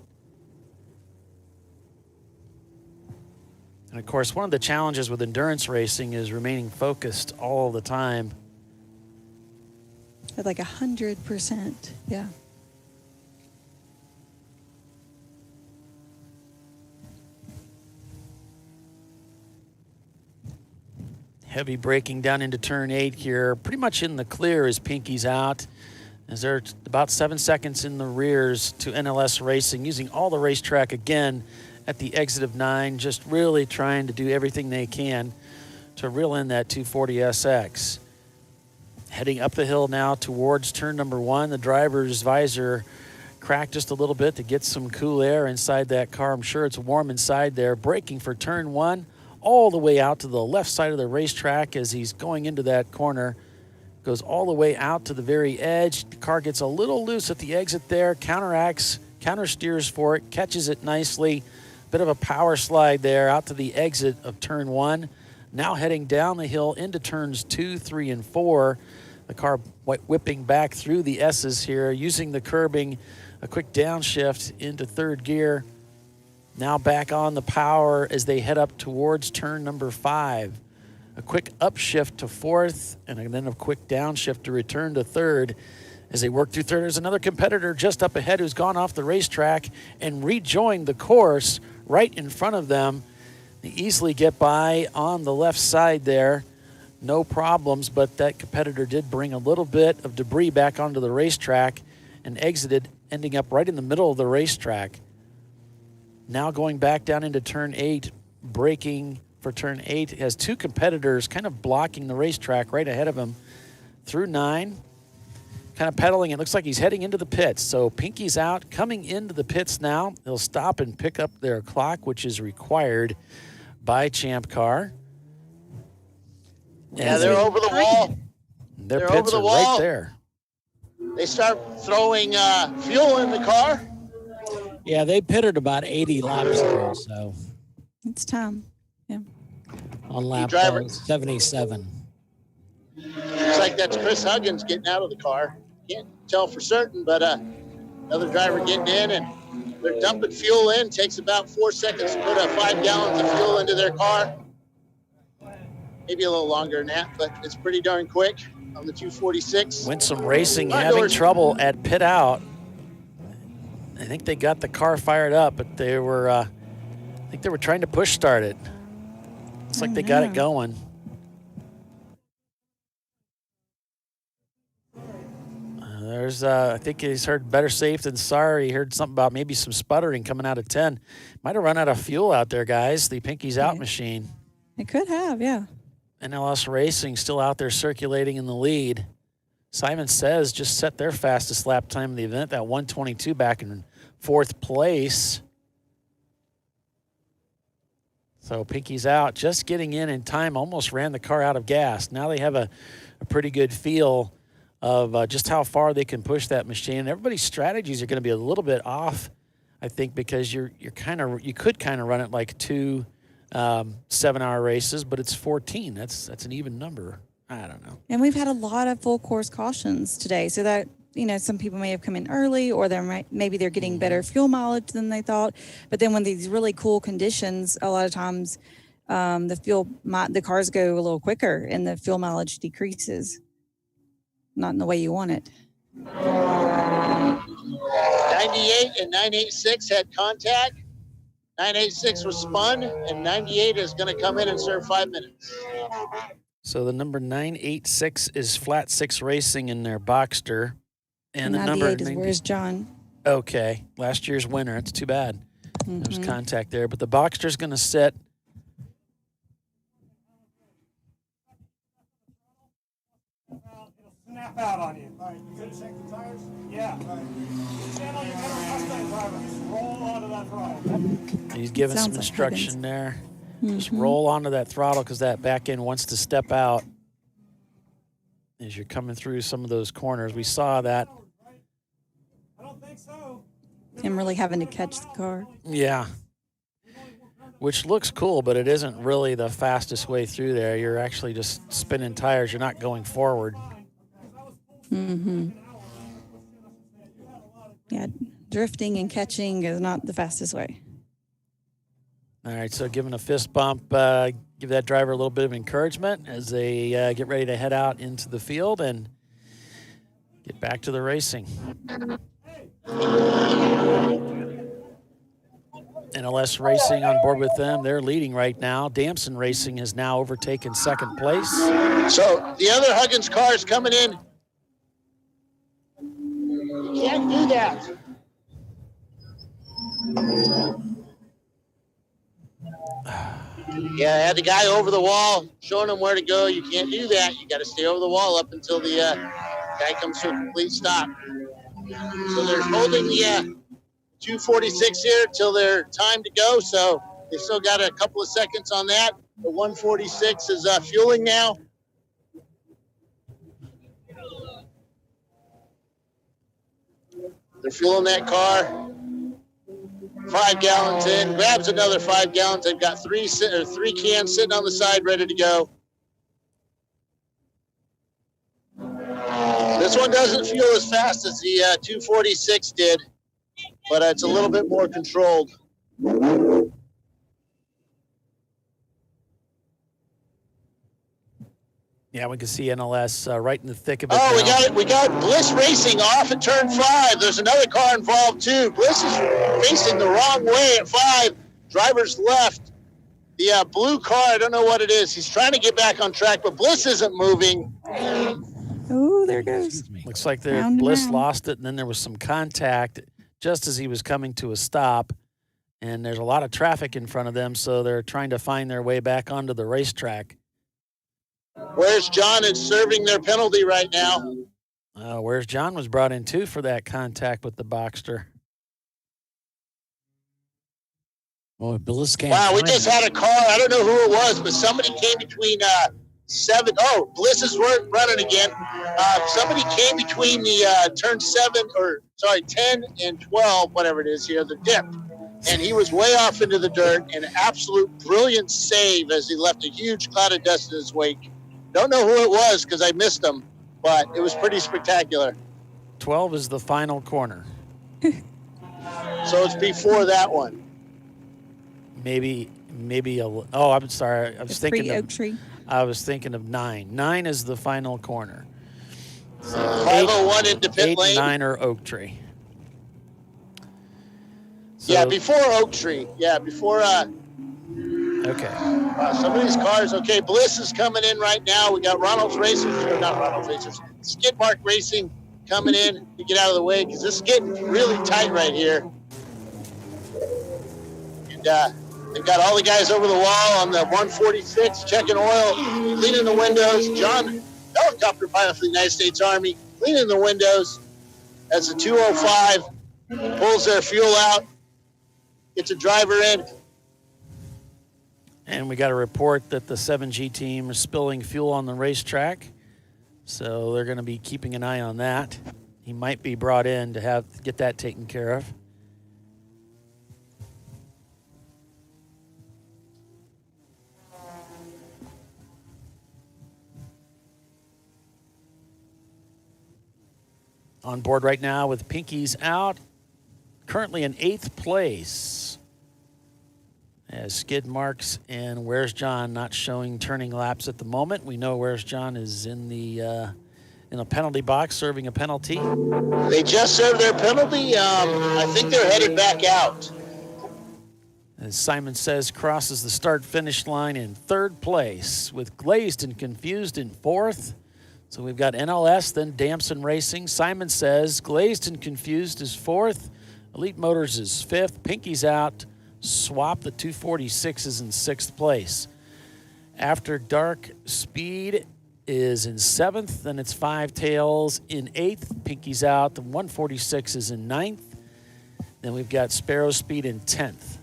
And of course, one of the challenges with endurance racing is remaining focused all the time. At like 100%, yeah. Heavy braking down into turn 8 here. Pretty much in the clear as Pinky's out. As they're about 7 seconds in the rears to NLS Racing, using all the racetrack again at the exit of 9, just really trying to do everything they can to reel in that 240SX. Heading up the hill now towards turn number 1. The driver's visor cracked just a little bit to get some cool air inside that car. I'm sure it's warm inside there. Braking for turn 1. all the way out to the left side of the racetrack as he's going into that corner. Goes all the way out to the very edge. The car gets a little loose at the exit there, counter steers for it, catches it nicely. Bit of a power slide there out to the exit of turn 1. Now heading down the hill into turns 2, 3, and 4. The car whipping back through the S's here, using the curbing, a quick downshift into third gear. Now back on the power as they head up towards turn number 5. A quick upshift to fourth, and then a quick downshift to return to third. As they work through third, there's another competitor just up ahead who's gone off the racetrack and rejoined the course right in front of them. They easily get by on the left side there. No problems, but that competitor did bring a little bit of debris back onto the racetrack and exited, ending up right in the middle of the racetrack. Now going back down into turn 8, braking for turn 8. Has two competitors kind of blocking the racetrack right ahead of him. Through 9, kind of pedaling. It looks like he's heading into the pits. So Pinky's out, coming into the pits now. They'll stop and pick up their clock, which is required by Champ Car. Yeah, they're over the wall. Their They're pits over the are wall. right there. They start throwing fuel in the car. Yeah, they pitted about 80 laps ago, so It's time. Yeah. on lap driver- 77. Looks like that's Chris Huggins getting out of the car. Can't tell for certain, but another driver getting in, and they're dumping fuel in. Takes about 4 seconds to put 5 gallons of fuel into their car. Maybe a little longer than that, but it's pretty darn quick on the 246. Winsome Racing Front having doors. trouble at pit out. I think they got the car fired up, but they were, I think they were trying to push start it. Looks like they got it going. There's, I think he's heard better safe than sorry. He heard something about maybe some sputtering coming out of 10. Might have run out of fuel out there, guys. The Pinky's Out machine. It could have, yeah. NLS Racing still out there circulating in the lead. Simon Says just set their fastest lap time of the event, that 1:22 back in 4th place. So Pinky's Out just getting in time, almost ran the car out of gas. Now they have a pretty good feel of just how far they can push that machine. Everybody's strategies are going to be a little bit off, I think, because you could kind of run it like 2 7-hour races, but it's 14. That's an even number. I don't know. And we've had a lot of full course cautions today, so that some people may have come in early, or maybe they're getting better fuel mileage than they thought. But then when these really cool conditions, a lot of times the cars go a little quicker and the fuel mileage decreases. Not in the way you want it. 98 and 986 had contact. 986 was spun, and 98 is going to come in and serve 5 minutes. So the number 986 is Flat 6 Racing in their Boxster. And the number 98 is Where's John? Okay, last year's winner. It's too bad. There's contact there. But the Boxster's going to sit. Snap out on you. All right, you good to shake the tires? Yeah. All right. Stand on your middle Mustang driver. Just roll onto that throttle. He's giving some Sounds like instruction there. Just Mhm. roll onto that throttle because that back end wants to step out as you're coming through some of those corners. We saw that. I don't think so. Him really having to catch the car. Yeah. Which looks cool, but it isn't really the fastest way through there. You're actually just spinning tires. You're not going forward. Mm-hmm. Yeah, drifting and catching is not the fastest way. All right, so giving a fist bump, give that driver a little bit of encouragement as they get ready to head out into the field and get back to the racing. NLS Racing on board with them. They're leading right now. Damson Racing has now overtaken second place. So the other Huggins car is coming in. You can't do that. Yeah, I had the guy over the wall showing him where to go. You can't do that. You got to stay over the wall up until the guy comes to a complete stop. So they're holding the 246 here till their time to go. So they still got a couple of seconds on that. The 146 is fueling now. They're fueling that car. 5 gallons in, grabs another 5 gallons. They've got three cans sitting on the side ready to go. This one doesn't fuel as fast as the 246 did, but it's a little bit more controlled. Yeah, we can see NLS right in the thick of it. Oh, now. we got Bliss Racing off at turn 5. There's another car involved too. Bliss is facing the wrong way at 5. Driver's left. The blue car, I don't know what it is. He's trying to get back on track, but Bliss isn't moving. Oh, there it goes. Looks like round. Bliss lost it, and then there was some contact just as he was coming to a stop. And there's a lot of traffic in front of them, so they're trying to find their way back onto the racetrack. Where's John is serving their penalty right now. Where's John was brought in too for that contact with the Boxster. Oh, Bliss came. Wow, we just had a car. I don't know who it was, but somebody came between 7. Oh, Bliss is running again. Somebody came between the turn 10 and 12, whatever it is here, the dip. And he was way off into the dirt. An absolute brilliant save as he left a huge cloud of dust in his wake. Don't know who it was because I missed him, but it was pretty spectacular. 12 is the final corner. So it's before that one. Maybe I'm sorry. I was thinking Oak Tree. I was thinking of 9. 9 is the final corner. So 501 into pit 8 lane. 9 or Oak Tree. So, Yeah, before Oak Tree. Yeah, before. Okay. Some of these cars. Okay, Bliss is coming in right now. We got Ronald's Racers, or not Ronald's Racers, Skidmark Racing coming in to get out of the way because this is getting really tight right here. And they've got all the guys over the wall on the 146 checking oil, cleaning the windows. John, helicopter pilot for the United States Army, cleaning the windows as the 205 pulls their fuel out, gets a driver in. And we got a report that the 7G team is spilling fuel on the racetrack. So they're going to be keeping an eye on that. He might be brought in to get that taken care of. On board right now with Pinky's out. Currently in 8th place. As skid marks and Where's John not showing turning laps at the moment. We know Where's John is in a penalty box serving a penalty. They just served their penalty. I think they're headed back out. As Simon Says crosses the start-finish line in 3rd place with Glazed and Confused in 4th. So we've got NLS, then Damson Racing. Simon Says Glazed and Confused is 4th. Elite Motors is 5th. Pinky's out. Swap, the 246 is in 6th place. After Dark Speed is in 7th. Then it's Five Tails in 8th. Pinky's out. The 146 is in 9th. Then we've got Sparrow Speed in 10th.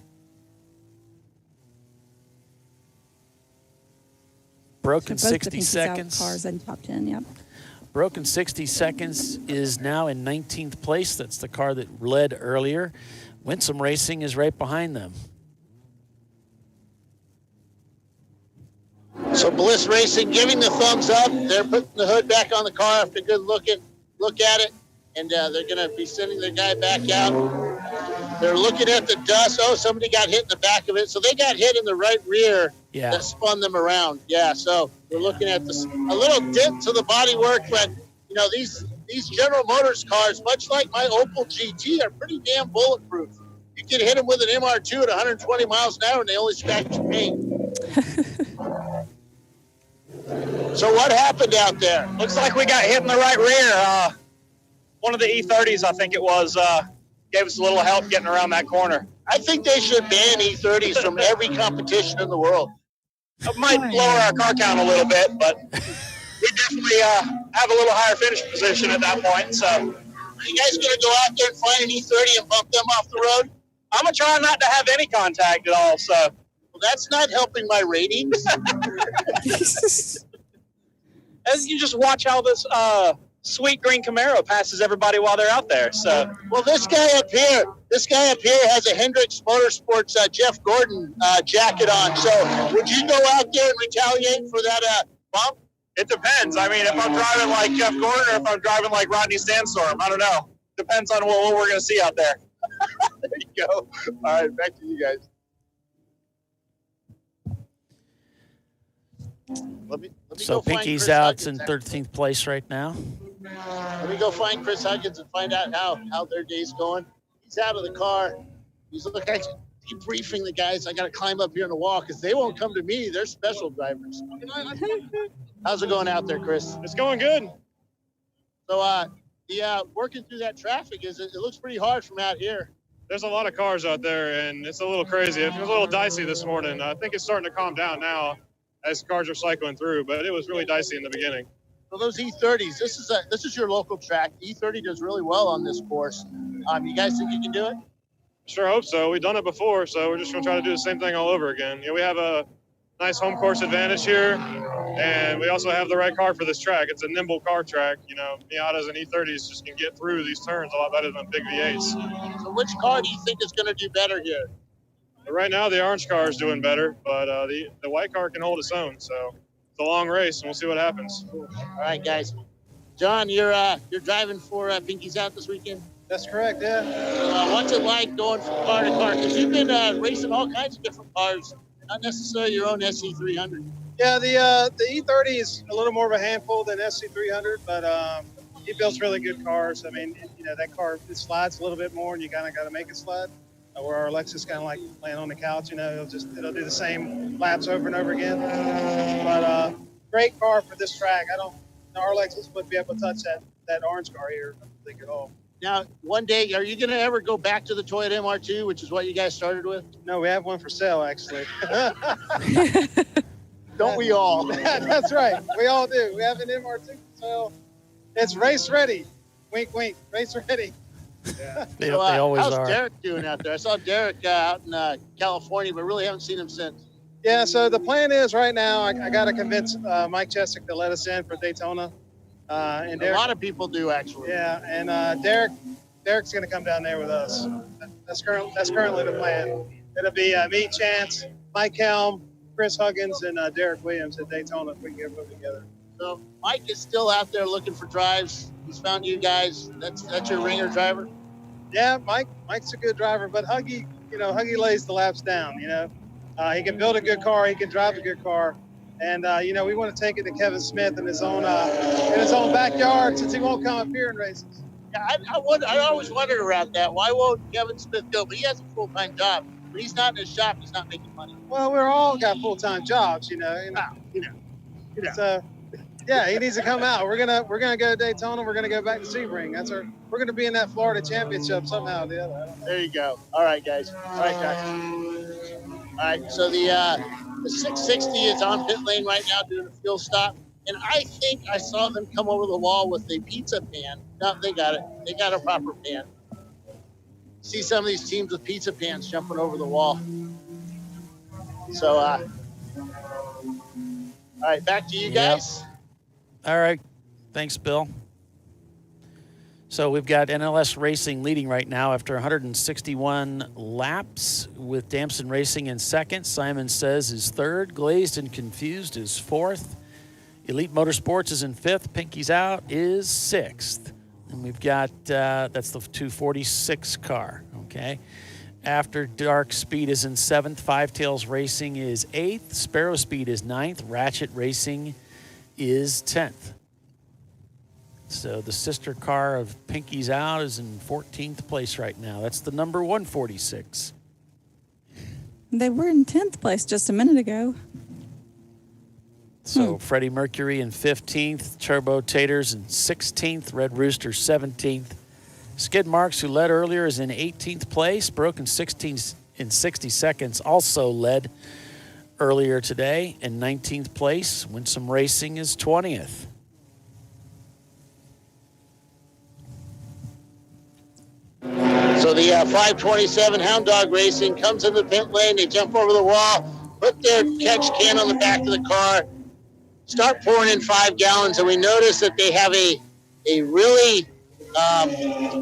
Broken So both the 60 Pinky's Out seconds. cars in top 10, yep. Broken 60 seconds is now in 19th place. That's the car that led earlier. Winsome Racing is right behind them. So Bliss Racing giving the thumbs up. They're putting the hood back on the car after a good look at it. And they're going to be sending their guy back out. They're looking at the dust. Oh, somebody got hit in the back of it. So they got hit in the right rear. Yeah. That spun them around. Yeah, so we're looking at this, a little dent to the bodywork, but, you know, these General Motors cars, much like my Opel GT, are pretty damn bulletproof. You can hit them with an MR2 at 120 miles an hour, and they only scratch your paint. So what happened out there? Looks like we got hit in the right rear. One of the E30s, I think it was, gave us a little help getting around that corner. I think they should ban E30s from every competition in the world. It might lower our car count a little bit, but we definitely have a little higher finish position at that point. So, are you guys going to go out there and find an E30 and bump them off the road? I'm going to try not to have any contact at all. So Well, that's not helping my ratings. As you just watch how this sweet green Camaro passes everybody while they're out there. So, well, this guy up here has a Hendricks Motorsports Jeff Gordon jacket on. So, would you go out there and retaliate for that bump? it depends. I mean, if I'm driving like Jeff Gordon or if I'm driving like Rodney Sandstorm, I don't know. Depends on what we're going to see out there. There you go. All right, back to you guys. Let me So Pinky's out in 13th place right now. Let me go find Chris Huggins and find out how their day's going. He's out of the car. He's looking at debriefing the guys. I got to climb up here on the wall because they won't come to me. They're special drivers. How's it going out there, Chris? It's going good. So, working through that traffic, it looks pretty hard from out here. There's a lot of cars out there, and it's a little crazy. It was a little dicey this morning. I think it's starting to calm down now as cars are cycling through, but it was really dicey in the beginning. So those E30s, this is your local track. E30 does really well on this course. You guys think you can do it? Sure hope so. We've done it before, so we're just going to try to do the same thing all over again. We have a nice home course advantage here, and we also have the right car for this track. It's a nimble car track. Miatas and E30s just can get through these turns a lot better than big V8s. So which car do you think is going to do better here? Right now, the orange car is doing better, but the white car can hold its own. So it's a long race, and we'll see what happens. All right, guys. John, you're driving for Pinky's Out this weekend? That's correct, yeah. What's it like going from car to car? Because you've been racing all kinds of different cars, not necessarily your own SC300. Yeah, the E30 is a little more of a handful than SC300, but he builds really good cars. I mean, that car, it slides a little bit more, and you kind of got to make it slide. Where our Lexus kind of like laying on the couch, it'll do the same laps over and over again. But great car for this track. Our Lexus wouldn't be able to touch that orange car here, I don't think at all. Now, one day, are you going to ever go back to the Toyota MR2, which is what you guys started with? No, we have one for sale, actually. Don't we all? That's right. We all do. We have an MR2 for sale. It's race ready. Wink, wink. Race ready. Yeah. They always how's are. Derek doing out there? I saw Derek out in California, but really haven't seen him since. Yeah, so the plan is right now I got to convince Mike Chesick to let us in for Daytona. And Derek, a lot of people do, actually. Yeah, and Derek's going to come down there with us. That's currently the plan. It'll be me, Chance, Mike Helm, Chris Huggins, and Derek Williams at Daytona if we can get them together. So Mike is still out there looking for drives. He's found you guys. That's your ringer driver? Yeah, Mike's a good driver, but Huggy lays the laps down, He can build a good car. He can drive a good car. And, we want to take it to Kevin Smith in his own backyard since he won't come up here and races. Yeah, I always wondered around that. Why won't Kevin Smith go? But he has a full-time job. When he's not in his shop, he's not making money. Well, we're all got full-time jobs, So, yeah, he needs to come out. We're gonna go to Daytona. We're gonna go back to Sebring. We're gonna be in that Florida Championship somehow or the other. There you go. All right, guys. All right. So the 660 is on pit lane right now doing a fuel stop, and I think I saw them come over the wall with a pizza pan. No, they got it. They got a proper pan. See some of these teams with pizza pans jumping over the wall. So, all right, back to you guys. Yep. All right. Thanks, Bill. So we've got NLS Racing leading right now after 161 laps with Damson Racing in second. Simon Says is third. Glazed and Confused is fourth. Elite Motorsports is in fifth. Pinky's Out is sixth. And we've got, that's the 246 car, okay? After Dark Speed is in seventh. Five Tails Racing is eighth. Sparrow Speed is ninth. Ratchet Racing is 10th. So the sister car of Pinky's Out is in 14th place right now. That's the number 146. They were in 10th place just a minute ago. So Freddie Mercury in 15th, Turbo Taters in 16th, Red Rooster 17th. Skid Marks, who led earlier, is in 18th place. Broken 16 in 60 seconds also led earlier today in 19th place. Winsome Racing is 20th. So the 527 Hound Dog Racing comes in the pit lane. They jump over the wall. put their catch can on the back of the car, start pouring in 5 gallons, and we notice that they have a really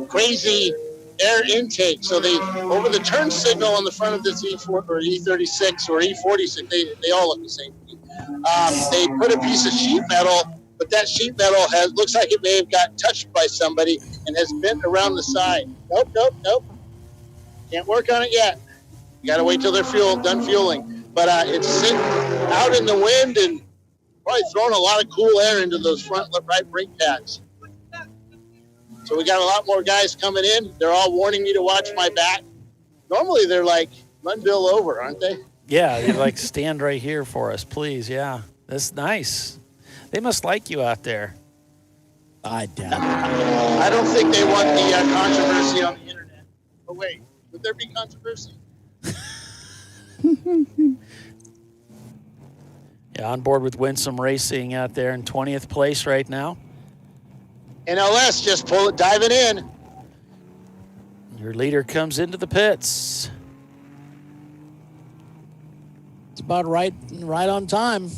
crazy air intake. So they, over the turn signal on the front of this E4 or E36 or E46, they all look the same to me. They put a piece of sheet metal, but that sheet metal looks like it may have got touched by somebody and has bent around the side. Nope. Can't work on it yet. You got to wait till they're done fueling. But it's sitting out in the wind and probably throwing a lot of cool air into those front right brake pads. So we got a lot more guys coming in. They're all warning me to watch my back. Normally they're like, run Bill over, aren't they? Yeah, you're like, stand right here for us, please. Yeah, that's nice. They must like you out there. I doubt it. I don't think they want the controversy on the internet. Oh, wait, would there be controversy? Yeah, on board with Winsome Racing out there in 20th place right now. NLS just diving in. Your leader comes into the pits. It's about right on time.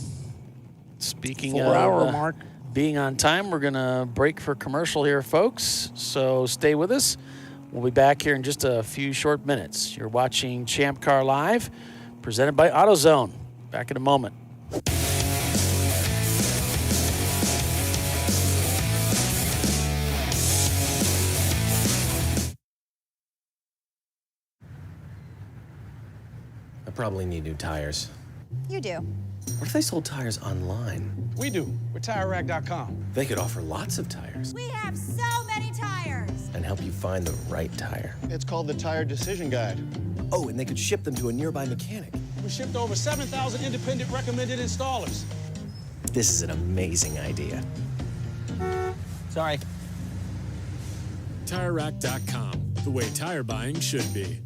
Speaking 4 of hour mark. Being on time, we're going to break for commercial here, folks. So stay with us. We'll be back here in just a few short minutes. You're watching Champ Car Live, presented by AutoZone. Back in a moment. I probably need new tires. You do. What if they sold tires online? We do. We're TireRack.com. They could offer lots of tires We have so many tires. and help you find the right tire. It's called the Tire Decision Guide. Oh, and they could ship them to a nearby mechanic. We shipped to over 7,000 independent recommended installers. This is an amazing idea. Sorry. TireRack.com, the way tire buying should be.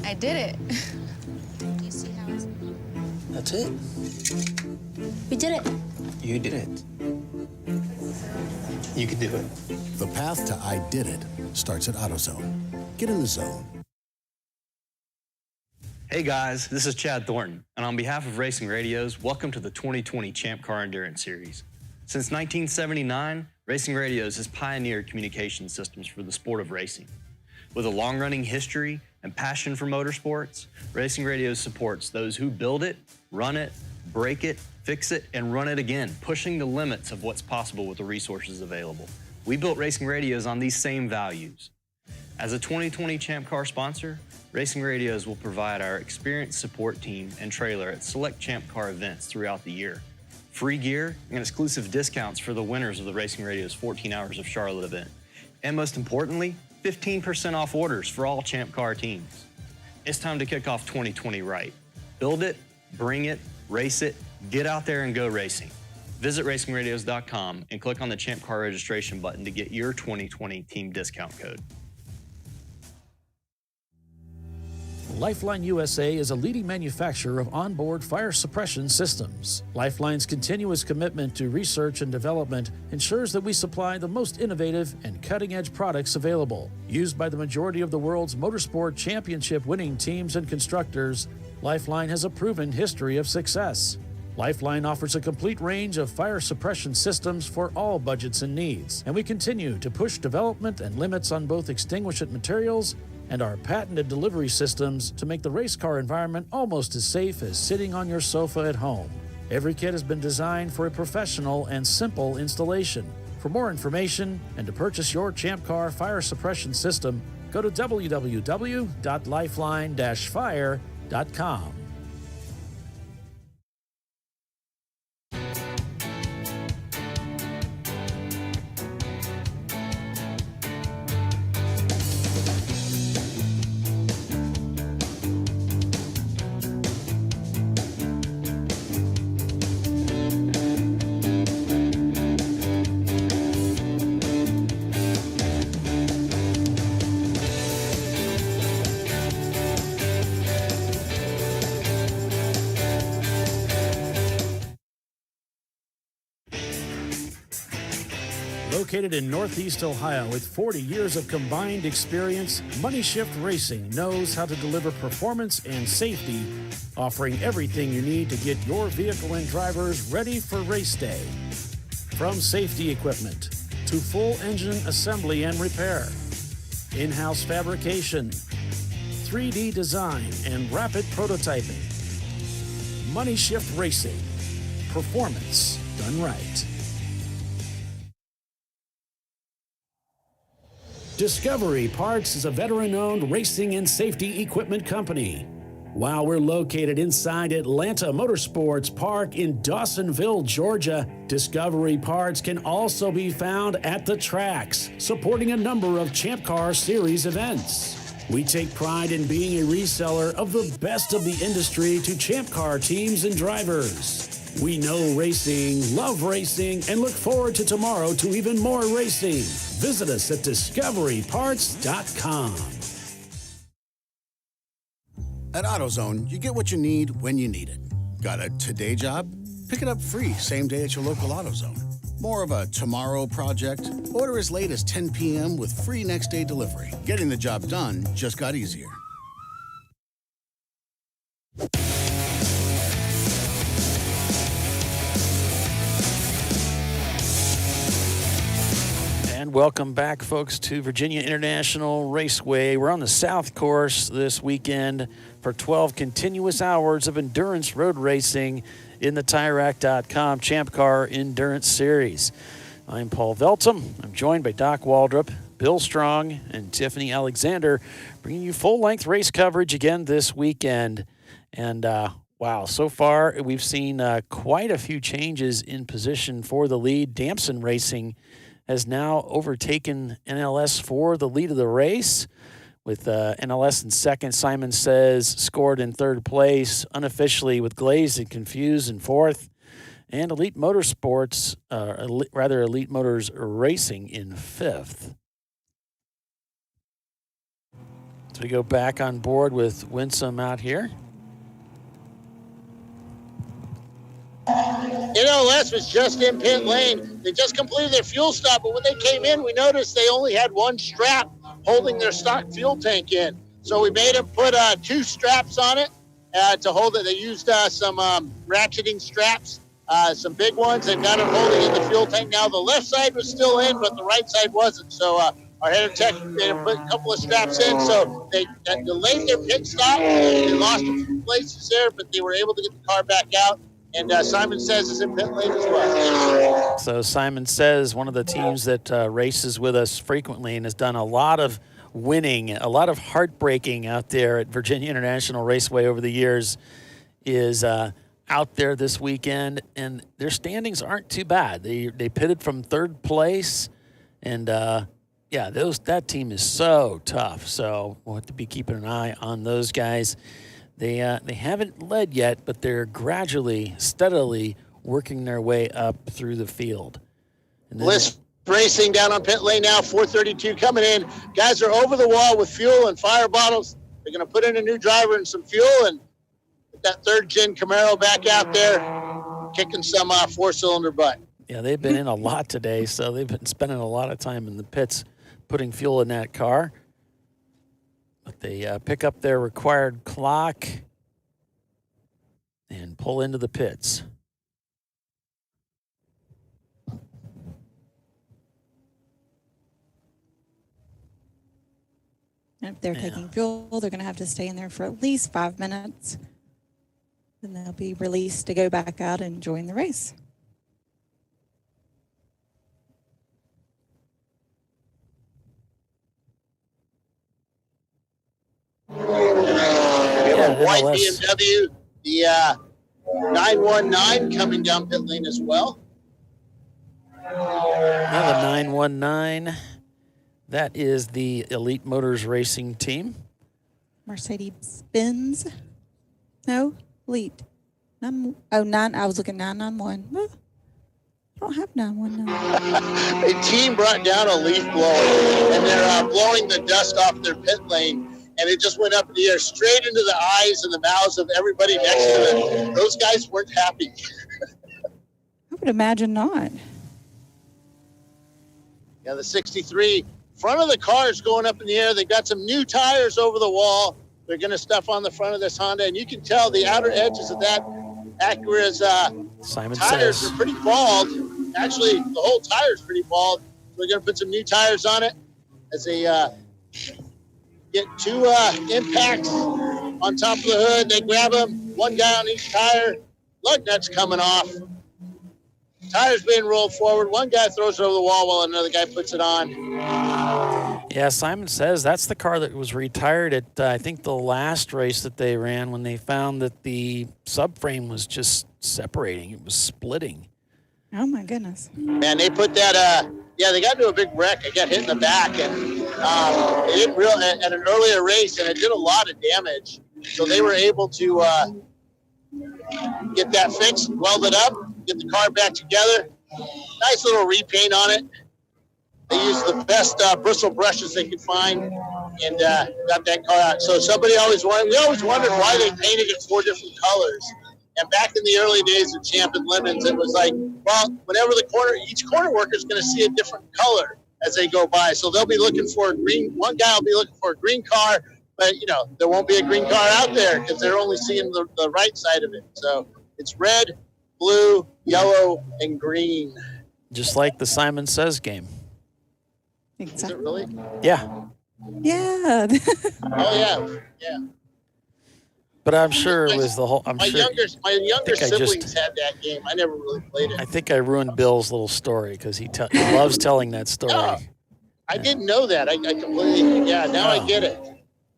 I did it. You see how it's... That's it. We did it. You did it. You can do it. The path to I did it starts at AutoZone. Get in the zone. Hey guys, this is Chad Thornton, and on behalf of Racing Radios, welcome to the 2020 Champ Car Endurance Series. Since 1979, Racing Radios has pioneered communication systems for the sport of racing. With a long-running history and passion for motorsports, Racing Radios supports those who build it, run it, break it, fix it, and run it again, pushing the limits of what's possible with the resources available. We built Racing Radios on these same values. As a 2020 Champ Car sponsor, Racing Radios will provide our experienced support team and trailer at select Champ Car events throughout the year. Free gear and exclusive discounts for the winners of the Racing Radios 14 Hours of Charlotte event. And most importantly, 15% off orders for all Champ Car teams. It's time to kick off 2020 right. Build it, bring it, race it, get out there and go racing. Visit racingradios.com and click on the Champ Car registration button to get your 2020 team discount code. Lifeline USA is a leading manufacturer of onboard fire suppression systems. Lifeline's continuous commitment to research and development ensures that we supply the most innovative and cutting-edge products available. Used by the majority of the world's motorsport championship-winning teams and constructors, Lifeline has a proven history of success. Lifeline offers a complete range of fire suppression systems for all budgets and needs, and we continue to push development and limits on both extinguishant materials and our patented delivery systems to make the race car environment almost as safe as sitting on your sofa at home. Every kit has been designed for a professional and simple installation. For more information and to purchase your Champ Car fire suppression system, go to www.lifeline-fire.com. Located in Northeast Ohio with 40 years of combined experience, Money Shift Racing knows how to deliver performance and safety, offering everything you need to get your vehicle and drivers ready for race day. From safety equipment to full engine assembly and repair, in-house fabrication, 3D design, and rapid prototyping. Money Shift Racing. Performance done right. Discovery Parts is a veteran-owned racing and safety equipment company. While we're located inside Atlanta Motorsports Park in Dawsonville, Georgia, Discovery Parts can also be found at the tracks, supporting a number of Champ Car Series events. We take pride in being a reseller of the best of the industry to Champ Car teams and drivers. We know racing, love racing, and look forward to tomorrow to even more racing. Visit us at discoveryparts.com. At AutoZone, you get what you need when you need it. Got a today job? Pick it up free same day at your local AutoZone. More of a tomorrow project? Order as late as 10 p.m. with free next day delivery. Getting the job done just got easier. And welcome back, folks, to Virginia International Raceway. We're on the South Course this weekend for 12 continuous hours of endurance road racing in the TireRack.com Champ Car Endurance Series. I'm Paul Veltum. I'm joined by Doc Waldrop, Bill Strong, and Tiffany Alexander, bringing you full-length race coverage again this weekend. And wow, so far we've seen quite a few changes in position for the lead. Damson Racing has now overtaken NLS for the lead of the race, with NLS in second. Simon Says scored in third place, unofficially with Glaze and Confused in fourth, and Elite Motorsports, Elite Motors Racing in fifth. So we go back on board with Winsome out here. NLS was just in pit lane. They just completed their fuel stop, but when they came in, we noticed they only had one strap holding their stock fuel tank in. So we made them put two straps on it to hold it. They used some ratcheting straps, some big ones. They've got it holding in the fuel tank now. The left side was still in, but the right side wasn't. So our head of tech made them put a couple of straps in. So they delayed their pit stop. They lost a few places there, but they were able to get the car back out. And Simon Says is in pit lane as well. So Simon Says, one of the teams that races with us frequently and has done a lot of winning, a lot of heartbreaking out there at Virginia International Raceway over the years, is out there this weekend. And their standings aren't too bad. They pitted from third place. And, yeah, that team is so tough. So we'll have to be keeping an eye on those guys. They haven't led yet, but they're gradually, steadily working their way up through the field. And Bliss Racing down on pit lane now, 432 coming in. Guys are over the wall with fuel and fire bottles. They're going to put in a new driver and some fuel and get that third-gen Camaro back out there, kicking some four-cylinder butt. Yeah, they've been in a lot today, so they've been spending a lot of time in the pits putting fuel in that car. But they pick up their required clock and pull into the pits. And if they're taking fuel, they're going to have to stay in there for at least 5 minutes. Then they'll be released to go back out and join the race. White BMW, the 919 coming down pit lane as well. Yeah, the 919. That is the Elite Motors Racing team. Mercedes-Benz. No, Elite. I was looking 991. I don't have 919. A team brought down a leaf blower, and they're blowing the dust off their pit lane. And it just went up in the air, straight into the eyes and the mouths of everybody next to them. Those guys weren't happy. I would imagine not. Yeah, the 63 front of the car is going up in the air. They got some new tires over the wall. They're going to stuff on the front of this Honda, and you can tell the outer edges of that Acura's tires are pretty bald. Actually, the whole tire is pretty bald. So they're going to put some new tires on it as they get 2 impacts on top of the hood. They grab them, one guy on each tire. Lug nuts coming off. Tires being rolled forward. One guy throws it over the wall while another guy puts it on. Yeah, Simon says that's the car that was retired at, I think, the last race that they ran when they found that the subframe was just separating. It was splitting. Oh, my goodness. And they put that, they got into a big wreck. It got hit in the back, and it didn't at an earlier race, and it did a lot of damage. So they were able to get that fixed, weld it up, get the car back together. Nice little repaint on it. They used the best bristle brushes they could find and got that car out. So we always wondered why they painted it 4 different colors. And back in the early days of Champ and Lemons, it was like, well, whenever each corner worker is going to see a different color as they go by. So they'll be looking for a green. One guy will be looking for a green car, but there won't be a green car out there because they're only seeing the right side of it. So it's red, blue, yellow, and green. Just like the Simon Says game. Exactly. Is it really? Yeah. Yeah. Oh, yeah. But I'm sure it was the whole. My younger siblings had that game. I never really played it. I think I ruined Bill's little story because he loves telling that story. Oh, I didn't know that. I completely. Yeah, now I get it.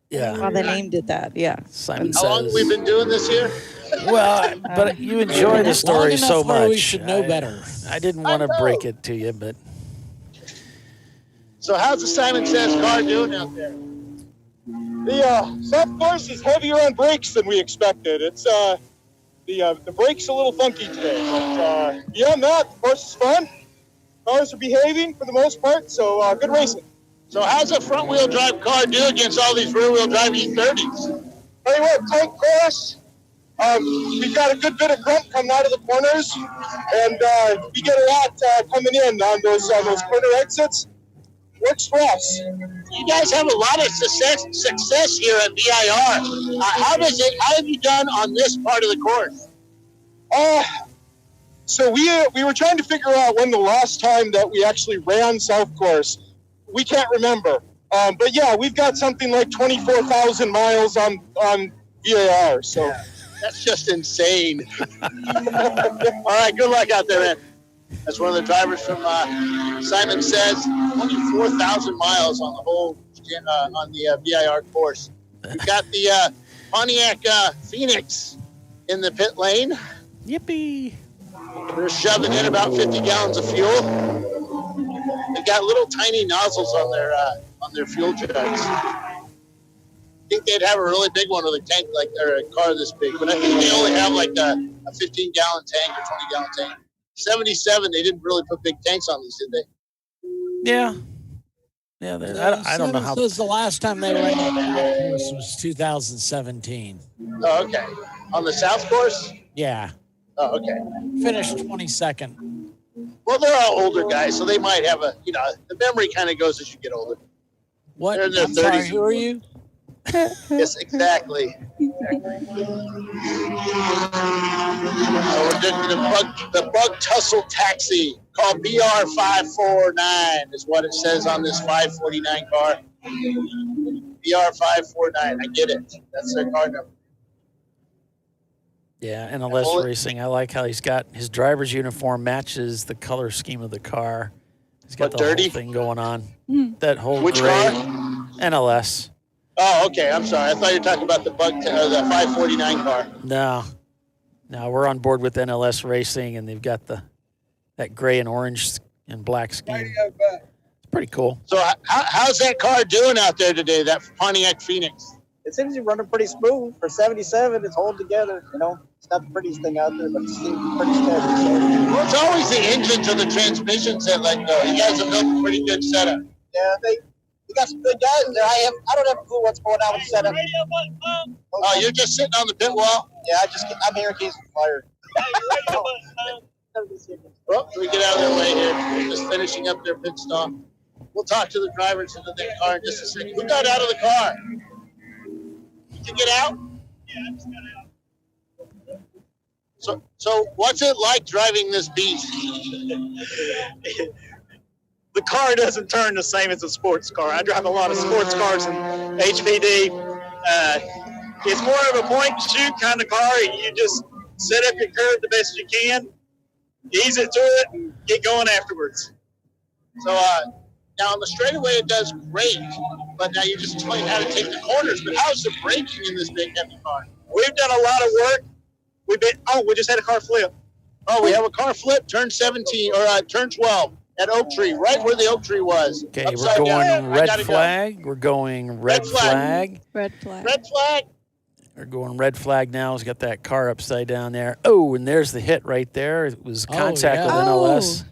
Yeah. Well, they named it that. Yeah. Simon How long have we been doing this here? Well, but you enjoy the story so much. We should know better. I didn't want to break it to you, but. So how's the Simon Says car doing out there? The South Course is heavier on brakes than we expected. It's the brakes a little funky today, but beyond that, the course is fun. Cars are behaving for the most part, so good racing. So how's a front-wheel drive car do against all these rear-wheel drive E30s? Tell you what, tight course. We've got a good bit of grunt coming out of the corners, and we get a lot coming in on those corner exits. Works for us. You guys have a lot of success here at VIR. How have you done on this part of the course? So we were trying to figure out when the last time that we actually ran South Course. We can't remember. But yeah, we've got something like 24,000 miles on VIR. So yeah, that's just insane. All right, good luck out there, man. That's one of the drivers from Simon Says, 24,000 miles on the whole on the VIR course. We've got the Pontiac Phoenix in the pit lane. Yippee! They're shoving in about 50 gallons of fuel. They've got little tiny nozzles on their fuel jugs. I think they'd have a really big one with a tank or a car this big, but I think they only have like a 15-gallon tank or 20-gallon tank. 77, they didn't really put big tanks on these, did they? Yeah. Yeah, I don't know how. This was the last time they ran the course was 2017. Oh, okay. On the South Course? Yeah. Oh, okay. Finished 22nd. Well, they're all older guys, so they might have the memory kind of goes as you get older. What? They're in their 30s. Sorry, who are you? Yes, exactly. So we're doing the Bug Tussle Taxi, called BR549 is what it says on this 549 car. BR549, I get it. That's their car number. Yeah, NLS Racing. I like how he's got his driver's uniform matches the color scheme of the car. He's got the whole thing going on. That whole Which gray car? NLS. Oh, okay. I'm sorry. I thought you were talking about the the 549 car. No, we're on board with NLS Racing, and they've got that gray and orange and black scheme. It's pretty cool. So how's that car doing out there today, that Pontiac Phoenix? It seems to be running pretty smooth. For 77, it's holding together. It's not the prettiest thing out there, but it seems pretty steady. So. Well, it's always the engines or the transmissions that let go. You guys have built a pretty good setup. Yeah, they got some good guys there. I don't have a clue what's going on with the setup. Oh, you're just sitting on the pit wall? Yeah, I'm hearing keys fire. Well, we get out of their way here. They're just finishing up their pit stop. We'll talk to the drivers in the car in just a second. Who got out of the car? Did you get out? Yeah, I just got out. So what's it like driving this beast? The car doesn't turn the same as a sports car. I drive a lot of sports cars in HPD. It's more of a point and shoot kind of car. You just set up your curve the best you can, ease it to it, and get going afterwards. So now on the straightaway it does great, but now you just explained how to take the corners. But how's the braking in this big heavy car? We've done a lot of work. We just had a car flip. Oh, we have a car flip, turn 17 or turn 12 at Oak Tree, right where the oak tree was. Okay, we're going red flag. We're going red flag. Red flag. Red flag. We're going red flag now. He's got that car upside down there. Oh, and there's the hit right there. It was contact with NLS.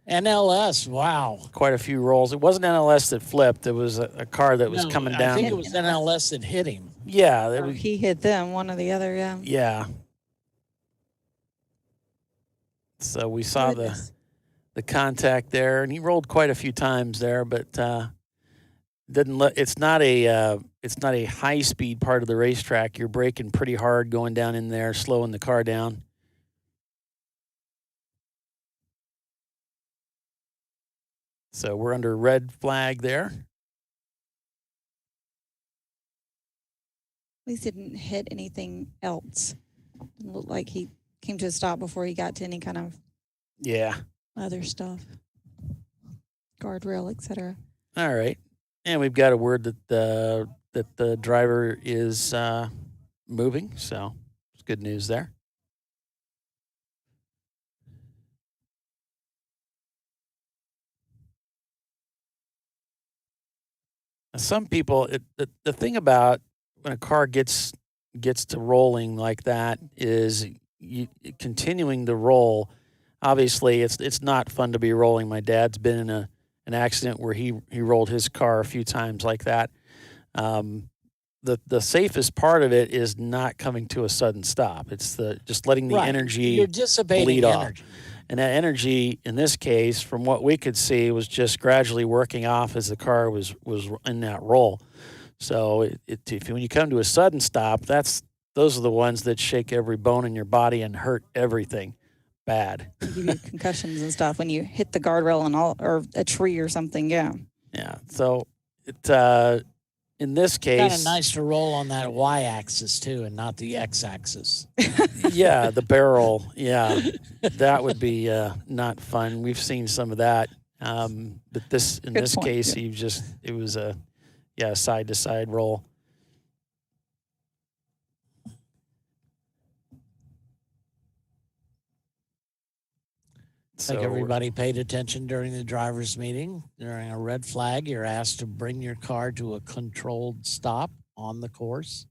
NLS, wow. Quite a few rolls. It wasn't NLS that flipped. It was a car that was coming down. I think it was NLS that hit him. Yeah. He hit them, one or the other, yeah. Yeah. So we saw the contact there, and he rolled quite a few times there, but didn't let. It's not a high speed part of the racetrack. You're braking pretty hard going down in there, slowing the car down. So we're under red flag there. At least he didn't hit anything else. It looked like he came to a stop before he got to any kind of other stuff, guardrail, etc. All right, and we've got a word that the driver is moving, so it's good news there. Some people, the thing about when a car gets to rolling like that is continuing to roll. Obviously, it's not fun to be rolling. My dad's been in an accident where he rolled his car a few times like that. The safest part of it is not coming to a sudden stop. It's just letting the energy bleed off. And that energy, in this case, from what we could see, was just gradually working off as the car was in that roll. So when you come to a sudden stop, those are the ones that shake every bone in your body and hurt everything bad. Give you concussions and stuff when you hit the guardrail or a tree or something. Yeah. Yeah. So in this case, kind of nice to roll on that y-axis too, and not the x-axis. Yeah, the barrel. Yeah, that would be not fun. We've seen some of that, but in this case, it was a side to side roll. Like everybody paid attention during the driver's meeting. During a red flag, you're asked to bring your car to a controlled stop on the course.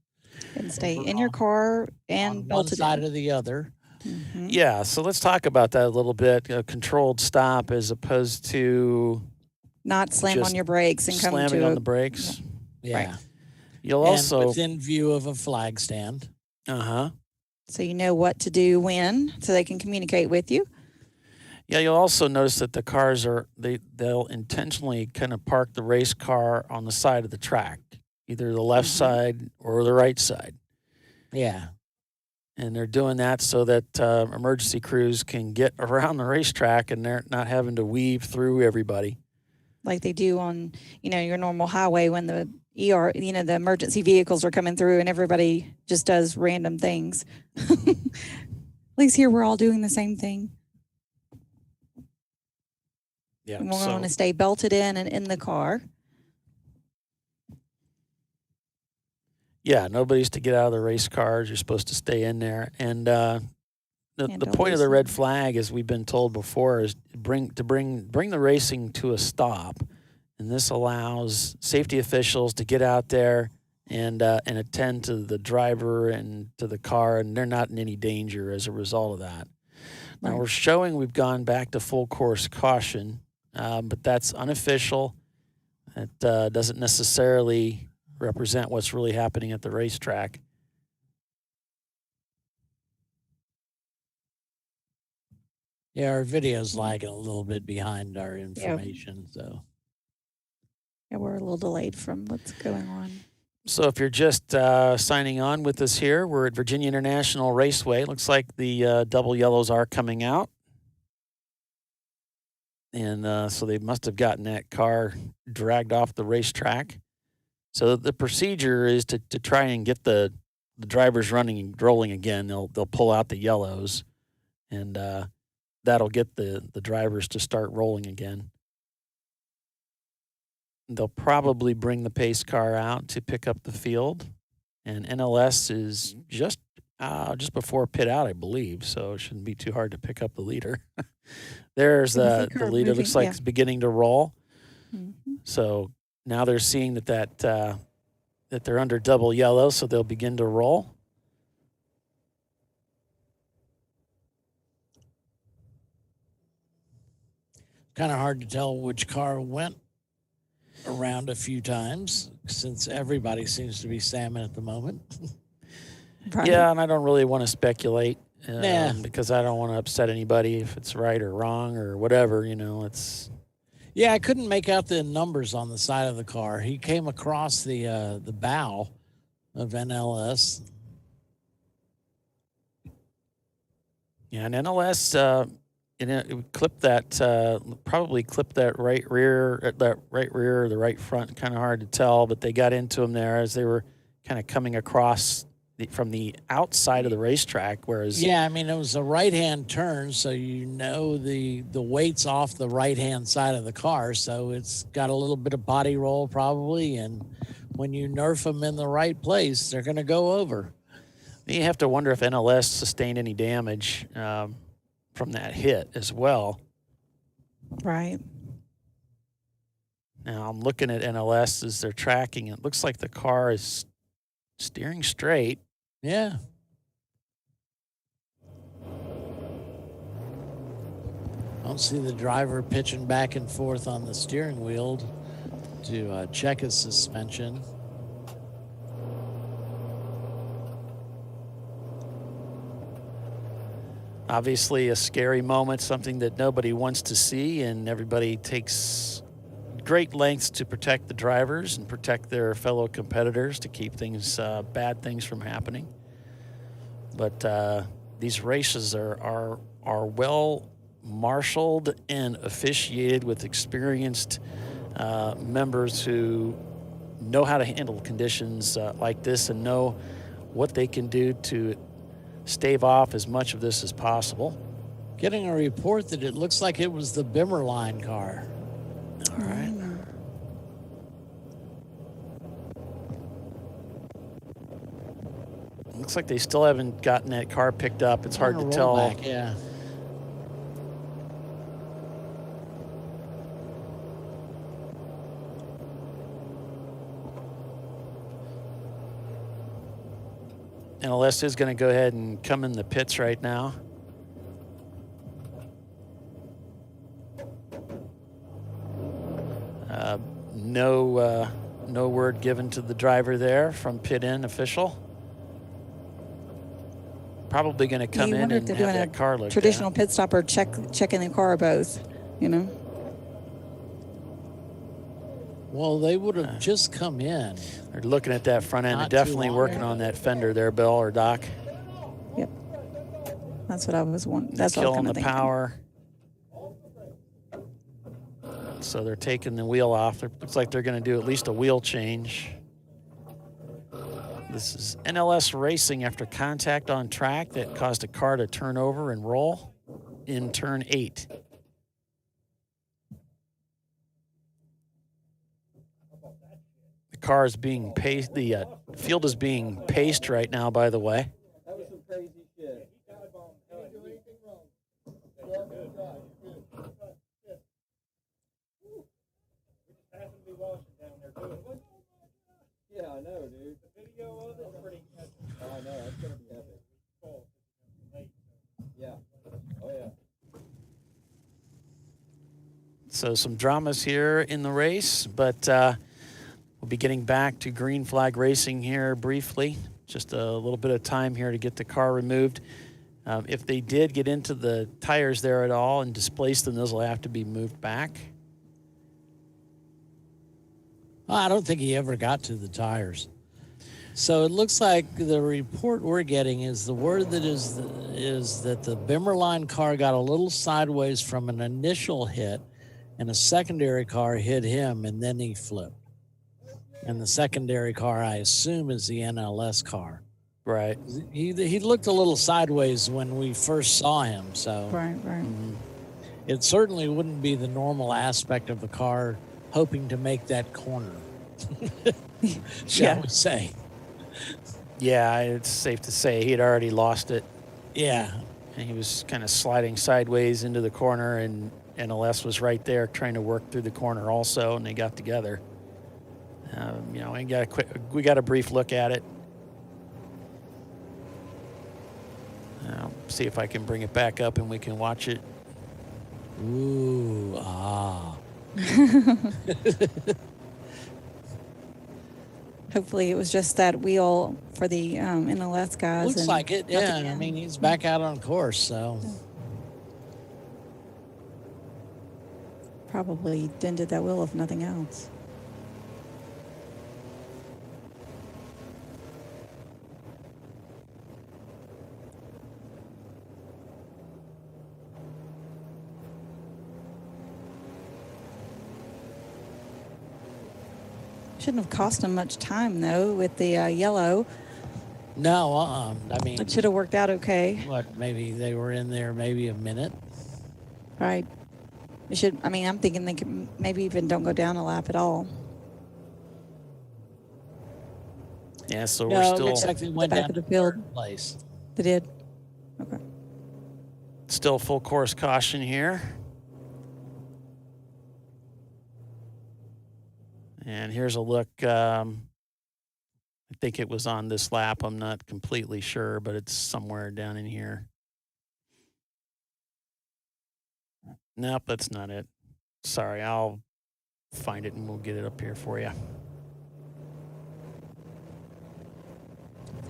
And stay in your car and on one side or the other. Mm-hmm. Yeah, so let's talk about that a little bit. A controlled stop as opposed to not slam on your brakes and come to slamming on the brakes. Yeah. Right. You'll also within view of a flag stand. So you know what to do when, so they can communicate with you. Yeah, you'll also notice that the cars they'll intentionally kind of park the race car on the side of the track, either the left side or the right side. Yeah. And they're doing that so that emergency crews can get around the racetrack and they're not having to weave through everybody. Like they do on, your normal highway when the ER, the emergency vehicles are coming through and everybody just does random things. At least here we're all doing the same thing. Yeah, and we're going to stay belted in and in the car. Yeah, nobody's to get out of the race cars. You're supposed to stay in there. And the point of the red flag, as we've been told before, is bring the racing to a stop. And this allows safety officials to get out there and attend to the driver and to the car, and they're not in any danger as a result of that. Right. Now, we're showing we've gone back to full course caution. But that's unofficial. It doesn't necessarily represent what's really happening at the racetrack. Yeah, our video's lagging a little bit behind our information, so. Yeah, we're a little delayed from what's going on. So if you're just signing on with us here, we're at Virginia International Raceway. Looks like the double yellows are coming out. And so they must have gotten that car dragged off the racetrack. So the procedure is to try and get the drivers running and rolling again. They'll pull out the yellows, and that'll get the drivers to start rolling again. They'll probably bring the pace car out to pick up the field, and NLS is just before pit out, I believe, so it shouldn't be too hard to pick up the leader. There's the leader. Moving, looks like yeah. it's beginning to roll. Mm-hmm. So now they're seeing that they're under double yellow, so they'll begin to roll. Kind of hard to tell which car went around a few times since everybody seems to be salmon at the moment. Right. Yeah, and I don't really want to speculate Nah. because I don't want to upset anybody if it's right or wrong or whatever. It's Yeah, I couldn't make out the numbers on the side of the car. He came across the bow of NLS. Yeah, and NLS it clipped that probably clipped that right rear or the right front. Kind of hard to tell, but they got into him there as they were kind of coming across from the outside of the racetrack. Whereas Yeah, I mean, it was a right-hand turn, so the weight's off the right-hand side of the car, so it's got a little bit of body roll probably, and when you nerf them in the right place, they're going to go over. you have to wonder if NLS sustained any damage from that hit as well. Right. Now I'm looking at NLS as they're tracking. It looks like the car is steering straight. Yeah. I don't see the driver pitching back and forth on the steering wheel to check his suspension. Obviously a scary moment, something that nobody wants to see, and everybody takes great lengths to protect the drivers and protect their fellow competitors to keep things, bad things from happening. But these races are well marshaled and officiated with experienced members who know how to handle conditions like this and know what they can do to stave off as much of this as possible. Getting a report that it looks like it was the Bimmerline car. All right. Looks like they still haven't gotten that car picked up. It's hard to tell. Rollback, yeah. NLS is going to go ahead and come in the pits right now. No word given to the driver there from pit in official. Probably going to come in and have that car looked traditional at. pit stop or checking the car both, Well, they would have just come in. They're looking at that front end. Not They're too definitely long working ago. on that fender there, Bill or Doc. Yep. That's what I was wanting. That's what I was Killing kind the of thinking. power. So they're taking the wheel off. It looks like they're going to do at least a wheel change. This is NLS Racing after contact on track that caused a car to turn over and roll in turn 8. The car is being paced. The field is being paced right now, by the way. That was some crazy shit. Yeah, I know, dude. The video of it pretty. I know, that's gonna be epic. Yeah. Oh yeah. So some dramas here in the race, but we'll be getting back to green flag racing here briefly. Just a little bit of time here to get the car removed. If they did get into the tires there at all and displace them, those will have to be moved back. I don't think he ever got to the tires. So it looks like the report we're getting is the word that is that the Bimmerline car got a little sideways from an initial hit, and a secondary car hit him, and then he flipped. And the secondary car, I assume, is the NLS car. Right. He looked a little sideways when we first saw him, so Right. it certainly wouldn't be the normal aspect of the car hoping to make that corner, shall we say. Yeah, it's safe to say he had already lost it. Yeah. And he was kind of sliding sideways into the corner, and NLS was right there trying to work through the corner also, and they got together. We got a brief look at it. See if I can bring it back up and we can watch it. Ooh, ah. Hopefully it was just that wheel for the NLS guys. Looks and like it, nothing yeah. I else. mean, he's back out on course, so. Probably dented that wheel if nothing else. Shouldn't have cost him much time though with the yellow. No, I mean, It should have worked out okay. what, maybe they were in there maybe a minute? Right. It should. I mean, I'm thinking they could maybe even don't go down a lap at all. Yeah, so No, we're it still looks like they went Back down of the to field. third place. They did. Okay. still full course caution here. And here's a look. I think it was on this lap. I'm not completely sure, but it's somewhere down in here. Nope, that's not it. Sorry, I'll find it and we'll get it up here for you.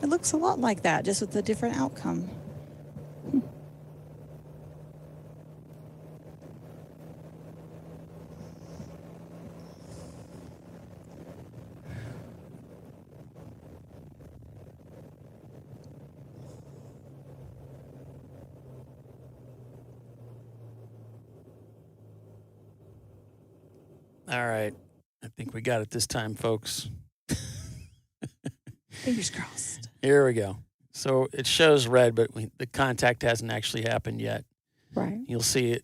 It looks a lot like that, just with a different outcome. All right. I think we got it this time, folks. Fingers crossed. Here we go. So it shows red, but the contact hasn't actually happened yet. Right. You'll see it.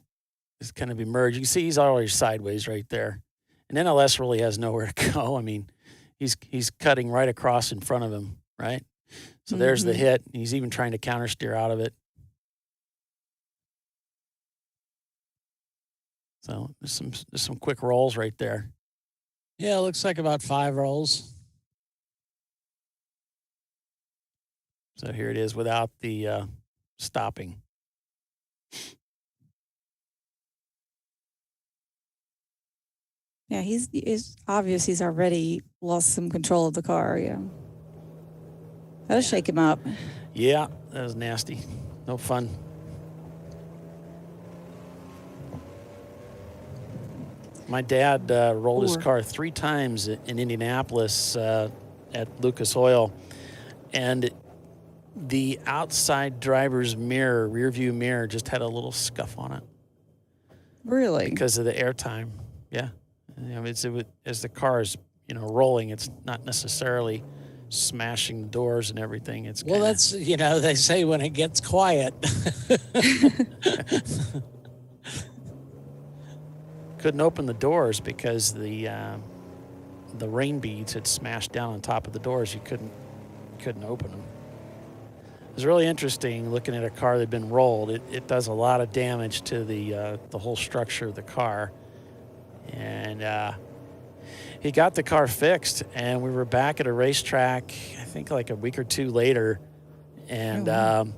It's kind of emerged. You can see he's already sideways right there. And NLS really has nowhere to go. I mean, he's cutting right across in front of him, right? So there's the hit. He's even trying to counter steer out of it. So there's some quick rolls right there. Yeah, it looks like about 5 rolls. So here it is without the stopping. Yeah, it's obvious he's already lost some control of the car. Yeah. That'll shake him up. Yeah, that was nasty. No fun. My dad rolled his car 3 times in Indianapolis at Lucas Oil, and the outside driver's mirror, rear view mirror, just had a little scuff on it. Really? Because of the airtime. Yeah. As the car is, rolling, it's not necessarily smashing the doors and everything. It's well, that's, they say when it gets quiet. Couldn't open the doors because the rain beads had smashed down on top of the doors. You couldn't open them. It was really interesting looking at a car that had been rolled. It does a lot of damage to the whole structure of the car. And he got the car fixed, and we were back at a racetrack, I think like a week or 2 later, and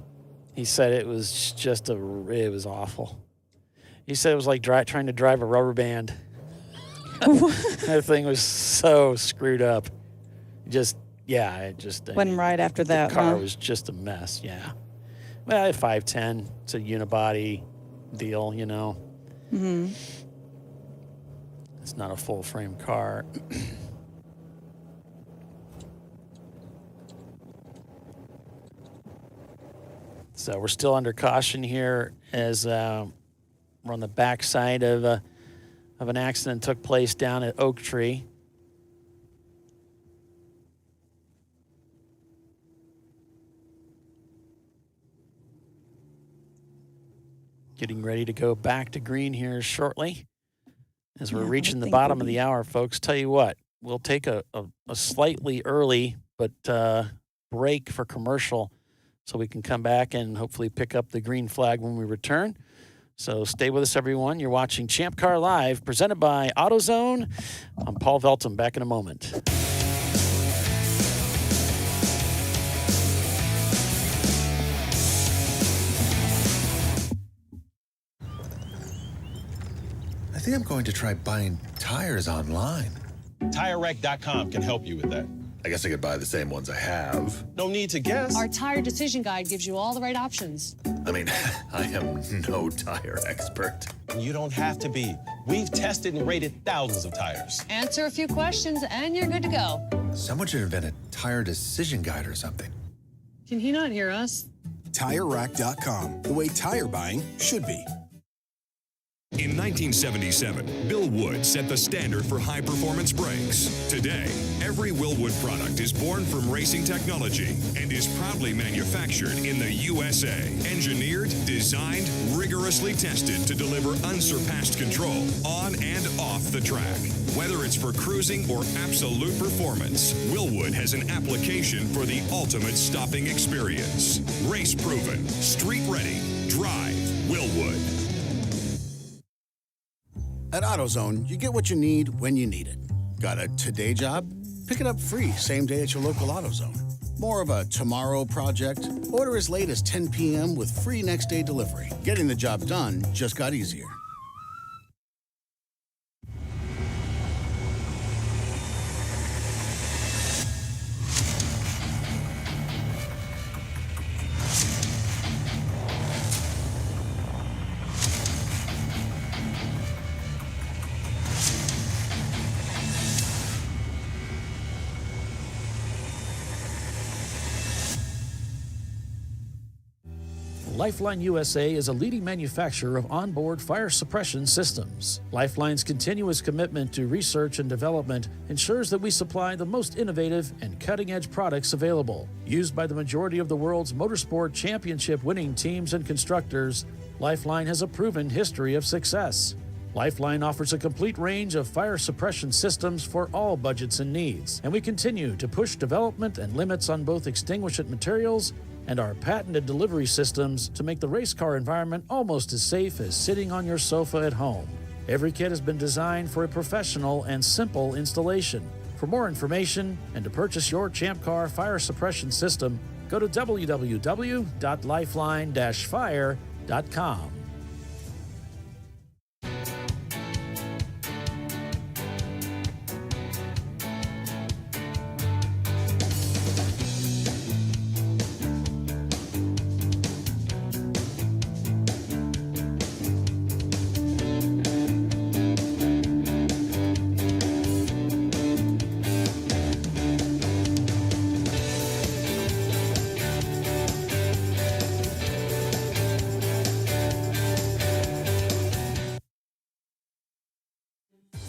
he said it was it was awful. He said it was like trying to drive a rubber band. That thing was so screwed up. Went right after that. The car was just a mess, yeah. Well, at 510, it's a unibody deal, Mm-hmm. It's not a full frame car. So we're still under caution here as we're on the backside of an accident that took place down at Oak Tree. Getting ready to go back to green here shortly as we're reaching the bottom of the hour, folks. Tell you what, we'll take a slightly early but break for commercial so we can come back and hopefully pick up the green flag when we return. So stay with us, everyone. You're watching Champ Car Live, presented by AutoZone. I'm Paul Veltum. Back in a moment. I think I'm going to try buying tires online. TireRack.com can help you with that. I guess I could buy the same ones I have. No need to guess. Our tire decision guide gives you all the right options. I mean, I am no tire expert. You don't have to be. We've tested and rated thousands of tires. Answer a few questions and you're good to go. Someone should invent a tire decision guide or something. Can he not hear us? TireRack.com, the way tire buying should be. In 1977, Bill Wood set the standard for high-performance brakes. Today, every Willwood product is born from racing technology and is proudly manufactured in the USA. Engineered, designed, rigorously tested to deliver unsurpassed control on and off the track. Whether it's for cruising or absolute performance, Willwood has an application for the ultimate stopping experience. Race-proven, street-ready, drive Willwood. At AutoZone, you get what you need when you need it. Got a today job? Pick it up free same day at your local AutoZone. More of a tomorrow project? Order as late as 10 p.m. with free next day delivery. Getting the job done just got easier. Lifeline USA is a leading manufacturer of onboard fire suppression systems. Lifeline's continuous commitment to research and development ensures that we supply the most innovative and cutting-edge products available. Used by the majority of the world's motorsport championship-winning teams and constructors, Lifeline has a proven history of success. Lifeline offers a complete range of fire suppression systems for all budgets and needs, and we continue to push development and limits on both extinguishant materials and our patented delivery systems to make the race car environment almost as safe as sitting on your sofa at home. Every kit has been designed for a professional and simple installation. For more information and to purchase your Champ Car fire suppression system, go to www.lifeline-fire.com.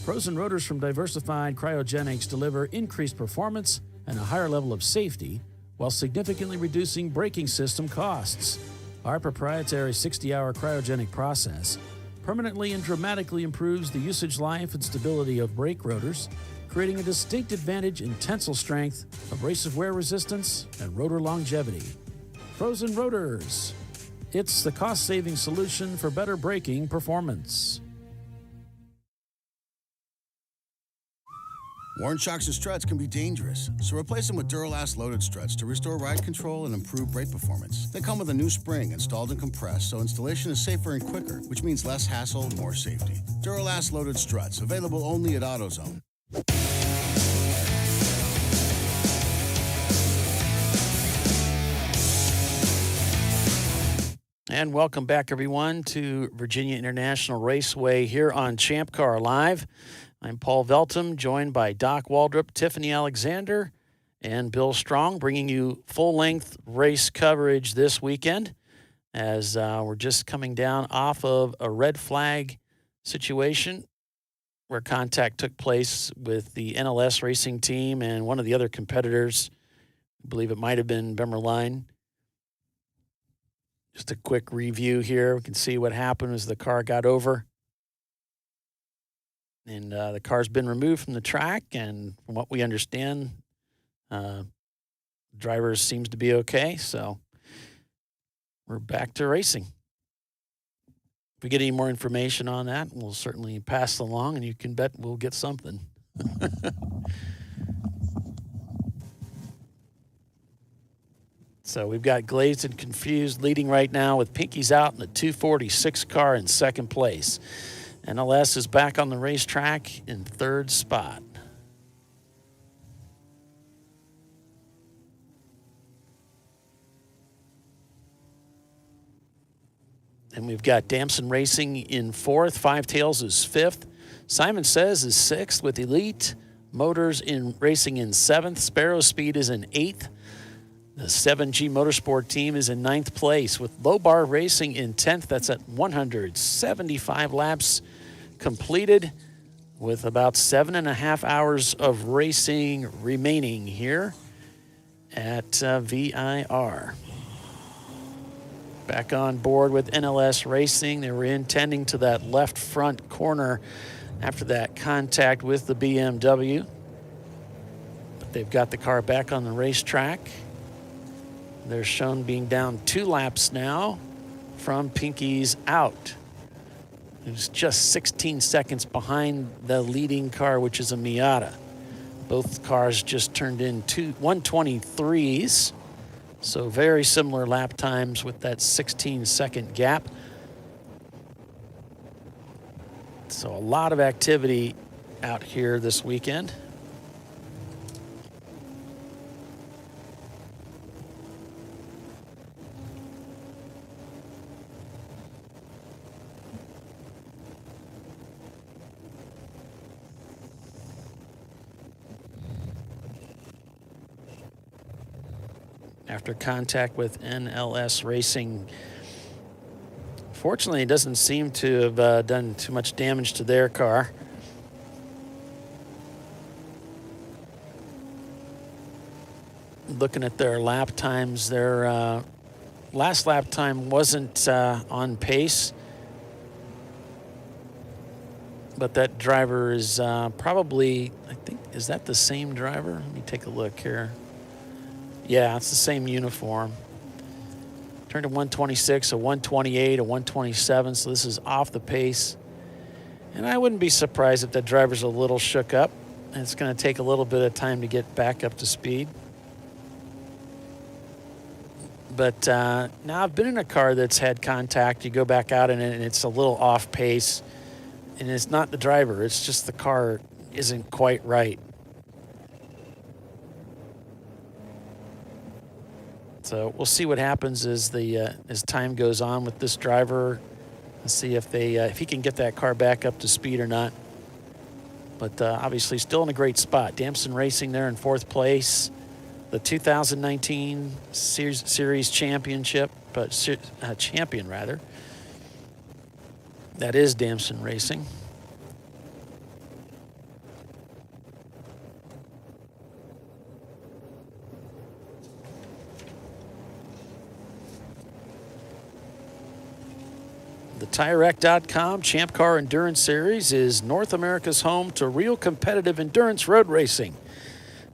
Frozen rotors from Diversified Cryogenics deliver increased performance and a higher level of safety while significantly reducing braking system costs. Our proprietary 60-hour cryogenic process permanently and dramatically improves the usage life and stability of brake rotors, creating a distinct advantage in tensile strength, abrasive wear resistance, and rotor longevity. Frozen rotors. It's the cost-saving solution for better braking performance. Worn shocks and struts can be dangerous, so replace them with Duralast loaded struts to restore ride control and improve brake performance. They come with a new spring installed and compressed, so installation is safer and quicker, which means less hassle, more safety. Duralast loaded struts, available only at AutoZone. And welcome back, everyone, to Virginia International Raceway here on Champ Car Live. I'm Paul Veltum, joined by Doc Waldrop, Tiffany Alexander, and Bill Strong, bringing you full-length race coverage this weekend. as we're just coming down off of a red flag situation where contact took place with the NLS racing team and one of the other competitors. I believe it might have been Bemerline. Just a quick review here. We can see what happened as the car got over. And the car's been removed from the track, and from what we understand, driver seems to be okay, so we're back to racing. If we get any more information on that, we'll certainly pass it along, and you can bet we'll get something. So we've got Glazed and Confused leading right now with Pinky's out in the 246 car in second place. NLS is back on the racetrack in third spot. And we've got Damson Racing in fourth. Five Tails is fifth. Simon Says is sixth with Elite Motors in racing in seventh. Sparrow Speed is in eighth. The 7G Motorsport team is in ninth place with Low Bar Racing in 10th. That's at 175 laps completed with about 7.5 hours of racing remaining here at VIR. Back on board with NLS Racing. They were intending to that left front corner after that contact with the BMW. But they've got the car back on the racetrack. They're shown being down 2 laps now from Pinky's out. It was just 16 seconds behind the leading car, which is a Miata. Both cars just turned in 123s. So very similar lap times with that 16-second gap. So a lot of activity out here this weekend. After contact with NLS Racing. Fortunately, it doesn't seem to have done too much damage to their car. Looking at their lap times, their last lap time wasn't on pace. But that driver is probably, I think, is that the same driver? Let me take a look here. Yeah, it's the same uniform. Turned to 126, a 128, a 127, so this is off the pace. And I wouldn't be surprised if that driver's a little shook up. And it's going to take a little bit of time to get back up to speed. But now I've been in a car that's had contact. You go back out in it, and it's a little off pace. And it's not the driver. It's just the car isn't quite right. So we'll see what happens as time goes on with this driver. Let's see if he can get that car back up to speed or not. But obviously still in a great spot. Damson Racing there in fourth place. The 2019 Series Championship, champion rather. That is Damson Racing. The TireRack.com Champ Car Endurance Series is North America's home to real competitive endurance road racing.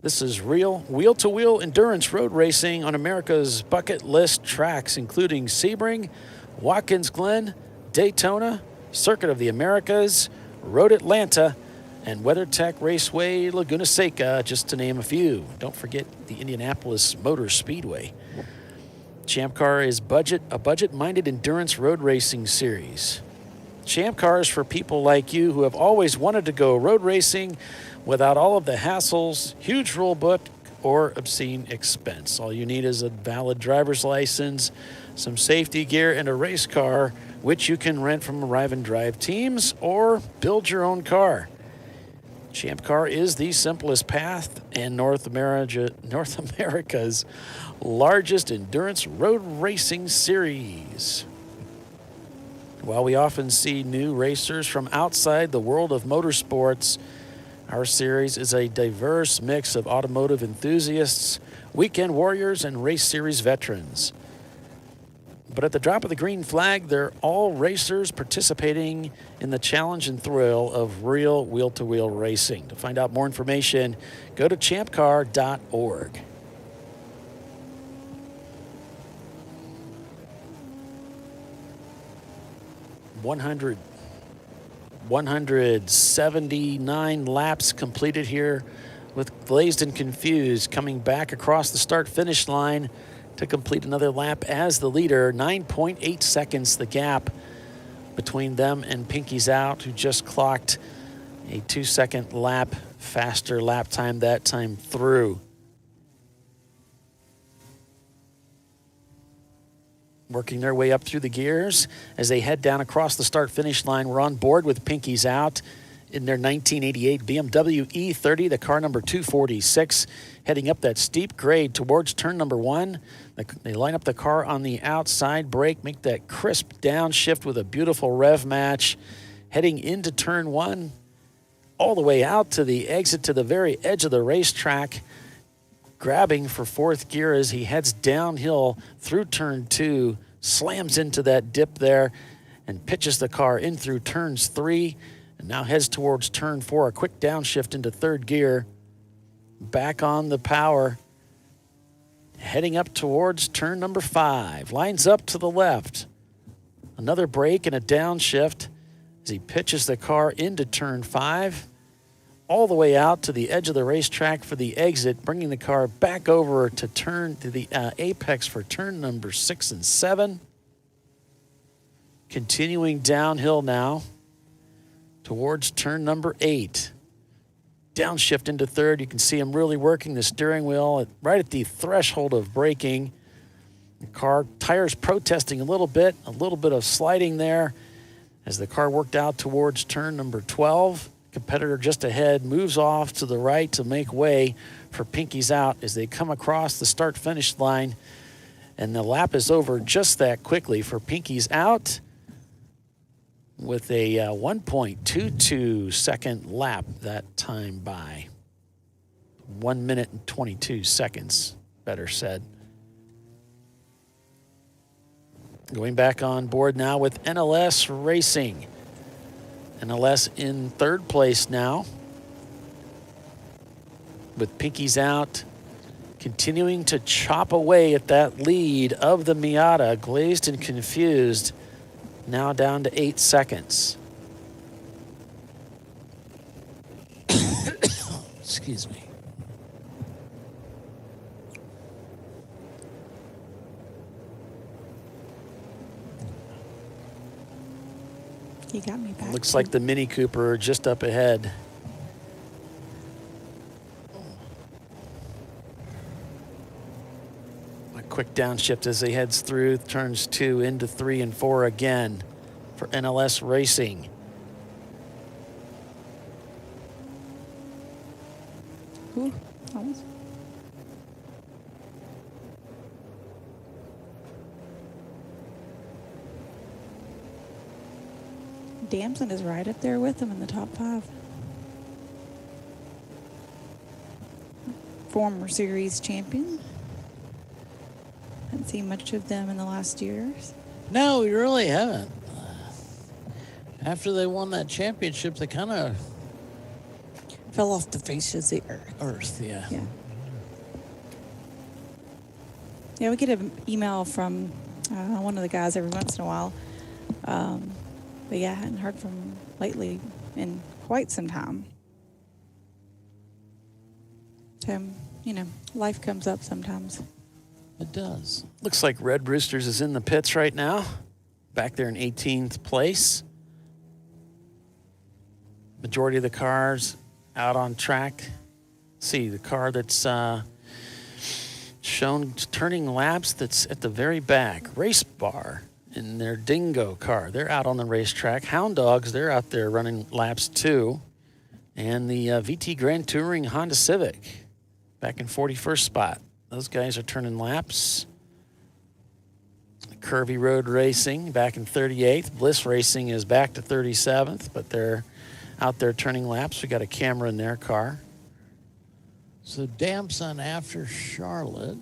This is real wheel-to-wheel endurance road racing on America's bucket list tracks, including Sebring, Watkins Glen, Daytona, Circuit of the Americas, Road Atlanta, and WeatherTech Raceway Laguna Seca, just to name a few. Don't forget the Indianapolis Motor Speedway. Champ Car is a budget-minded endurance road racing series. Champ Car is for people like you who have always wanted to go road racing without all of the hassles, huge rule book, or obscene expense. All you need is a valid driver's license, some safety gear, and a race car, which you can rent from Arrive and Drive teams or build your own car. Champ Car is the simplest path and North America's largest endurance road racing series. While we often see new racers from outside the world of motorsports, our series is a diverse mix of automotive enthusiasts, weekend warriors, and race series veterans. But at the drop of the green flag, they're all racers participating in the challenge and thrill of real wheel-to-wheel racing. To find out more information, go to ChampCar.Live. One 179 laps completed here with Glazed and Confused coming back across the start-finish line to complete another lap as the leader. 9.8 seconds the gap between them and Pinky's Out, who just clocked a 2-second lap faster lap time that time through. Working their way up through the gears as they head down across the start-finish line. We're on board with Pinky's Out in their 1988 BMW E30, the car number 246, heading up that steep grade towards turn number 1. They line up the car on the outside, brake, make that crisp downshift with a beautiful rev match, heading into turn 1, all the way out to the exit to the very edge of the racetrack, grabbing for 4th gear as he heads downhill through turn 2, slams into that dip there, and pitches the car in through turns 3, and now heads towards turn 4, a quick downshift into 3rd gear, back on the power, heading up towards turn number 5, lines up to the left, another brake and a downshift as he pitches the car into turn 5, all the way out to the edge of the racetrack for the exit, bringing the car back over to the apex for turn number 6 and 7. Continuing downhill now towards turn number 8. Downshift into 3rd. You can see him really working the steering wheel right at the threshold of braking. The car tires protesting a little bit of sliding there as the car worked out towards turn number 12. Competitor just ahead moves off to the right to make way for Pinky's Out as they come across the start-finish line, and the lap is over just that quickly for Pinky's Out with a 1.22 second lap that time by. 1 minute and 22 seconds, better said. Going back on board now with NLS Racing. NLS in 3rd place now, with Pinky's Out continuing to chop away at that lead of the Miata. Glazed and Confused now down to 8 seconds. Excuse me. He got me back. Looks like the Mini Cooper just up ahead. A quick downshift as he heads through turns 2 into 3 and 4 again for NLS Racing. Ooh, almost. Damson is right up there with them in the top 5. Former series champion. Haven't seen much of them in the last years. No, we really haven't. After they won that championship, they kind of fell off the face of the earth. Yeah. Yeah, we get an email from one of the guys every once in a while. But yeah, I hadn't heard from him lately in quite some time. So, life comes up sometimes. It does. Looks like Red Roosters is in the pits right now, back there in 18th place. Majority of the cars out on track. See, the car that's shown turning laps that's at the very back, Race Bar. In their Dingo car. They're out on the racetrack. Hound Dogs, they're out there running laps too. And the VT Grand Touring Honda Civic back in 41st spot. Those guys are turning laps. Curvy Road Racing back in 38th. Bliss Racing is back to 37th, but they're out there turning laps. We got a camera in their car. So Damson after Charlotte.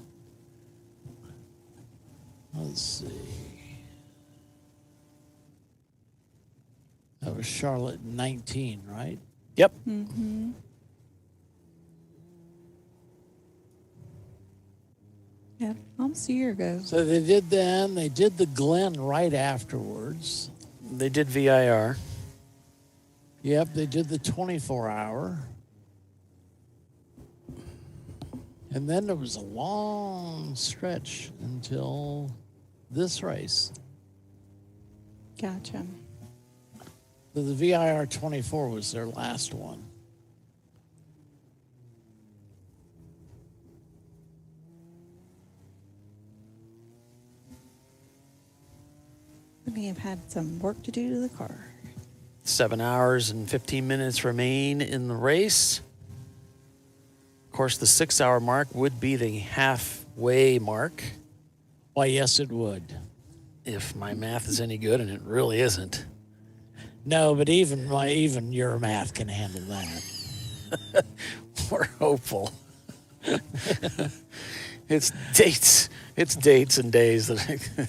Let's see. That was Charlotte 19, right? Yep. Mm-hmm. Yeah, almost a year ago. So they did the Glen right afterwards. They did VIR. Yep, they did the 24-hour. And then there was a long stretch until this race. Gotcha. So the VIR 24 was their last one. They may have had some work to do to the car. 7 hours and 15 minutes remain in the race. Of course, the 6 hour mark would be the halfway mark. Why, yes, it would. If my math is any good, and it really isn't. No, but even your math can handle that. We're hopeful. It's dates and days that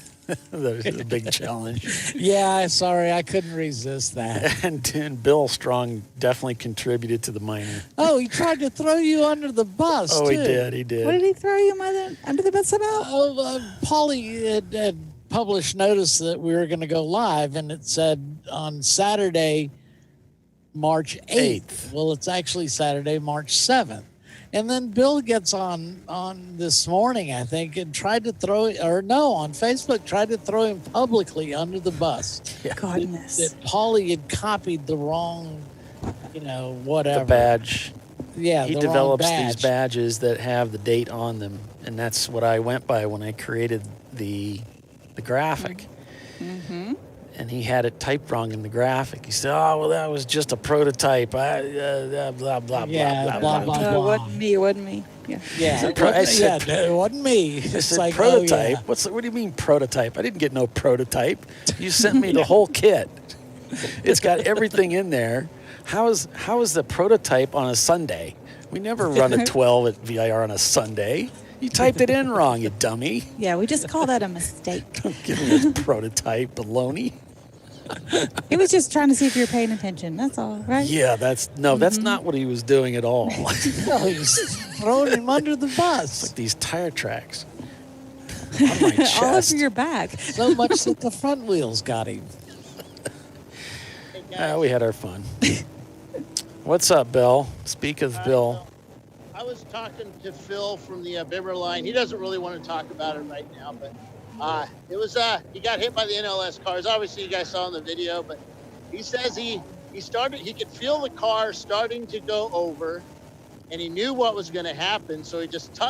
are a big challenge. Yeah, sorry, I couldn't resist that. And Bill Strong definitely contributed to the minor. Oh, he tried to throw you under the bus, Oh, too. he did. What did he throw you under the bus about? Paulie had published notice that we were going to go live, and it said on Saturday, March 8th. Well, it's actually Saturday, March 7th. And then Bill gets on this morning, I think, and tried to on Facebook, tried to throw him publicly under the bus. Yeah. Goodness. That Paulie had copied the wrong, whatever. The badge. Yeah, he the develops wrong badge. these badges that have the date on them, and that's what I went by when I created the graphic. Mm-hmm. And he had it typed wrong in the graphic. He said, "Oh, well, that was just a prototype." Blah blah blah Yeah, blah blah blah. It wasn't me. Yeah. Yeah, it wasn't me. I It's said, like, prototype? oh, yeah. What do you mean prototype? I didn't get no prototype. You sent me the whole kit. It's got everything in there. How is the prototype on a Sunday? We never run a 12 at VIR on a Sunday. You typed it in wrong, you dummy. Yeah, we just call that a mistake. Don't give me this prototype baloney. He was just trying to see if you're paying attention. That's all, right? Yeah, that's not what he was doing at all. No, he was throwing him under the bus. Like these tire tracks on my chest. All over your back. So much that the front wheels got him. We had our fun. What's up, Bill? Speak of Bill. I was talking to Phil from the Bimmer line. He doesn't really want to talk about it right now, but it was he got hit by the NLS cars. Obviously, you guys saw in the video, but he says he could feel the car starting to go over, and he knew what was going to happen, so he just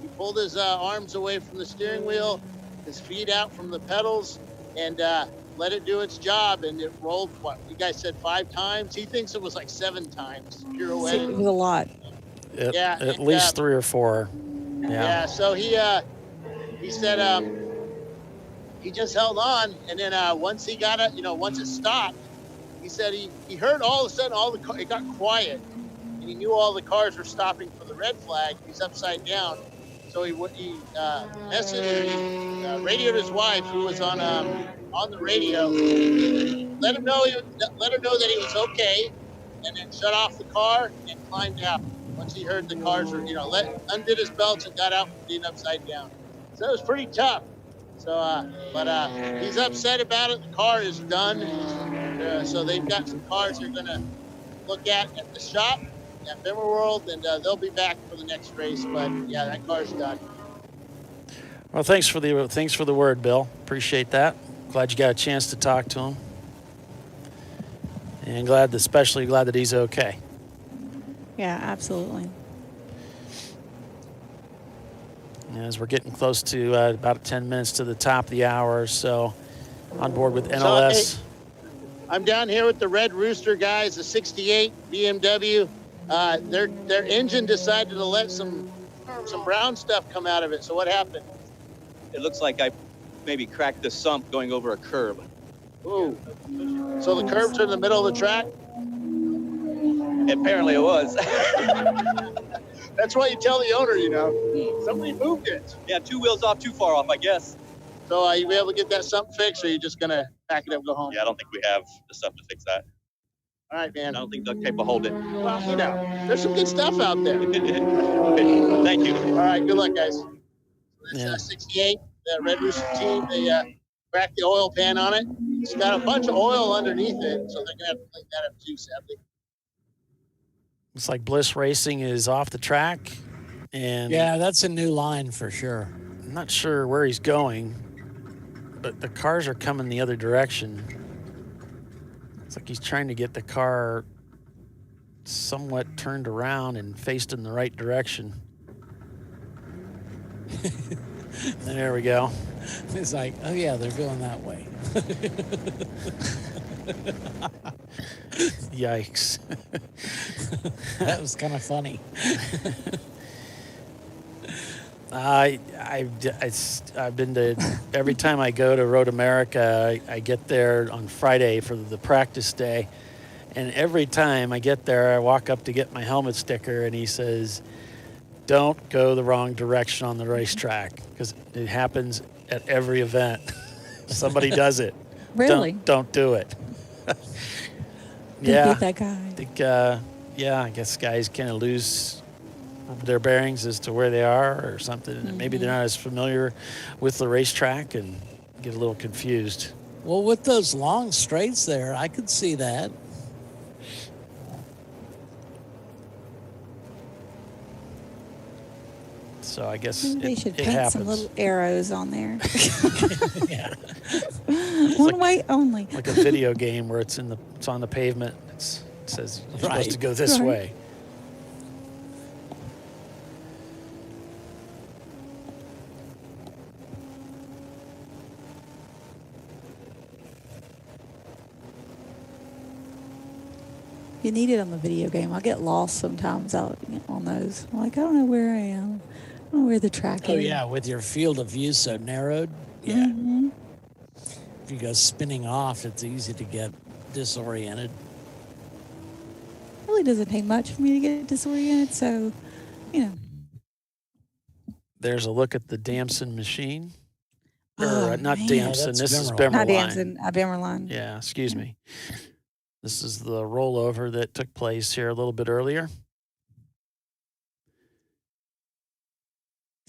he pulled his arms away from the steering wheel, his feet out from the pedals, and let it do its job, and it rolled, what you guys said, 5 times? He thinks it was like 7 times pirouetted. It was a lot. At least 3 or 4. Yeah, so he said he just held on, and then once he got it, once it stopped, he said he heard all of a sudden it got quiet, and he knew all the cars were stopping for the red flag. He's upside down, so he radioed his wife, who was on the radio, let him know that he was okay, and then shut off the car and climbed out. Once he heard the cars were, undid his belts and got out from being upside down. So it was pretty tough. So, but he's upset about it. The car is done. So they've got some cars they're going to look at the shop at Bimmer World, and they'll be back for the next race. But yeah, that car's done. Well, thanks for the word, Bill. Appreciate that. Glad you got a chance to talk to him, and especially glad that he's okay. Yeah, absolutely. As we're getting close to about 10 minutes to the top of the hour or so, on board with NLS. I'm down here with the Red Rooster guys, the 68 BMW. Their engine decided to let some brown stuff come out of it. So what happened? It looks like I maybe cracked the sump going over a curb. Ooh. So the curbs are in the middle of the track? Apparently it was. That's why you tell the owner, you know. Somebody moved it. Yeah, 2 wheels off, too far off, I guess. So are you able to get that sump fixed, or are you just going to pack it up and go home? Yeah, I don't think we have the stuff to fix that. All right, man. I don't think duct tape will hold it. Well, you know, there's some good stuff out there. Okay, thank you. All right, good luck, guys. So Yeah. that's 68, the Red Rooster team. They cracked the oil pan on it. It's got a bunch of oil underneath it, so they're going to have to clean that up too, sadly. Looks like Bliss Racing is off the track. And Yeah, that's a new line for sure. I'm not sure where he's going, but the cars are coming the other direction. It's like he's trying to get the car somewhat turned around and faced in the right direction. There we go. It's like, oh yeah, they're going that way. Yikes. That was kind of funny. I've been to, every time I go to Road America, I get there on Friday for the practice day. And every time I get there, I walk up to get my helmet sticker, and he says, don't go the wrong direction on the racetrack, because it happens at every event. Somebody does it. Really? Don't do it. They Yeah. beat that guy. I think, I guess guys kind of lose their bearings as to where they are or something. And maybe they're not as familiar with the racetrack and get a little confused. Well, with those long straights there, I could see that. So I guess Maybe they it should paint happens. some little arrows on there. Yeah. One way only. Like a video game where it's on the pavement. It says you're supposed to go this Right. way. You need it on the video game. I get lost sometimes out on those. I'm like, I don't know where I am. I don't know where the track Oh is. yeah, with your field of view so narrowed. Yeah. Mhm. If you go spinning off, it's easy to get disoriented. Really doesn't take much for me to get disoriented. So, There's a look at the Damson machine. Oh, Or not man. Damson, That's this is Bimmerline. Bimmerline. not Damson, Bimmerline. Yeah, excuse me. This is the rollover that took place here a little bit earlier.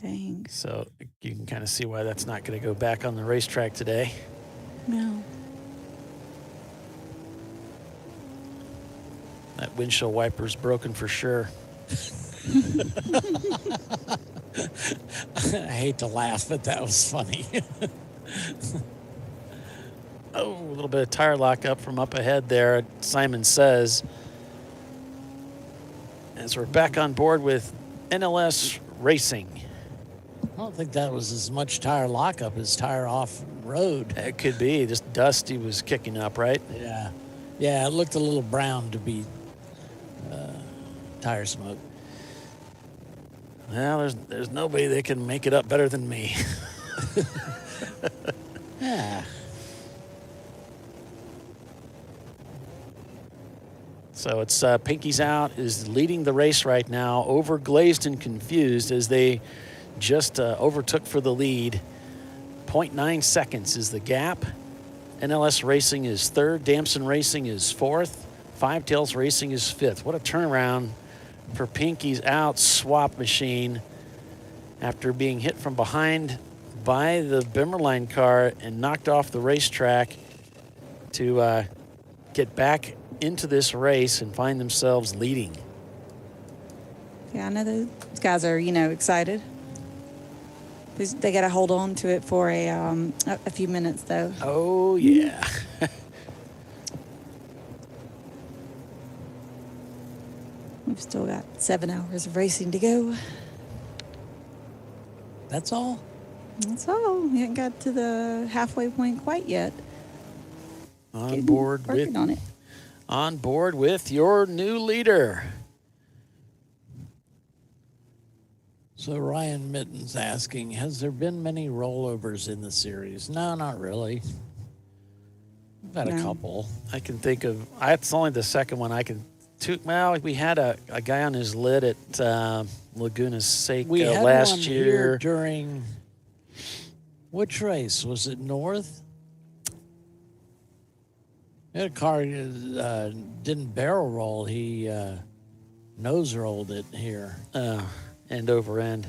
Dang. So you can kind of see why that's not going to go back on the racetrack today. No. That windshield wiper's broken for sure. I hate to laugh, but that was funny. Oh, a little bit of tire lockup from up ahead there, Simon says. As we're back on board with NLS Racing. I don't think that was as much tire lockup as tire off road. It could be. Just dust he was kicking up, right? Yeah. Yeah, it looked a little brown to be tire smoke. Well, there's nobody that can make it up better than me. Yeah. So it's Pinky's Out is leading the race right now, over Glazed and Confused as they just overtook for the lead. 0.9 seconds is the gap. NLS Racing is third. Damson Racing is fourth. Five Tails Racing is fifth. What a turnaround for Pinky's Out swap machine after being hit from behind by the Bimmerline car and knocked off the racetrack to get back into this race and find themselves leading. Yeah, I know those guys are, excited. They got to hold on to it for a few minutes, though. Oh, yeah. We've still got 7 hours of racing to go. That's all? That's all. We haven't got to the halfway point quite yet. On board with your new leader. So Ryan Mitten's asking, has there been many rollovers in the series? No, not really. We've had a couple. I can think of. It's only the second one I can. Well, we had a guy on his lid at Laguna Seca We had last one year. here during which race? Was it North? We had a car didn't barrel roll. He nose rolled it here. End over end.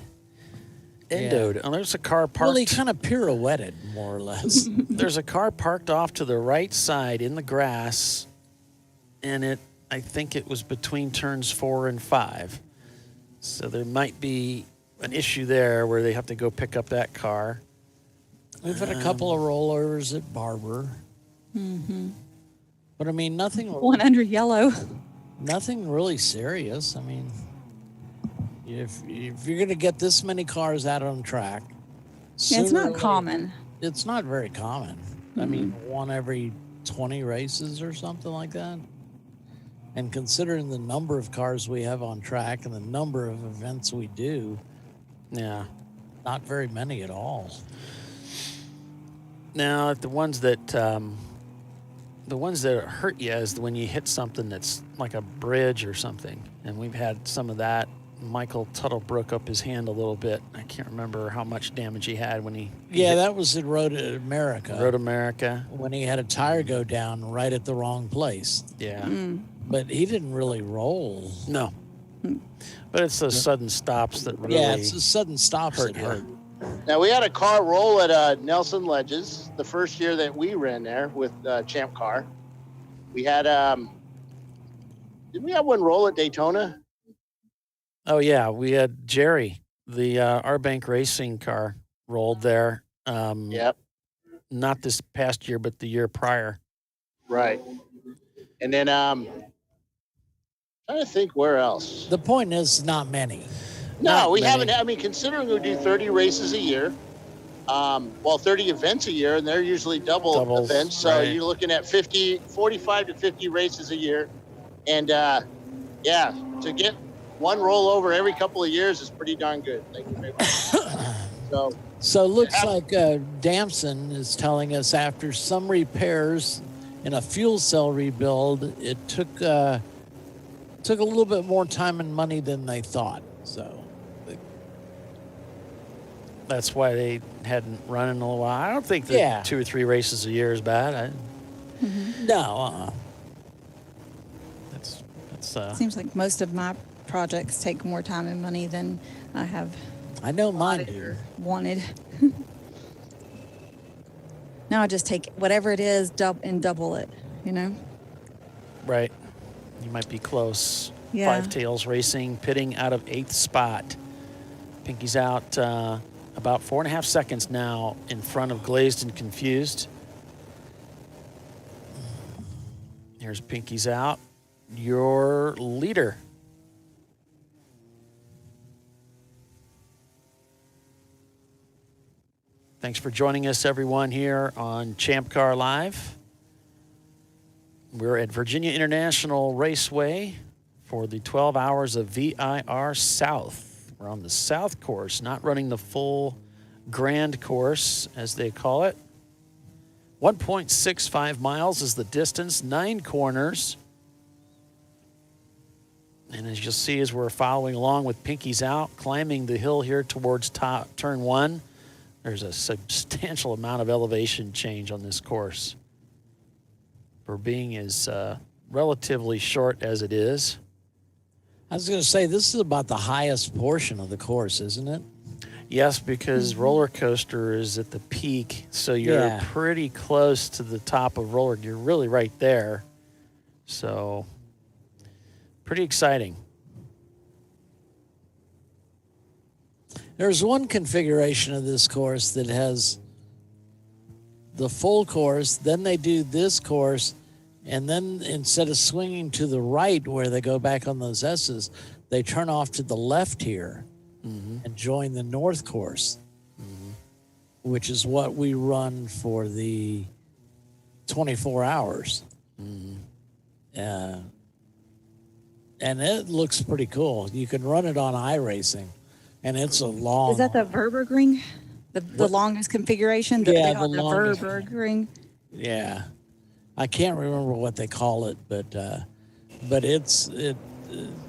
Endoed. Oh, there's a car parked. Well, he kind of pirouetted, more or less. There's a car parked off to the right side in the grass, and I think it was between turns 4 and 5. So there might be an issue there where they have to go pick up that car. We've had a couple of rollovers at Barber. Mm-hmm. But, I mean, nothing... One under yellow. Nothing really serious. I mean, if you're going to get this many cars out on track... Yeah, it's not common. It's not very common. Mm-hmm. I mean, one every 20 races or something like that. And considering the number of cars we have on track and the number of events we do, not very many at all. Now, the ones that hurt you is when you hit something that's like a bridge or something. And we've had some of that. Michael Tuttle broke up his hand a little bit. I can't remember how much damage he had when he that was at Road America. Road America. When he had a tire go down right at the wrong place. Yeah. But he didn't really roll. No. But it's the sudden stops that really it's the sudden stops that hurt. Now, we had a car roll at Nelson Ledges the first year that we ran there with Champ Car. We had, didn't we have one roll at Daytona? Oh, yeah. We had Jerry, the our bank racing car, rolled there. Yep. Not this past year, but the year prior. Right. And then, trying to think where else. The point is, not many. No, we haven't. I mean, considering we do 30 races a year, 30 events a year, and they're usually doubles, events. So you're looking at 45 to 50 races a year. And, to get one rollover every couple of years is pretty darn good. Thank you very much. So it looks like Damson is telling us after some repairs and a fuel cell rebuild, it took a little bit more time and money than they thought. So that's why they hadn't run in a little while. I don't think that 2 or 3 races a year is bad. No. That's seems like most of my projects take more time and money than I have. I know mine do. Wanted. Now I just take whatever it is and double it, Right. You might be close. Yeah. 5 Tails Racing pitting out of 8th spot. Pinky's out about 4.5 seconds now in front of Glazed and Confused. Here's Pinky's out. Your leader. Thanks for joining us, everyone, here on ChampCar.Live. We're at Virginia International Raceway for the 12 hours of VIR South. We're on the South course, not running the full grand course, as they call it. 1.65 miles is the distance, 9 corners. And as you'll see, as we're following along with Pinky's out, climbing the hill here towards turn 1, there's a substantial amount of elevation change on this course. For being as relatively short as it is. I was going to say, this is about the highest portion of the course, isn't it? Yes, because roller coaster is at the peak, so you're pretty close to the top of roller. You're really right there. So, pretty exciting. There's one configuration of this course that has the full course, then they do this course, and then instead of swinging to the right where they go back on those S's, they turn off to the left here and join the north course, which is what we run for the 24 hours. And it looks pretty cool. You can run it on iRacing, and it's a long. Is that the Verbergring? The longest configuration? Yeah, They call the it longest. Verbergring. Yeah, I can't remember what they call it, but it's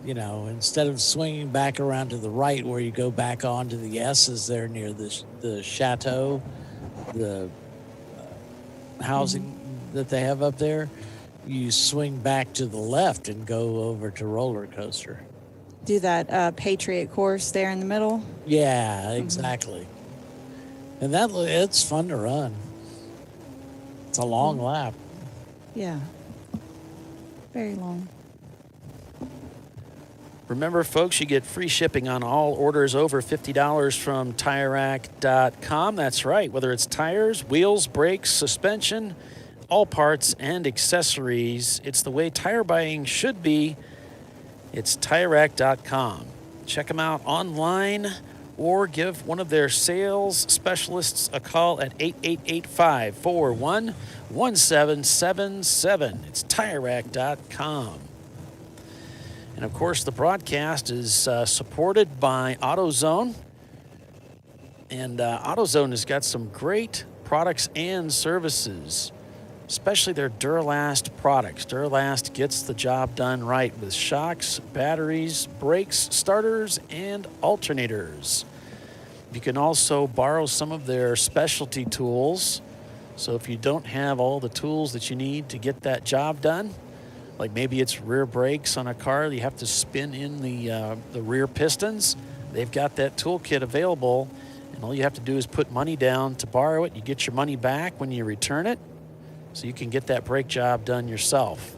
you know, instead of swinging back around to the right where you go back onto the S's there near the chateau, the housing that they have up there, you swing back to the left and go over to roller coaster. Do that Patriot course there in the middle. Yeah, exactly. And it's fun to run. It's a long lap. Yeah. Very long. Remember, folks, you get free shipping on all orders over $50 from TireRack.com. That's right. Whether it's tires, wheels, brakes, suspension, all parts and accessories, it's the way tire buying should be. It's TireRack.com. Check them out online or give one of their sales specialists a call at 888-541-1777. It's TireRack.com. And, of course, the broadcast is supported by AutoZone. And AutoZone has got some great products and services, especially their Duralast products. Duralast gets the job done right with shocks, batteries, brakes, starters, and alternators. You can also borrow some of their specialty tools. So if you don't have all the tools that you need to get that job done, like maybe it's rear brakes on a car, you have to spin in the rear pistons, they've got that toolkit available, and all you have to do is put money down to borrow it. You get your money back when you return it, so you can get that brake job done yourself.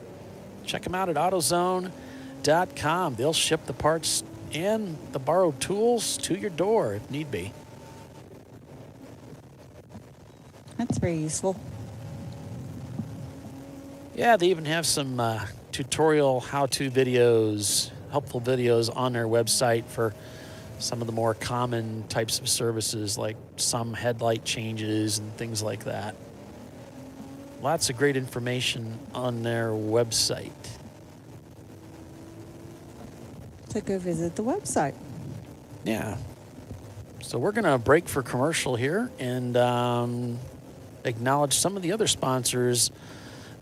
Check them out at AutoZone.com. They'll ship the parts and the borrowed tools to your door if need be. That's very useful. Yeah, they even have some tutorial how-to videos, helpful videos on their website for some of the more common types of services, like some headlight changes and things like that. Lots of great information on their website. So go visit the website. Yeah. So we're going to break for commercial here and acknowledge some of the other sponsors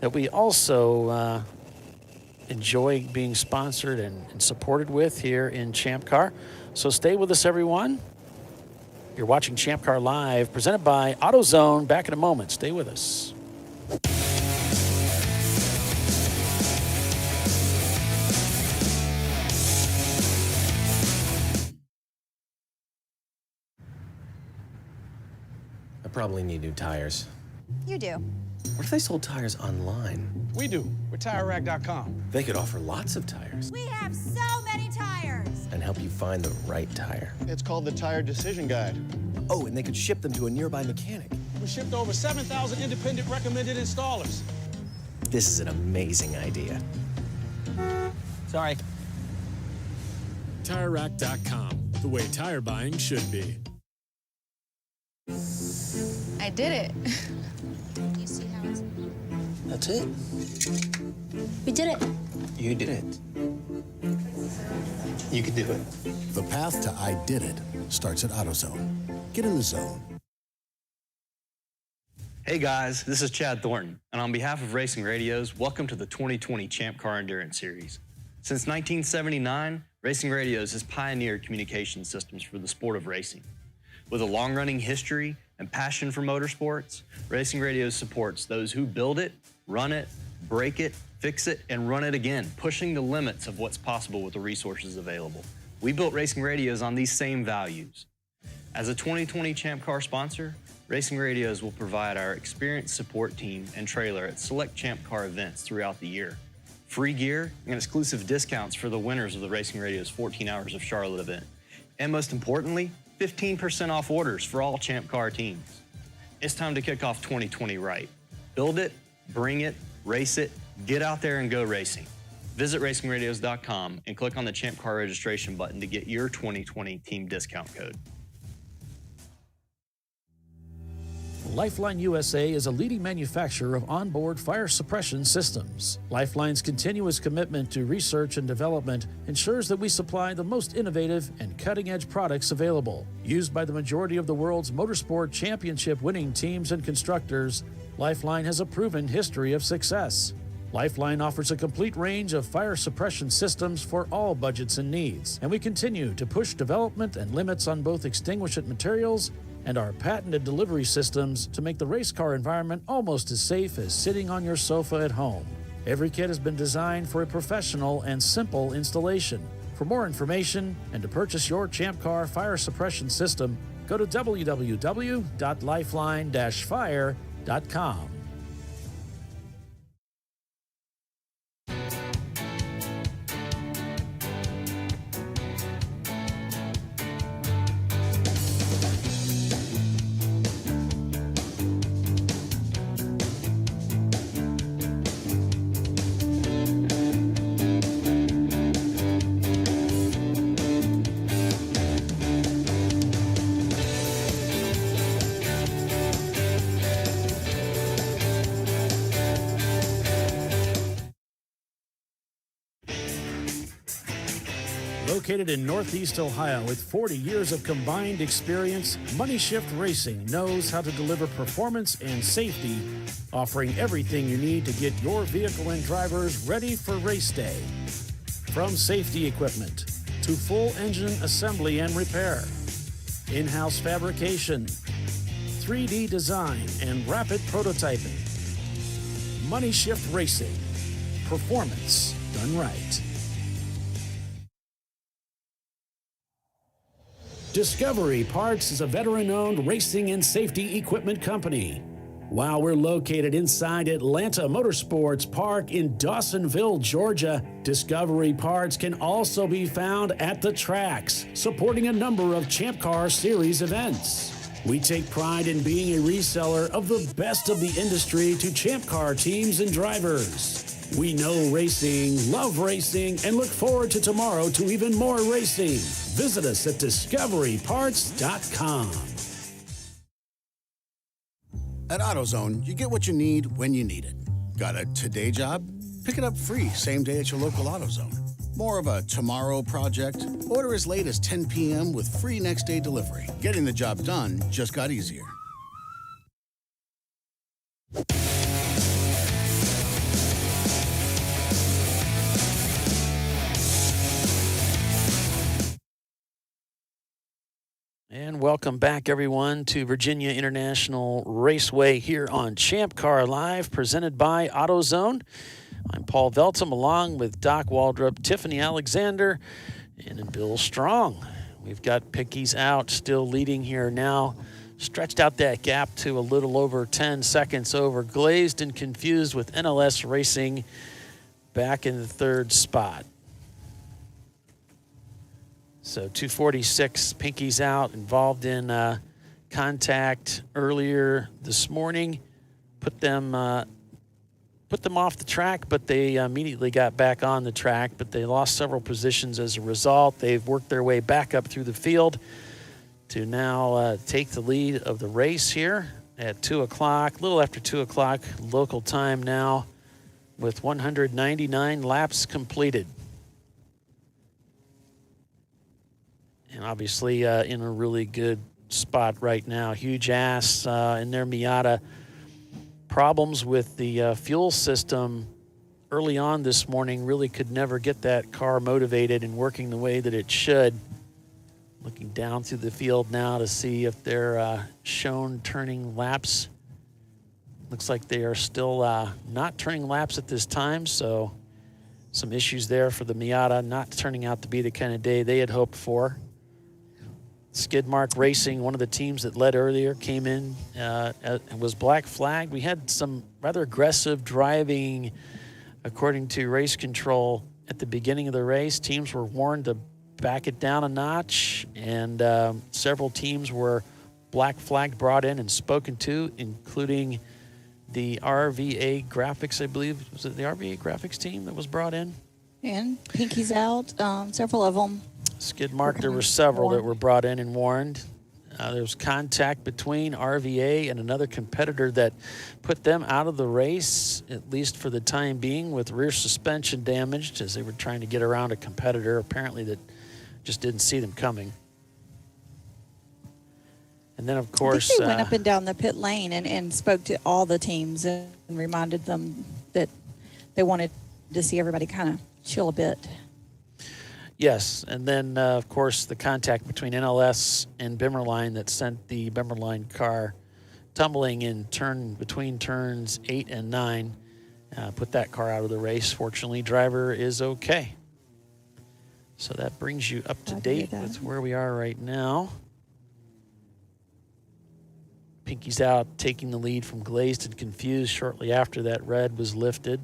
that we also enjoy being sponsored and supported with here in Champ Car. So stay with us, everyone. You're watching Champ Car Live, presented by AutoZone. Back in a moment. Stay with us. I probably need new tires. You do. What if they sold tires online? We do. We're TireRack.com. They could offer lots of tires We have so many tires. and help you find the right tire. It's called the Tire Decision Guide. Oh, and they could ship them to a nearby mechanic. We shipped over 7,000 independent recommended installers. This is an amazing idea. Sorry. TireRack.com, the way tire buying should be. I did it. You see how it's... That's it. We did it. You did it. You can do it. The path to I Did It starts at AutoZone. Get in the zone. Hey guys, this is Chad Thornton, and on behalf of Racing Radios, welcome to the 2020 Champ Car Endurance Series. Since 1979, Racing Radios has pioneered communication systems for the sport of racing. With a long-running history and passion for motorsports, Racing Radios supports those who build it, run it, break it, fix it, and run it again, pushing the limits of what's possible with the resources available. We built Racing Radios on these same values. As a 2020 Champ Car sponsor, Racing Radios will provide our experienced support team and trailer at select Champ Car events throughout the year. Free gear and exclusive discounts for the winners of the Racing Radios 14 Hours of Charlotte event. And most importantly, 15% off orders for all Champ Car teams. It's time to kick off 2020 right. Build it, bring it, race it, get out there and go racing. Visit racingradios.com and click on the Champ Car registration button to get your 2020 team discount code. Lifeline USA is a leading manufacturer of onboard fire suppression systems. Lifeline's continuous commitment to research and development ensures that we supply the most innovative and cutting-edge products available. Used by the majority of the world's motorsport championship-winning teams and constructors, Lifeline has a proven history of success. Lifeline offers a complete range of fire suppression systems for all budgets and needs, and we continue to push development and limits on both extinguishant materials and our patented delivery systems to make the race car environment almost as safe as sitting on your sofa at home. Every kit has been designed for a professional and simple installation. For more information and to purchase your Champ Car fire suppression system, go to www.lifeline-fire.com. Located in Northeast Ohio with 40 years of combined experience, Money Shift Racing knows how to deliver performance and safety, offering everything you need to get your vehicle and drivers ready for race day. From safety equipment to full engine assembly and repair, in-house fabrication, 3D design, and rapid prototyping. Money Shift Racing. Performance done right. Discovery Parts is a veteran-owned racing and safety equipment company. While we're located inside Atlanta Motorsports Park in Dawsonville, Georgia, Discovery Parts can also be found at the tracks, supporting a number of Champ Car Series events. We take pride in being a reseller of the best of the industry to Champ Car teams and drivers. We know racing, love racing, and look forward to tomorrow to even more racing. Visit us at discoveryparts.com. At AutoZone, you get what you need when you need it. Got a today job? Pick it up free same day at your local AutoZone. More of a tomorrow project? Order as late as 10 p.m. with free next day delivery. Getting the job done just got easier. And welcome back, everyone, to Virginia International Raceway here on Champ Car Live, presented by AutoZone. I'm Paul Veltum, along with Doc Waldrop, Tiffany Alexander, and Bill Strong. We've got Pinky's out, still leading here now. Stretched out that gap to a little over 10 seconds over Glazed and Confused with NLS Racing back in the third spot. So 246, Pinky's out, involved in contact earlier this morning. Put them off the track, but they immediately got back on the track, but they lost several positions as a result. They've worked their way back up through the field to now take the lead of the race here at 2 o'clock, a little after 2 o'clock local time now, with 199 laps completed. And obviously in a really good spot right now. Huge ass in their Miata. Problems with the fuel system early on this morning. Really could never get that car motivated and working the way that it should. Looking down through the field now to see if they're shown turning laps. Looks like they are still not turning laps at this time, so some issues there for the Miata, not turning out to be the kind of day they had hoped for. Skidmark Racing, one of the teams that led earlier, came in and was black flagged. We had some rather aggressive driving, according to race control, at the beginning of the race. Teams were warned to back it down a notch, and several teams were black flagged, brought in and spoken to, including the RVA Graphics, I believe. Was it the RVA Graphics team that was brought in? And Pinky's out, several of them. Skidmark, there were several that were brought in and warned. There's contact between RVA and another competitor that put them out of the race, at least for the time being, with rear suspension damaged as they were trying to get around a competitor apparently that just didn't see them coming. And then, of course, I think they went up and down the pit lane and spoke to all the teams and reminded them that they wanted to see everybody kind of chill a bit. Yes, and then, of course, the contact between NLS and Bimmerline that sent the Bimmerline car tumbling in between turns 8 and 9, put that car out of the race. Fortunately, driver is okay. So that brings you up to date with where we are right now. Pinky's out, taking the lead from Glazed and Confused shortly after that red was lifted.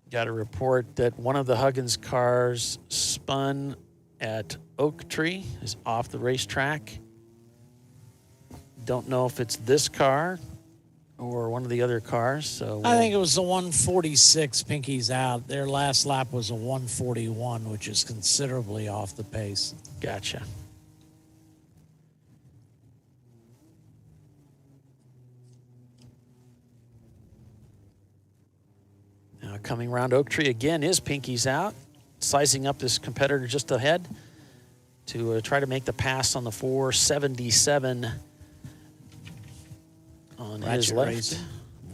Got a report that one of the Huggins cars spun at Oak Tree, is off the racetrack. Don't know if it's this car or one of the other cars. So I think it was the 146 Pinky's out. Their last lap was a 141, which is considerably off the pace. Gotcha. Now coming around Oak Tree again is Pinky's out, sizing up this competitor just ahead to try to make the pass on the 477 on his left. Racing.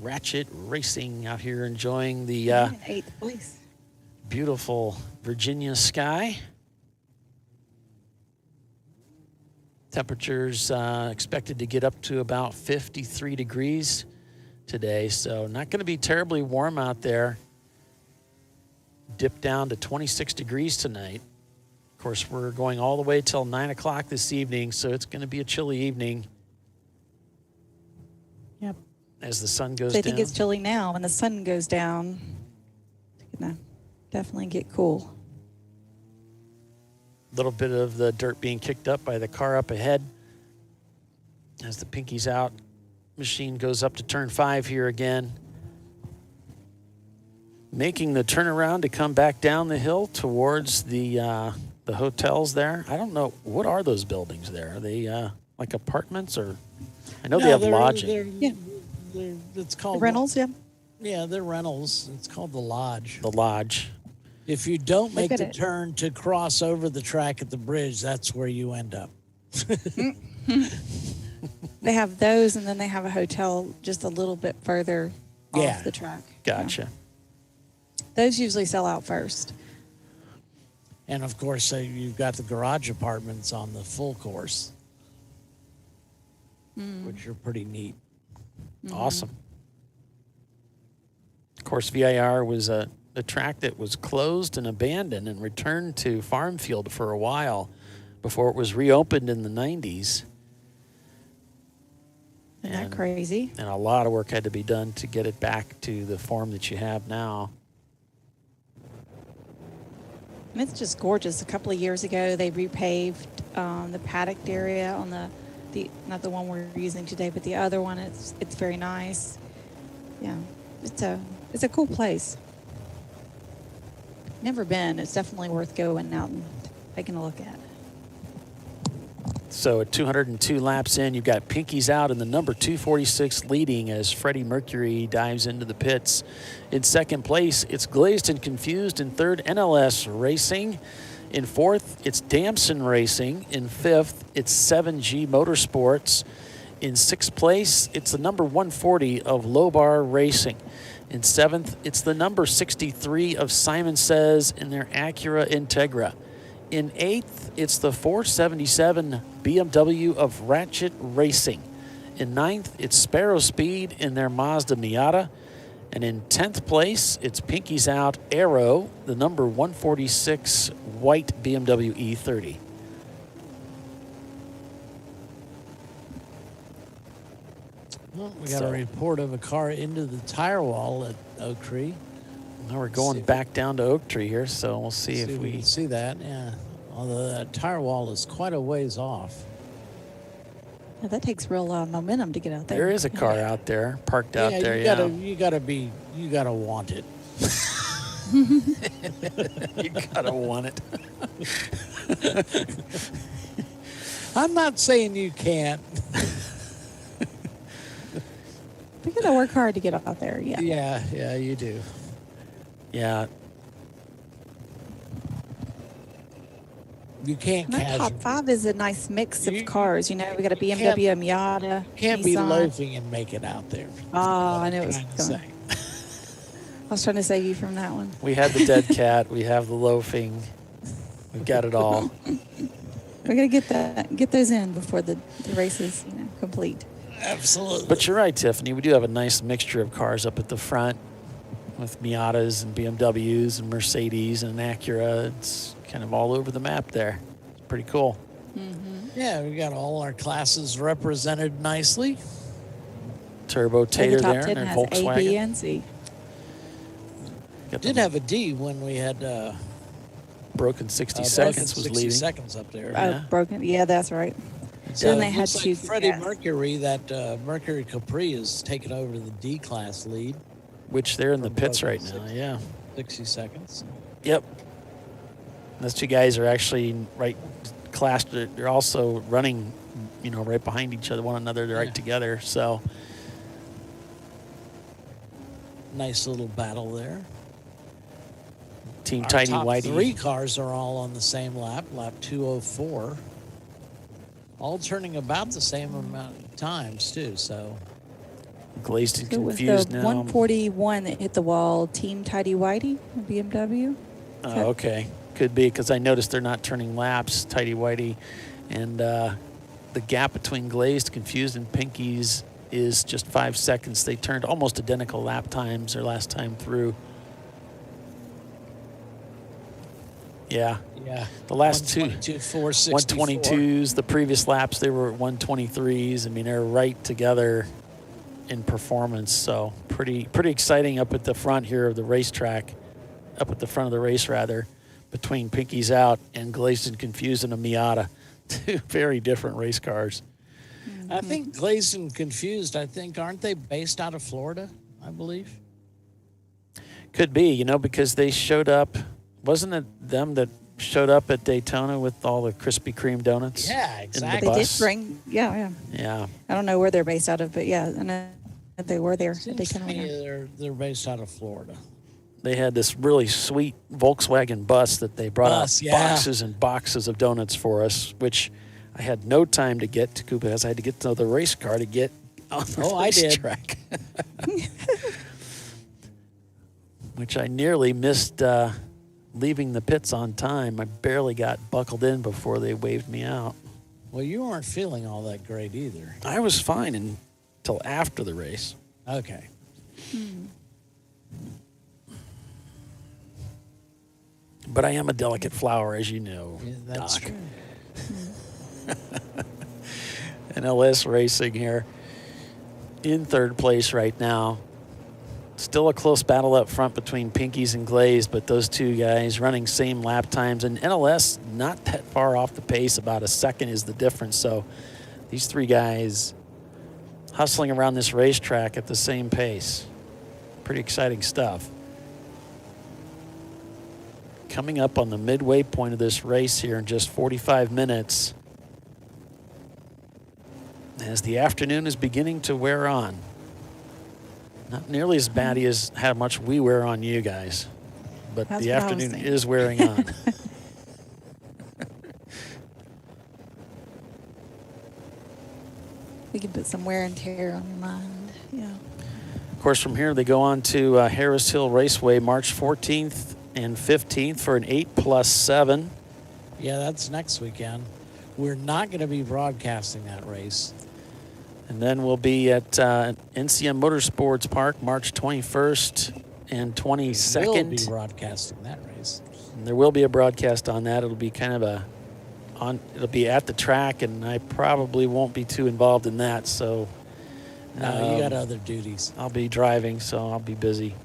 Ratchet Racing out here enjoying the 8th place. Beautiful Virginia sky. Temperatures expected to get up to about 53 degrees today, so not going to be terribly warm out there. Dip down to 26 degrees tonight. Of course, we're going all the way till 9 o'clock this evening, so it's going to be a chilly evening. Yep. As the sun goes So I down. think it's chilly now. When the sun goes down, it's going to definitely get cool. A little bit of the dirt being kicked up by the car up ahead. As the Pinky's out, machine goes up to turn 5 here again. Making the turnaround to come back down the hill towards the hotels there. I don't know, what are those buildings there? Are they like apartments or? I know they have lodging. It's called rentals, yeah. Yeah, they're rentals. It's called the Lodge. The Lodge. If you don't make the turn to cross over the track at the bridge, that's where you end up. They have those, and then they have a hotel just a little bit further off the track. Gotcha. Yeah. Those usually sell out first. And, of course, you've got the garage apartments on the full course, which are pretty neat. Awesome. Of course, VIR was a track that was closed and abandoned and returned to farm field for a while before it was reopened in the 90s. Isn't that crazy? And a lot of work had to be done to get it back to the form that you have now. And it's just gorgeous. A couple of years ago, they repaved the paddock area on the not the one we're using today, but the other one. It's very nice. Yeah, it's a cool place. Never been. It's definitely worth going out and taking a look at. So at 202 laps in, you've got Pinky's out in the number 246 leading as Freddie Mercury dives into the pits. In second place, it's Glazed and Confused. In third, NLS Racing. In fourth, it's Damson Racing. In fifth, it's 7G Motorsports. In sixth place, it's the number 140 of Lobar Racing. In seventh, it's the number 63 of Simon Says in their Acura Integra. In eighth, it's the 477 BMW of Ratchet Racing. In ninth, it's Sparrow Speed in their Mazda Miata. And in 10th place, it's Pinky's Out Aero, the number 146 white BMW E30. Well, we got a report of a car into the tire wall at Oak Tree. Now we're going back down to Oak Tree here, so we'll see if we can see that. Yeah, although that tire wall is quite a ways off. Yeah, that takes real momentum to get out there. There is a car out there, parked out there. You gotta want it. You gotta want it. I'm not saying you can't. We gotta work hard to get out there. Yeah. Yeah, you do. Yeah. You can't And that top 5 is a nice mix of cars. You know, we got a BMW, a Miata. Can't be Nissan. loafing and make it out there. Oh, I knew it was coming. I was trying to save you from that one. We had the dead cat. We have the loafing. We've got it all. We gotta get those in before the race is complete. Absolutely. But you're right, Tiffany. We do have a nice mixture of cars up at the front with Miatas and BMWs and Mercedes and Acura. It's kind of all over the map there. It's pretty cool. Yeah, we got all our classes represented nicely. Turbo Tater there in their has Volkswagen. A, B, and C. Did have a D when we had Broken 60 Seconds was 60 leading. seconds up there. Oh, broken. Yeah, that's right. So Then they it had looks two. like Freddie Mercury, that Mercury Capri is taking over the D class lead. Which they're in the pits right now, yeah. 60 seconds. Yep. Those two guys are actually right classed. They're also running, right behind each other, one another. They're right together. So Nice little battle there. Team Our Tidy top Whitey. 3 cars are all on the same lap 204. All turning about the same amount of times, too, so. Glazed and It was confused the now. 141 that hit the wall. Team Tidy Whitey, BMW. Oh, okay. Could be because I noticed they're not turning laps, Tidy Whitey. And the gap between Glazed, Confused, and Pinkies is just 5 seconds. They turned almost identical lap times their last time through. Yeah. Yeah. The last two. 122s. The previous laps, they were 123s. I mean, they're right together in performance. So pretty exciting up at the front here of the racetrack, up at the front of the race, rather, between Pinkies Out and Glazed and Confused and a Miata. Two very different race cars. I think Glazed and Confused, aren't they based out of Florida, I believe? Could be, because they showed up. Wasn't it them that showed up at Daytona with all the Krispy Kreme donuts? Yeah, exactly. In the They bus? did bring, yeah. Yeah. I don't know where they're based out of, but yeah, I know that they were there at Seems to Daytona. me they're based out of Florida. They had this really sweet Volkswagen bus that they brought out boxes and boxes of donuts for us, which I had no time to get to because I had to get to the race car to get on the racetrack. Which I nearly missed leaving the pits on time. I barely got buckled in before they waved me out. Well, you weren't feeling all that great either. I was fine until after the race. Okay. But I am a delicate flower, as you know, Yeah, that's Doc. true. NLS Racing here in third place right now. Still a close battle up front between Pinkies and Glazed, but those two guys running same lap times. And NLS not that far off the pace, about a second is the difference. So these three guys hustling around this racetrack at the same pace. Pretty exciting stuff. Coming up on the midway point of this race here in just 45 minutes as the afternoon is beginning to wear on. Not nearly as bad as how much we wear on you guys, but That's the what I was afternoon thinking. is wearing on. We can put some wear and tear on your mind. Yeah. Of course, from here they go on to Harris Hill Raceway March 14th and 15th for an 8+7. Yeah, that's next weekend. We're not going to be broadcasting that race. And then we'll be at NCM Motorsports Park March 21st and 22nd. We'll be broadcasting that race. And there will be a broadcast on that. It'll be kind of it'll be at the track, and I probably won't be too involved in that. So No, you got other duties. I'll be driving, so I'll be busy.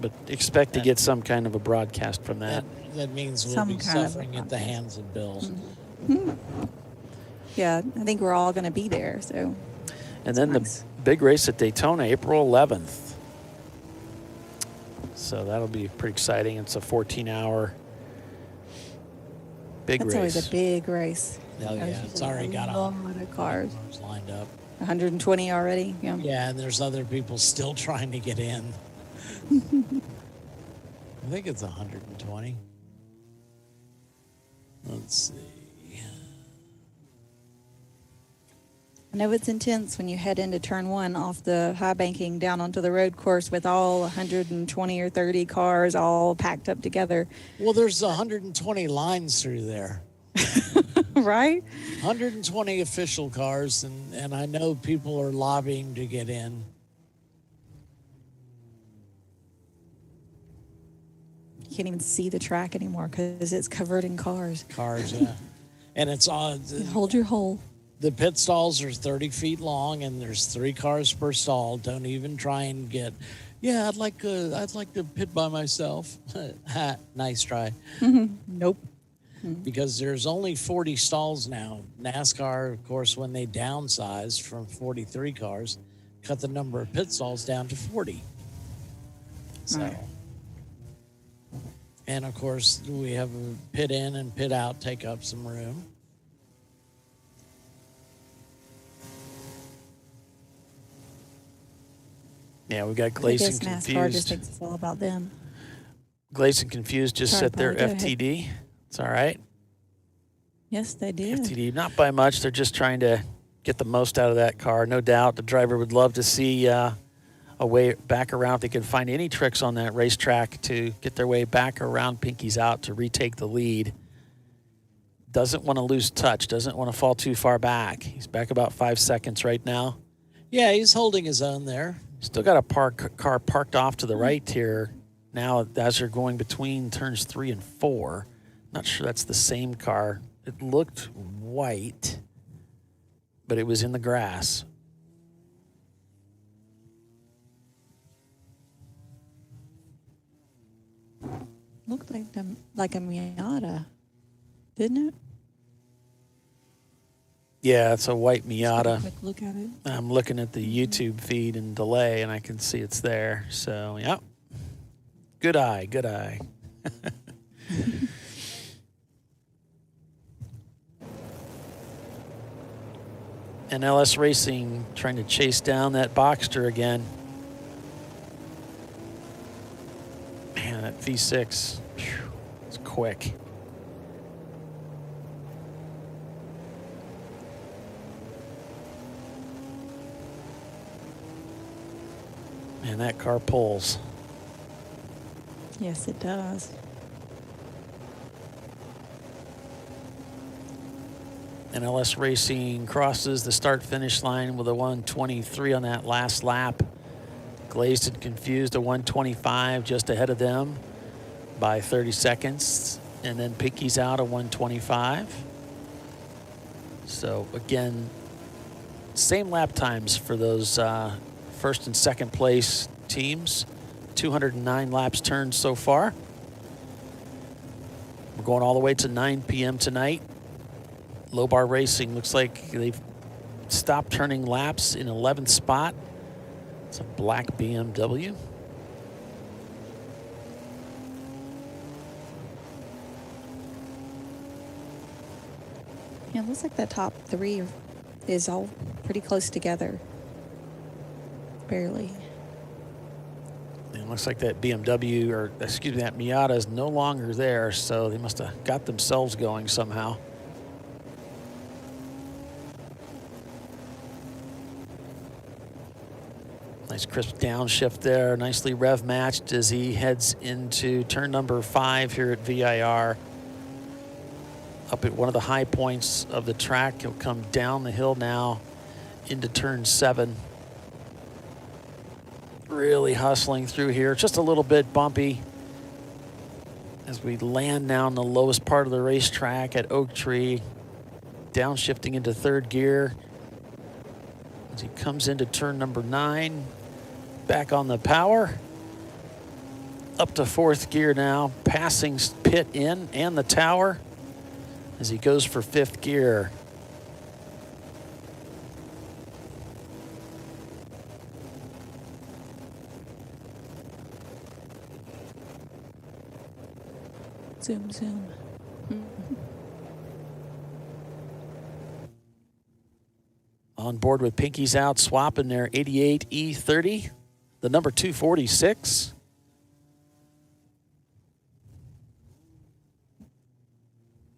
But expect to get some kind of a broadcast from that. That means we'll Some be kind of suffering at the hands of Bill. Yeah, I think we're all going to be there. So. And then the big race at Daytona, April 11th. So that'll be pretty exciting. It's a 14-hour big That's race. always a big race. Oh, yeah. It's already got a lot of cars lined up. 120 already. Yeah. Yeah, and there's other people still trying to get in. I think it's 120. Let's see. I know it's intense when you head into turn 1 off the high banking down onto the road course with all 120 or 30 cars all packed up together. Well, there's 120 lines through there. Right? 120 official cars, and I know people are lobbying to get in. You can't even see the track anymore because it's covered in cars. Cars, yeah. And it's on. Hold your hole. The pit stalls are 30 feet long, and there's 3 cars per stall. Don't even try and get. Yeah, I'd like to pit by myself. Nice try. Nope. Because there's only 40 stalls now. NASCAR, of course, when they downsized from 43 cars, cut the number of pit stalls down to 40. So, Right. and of course, we have a pit in and pit out take up some room. Yeah, we got I Glazed guess and NASCAR just Confused. thinks it's all about them. Glazed and Confused just Sorry, set their Polly, go ahead. FTD. It's all right. Yes, they did. FTD, not by much. They're just trying to get the most out of that car. No doubt the driver would love to see a way back around if they could find any tricks on that racetrack to get their way back around Pinky's out to retake the lead. Doesn't want to lose touch. Doesn't want to fall too far back. He's back about 5 seconds right now. Yeah, he's holding his own there. Still got a car parked off to the right here now as they're going between turns 3 and 4. Not sure that's the same car. It looked white, but it was in the grass. Looked like a Miata, didn't it? Yeah, it's a white Miata. Quick look at it. I'm looking at the YouTube feed and delay, and I can see it's there. So, yep. Good eye, good eye. And LS Racing trying to chase down that Boxster again. Man, that V6, phew, it's quick. Man, that car pulls. Yes, it does. And LS Racing crosses the start-finish line with a 123 on that last lap. Glazed and Confused a 125 just ahead of them by 30 seconds. And then Pinky's out a 125. So again, same lap times for those first and second place teams. 209 laps turned so far. We're going all the way to 9 p.m. tonight. Low Bar Racing looks like they've stopped turning laps in 11th spot. It's a black BMW. Yeah, it looks like the top 3 is all pretty close together. Barely. It looks like that BMW, or excuse me, that Miata is no longer there, so they must have got themselves going somehow. Nice crisp downshift there, nicely rev matched as he heads into turn number 5 here at VIR. Up at one of the high points of the track, he'll come down the hill now into turn 7. Really hustling through here, just a little bit bumpy as we land now in the lowest part of the racetrack at Oak Tree, downshifting into 3rd gear as he comes into turn number 9, back on the power, up to 4th gear now, passing pit in and the tower as he goes for 5th gear. Zoom, zoom. On board with Pinky's Out, swapping their 88 E30, the number 246.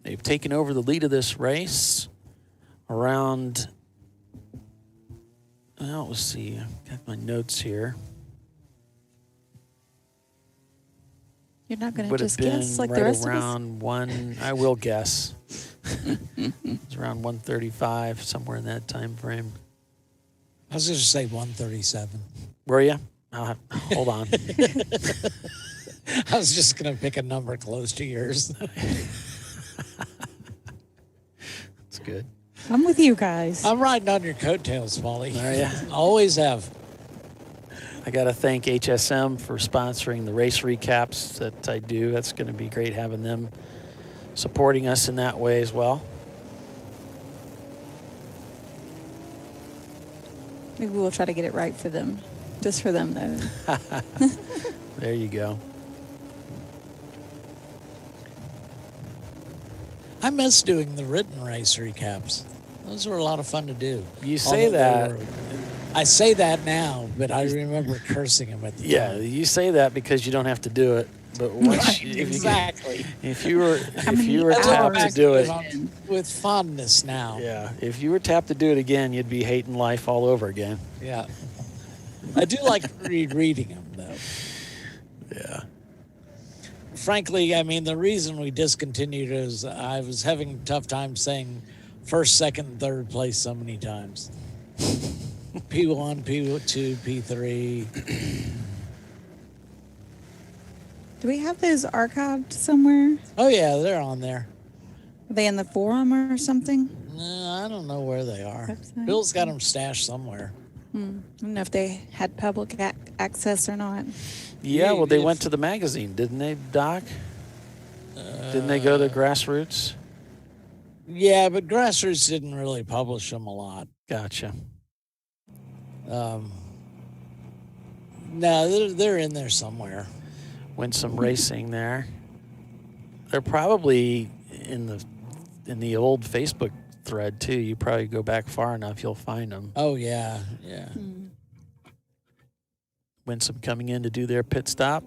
They've taken over the lead of this race around, well, let's see, I've got my notes here. You're not going to Would just have been guess like right the rest of us? around one, I will guess. It's around 135, somewhere in that time frame. I was going to say 137. Were you? Hold on. I was just going to pick a number close to yours. That's good. I'm with you guys. I'm riding on your coattails, Molly. Are you? Always have. I got to thank HSM for sponsoring the race recaps that I do. That's going to be great having them supporting us in that way as well. Maybe we'll try to get it right for them. Just for them, though. There you go. I miss doing the written race recaps. Those were a lot of fun to do. You say that. I say that now, but I remember cursing him at the Yeah, time. you say that because you don't have to do it. But once Right, if exactly. if you were I look tapped to back do at it, with fondness now. yeah, if you were tapped to do it again, you'd be hating life all over again. Yeah. I do like rereading them, though. Yeah. Frankly, I mean, the reason we discontinued is I was having a tough time saying first, second, third place so many times. P1, P2, P3. Do we have those archived somewhere? Oh, yeah, they're on there. Are they in the forum or something? No, I don't know where they are. Website? Bill's got them stashed somewhere. I don't know if they had public access or not. Yeah, well, they went to the magazine, didn't they, Doc? Didn't they go to Grassroots? Yeah, but Grassroots didn't really publish them a lot. Gotcha. No, they're in there somewhere. Win some racing there. They're probably in the old Facebook thread too. You probably go back far enough, you'll find them. Oh yeah, yeah. Winsome coming in to do their pit stop.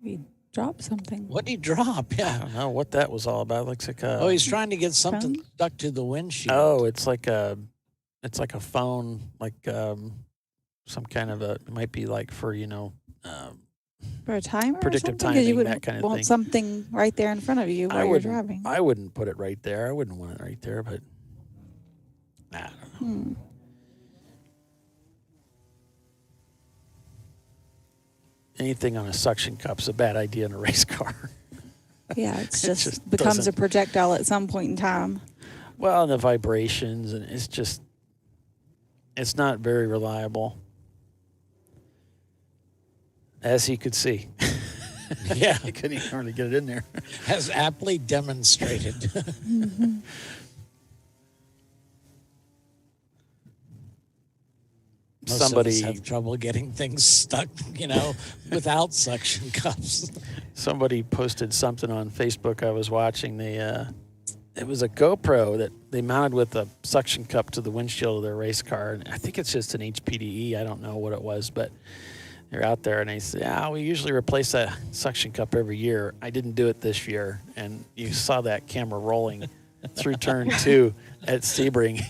We dropped something. What did he drop? I Yeah. don't know what that was all about. Looks like a. Oh, he's trying to get something stuck to the windshield. Oh, it's like a phone, like some kind of a. It might be like for For a timer predictive or something? 'Cause timing, you would that kind of want thing. something right there in front of you while you're driving. I wouldn't put it right there. I wouldn't want it right there, but I don't know. Anything on a suction cup's a bad idea in a race car. Yeah, it just just becomes a doesn't- projectile at some point in time. Well, and the vibrations, and it's not very reliable, as you could see. Yeah. I couldn't even hardly get it in there. Has aptly demonstrated. Most Somebody of us have trouble getting things stuck, without suction cups. Somebody posted something on Facebook I was watching. It was a GoPro that they mounted with a suction cup to the windshield of their race car. And I think it's just an HPDE. I don't know what it was, but they're out there and they say, we usually replace that suction cup every year. I didn't do it this year. And you saw that camera rolling through turn 2 at Sebring.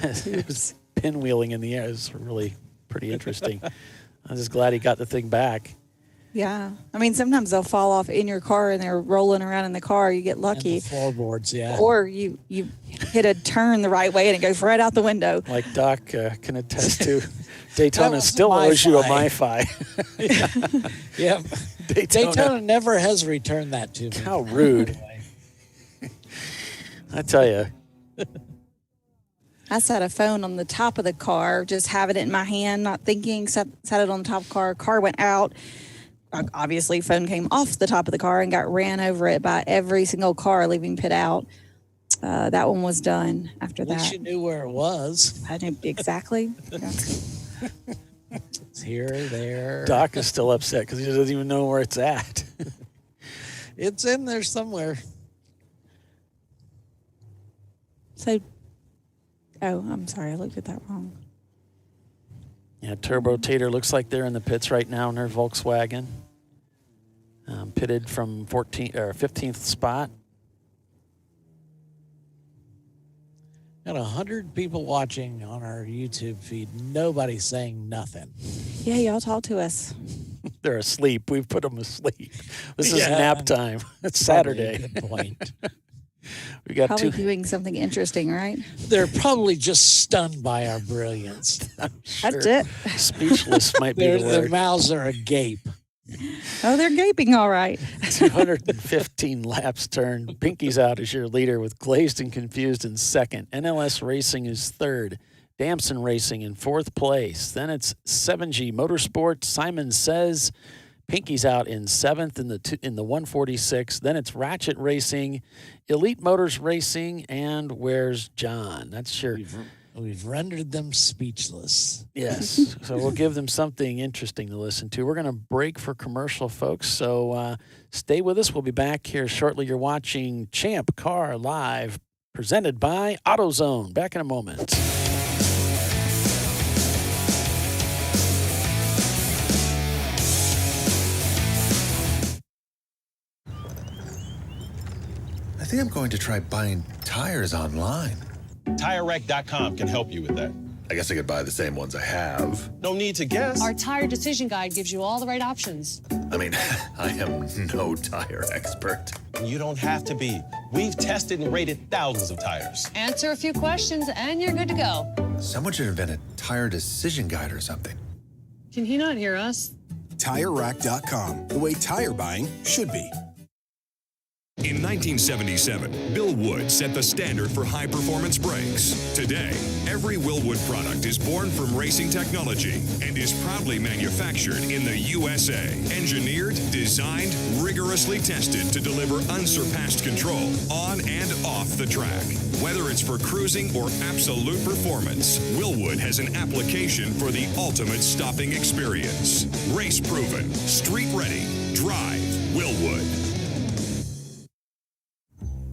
It was pinwheeling in the air. It was really pretty interesting. I'm just glad he got the thing back. Yeah. I mean, sometimes they'll fall off in your car and they're rolling around in the car. You get lucky. And the floorboards, yeah. Or you hit a turn the right way and it goes right out the window. Like Doc can attest to, Daytona was still owes you a MiFi. MiFi. Yep. Daytona never has returned that to me. How rude. I tell you. I set a phone on the top of the car, just having it in my hand, not thinking, set it on the top of the car. Car went out. Obviously, phone came off the top of the car and got ran over it by every single car leaving pit out. That one was done after At least that. you knew where it was. I knew exactly. Yeah. It's here, there. Doc is still upset because he doesn't even know where it's at. It's in there somewhere. So, I'm sorry, I looked at that wrong. Yeah, Turbo Tater looks like they're in the pits right now in their Volkswagen. Pitted from 15th spot. Got 100 people watching on our YouTube feed. Nobody's saying nothing. Yeah, y'all talk to us. They're asleep. We've put them asleep. This is Yeah. nap time. It's Probably Saturday. a good point. We got Probably two. doing something interesting, right? They're probably just stunned by our brilliance. That's it. Speechless might be the Their word. mouths are agape. Oh, they're gaping all right. 215 laps turned. Pinky's out as your leader with Glazed and Confused in second. NLS Racing is third. Damson Racing in fourth place. Then it's 7G Motorsport. Simon Says. Pinky's out in seventh in the 146. Then it's Ratchet Racing, Elite Motors Racing, and Where's John? That's your... We've rendered them speechless. Yes. So we'll give them something interesting to listen to. We're going to break for commercial, folks. So stay with us. We'll be back here shortly. You're watching Champ Car Live, presented by AutoZone. Back in a moment. I think I'm going to try buying tires online. TireRack.com can help you with that. I guess I could buy the same ones I have. No need to guess. Our tire decision guide gives you all the right options. I mean, I am no tire expert. You don't have to be. We've tested and rated thousands of tires. Answer a few questions and you're good to go. Someone should invent a tire decision guide or something. Can he not hear us? TireRack.com, the way tire buying should be. In 1977, Bill Wood set the standard for high-performance brakes. Today, every Willwood product is born from racing technology and is proudly manufactured in the USA. Engineered, designed, rigorously tested to deliver unsurpassed control on and off the track. Whether it's for cruising or absolute performance, Willwood has an application for the ultimate stopping experience. Race-proven, street-ready, drive Willwood.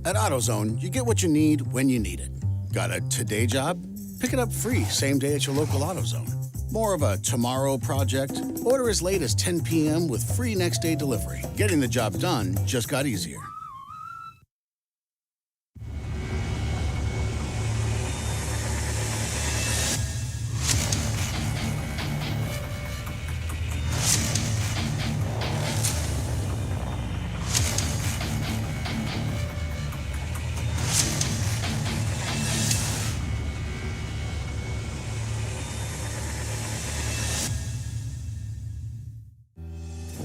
At AutoZone, you get what you need when you need it. Got a today job? Pick it up free same day at your local AutoZone. More of a tomorrow project? Order as late as 10 p.m. with free next day delivery. Getting the job done just got easier.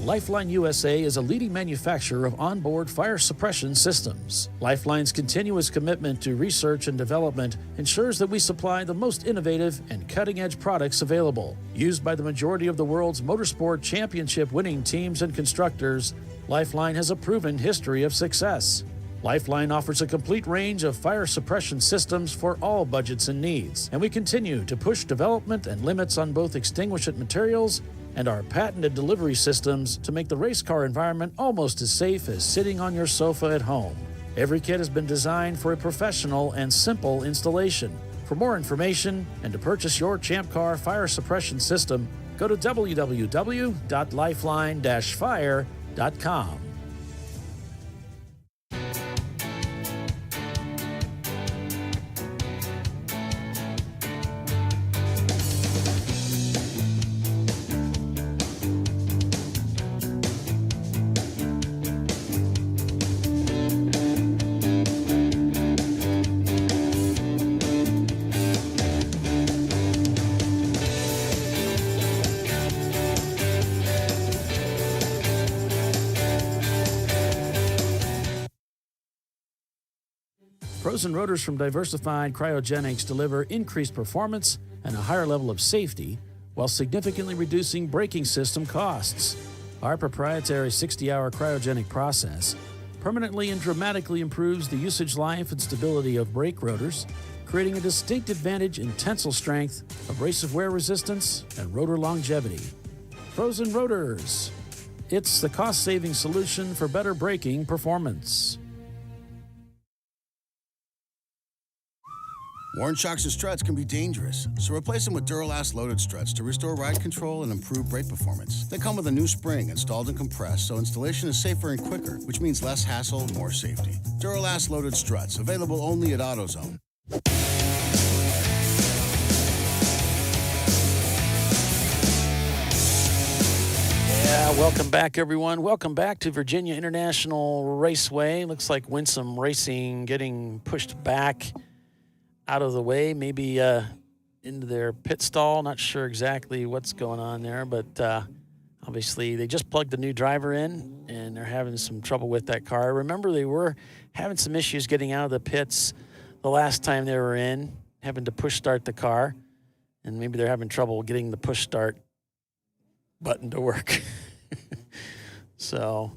Lifeline USA is a leading manufacturer of onboard fire suppression systems. Lifeline's continuous commitment to research and development ensures that we supply the most innovative and cutting-edge products available. Used by the majority of the world's motorsport championship-winning teams and constructors, Lifeline has a proven history of success. Lifeline offers a complete range of fire suppression systems for all budgets and needs, and we continue to push development and limits on both extinguishant materials and our patented delivery systems to make the race car environment almost as safe as sitting on your sofa at home. Every kit has been designed for a professional and simple installation. For more information and to purchase your Champ Car fire suppression system, go to www.lifeline-fire.com. Frozen rotors from Diversified Cryogenics deliver increased performance and a higher level of safety while significantly reducing braking system costs. Our proprietary 60-hour cryogenic process permanently and dramatically improves the usage life and stability of brake rotors, creating a distinct advantage in tensile strength, abrasive wear resistance, and rotor longevity. Frozen Rotors. It's the cost-saving solution for better braking performance. Worn shocks and struts can be dangerous, so replace them with Duralast loaded struts to restore ride control and improve brake performance. They come with a new spring installed and compressed, so installation is safer and quicker, which means less hassle, more safety. Duralast loaded struts, available only at AutoZone. Yeah, welcome back, everyone. Welcome back to Virginia International Raceway. Looks like Winsome Racing getting pushed back out of the way, maybe into their pit stall. Not sure exactly what's going on there, but obviously they just plugged the new driver in, and they're having some trouble with that car. Remember, they were having some issues getting out of the pits the last time they were in, having to push start the car, and maybe they're having trouble getting the push start button to work. So,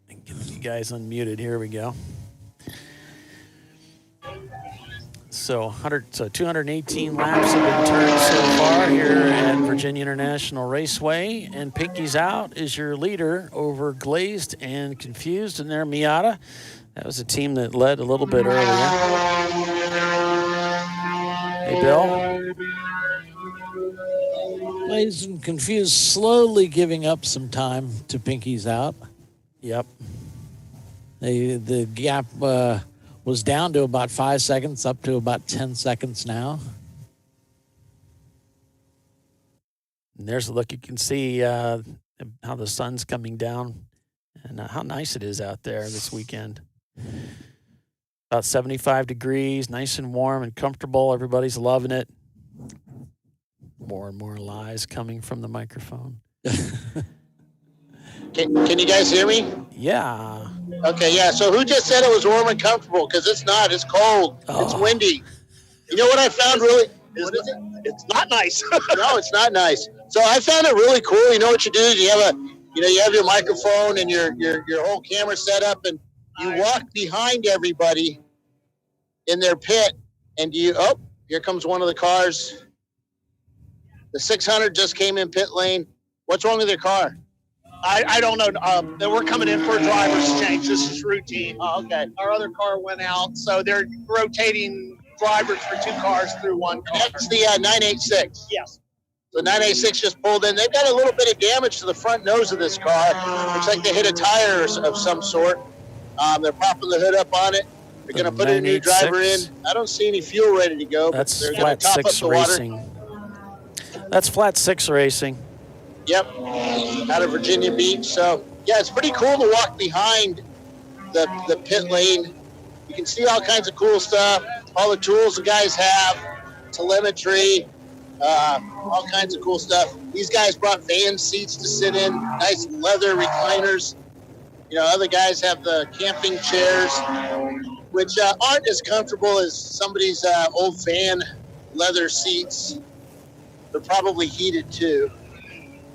get you guys unmuted. Here we go. So 218 laps have been turned so far here at Virginia International Raceway, and Pinky's Out is your leader over Glazed and Confused in there. Miata, that was a team that led a little bit earlier. Hey, Bill. Glazed and Confused slowly giving up some time to Pinky's Out. Yep. The gap was down to about 5 seconds, up to about 10 seconds now. And there's a look. You can see how the sun's coming down and how nice it is out there this weekend. About 75 degrees, nice and warm and comfortable. Everybody's loving it. More and more lies coming from the microphone. Can you guys hear me? Yeah. Okay, yeah. So who just said it was warm and comfortable? Because it's not. It's cold. Oh. It's windy. You know what I found really? What is it? It's not nice. No, it's not nice. So I found it really cool. You know what you do? You have your microphone and your whole camera set up, and you walk behind everybody in their pit, and here comes one of the cars. The 600 just came in pit lane. What's wrong with their car? I don't know. We're coming in for a driver's change. This is routine. Oh, okay. Our other car went out, so they're rotating drivers for two cars through one car. That's the 986. Yes. So 986 just pulled in. They've got a little bit of damage to the front nose of this car. Looks like they hit a tire of some sort. They're popping the hood up on it. They're going to put a new driver in. I don't see any fuel ready to go. That's they're Flat top 6 up the water. Racing. That's Flat 6 Racing. Yep, out of Virginia Beach. So, yeah, it's pretty cool to walk behind the pit lane. You can see all kinds of cool stuff, all the tools the guys have, telemetry, all kinds of cool stuff. These guys brought van seats to sit in, nice leather recliners. Other guys have the camping chairs, which aren't as comfortable as somebody's old van leather seats. They're probably heated too.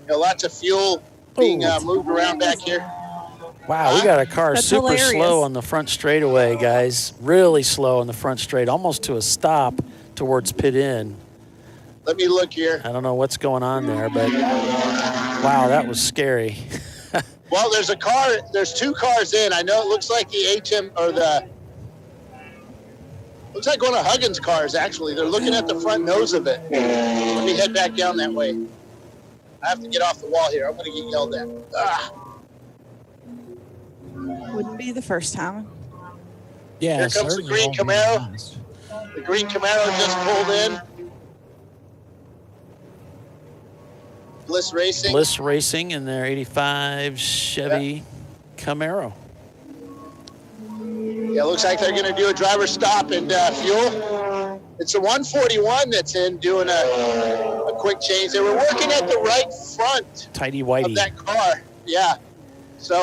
Lots of fuel being moved around back here. Wow, we got a car That's super hilarious. slow on the front straightaway, guys. Really slow on the front straight, almost to a stop towards pit in. Let me look here. I don't know what's going on there, but wow, that was scary. Well, there's two cars in. I know it looks like the looks like one of Huggins' cars, actually. They're looking at the front nose of it. Let me head back down that way. I have to get off the wall here. I'm going to get yelled at. Wouldn't be the first time. Yeah, here comes the green Camaro. The green Camaro just pulled in. Bliss Racing. Bliss Racing in their 85 Chevy Camaro. Yeah, it looks like they're going to do a driver stop and fuel. It's a 141 that's in doing a quick change. They were working at the right front of that car. Yeah. So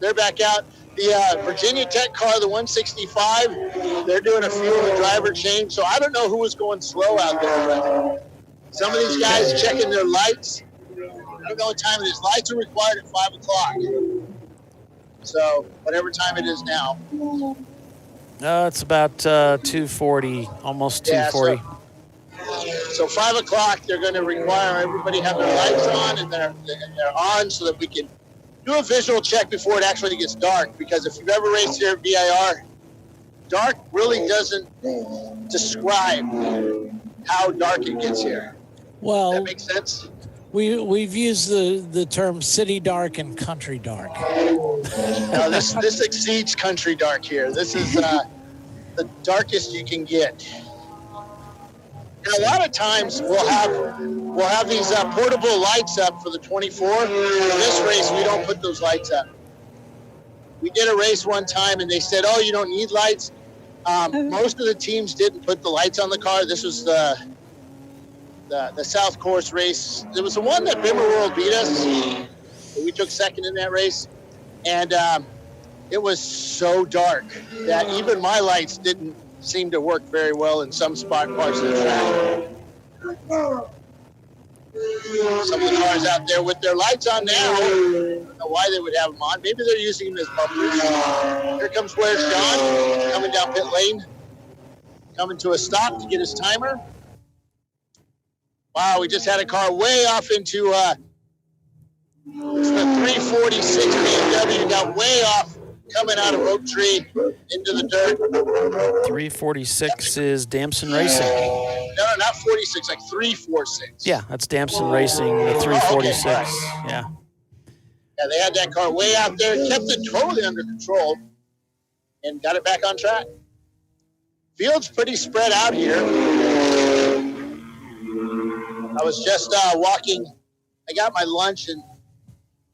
they're back out. The Virginia Tech car, the 165, they're doing a fuel and driver change. So I don't know who was going slow out there, but some of these guys checking their lights. I don't know what time it is. Lights are required at 5 o'clock. So whatever time it is now. It's about 2:40, almost 2:40. So 5 o'clock, they're going to require everybody have their lights on and they're on so that we can do a visual check before it actually gets dark. Because if you've ever raced here at VIR, dark really doesn't describe how dark it gets here. Well, that makes sense. We've used the term city dark and country dark. No, this exceeds country dark here. This is the darkest you can get. And a lot of times we'll have these portable lights up for the 24. For this race, we don't put those lights up. We did a race one time, and they said, "Oh, you don't need lights." Most of the teams didn't put the lights on the car. This was the South Course race. There was the one that Bimmer World beat us. We took second in that race, and it was so dark that even my lights didn't seem to work very well in some parts of the track. Some of the cars out there with their lights on now, I don't know why they would have them on. Maybe they're using them as bumpers. Here comes Where's John, coming down pit lane, coming to a stop to get his timer. Wow, we just had a car way off into it's the 346 BMW, got way off coming out of Oak Tree into the dirt. 346 is Damson Racing. No, not 46, like 346. Yeah, that's Damson Racing, the 346. Okay, right. Yeah. Yeah, they had that car way out there, kept it totally under control, and got it back on track. Field's pretty spread out here. I was just walking. I got my lunch and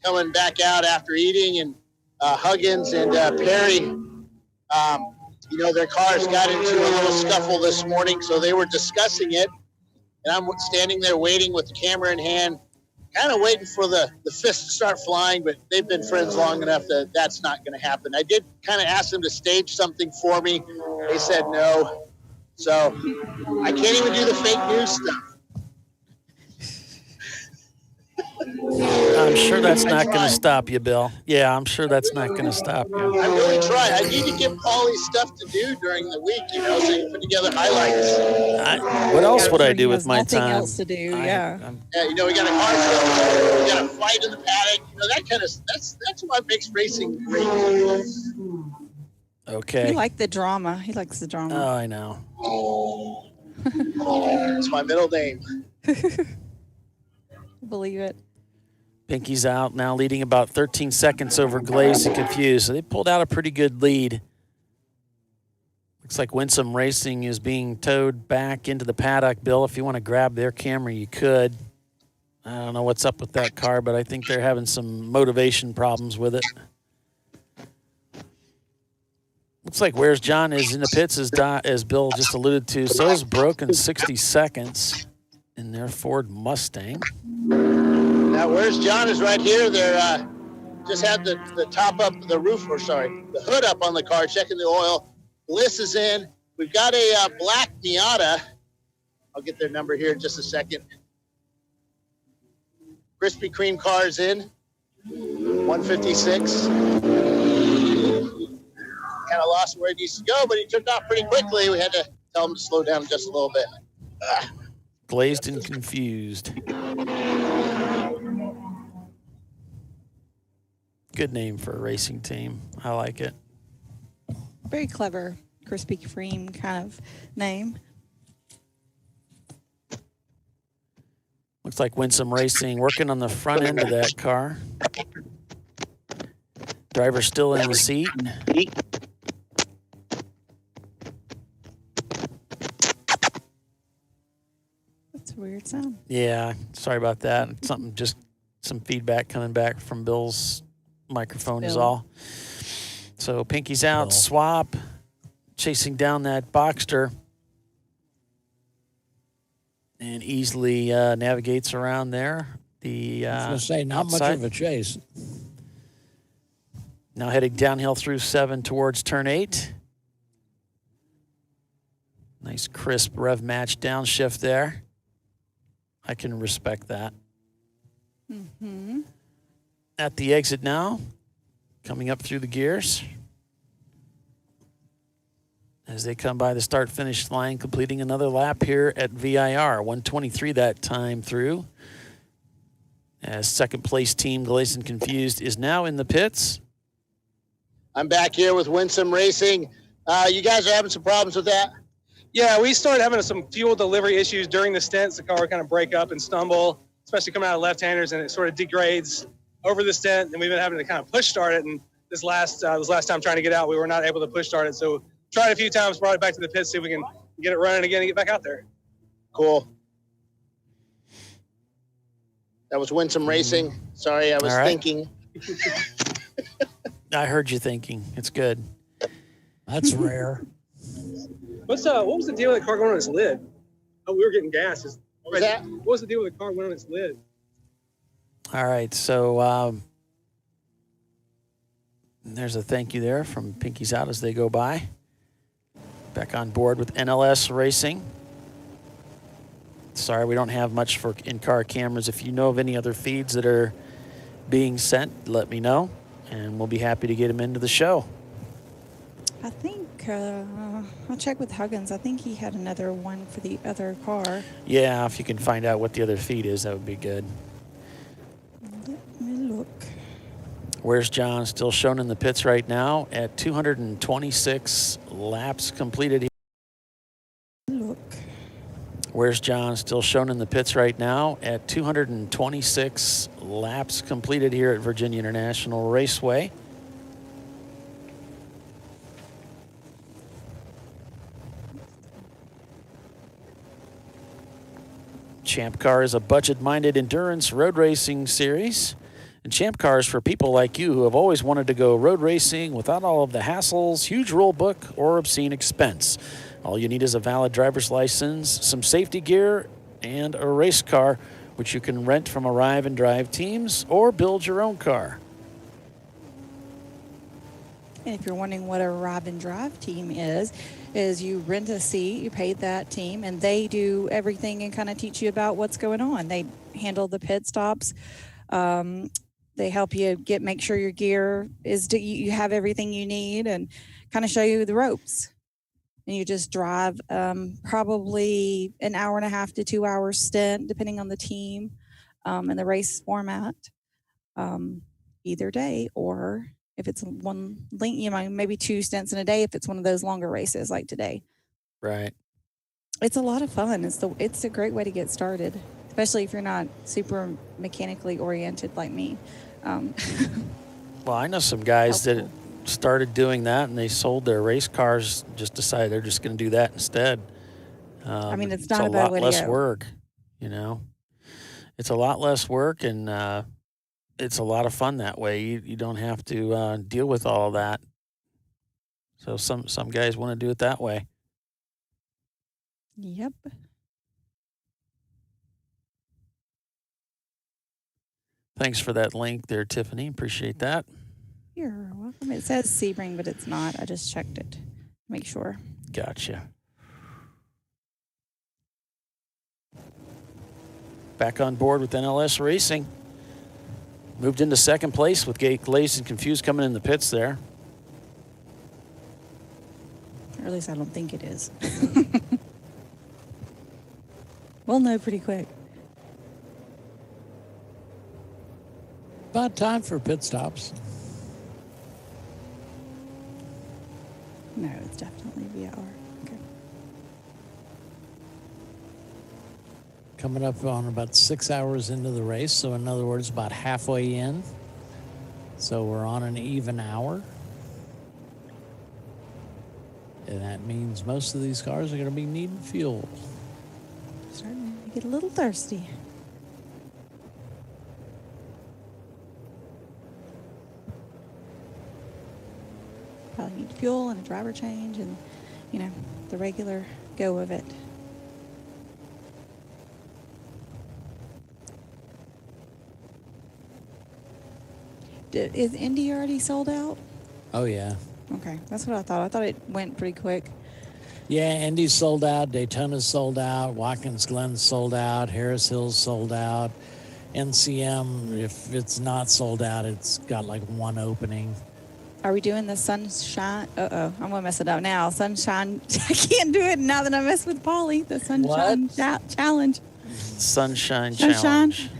coming back out after eating, and Huggins and Perry, their cars got into a little scuffle this morning, so they were discussing it. And I'm standing there waiting with the camera in hand, kind of waiting for the fist to start flying, but they've been friends long enough that that's not going to happen. I did kind of ask them to stage something for me. They said no. So I can't even do the fake news stuff. I'm sure that's not going to stop you, Bill. Yeah, I'm sure that's not going to stop you. I really try. I need to give Paulie stuff to do during the week, so you can put together highlights. What else would I do with my nothing time? else to do, yeah. Yeah, we got a car show, we got a fight in the paddock. That kind of that's what makes racing great. Okay. He likes the drama. He likes the drama. Oh, I know. It's my middle name. Believe it. Pinky's out now, leading about 13 seconds over Glazed and Confused. So they pulled out a pretty good lead. Looks like Winsome Racing is being towed back into the paddock. Bill, if you want to grab their camera, you could. I don't know what's up with that car, but I think they're having some motivation problems with it. Looks like Where's John is in the pits, as Bill just alluded to. So is Broken 60 seconds in their Ford Mustang. Now, Where's John is right here. They're just had the top up, the hood up on the car, checking the oil. Bliss is in. We've got a black Miata. I'll get their number here in just a second. Krispy Kreme car's in. 156. Kind of lost where he needs to go, but he took off pretty quickly. We had to tell him to slow down just a little bit. Glazed and Confused. Good name for a racing team. I like it. Very clever Krispy Kreme kind of name. Looks like Winsome Racing working on the front end of that car. Driver still in the seat. That's a weird sound. Yeah, sorry about that. Some feedback coming back from Bill's microphone is all. So Pinky's out, swap, chasing down that Boxster, and easily navigates around there. I was going to say, not outside. much of a chase. Now heading downhill through 7 towards turn 8. Nice crisp rev match downshift there. I can respect that. Mm-hmm. At the exit now, coming up through the gears. As they come by the start-finish line, completing another lap here at VIR. 1:23 that time through. As second-place team, Gleason Confused, is now in the pits. I'm back here with Winsome Racing. You guys are having some problems with that? Yeah, we started having some fuel delivery issues during the stints. The car would kind of break up and stumble, especially coming out of left-handers, and it sort of degrades over the stint. And we've been having to kind of push start it. And this last time trying to get out, we were not able to push start it. So tried a few times, brought it back to the pit, see if we can get it running again and get back out there. Cool. That was Winsome Racing. Sorry, I was thinking. I heard you thinking. It's good. That's rare. What was the deal with the car going on its lid? Oh, we were getting gas. What was that? What was the deal with the car going on its lid? All right, so there's a thank you there from Pinkies Out as they go by. Back on board with NLS Racing. Sorry, we don't have much for in-car cameras. If you know of any other feeds that are being sent, let me know, and we'll be happy to get them into the show. I think I'll check with Huggins. I think he had another one for the other car. Yeah, if you can find out what the other feed is, that would be good. Let me look. Where's John? Still shown in the pits right now at 226 laps completed. Look. Where's John? Still shown in the pits right now at 226 laps completed here at Virginia International Raceway. Champ Car is a budget-minded endurance road racing series. And Champ Car is for people like you who have always wanted to go road racing without all of the hassles, huge rule book, or obscene expense. All you need is a valid driver's license, some safety gear, and a race car, which you can rent from Arrive and Drive teams or build your own car. And if you're wondering what a Arrive and Drive team is you rent a seat, you pay that team, and they do everything and kind of teach you about what's going on. They handle the pit stops. They help you make sure your gear you have everything you need, and kind of show you the ropes. And you just drive probably an hour and a half to 2 hour stint, depending on the team and the race format, either day, or if it's one link, maybe 2 stints in a day if it's one of those longer races like today. Right. It's a lot of fun. It's a great way to get started, especially if you're not super mechanically oriented like me. Well, I know some guys that started doing that, and they sold their race cars, just decided they're just going to do that instead. It's not a bad way to go. It's a lot less work, It's a lot less work, and it's a lot of fun that way. You don't have to deal with all of that. So some guys want to do it that way. Yep. Thanks for that link there, Tiffany. Appreciate that. You're welcome. It says Sebring, but it's not. I just checked it. Make sure. Gotcha. Back on board with NLS Racing. Moved into second place with Gleason Confused coming in the pits there. Or at least I don't think it is. We'll know pretty quick. About time for pit stops. No, it's definitely VIR. Okay. Coming up on about 6 hours into the race, so in other words, about halfway in. So we're on an even hour. And that means most of these cars are going to be needing fuel. Starting to get a little thirsty. Probably need fuel and a driver change and, the regular go of it. Is Indy already sold out? Oh, yeah. Okay, that's what I thought. I thought it went pretty quick. Yeah, Indy's sold out. Daytona's sold out. Watkins Glen's sold out. Harris Hill's sold out. NCM, if it's not sold out, it's got like one opening. Are we doing the sunshine? I'm gonna mess it up now. Sunshine. I can't do it now that I mess with Polly. The sunshine challenge. Sunshine challenge.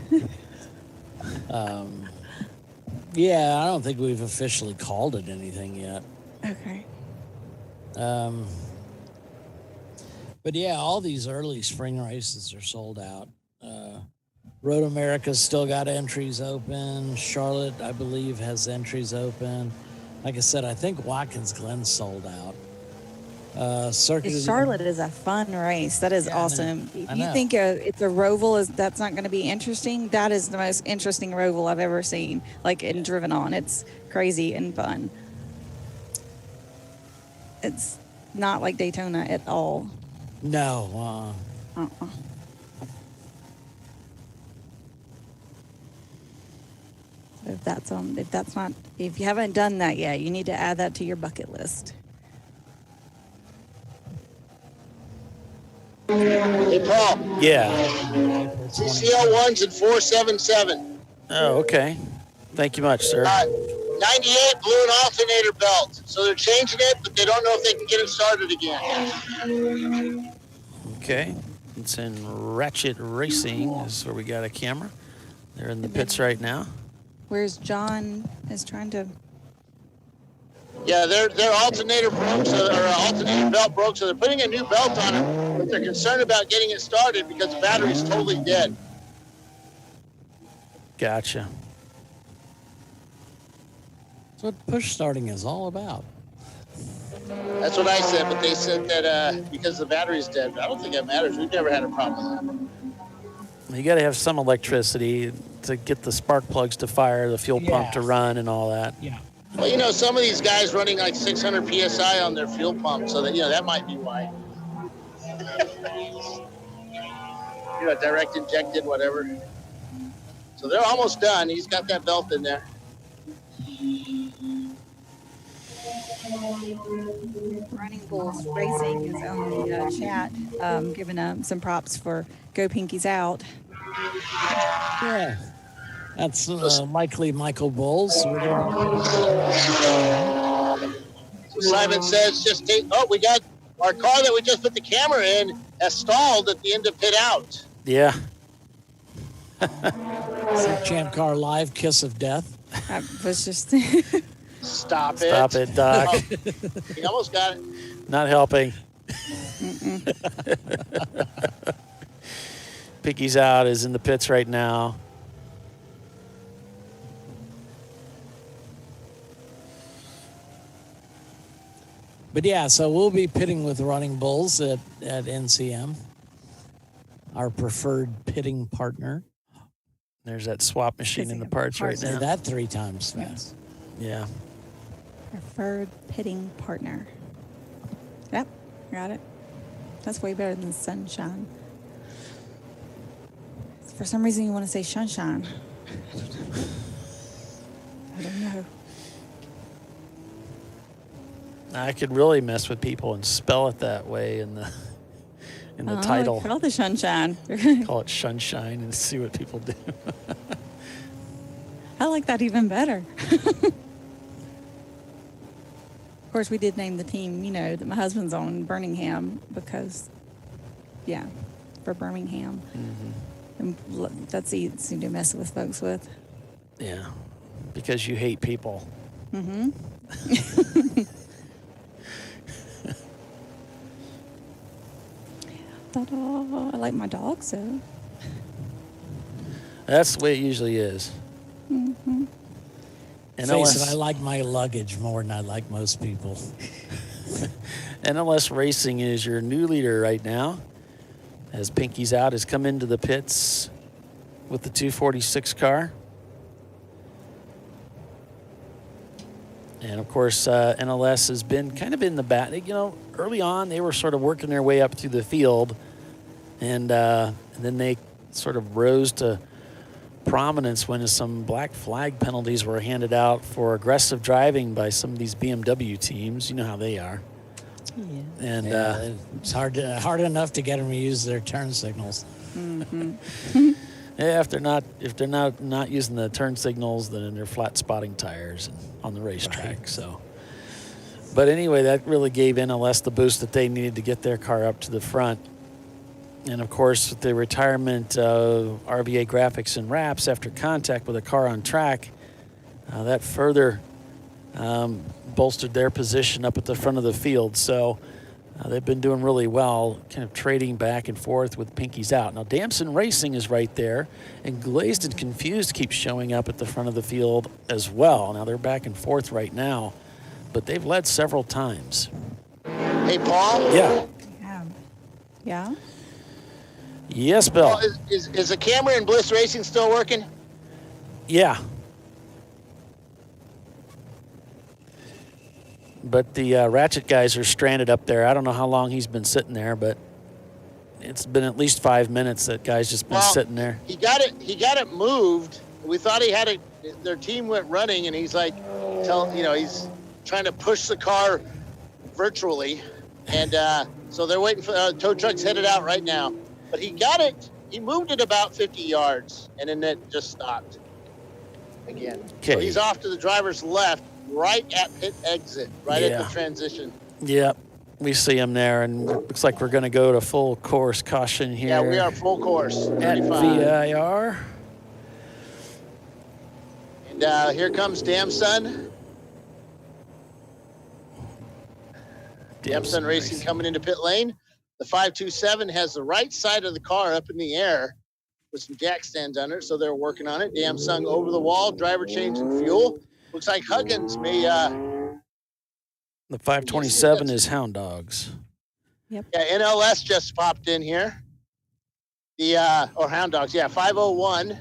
Yeah, I don't think we've officially called it anything yet. Okay. But yeah, all these early spring races are sold out. Road America's still got entries open. Charlotte, I believe, has entries open. Like I said, I think Watkins Glen's sold out. Charlotte is a fun race. That is awesome. If you think it's a Roval, that's not going to be interesting, that is the most interesting Roval I've ever seen, and driven on. It's crazy and fun. It's not like Daytona at all. No. If you haven't done that yet, you need to add that to your bucket list. Hey, Paul. Yeah. CL1s and 477. Oh, okay. Thank you much, sir. 98 blew an alternator belt. So they're changing it, but they don't know if they can get it started again. Okay. It's in Ratchet Racing. This is where we got a camera. They're in the pits right now. Where's John is trying to... Yeah, their alternator broke, alternator belt broke, so they're putting a new belt on it, but they're concerned about getting it started because the battery's totally dead. Gotcha. That's what push starting is all about. That's what I said, but they said that because the battery's dead. I don't think that matters. We've never had a problem with that. You got to have some electricity to get the spark plugs to fire, the fuel pump to run, and all that. Yeah. Well, some of these guys running like 600 PSI on their fuel pump, so that, that might be why. Direct injected, whatever. So they're almost done. He's got that belt in there. Running Bulls Racing is on the chat, giving some props for Go Pinkies Out. Yeah. That's likely Michael Bowles. So Simon says, we got our car that we just put the camera in has stalled at the end of pit out. Yeah. ChampCar.Live, Kiss of Death. I was just... Stop it. Stop it, Doc. He almost got it. Not helping. Picky's Out is in the pits right now. But yeah, so we'll be pitting with Running Bulls at NCM, our preferred pitting partner. There's that swap machine in the parts right now. That 3 times fast. Yeah. Preferred pitting partner. Yep, got it. That's way better than sunshine. For some reason, you want to say sunshine. I don't know. I could really mess with people and spell it that way in the title. Call the sunshine. Call it sunshine and see what people do. I like that even better. Of course, we did name the team, that my husband's on Birmingham because, for Birmingham. Mm-hmm. And that's easy to mess with folks with. Yeah, because you hate people. Mm-hmm. I like my dog, so. That's the way it usually is. Mm-hmm. And Face it, I like my luggage more than I like most people. NLS Racing is your new leader right now, as Pinky's Out has come into the pits with the 246 car. And, of course, NLS has been kind of in the back. Early on, they were sort of working their way up through the field. And then they sort of rose to prominence when some black flag penalties were handed out for aggressive driving by some of these BMW teams. You know how they are. Yeah. And it's hard enough to get them to use their turn signals. Mm-hmm. Yeah, if they're not using the turn signals, then they're flat spotting tires on the racetrack. Right. So, but anyway, that really gave NLS the boost that they needed to get their car up to the front. And of course, with the retirement of RVA graphics and wraps after contact with a car on track, that further bolstered their position up at the front of the field. So they've been doing really well, kind of trading back and forth with pinkies out. Now, Damson Racing is right there, and Glazed and Confused keeps showing up at the front of the field as well. Now, they're back and forth right now, but they've led several times. Hey, Paul? Yeah. Yeah? Yes, Bill. Paul, is the camera in Bliss Racing still working? Yeah. But the Ratchet guys are stranded up there. I don't know how long he's been sitting there, but it's been at least 5 minutes that guy's just been sitting there. He got it moved. We thought he had it. Their team went running, and he's like, he's trying to push the car virtually, and so they're waiting for tow truck's headed out right now. But he got it. He moved it about 50 yards, and then it just stopped again. Okay. So he's off to the driver's left, right at pit exit, right at the transition. Yep. We see him there, and looks like we're going to go to full course caution here. Yeah, we are full course. At 35. VIR. And here comes Damson. Damson Racing coming into pit lane. The 527 has the right side of the car up in the air with some jack stands under, so they're working on it. Damson over the wall, driver changing fuel. Looks like Huggins may... The 527 is Hound Dogs. Yep. Yeah, NLS just popped in here. Or Hound Dogs, yeah, 501.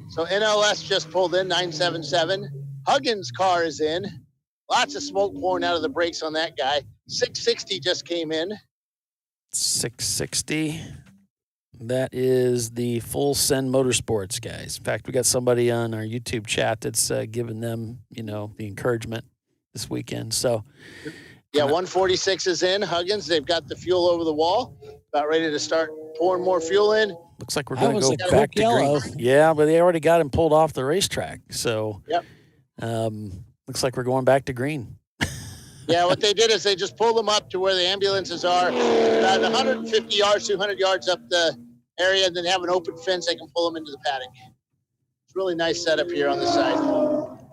So NLS just pulled in, 977. Huggins' car is in. Lots of smoke pouring out of the brakes on that guy. 660 just came in. 660. That is the Full Send Motorsports guys. In fact, we got somebody on our YouTube chat that's giving them, the encouragement this weekend. So, yeah, 146 is in. Huggins, they've got the fuel over the wall. About ready to start pouring more fuel in. Looks like we're going to go back to green. Yeah, but they already got him pulled off the racetrack. So, yep. Looks like we're going back to green. Yeah, what they did is they just pulled them up to where the ambulances are, about 150 yards, 200 yards up the area, and then have an open fence. They can pull them into the paddock. It's a really nice setup here on the side.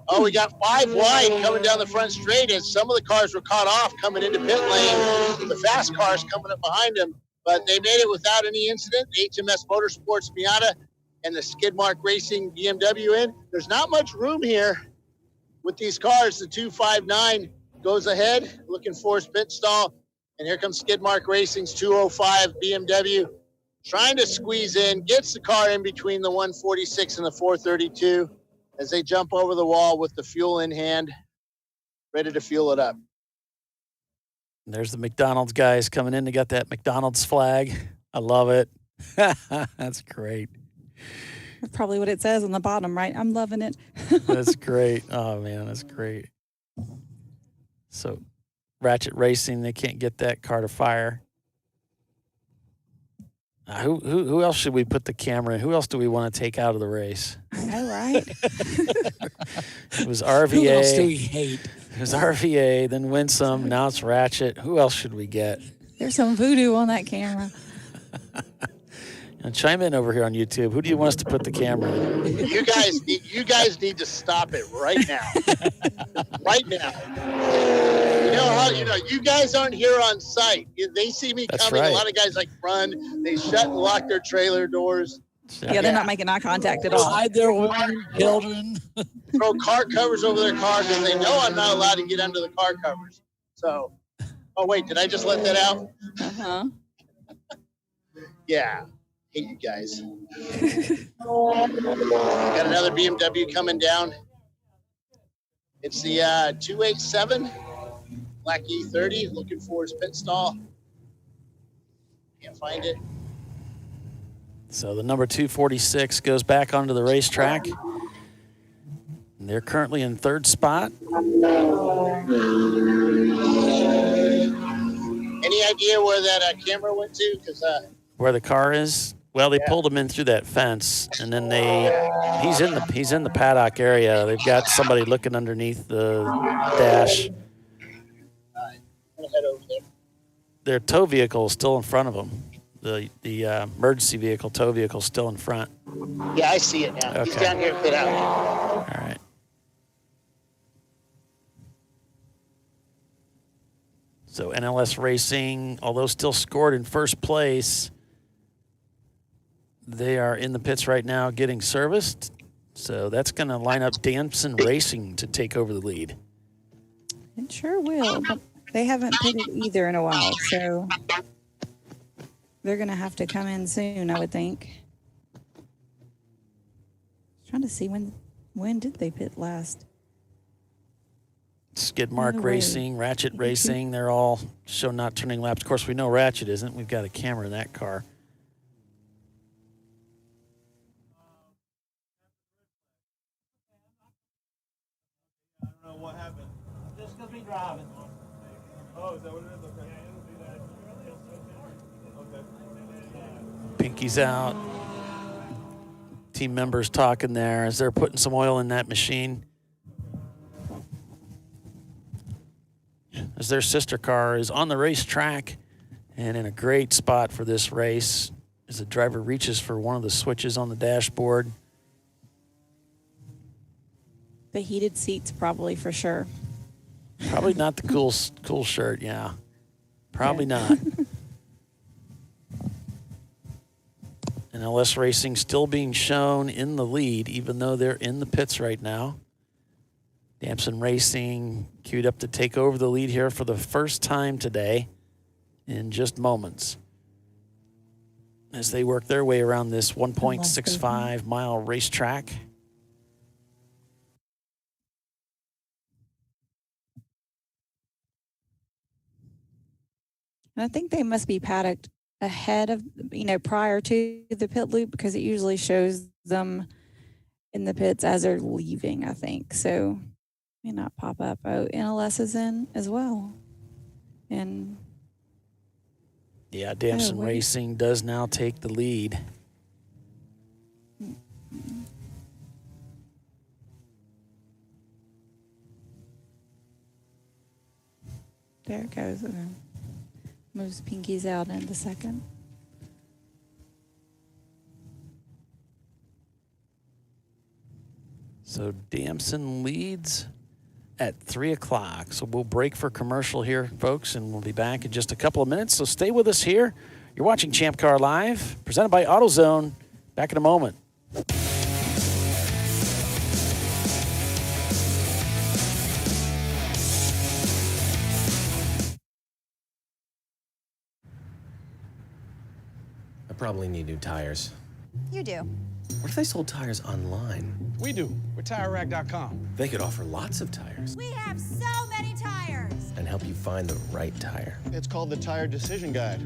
Oh, we got 5 wide coming down the front straight, and some of the cars were caught off coming into pit lane. The fast cars coming up behind them, but they made it without any incident. The HMS Motorsports Miata and the Skidmark Racing BMW in. There's not much room here with these cars. The 259 goes ahead, looking for his pit stall. And here comes Skidmark Racing's 205 BMW, trying to squeeze in, gets the car in between the 146 and the 432 as they jump over the wall with the fuel in hand, ready to fuel it up. And there's the McDonald's guys coming in. They got that McDonald's flag. I love it. That's great. That's probably what it says on the bottom, right? I'm loving it. That's great. Oh, man, that's great. So, Ratchet Racing, they can't get that car to fire. Who else should we put the camera in? Who else do we want to take out of the race? I know, right? It was RVA. Who else do we hate? It was RVA, then Winsome. Now it's Ratchet. Who else should we get? There's some voodoo on that camera. And chime in over here on YouTube. Who do you want us to put the camera in? You guys need to stop it right now. Right now. You guys aren't here on site. They see me coming. Right. A lot of guys run. They shut and lock their trailer doors. Yeah, they're not making eye contact at all. Hide their women, children. Throw car covers over their car because they know I'm not allowed to get under the car covers. So, oh wait, did I just let that out? Uh-huh. Yeah. Hate you guys. Got another BMW coming down. It's the 287 Black E30, looking for his pit stall. Can't find it. So the number 246 goes back onto the racetrack. And they're currently in third spot. Any idea where that camera went to? Because Where the car is? Well, they pulled him in through that fence, and then he's in the paddock area. They've got somebody looking underneath the dash. Head over there. Their tow vehicle is still in front of them. The emergency vehicle, tow vehicle, is still in front. Yeah, I see it now. He's Okay. down here, fit out. All right. So NLS Racing, although still scored in first place, they are in the pits right now getting serviced. So that's going to line up Damson Racing to take over the lead. It sure will, but they haven't pitted either in a while, so they're going to have to come in soon, I would think. Trying to see when did they pit last? Skidmark No way. Racing, Ratchet Racing, they're all show not turning laps. Of course, we know Ratchet isn't. We've got a camera in that car. I don't know what happened. Just because we driving. Oh, is that what it is? Okay. Okay. Pinky's out. Team members talking there as they're putting some oil in that machine. As their sister car is on the racetrack and in a great spot for this race as the driver reaches for one of the switches on the dashboard. The heated seats, probably for sure. Probably not the cool shirt, yeah. Probably not. NLS Racing still being shown in the lead, even though they're in the pits right now. Damson Racing queued up to take over the lead here for the first time today in just moments as they work their way around this 1.65 mile racetrack. And I think they must be paddocked ahead of, prior to the pit loop, because it usually shows them in the pits as they're leaving, I think. So may not pop up. Oh, NLS is in as well. And yeah, Damson wait. Racing does now take the lead. There it goes. Moves Pinky's out in the second. So Damson leads at 3 o'clock. So we'll break for commercial here, folks, and we'll be back in just a couple of minutes. So stay with us here. You're watching Champ Car Live, presented by AutoZone. Back in a moment. I probably need new tires. You do. What if they sold tires online? We do. We're TireRack.com. They could offer lots of tires We have so many tires. and help you find the right tire. It's called the Tire Decision Guide.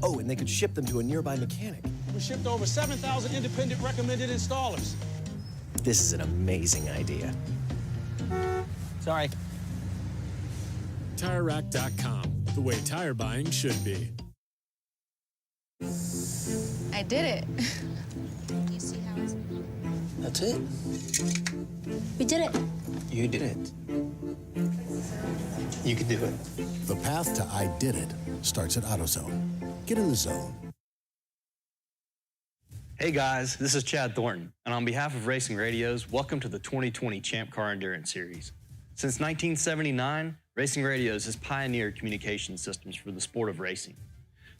Oh, and they could ship them to a nearby mechanic. We shipped over 7,000 independent recommended installers. This is an amazing idea. Sorry. TireRack.com, the way tire buying should be. I did it. You see how it's... That's it. We did it. You did it. You can do it. The path to I Did It starts at AutoZone. Get in the zone. Hey guys, this is Chad Thornton, and on behalf of Racing Radios, welcome to the 2020 Champ Car Endurance Series. Since 1979, Racing Radios has pioneered communication systems for the sport of racing.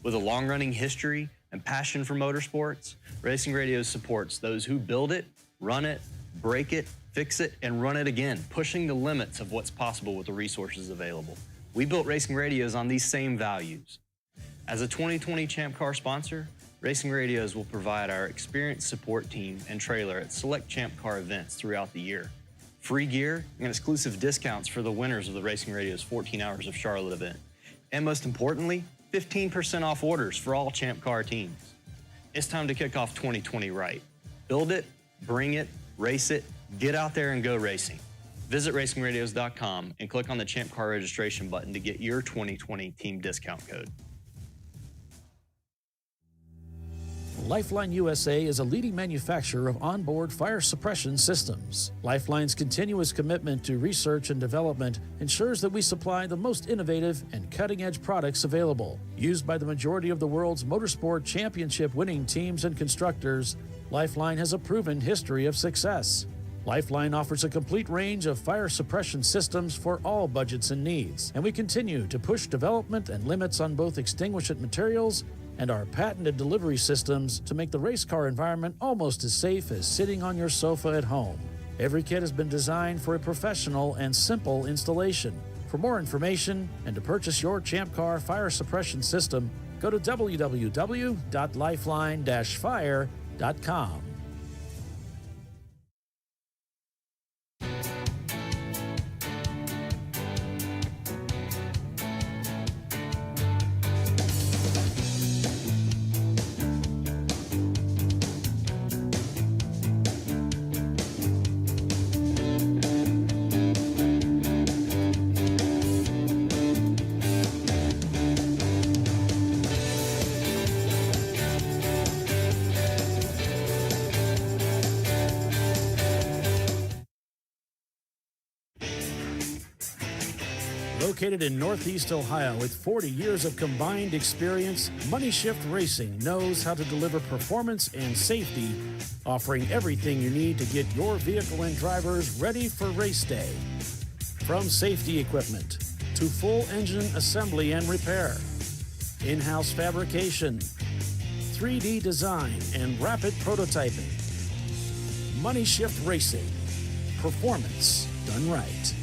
With a long-running history and passion for motorsports, Racing Radios supports those who build it, run it, break it, fix it, and run it again, pushing the limits of what's possible with the resources available. We built Racing Radios on these same values. As a 2020 Champ Car sponsor, Racing Radios will provide our experienced support team and trailer at select Champ Car events throughout the year. Free gear and exclusive discounts for the winners of the Racing Radios 14 Hours of Charlotte event. And most importantly, 15% off orders for all Champ Car teams. It's time to kick off 2020 right. Build it, bring it, race it, get out there and go racing. Visit racingradios.com and click on the Champ Car registration button to get your 2020 team discount code. Lifeline USA is a leading manufacturer of onboard fire suppression systems. Lifeline's continuous commitment to research and development ensures that we supply the most innovative and cutting-edge products available. Used by the majority of the world's motorsport championship winning teams and constructors, Lifeline has a proven history of success. Lifeline offers a complete range of fire suppression systems for all budgets and needs, and we continue to push development and limits on both extinguishant materials and our patented delivery systems to make the race car environment almost as safe as sitting on your sofa at home. Every kit has been designed for a professional and simple installation. For more information and to purchase your Champ Car fire suppression system, go to www.lifeline-fire.com. Located in Northeast Ohio with 40 years of combined experience, Money Shift Racing knows how to deliver performance and safety, offering everything you need to get your vehicle and drivers ready for race day. From safety equipment to full engine assembly and repair, in-house fabrication, 3D design, and rapid prototyping. Money Shift Racing. Performance done right.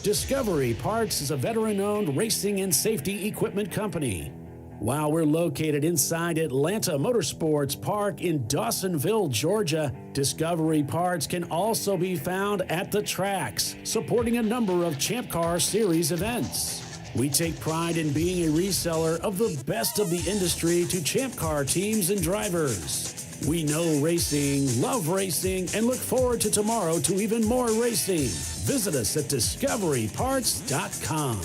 Discovery Parts is a veteran-owned racing and safety equipment company. While we're located inside Atlanta Motorsports Park in Dawsonville, Georgia, Discovery Parts can also be found at the tracks, supporting a number of Champ Car Series events. We take pride in being a reseller of the best of the industry to Champ Car teams and drivers. We know racing, love racing, and look forward to tomorrow to even more racing. Visit us at discoveryparts.com.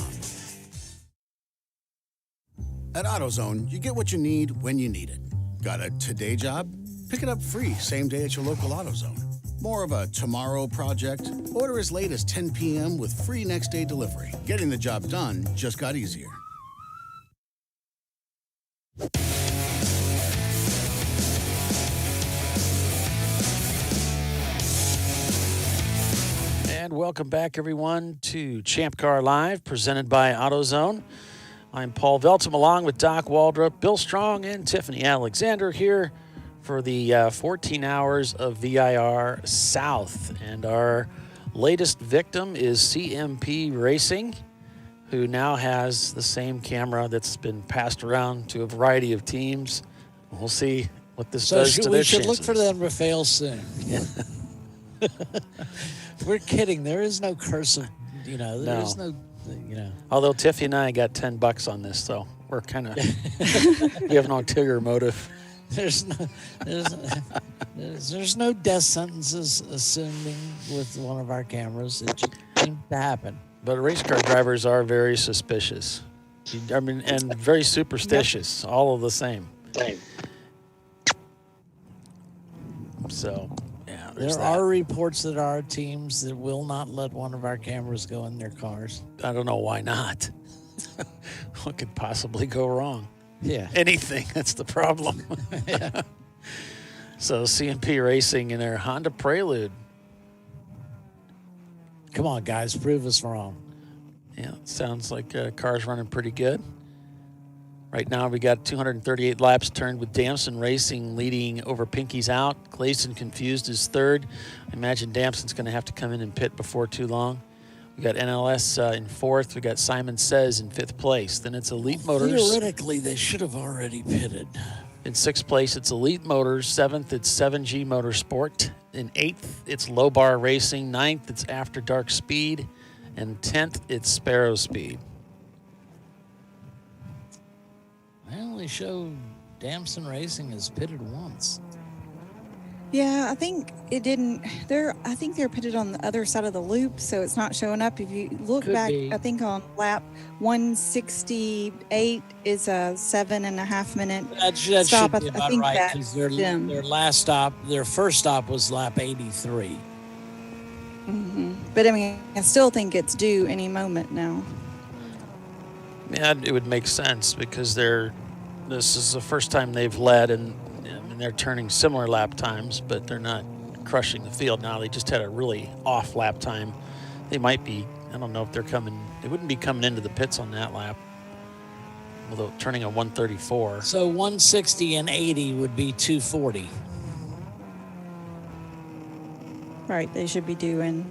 At AutoZone, you get what you need when you need it. Got a today job? Pick it up free same day at your local AutoZone. More of a tomorrow project? Order as late as 10 p.m. with free next day delivery. Getting the job done just got easier. And welcome back, everyone, to Champ Car Live, presented by AutoZone. I'm Paul Veltum, along with Doc Waldrop, Bill Strong, and Tiffany Alexander here for the 14 hours of VIR South. And our latest victim is CMP Racing, who now has the same camera that's been passed around to a variety of teams. We'll see what this does to their chances. We should look for them to fail soon. We're kidding. There is no curse of, there is no, Although Tiffy and I got $10 on this, so we're kind of, we have an ulterior motive. There's no death sentences assuming with one of our cameras. It just seems to happen. But race car drivers are very suspicious. I mean, and very superstitious, all of the same. So, yeah, there are reports that our teams that will not let one of our cameras go in their cars. I don't know why not. What could possibly go wrong? Yeah. Anything. That's the problem. Yeah. So CMP Racing in their Honda Prelude. Come on, guys. Prove us wrong. Yeah, sounds like car's running pretty good. Right now we got 238 laps turned with Damson Racing leading over Pinky's out. Clayson Confused is third. I imagine Damson's going to have to come in and pit before too long. We got NLS in fourth. We got Simon Says in fifth place. Then it's Elite Motors. Theoretically, they should have already pitted. In sixth place, it's Elite Motors. Seventh, it's 7G Motorsport. In eighth, it's Low Bar Racing. Ninth, it's After Dark Speed. And 10th, it's Sparrow Speed. I only show Damson Racing has pitted once. Yeah, I think it didn't. I think they're pitted on the other side of the loop, so it's not showing up. If you look Could back, be. I think on lap 168 is a 7.5 minute That stop. should be I about think right, that's because them. their last stop, their first stop was lap 83. But I mean, I still think it's due any moment now. Yeah, it would make sense because this is the first time they've led, and I mean, they're turning similar lap times, but they're not crushing the field now. They just had a really off lap time. They might be, I don't know if they wouldn't be coming into the pits on that lap, although turning a 134. So 160 and 80 would be 240. Right, they should be doing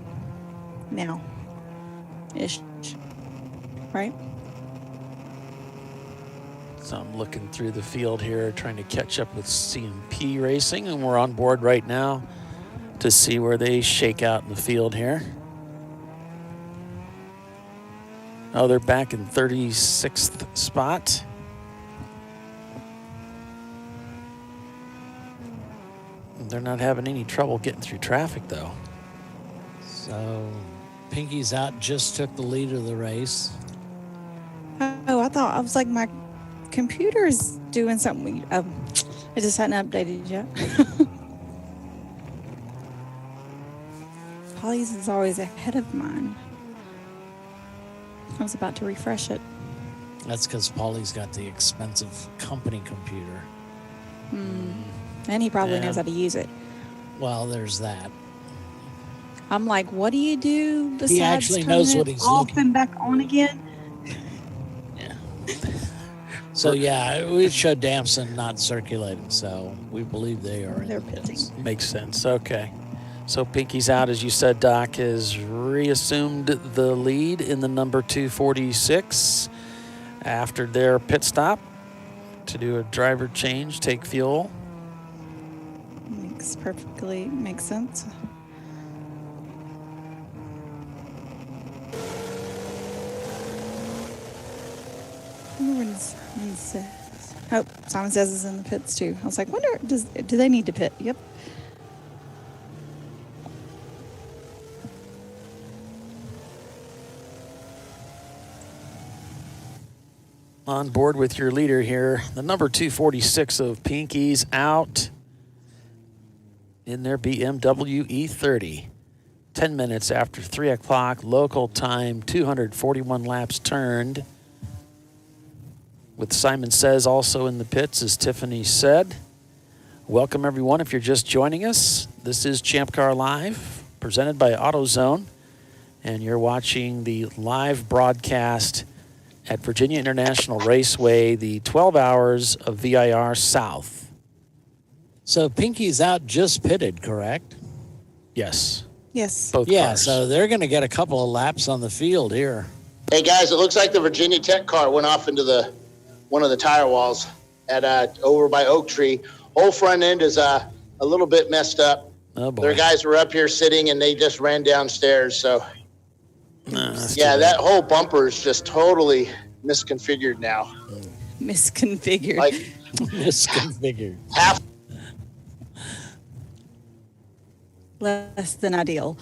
now. Ish. Right? So I'm looking through the field here, trying to catch up with CMP Racing, and we're on board right now to see where they shake out in the field here. Oh, they're back in 36th spot. They're not having any trouble getting through traffic, though. So Pinky's Out just took the lead of the race. Oh, I was like, my computer is doing something. It just hadn't updated yet. Polly's is always ahead of mine. I was about to refresh it. That's because Paulie's got the expensive company computer. And he probably knows how to use it. Well, there's that. I'm like, what do you do besides He actually turning knows it what he's off looking. and back on again? So yeah, we showed Damson not circulating, so we believe they are in the pits. Makes sense. Okay. So Pinky's Out, as you said, Doc, has reassumed the lead in the number 246 after their pit stop to do a driver change, take fuel. Makes sense. I wonder when Simon says. Oh, Simon says is in the pits too. I was like, do they need to pit? Yep. On board with your leader here, the number 246 of Pinky's Out in their BMW E30. 10 minutes after 3 o'clock local time, 241 laps turned. With Simon Says also in the pits, as Tiffany said. Welcome, everyone. If you're just joining us, this is Champ Car Live, presented by AutoZone, and you're watching the live broadcast at Virginia International Raceway, the 12 hours of VIR South. So Pinky's Out just pitted, correct? Yes. Yes. Both yeah, cars. so they're going to get a couple of laps on the field here. Hey guys, it looks like the Virginia Tech car went off into one of the tire walls at over by Oak Tree. Whole front end is a little bit messed up. Oh boy. Their guys were up here sitting and they just ran downstairs. So yeah, that whole bumper is just totally misconfigured now. Misconfigured. Like misconfigured. Half. Less than ideal.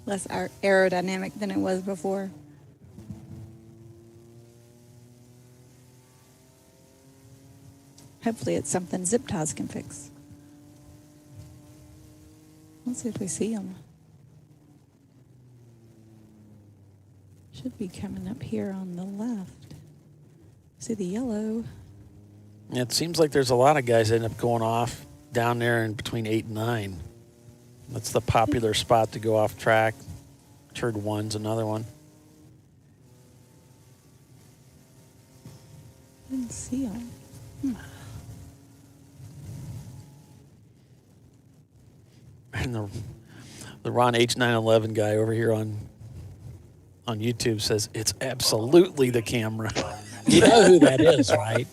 Less aerodynamic than it was before. Hopefully it's something zip ties can fix. Let's see if we see them. Should be coming up here on the left. See the yellow. It seems like there's a lot of guys that end up going off down there in between 8 and 9. That's the popular spot to go off track. Turd 1's another one. I didn't see them. And the Ron H911 guy over here on YouTube says it's absolutely the camera. You know who that is, right?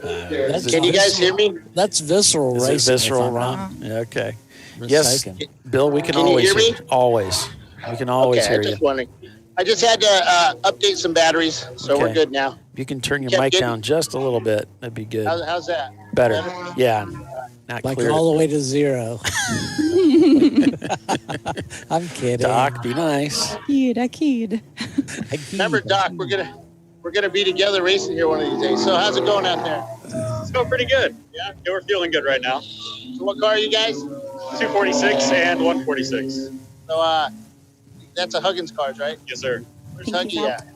Can you guys hear me? That's Visceral Is it Racing. Visceral if I'm Ron? not Yeah, okay. mistaken. Yes, Bill, we can Can you always hear me? Always. We can always Okay, hear I you. just wondering. I just had to update some batteries, so we're Okay. good now. If you can turn your Kept mic getting- down just a little bit, that'd be good. How's that? Better. Yeah. Not Like clear. all the way to 0. I'm kidding. Doc, be nice. Kid. Remember, Doc, we're gonna be together racing here one of these days. So how's it going out there? It's going pretty good. Yeah, we're feeling good right now. So what car are you guys? 246 and 146. So that's a Huggins cars, right? Yes, sir. Where's Huggy at?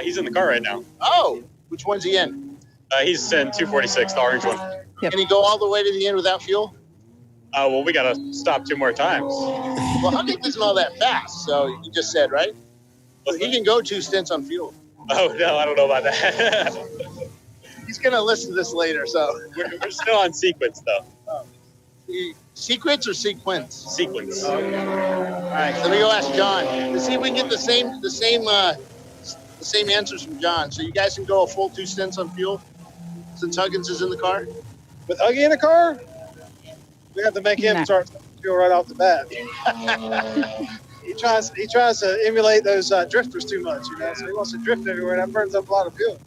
He's in the car right now. Oh, which one's he in? He's in 246, the orange one. Can he go all the way to the end without fuel? Well, we got to stop 2 more times. Well, Huggins isn't all that fast, so you just said, right? Well, he can go 2 stints on fuel. Oh, no, I don't know about that. He's going to listen to this later, so. We're still on sequence, though. Sequence or sequence? Sequence. Okay. All right, let me go ask John to see if we can get the same answers from John. So you guys can go a full 2 stints on fuel since Huggins is in the car? With Huggy in the car, we have to make him start fuel right off the bat. He tries to emulate those drifters too much, so he wants to drift everywhere. That burns up a lot of fuel.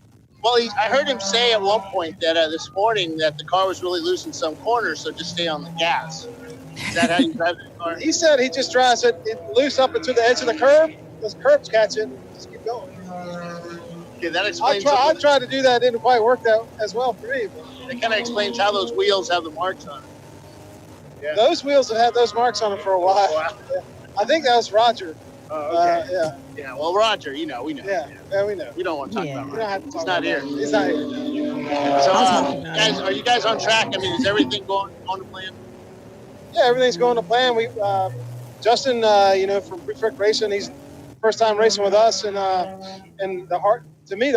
Well, I heard him say at one point that this morning that the car was really loose in some corners, so just stay on the gas. Is that how you drive the car? He said he just drives it loose up into the edge of the curb. Those curbs catch it and just keep going. Okay, that explains. I tried to do that. It didn't quite work out as well for me. But it kind of explains how those wheels have the marks on them. Yeah. Those wheels have had those marks on them for a while. Wow. Yeah. I think that was Roger. Oh, okay. Yeah. Yeah. Well, Roger, we know. Yeah, we know. We don't want to talk about. We don't have to talk He's not here. He's not here. So, guys, are you guys on track? I mean, is everything going on the plan? Yeah, everything's going to plan. We, Justin, from Prefect Racing, he's first time racing with us, and the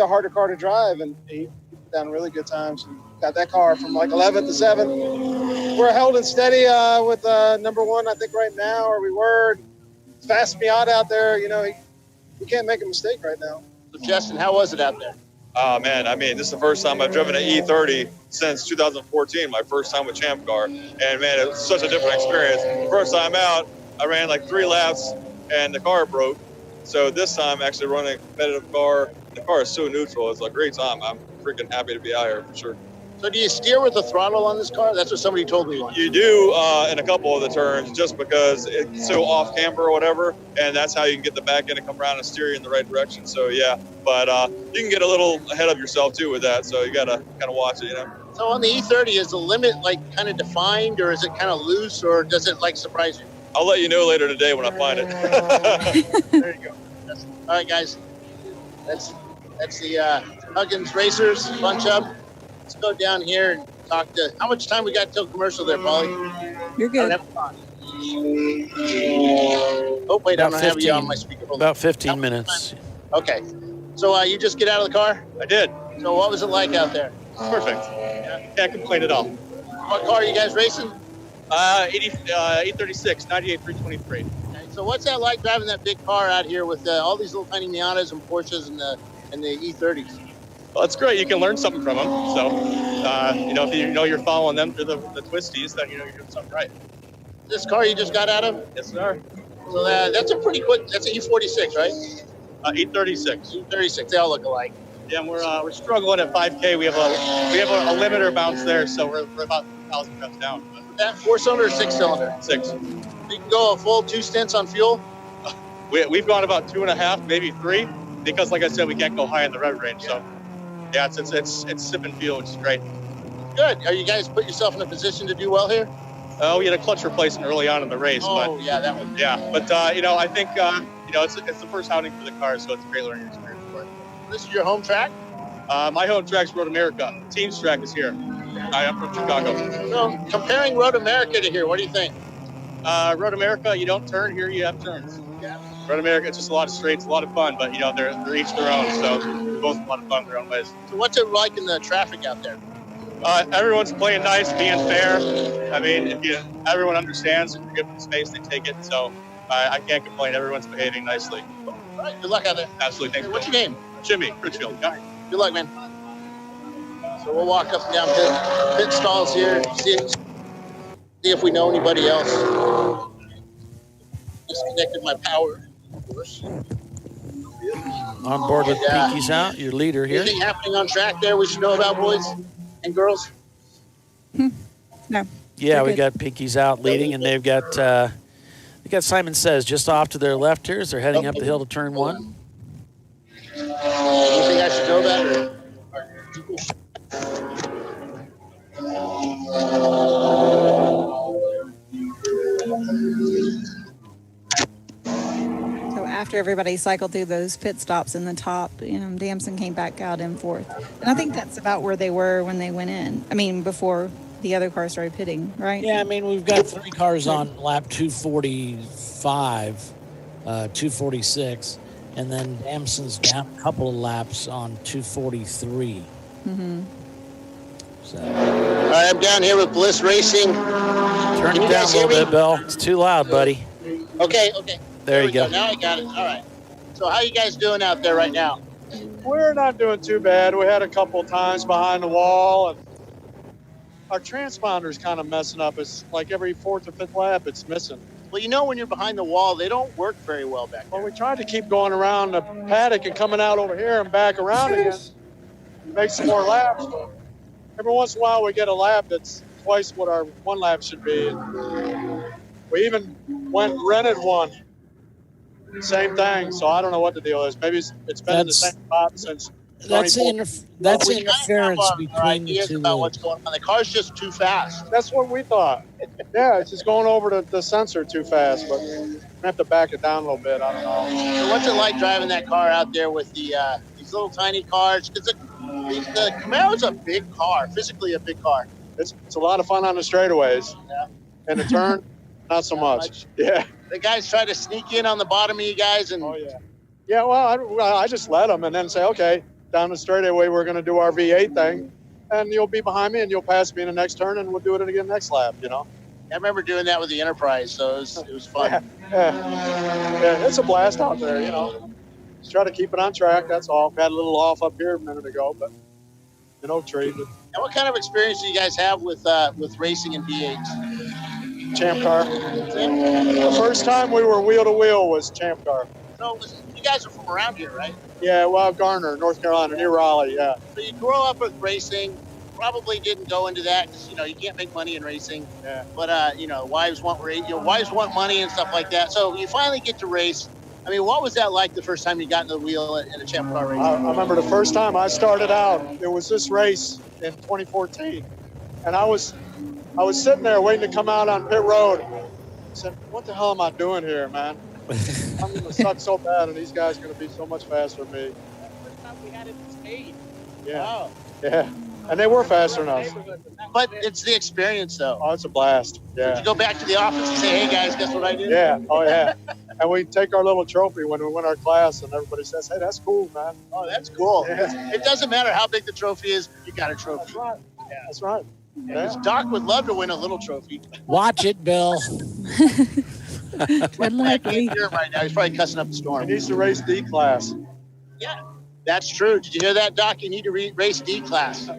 harder car to drive, and he put down really good times. And got that car from like 11th to 7th. We're holding steady with number 1, I think, right now, or we were. Fast Miata out there, he can't make a mistake right now. So, Justin, how was it out there? Oh, man, I mean, this is the first time I've driven an E30 since 2014, my first time with Champ Car. And, man, it was such a different experience. First time out, I ran like 3 laps, and the car broke. So this time, actually running a competitive car, the car is so neutral. It's a great time. I'm freaking happy to be out here for sure. So do you steer with the throttle on this car? That's what somebody told me once. You do in a couple of the turns just because it's so off camber or whatever, and that's how you can get the back end to come around and steer you in the right direction. So, yeah, but you can get a little ahead of yourself, too, with that. So you got to kind of watch it, So on the E30, is the limit, kind of defined, or is it kind of loose, or does it, surprise you? I'll let you know later today when I find it. There you go. All right, guys. That's the Huggins Racers bunch up. Let's go down here and talk to. How much time we got till commercial there, Polly? You're good. Oh wait, I don't have you on my speakerphone. About 15 minutes. Okay. So you just get out of the car? I did. So what was it like out there? Perfect. Yeah, can't complain at all. What car are you guys racing? E36, 98 323. Okay, so what's that like driving that big car out here with all these little tiny Miatas and Porsches and the E30s? Well, it's great. You can learn something from them. So, if you're following them through the twisties, then you're doing something right. This car you just got out of? Yes, sir. So that's a pretty quick. That's an E46, right? E36. E36. They all look alike. Yeah, and we're struggling at 5K. We have a limiter bounce there, so we're about 1,000 reps down. That 4-cylinder or 6-cylinder? 6. You can go a full 2 stints on fuel. We've gone about 2.5, maybe 3, because like I said, we can't go high in the rev range. So. Yeah, it's sipping fuel, which is great. Good. Are you guys put yourself in a position to do well here? We had a clutch replacement early on in the race. Oh, yeah, that one. Yeah, but I think it's the first outing for the car, so it's a great learning experience for it. This is your home track? My home track's Road America. Team's track is here. I'm from Chicago. So comparing Road America to here, what do you think? Road America, you don't turn. Here you have turns. Yeah. Road America, it's just a lot of straights, a lot of fun, but they're each their own, so they're both a lot of fun in their own ways. So what's it like in the traffic out there? Everyone's playing nice, being fair. I mean, everyone understands if you give them space, they take it. So I can't complain. Everyone's behaving nicely. All right, good luck out there. Absolutely. Thanks. Hey, what's your name? Jimmy Critchfield. All right. Good luck, man. So we'll walk up and down pit stalls here, see if we know anybody else. Disconnected my power, of course. On board with Pinky's Out, your leader here. Anything happening on track there we should know about, boys and girls? No. Yeah, we got Pinky's Out leading, and they've got Simon Says just off to their left here as they're heading up the hill to turn 1. Anything I should know about? So after everybody cycled through those pit stops in the top, Damson came back out in 4th. And I think that's about where they were when they went in. I mean, before the other car started pitting, right? Yeah, I mean, we've got 3 cars on lap 245, 246, and then Damson's down a couple of laps on 243. Mm-hmm. So. All right, I'm down here with Bliss Racing. Turn it down a little bit, Bill. It's too loud, buddy. Okay. There you go. Now I got it. All right. So how you guys doing out there right now? We're not doing too bad. We had a couple times behind the wall, and our transponder's kind of messing up. It's like every 4th or 5th lap, it's missing. Well, when you're behind the wall, they don't work very well back there. Well, we tried to keep going around the paddock and coming out over here and back around again. Make some more laps. Every once in a while, we get a lap that's twice what our 1 lap should be. And we even went and rented one. Same thing. So I don't know what the deal is. Maybe it's been in the same spot since. That's interference between the two. About what's going on. The car's just too fast. That's what we thought. Yeah, it's just going over the sensor too fast, but we have to back it down a little bit. I don't know. So what's it like driving that car out there with these little tiny cars? Because the Camaro's a big car, physically a big car. It's a lot of fun on the straightaways. Yeah. And the turn, not so much. Yeah. The guys try to sneak in on the bottom of you guys, and yeah. Well, I just let them and then say, okay, down the straightaway we're going to do our V8 thing, and you'll be behind me and you'll pass me in the next turn, and we'll do it again next lap. I remember doing that with the Enterprise, so it was fun. Yeah, it's a blast out there. Just try to keep it on track. That's all. Had a little off up here a minute ago, but trade. And what kind of experience do you guys have with racing in V8s? Champ Car. The first time we were wheel to wheel was Champ Car. So you guys are from around here, right? Yeah, well, Garner, North Carolina, near Raleigh. Yeah. So you grew up with racing. Probably didn't go into that because you can't make money in racing. Yeah. But wives want wives want money and stuff like that. So you finally get to race. I mean, what was that like the first time you got into the wheel in a Champ Car race? I remember the first time I started out. It was this race in 2014, and I was sitting there waiting to come out on pit road. I said, "What the hell am I doing here, man? I'm going to suck so bad, and these guys are going to be so much faster than me." First time we had it in speed. Yeah. Wow. Yeah. And they were faster than us. But it's the experience, though. Oh, it's a blast. Yeah. Did you go back to the office and say, "Hey guys, guess what I did"? Yeah. Oh, yeah. And we take our little trophy when we win our class, and everybody says, "Hey, that's cool, man." Oh, that's cool. Yeah. It doesn't matter how big the trophy is, you got a trophy. That's right. Yeah, that's right. Yeah. Doc would love to win a little trophy. Watch it, Bill. Good luck. I can't hear him right now. He's probably cussing up the storm. He needs to race D class. Yeah, that's true. Did you hear that, Doc? You need to race D class.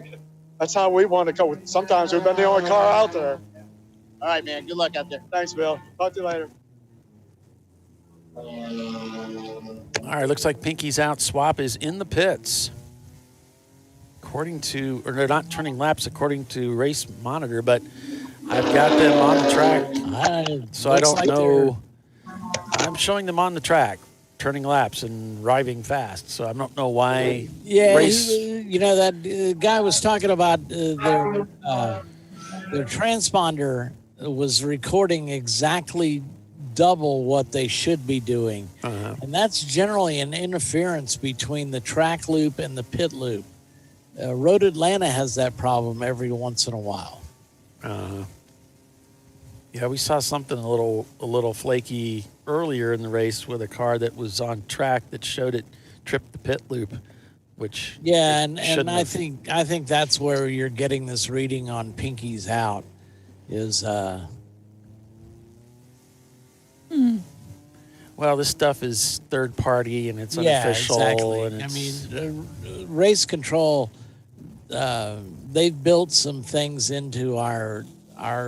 That's how we want to go. Sometimes we've been the only car out there. All right, man. Good luck out there. Thanks, Bill. Talk to you later. All right, looks like Pinky's Out swap is in the pits. They're not turning laps according to Race Monitor, but I've got them on the track. So I don't know. I'm showing them on the track, turning laps and driving fast. So I don't know why. Yeah, that guy was talking about their transponder was recording exactly double what they should be doing. Uh-huh. And that's generally an interference between the track loop and the pit loop. Road Atlanta has that problem every once in a while. Yeah, we saw something a little flaky earlier in the race with a car that was on track that showed it tripped the pit loop, which and I think that's where you're getting this reading on Pinky's Out is well, this stuff is third party and it's unofficial. Yeah, exactly. And I mean, race control, they've built some things into our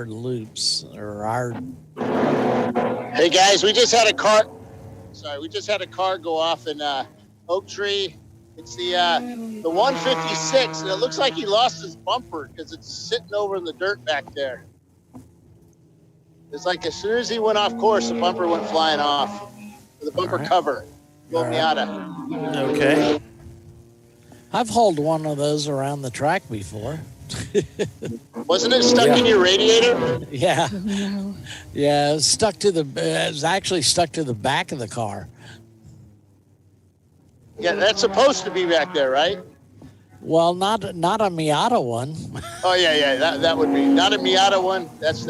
loops or our. Hey guys, we just had a car go off in Oak Tree. It's the 156, and it looks like he lost his bumper because it's sitting over in the dirt back there. It's like as soon as he went off course, the bumper went flying off. The bumper cover. Go Miata. Okay. I've hauled one of those around the track before. Wasn't it stuck in your radiator? Yeah. Yeah, it was actually stuck to the back of the car. Yeah, that's supposed to be back there, right? Well, not a Miata one. Oh yeah, that would be not a Miata one. That's.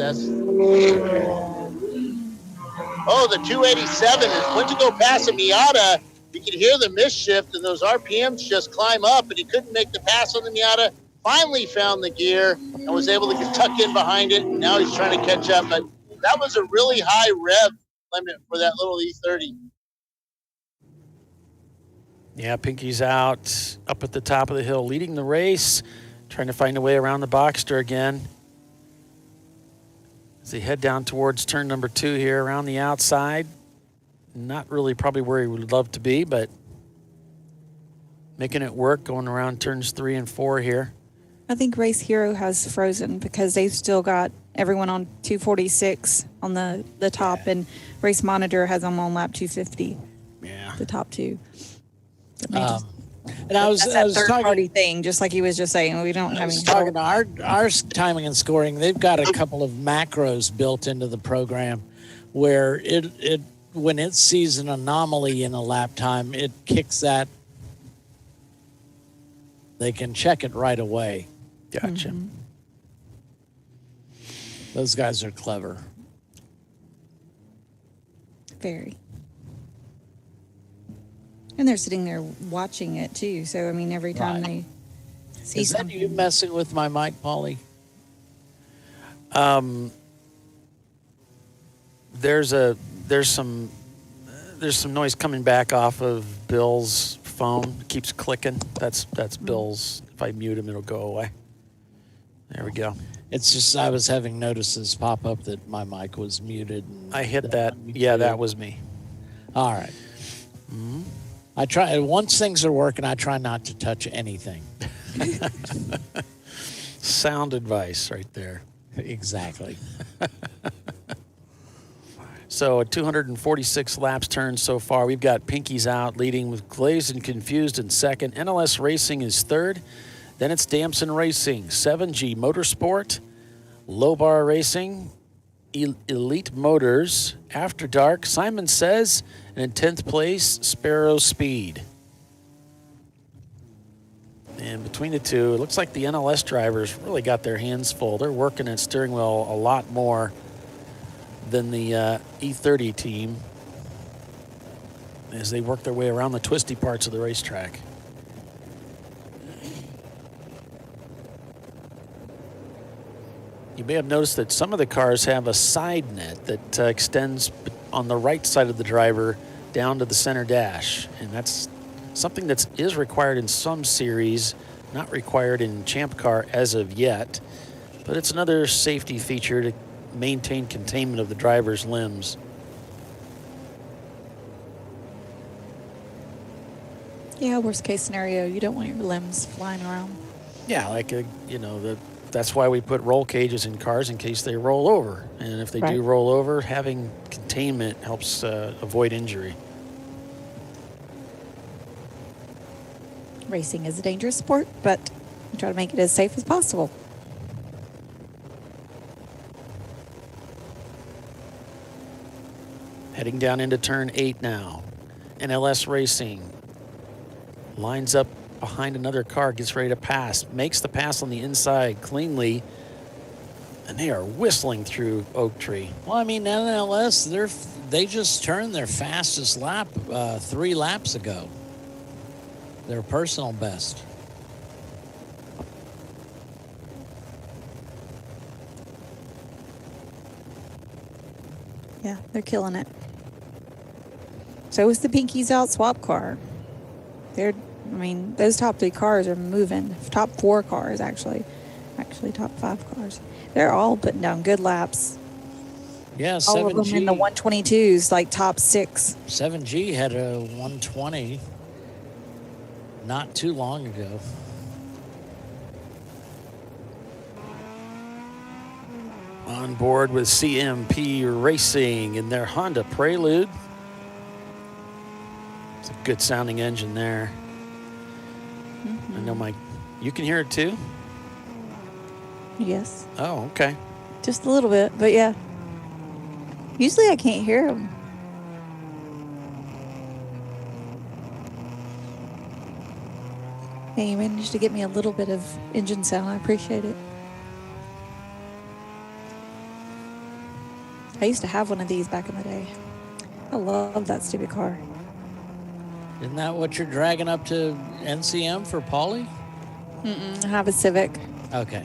Oh, the 287 went to go past a Miata. You can hear the misshift, and those RPMs just climb up, and he couldn't make the pass on the Miata. Finally found the gear and was able to get tucked in behind it. And now he's trying to catch up, but that was a really high rev limit for that little E30. Yeah, Pinky's out up at the top of the hill, leading the race, trying to find a way around the Boxster again. As they head down towards turn number 2 here around the outside. Not really probably where he would love to be, but making it work, going around turns 3 and 4 here. I think Race Hero has frozen because they've still got everyone on 246 on the top, and Race Monitor has them on lap 250. Yeah. The top two. And I was third talking, party thing, just like he was just saying. We don't have any. talking to our timing and scoring. They've got a couple of macros built into the program where it when it sees an anomaly in a lap time, it kicks that. They can check it right away. Gotcha. Mm-hmm. Those guys are clever. Very. And they're sitting there watching it too. So I mean, every time they see Is that something. you messing with my mic, Paulie? There's some noise coming back off of Bill's phone. It keeps clicking. That's Bill's. If I mute him, it'll go away. There we go. It's just I was having notices pop up that my mic was muted. I hit that. Yeah, that was me. All right. Mm-hmm. I try. Once things are working, I try not to touch anything. Sound advice right there. Exactly. So 246 laps turned so far. We've got Pinky's out, leading with Glazed and Confused in second. NLS Racing is third. Then it's Damson Racing, 7G Motorsport, Low Bar Racing, Elite Motors, After Dark, Simon Says, and in 10th place, Sparrow Speed. And between the two, it looks like the NLS drivers really got their hands full. They're working at steering wheel a lot more than the E30 team as they work their way around the twisty parts of the racetrack. You may have noticed that some of the cars have a side net that extends on the right side of the driver down to the center dash. And that's something that is required in some series, not required in Champ Car as of yet. But it's another safety feature to maintain containment of the driver's limbs. Yeah, worst case scenario, you don't want your limbs flying around. Yeah, like, that's why we put roll cages in cars in case they roll over. And if they do roll over, having containment helps avoid injury. Racing is a dangerous sport, but we try to make it as safe as possible. Heading down into turn 8 now. NLS Racing lines up behind another car, gets ready to pass, makes the pass on the inside cleanly, and they are whistling through Oak Tree. Well, I mean, NLS, they just turned their fastest lap 3 laps ago. Their personal best. Yeah, they're killing it. So is the Pinkies Out swap car. Those top 3 cars are moving. Top 4 cars, actually top 5 cars. They're all putting down good laps. Yeah, all 7G. of them in the 122s, like top 6. 7G had a 120. not too long ago. On board with CMP Racing in their Honda Prelude. It's a good sounding engine there. I know you can hear it too? Yes. Oh, okay. Just a little bit, but yeah. Usually I can't hear them. Hey, you managed to get me a little bit of engine sound. I appreciate it. I used to have one of these back in the day. I love that stupid car. Isn't that what you're dragging up to NCM for Paulie? I have a Civic. Okay.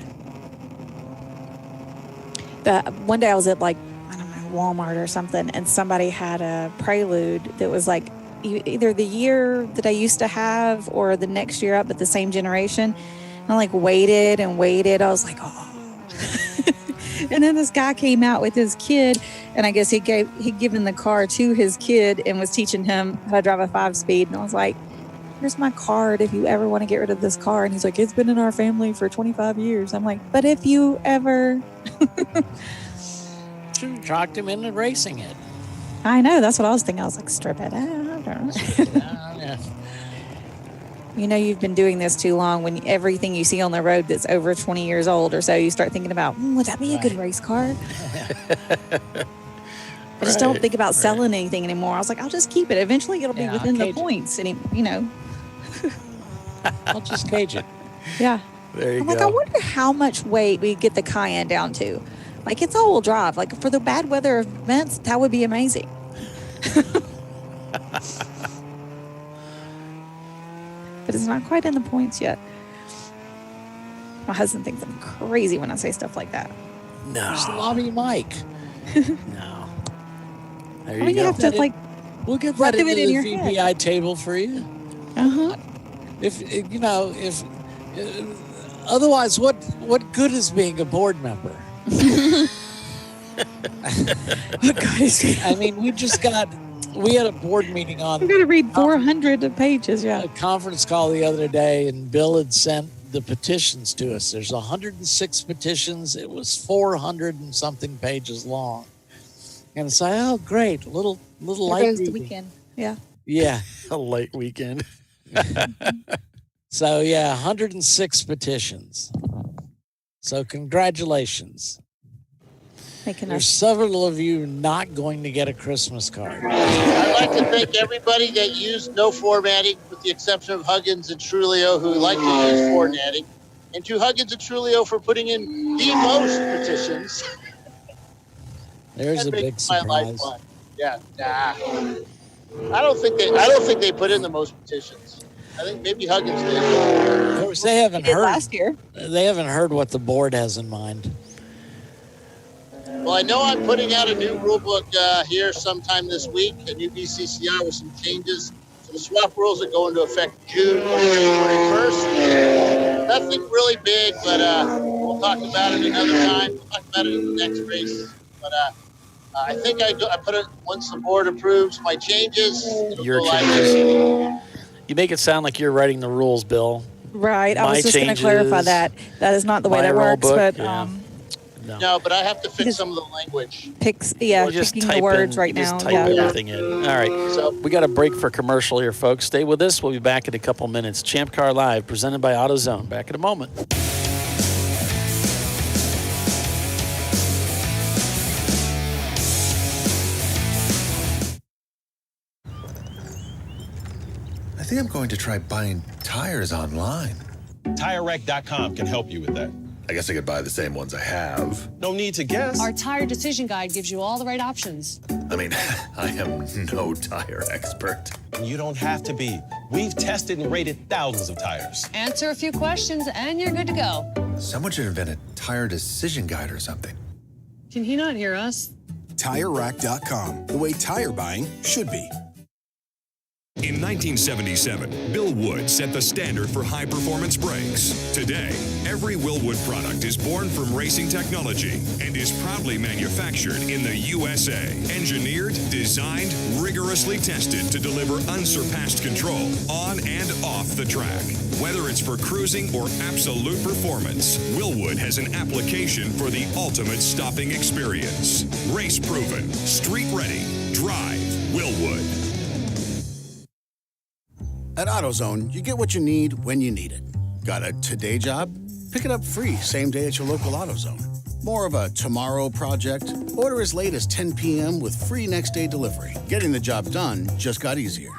One day I was at I don't know, Walmart or something, and somebody had a Prelude that was either the year that I used to have or the next year up, but the same generation. And I waited and waited. I was like, oh. And then this guy came out with his kid, and I guess he'd given the car to his kid and was teaching him how to drive a 5-speed. And I was like, here's my card if you ever want to get rid of this car. And he's like, it's been in our family for 25 years. I'm like, but if you ever... Talked him into racing it. I know. That's what I was thinking. I was like, strip it out. Yeah. You know, you've been doing this too long. When everything you see on the road that's over 20 years old or so, you start thinking about, would that be a good race car? I just don't think about selling anything anymore. I was like, I'll just keep it. Eventually it'll be within the points. And, I'll just cage it. Yeah. There you I'm go. like, I wonder how much weight we get the Cayenne down to. It's all-wheel drive. For the bad weather events, that would be amazing. But it's not quite in the points yet. My husband thinks I'm crazy when I say stuff like that. No. Just lobby Mike. No. There you go. You have to we'll get that into it in the your VPI head. table for you. Uh-huh. If otherwise, what good is being a board member? I mean, we had a board meeting on. I'm going to read 400 pages, yeah. A conference call the other day, and Bill had sent the petitions to us. There's 106 petitions. It was 400 and something pages long. And it's like, oh, great, little light Goes the reading. weekend. Yeah. Yeah. A late weekend. So, 106 petitions. So, congratulations. There's several of you not going to get a Christmas card. I'd like to thank everybody that used no formatting, with the exception of Huggins and Trulio, who like to use formatting, and to Huggins and Trulio for putting in the most petitions. There's a big surprise. Yeah, nah. I don't think they put in the most petitions. I think maybe Huggins did. Of course, they haven't heard last year. They haven't heard what the board has in mind. Well, I know I'm putting out a new rule book here sometime this week, a new BCCI with some changes to the swap rules that go into effect June 1st. Nothing really big, but we'll talk about it another time. We'll talk about it in the next race. But I think I put it, once the board approves my changes, it'll Your go live. changes. You make it sound like you're writing the rules, Bill. Right. I My was just going to changes, clarify that. That is not the way my that rule works, book, but yeah. No, but I have to fix some of the language. You picking type the words in, right you now. just type everything in. All right. So, We got a break for commercial here, folks. Stay with us. We'll be back in a couple minutes. Champ Car Live, presented by AutoZone. Back in a moment. I think I'm going to try buying tires online. TireRack.com can help you with that. I guess I could buy the same ones I have. No need to guess. Our tire decision guide gives you all the right options. I mean, I am no tire expert. You don't have to be. We've tested and rated thousands of tires. Answer a few questions and you're good to go. Someone should invent a tire decision guide or something. Can he not hear us? TireRack.com, the way tire buying should be. In 1977, Bill Wood set the standard for high-performance brakes. Today, every Willwood product is born from racing technology and is proudly manufactured in the USA. Engineered, designed, rigorously tested to deliver unsurpassed control on and off the track. Whether it's for cruising or absolute performance, Willwood has an application for the ultimate stopping experience. Race-proven, street-ready, drive Willwood. At AutoZone, you get what you need when you need it. Got a today job? Pick it up free same day at your local AutoZone. More of a tomorrow project? Order as late as 10 p.m. with free next day delivery. Getting the job done just got easier.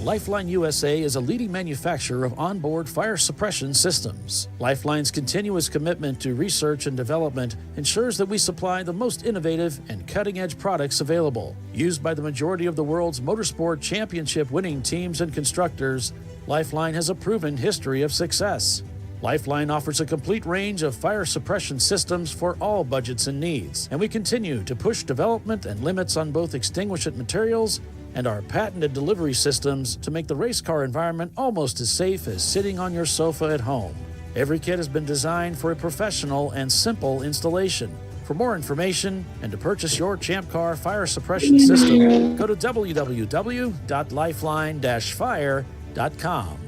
Lifeline USA is a leading manufacturer of onboard fire suppression systems. Lifeline's continuous commitment to research and development ensures that we supply the most innovative and cutting-edge products available. Used by the majority of the world's motorsport championship-winning teams and constructors, Lifeline has a proven history of success. Lifeline offers a complete range of fire suppression systems for all budgets and needs, and we continue to push development and limits on both extinguishant materials and our patented delivery systems to make the race car environment almost as safe as sitting on your sofa at home. Every kit has been designed for a professional and simple installation. For more information and to purchase your Champ Car fire suppression system, go to www.lifeline-fire.com.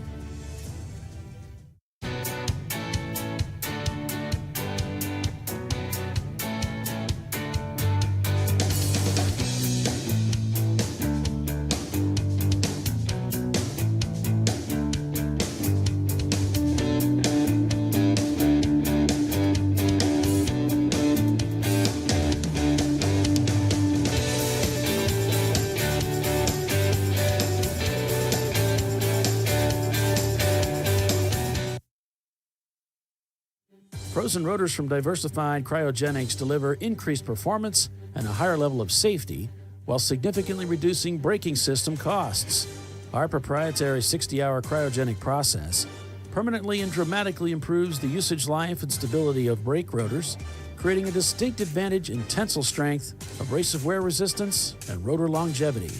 Frozen rotors from Diversified Cryogenics deliver increased performance and a higher level of safety while significantly reducing braking system costs. Our proprietary 60-hour cryogenic process permanently and dramatically improves the usage life and stability of brake rotors, creating a distinct advantage in tensile strength, abrasive wear resistance, and rotor longevity.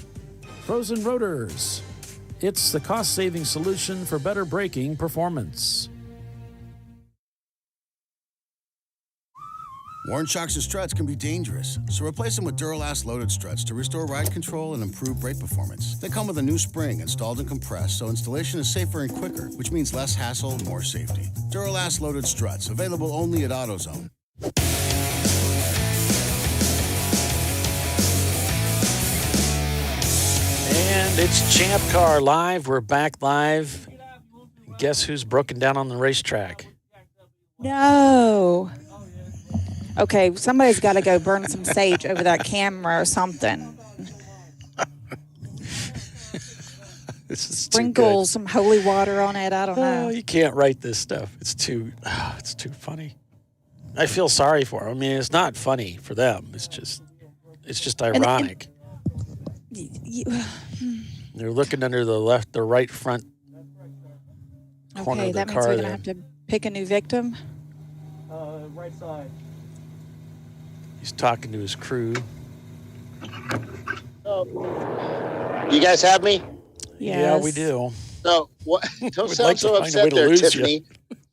Frozen rotors. It's the cost-saving solution for better braking performance. Worn shocks and struts can be dangerous, so replace them with Duralast loaded struts to restore ride control and improve brake performance. They come with a new spring installed and compressed, so installation is safer and quicker, which means less hassle, more safety. Duralast loaded struts, available only at AutoZone. And it's Champ Car Live. We're back live. Guess who's broken down on the racetrack? No. Okay, somebody's got to go burn some sage over that camera or something. Sprinkle some holy water on it. I don't know. You can't write this stuff. It's too funny. I feel sorry for them. I mean, it's not funny for them. It's just ironic. They're looking under the right front corner of the car. Okay, that means we're gonna have to pick a new victim. Right side. He's talking to his crew. You guys have me? Yes. Yeah, we do. So what? Don't sound like so upset there, Tiffany.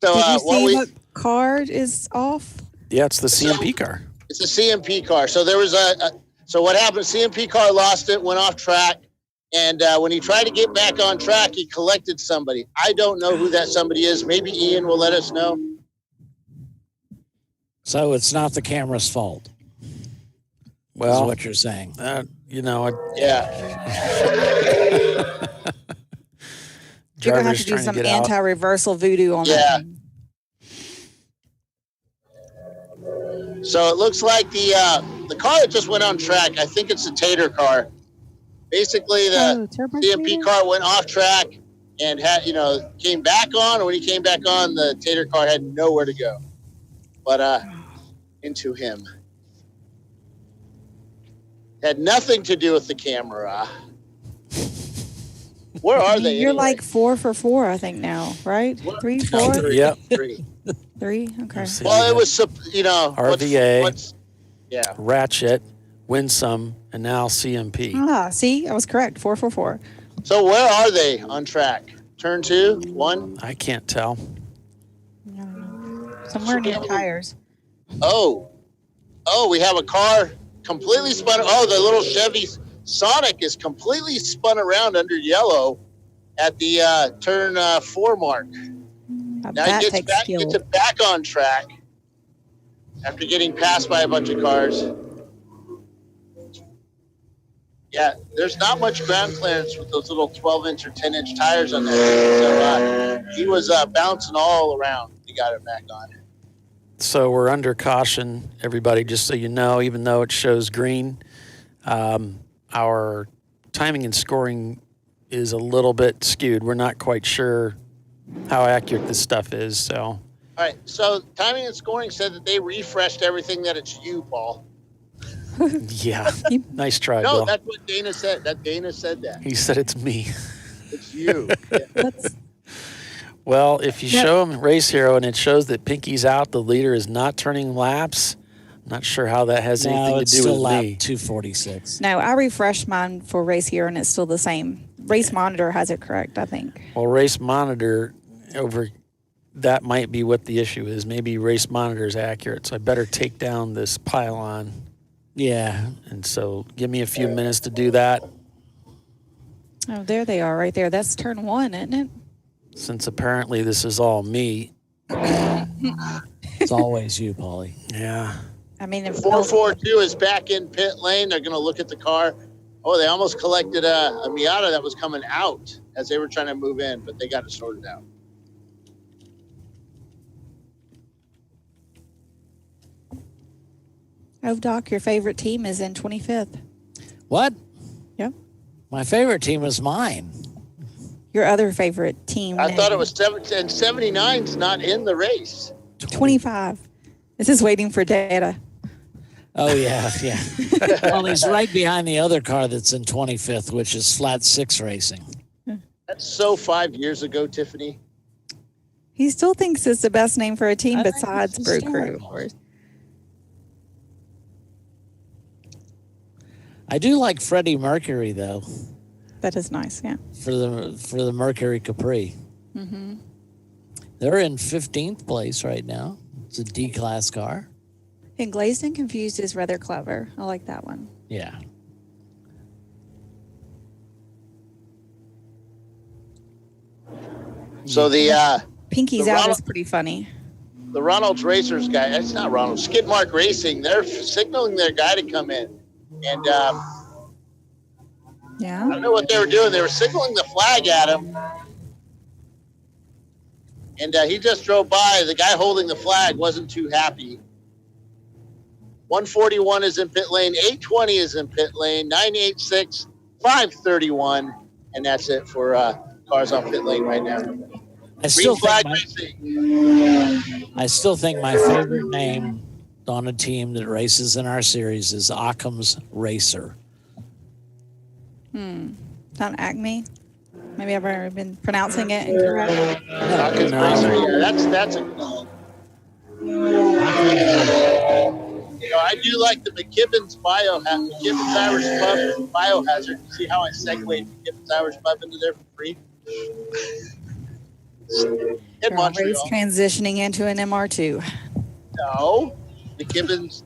So, did you see what card is off? Yeah, it's the CMP car. It's a CMP car. So there was so what happened? CMP car lost it, went off track, and when he tried to get back on track, he collected somebody. I don't know who that somebody is. Maybe Ian will let us know. So it's not the camera's fault. Well, is what you're saying. Yeah. You're gonna have to do some anti-reversal voodoo on that thing. So it looks like the car that just went on track, I think it's the Tater car. Basically, the CMP car went off track, and came back on. And when he came back on, the Tater car had nowhere to go, but into him. Had nothing to do with the camera. Where are they? You're anyway? like 4 for 4, I think now, right? 3, 4? Yep. 3. 3? Okay. Well, it was, RVA, yeah. Ratchet, Winsome, and now CMP. See, I was correct. 4 for 4. So where are they on track? Turn 2, 1? I can't tell. Somewhere near tires. Oh, we have a car completely spun. Oh, the little Chevy Sonic is completely spun around under yellow at the turn 4 mark. Now he gets it back on track after getting passed by a bunch of cars. Yeah, there's not much ground clearance with those little 12-inch or 10-inch tires on there. So he was bouncing all around. He got it back on. So we're under caution, everybody, just so you know, even though it shows green. Our timing and scoring is a little bit skewed. We're not quite sure how accurate this stuff is. So, all right. So timing and scoring said that they refreshed everything that it's you, Paul. Yeah. Nice try, No, Bill. that's what Dana said. Dana said that. He said it's me. It's you. Well, if you show him Race Hero and it shows that Pinky's out, the leader is not turning laps. I'm not sure how that has anything to do with lap me. 246. No, I refreshed mine for Race Hero and it's still the same. Race Monitor has it correct, I think. Well, Race Monitor that might be what the issue is. Maybe Race Monitor is accurate, so I better take down this pylon. Yeah. And so give me a few minutes to do that. Oh, there they are right there. That's turn 1, isn't it? Since apparently this is all me. It's always you, Paulie. Yeah. I mean, if 442 is back in pit lane. They're going to look at the car. Oh, they almost collected a Miata that was coming out as they were trying to move in, but they got it sorted out. Oh, Doc, your favorite team is in 25th. What? Yep. My favorite team is mine. Your other favorite team. I thought it was 79's not in the race. 25. This is waiting for data. Oh, yeah. Well, he's right behind the other car that's in 25th, which is Flat 6 Racing. That's so 5 years ago, Tiffany. He still thinks it's the best name for a team besides Brew Crew, of course. I do like Freddie Mercury, though. That is nice, yeah. For the Mercury Capri. Mm-hmm. They're in 15th place right now. It's a D-class car. And Glazed and Confused is rather clever. I like that one. Yeah. So the Pinky's the out Ronald- is pretty funny. The Ronald's Racers guy, that's not Ronald, Skidmark Racing, they're signaling their guy to come in. And yeah, I don't know what they were doing. They were signaling the flag at him. And he just drove by. The guy holding the flag wasn't too happy. 141 is in pit lane. 820 is in pit lane. 986, 531. And that's it for cars on pit lane right now. I still Green flag racing. I still think my favorite name on a team that races in our series is Occam's Racer. Not Acme. Maybe I've already been pronouncing it incorrect. Occam's Racer, yeah, that's a. I do like the McKibben's McKibben's Irish Pub Biohazard. See how I segued McKibben's Irish Pub into there for free? In Montreal. Transitioning into an MR2. No, McKibben's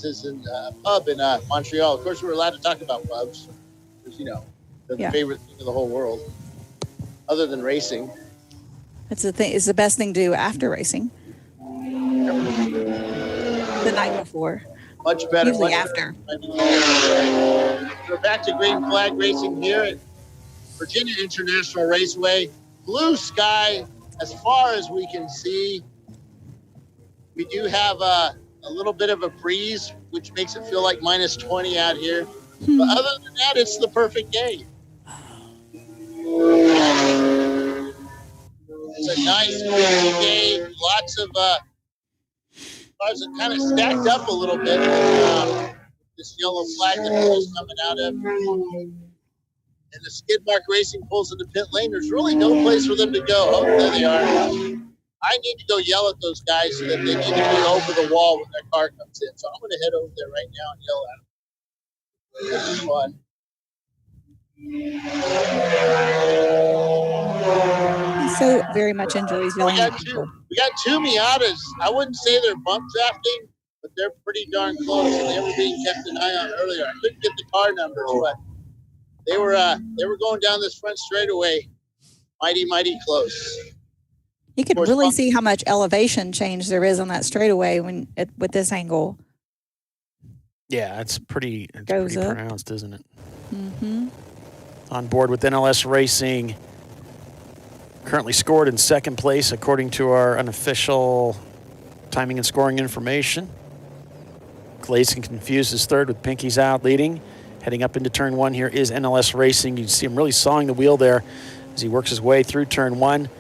is in a pub in Montreal. Of course, we're allowed to talk about pubs because they're the favorite thing in the whole world, other than racing. It's the best thing to do after racing. The night before. Much better. Usually after. We're back to green flag racing here at Virginia International Raceway. Blue sky as far as we can see. We do have a little bit of a breeze, which makes it feel like minus 20 out here. But other than that, it's the perfect day. a nice day. Lots of cars that kind of stacked up a little bit. This yellow flag that was coming out of. And the skid mark racing pulls into pit lane. There's really no place for them to go. Oh, there they are. I need to go yell at those guys that they need to be over the wall when their car comes in. So I'm going to head over there right now and yell at them. This is fun. He so very much enjoys yelling at people. We got two Miatas. I wouldn't say they're bump drafting, but they're pretty darn close. And they were being kept an eye on earlier. I couldn't get the car numbers, but they were going down this front straightaway, mighty close. You could really see how much elevation change there is on that straightaway with this angle. Yeah, it's pretty Goes up. pronounced, isn't it? Mm-hmm. On board with NLS Racing, currently scored in second place according to our unofficial timing and scoring information. Gleason confused is third with Pinky's out leading. Heading up into turn one here is NLS Racing. You can see him really sawing the wheel there as he works his way through turn one.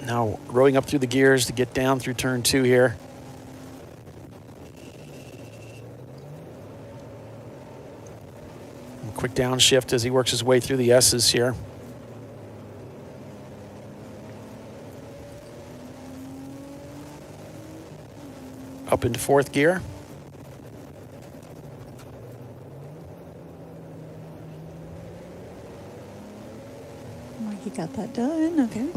Now rowing up through the gears to get down through turn two here. And quick downshift as he works his way through the S's here. Up into fourth gear. Mikey got that done. Okay.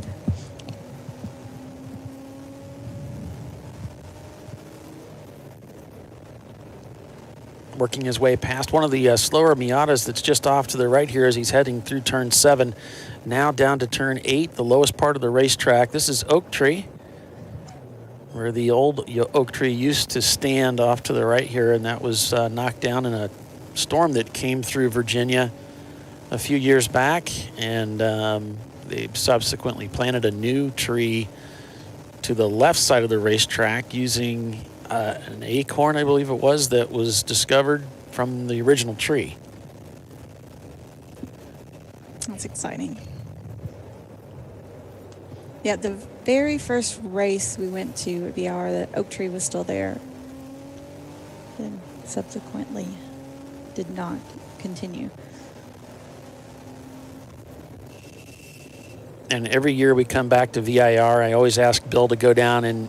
Working his way past one of the slower Miatas that's just off to the right here as he's heading through turn 7. Now down to turn 8, the lowest part of the racetrack. This is Oak Tree, where the old Oak Tree used to stand off to the right here, and that was knocked down in a storm that came through Virginia a few years back, and they subsequently planted a new tree to the left side of the racetrack using an acorn, I believe it was, that was discovered from the original tree. That's exciting. Yeah, the very first race we went to at VIR, the oak tree was still there. Then subsequently did not continue. And every year we come back to VIR, I always ask Bill to go down and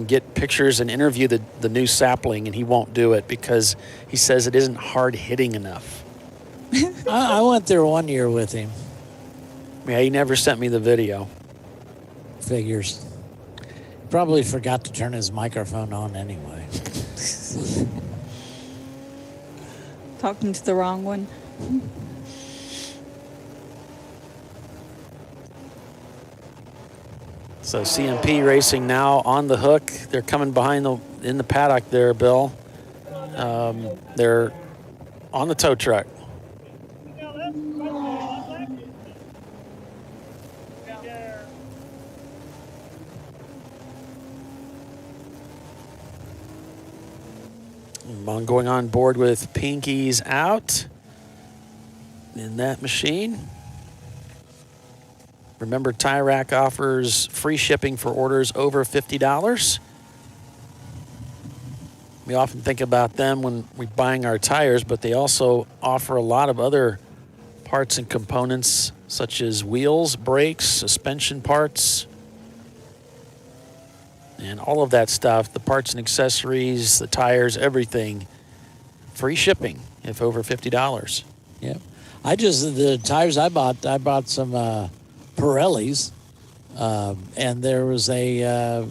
get pictures and interview the new sapling, and he won't do it because he says it isn't hard hitting enough. I went there one year with him. Yeah, he never sent me the video. Figures. Probably forgot to turn his microphone on anyway. Talking to the wrong one. So CMP Racing now on the hook. They're coming behind in the paddock there, Bill. They're on the tow truck. I'm going on board with Pinky's out in that machine. Remember, Tire Rack offers free shipping for orders over $50. We often think about them when we're buying our tires, but they also offer a lot of other parts and components, such as wheels, brakes, suspension parts, and all of that stuff, the parts and accessories, the tires, everything. Free shipping if over $50. Yep. The tires I bought some Pirellis, and there was a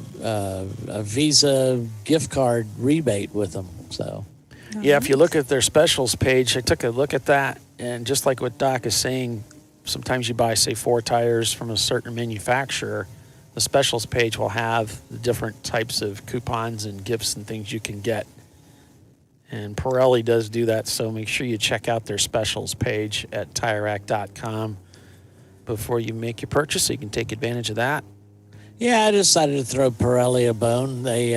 Visa gift card rebate with them. So, yeah, if you look at their specials page, I took a look at that, and just like what Doc is saying, sometimes you buy, say, 4 tires from a certain manufacturer. The specials page will have the different types of coupons and gifts and things you can get. And Pirelli does do that, so make sure you check out their specials page at TireRack.com before you make your purchase, so you can take advantage of that. Yeah, I decided to throw Pirelli a bone. They,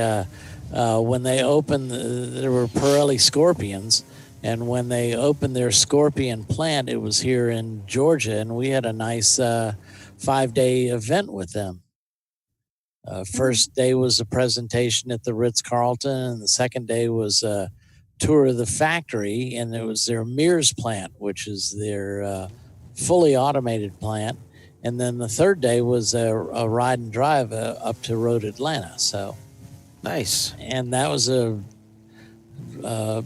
when they opened, there were Pirelli Scorpions, and when they opened their Scorpion plant, it was here in Georgia, and we had a nice 5-day event with them. First day was a presentation at the Ritz-Carlton, and the second day was a tour of the factory, and it was their Mears plant, which is their fully automated plant. And then the third day was a ride and drive up to Road Atlanta. So nice. And that was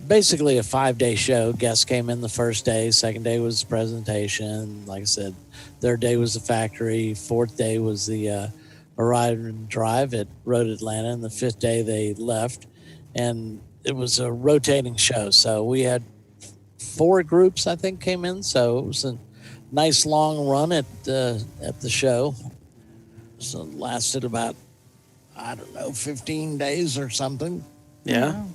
basically a 5-day show. Guests came in the first day. Second day was the presentation. Like I said, third day was the factory. Fourth day was the ride and drive at Road Atlanta. And the fifth day they left. And it was a rotating show. So we had 4 groups, I think, came in. So it was a nice long run at the show. So it lasted about, 15 days or something. Yeah. Wow.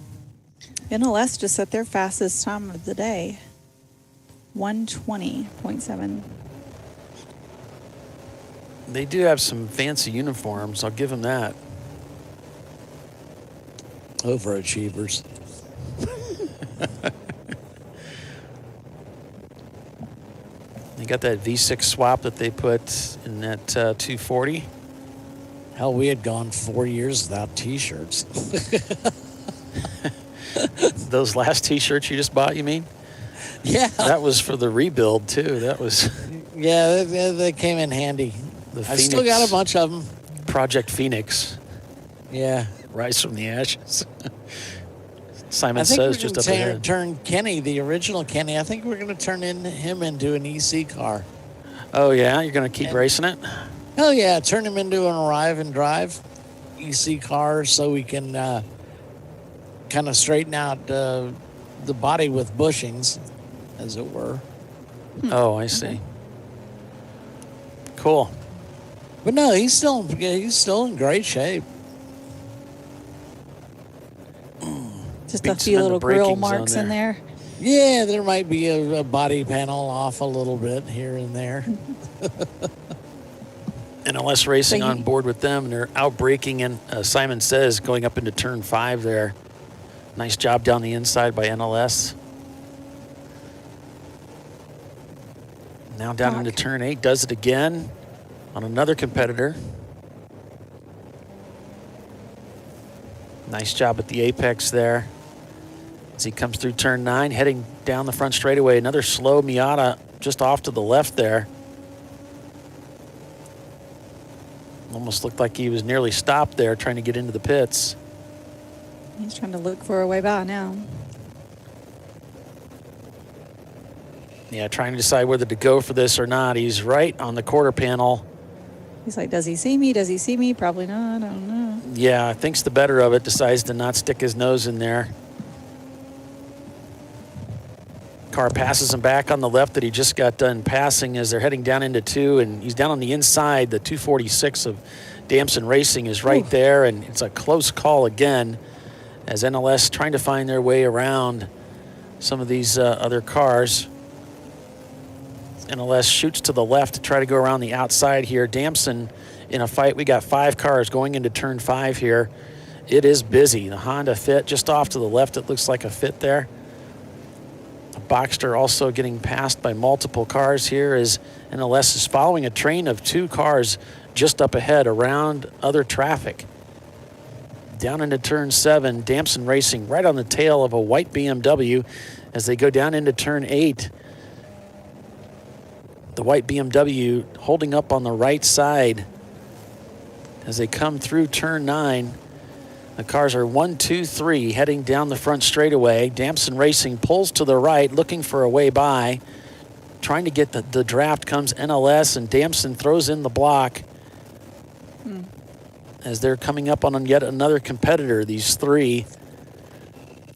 NLS just set their fastest time of the day, 1:20.7. They do have some fancy uniforms. I'll give them that. Overachievers. They got that V6 swap that they put in that 240. Hell, we had gone 4 years without T-shirts. Those last T-shirts you just bought, you mean? Yeah. That was for the rebuild, too. That was... Yeah, they came in handy. I still got a bunch of them. Project Phoenix. Yeah. Rise from the ashes. Simon I think says we're just gonna up ahead. turn Kenny, the original Kenny, I think we're going to turn him into an EC car. Oh, yeah? You're going to keep racing it? Hell yeah, turn him into an arrive and drive EC car so we can kind of straighten out the body with bushings, as it were. Oh, I see. Cool. But no, he's still in great shape. Just a few little grill marks in there. Yeah, there might be a body panel off a little bit here and there. NLS Racing on board with them, and they're out braking, and Simon says going up into turn 5 there. Nice job down the inside by NLS. Now down into turn 8, does it again on another competitor. Nice job at the apex there. As he comes through turn 9, heading down the front straightaway. Another slow Miata just off to the left there. Almost looked like he was nearly stopped there trying to get into the pits. He's trying to look for a way by now. Yeah, trying to decide whether to go for this or not. He's right on the quarter panel. He's like, does he see me? Does he see me? Probably not. I don't know. Yeah, thinks the better of it. Decides to not stick his nose in there. Car passes him back on the left that he just got done passing as they're heading down into 2, and he's down on the inside. The 246 of Damson Racing is right there, and it's a close call again as NLS trying to find their way around some of these other cars. NLS shoots to the left to try to go around the outside here. Damson in a fight. We got 5 cars going into turn 5 here. It is busy. The Honda Fit just off to the left. It looks like a Fit there. Boxster also getting passed by multiple cars here as NLS is following a train of 2 cars just up ahead around other traffic. Down into turn 7, Damson Racing right on the tail of a white BMW as they go down into turn 8. The white BMW holding up on the right side as they come through turn 9. The cars are 1, 2, 3 heading down the front straightaway. Damson Racing pulls to the right, looking for a way by. Trying to get the draft comes NLS, and Damson throws in the block as they're coming up on yet another competitor, these 3.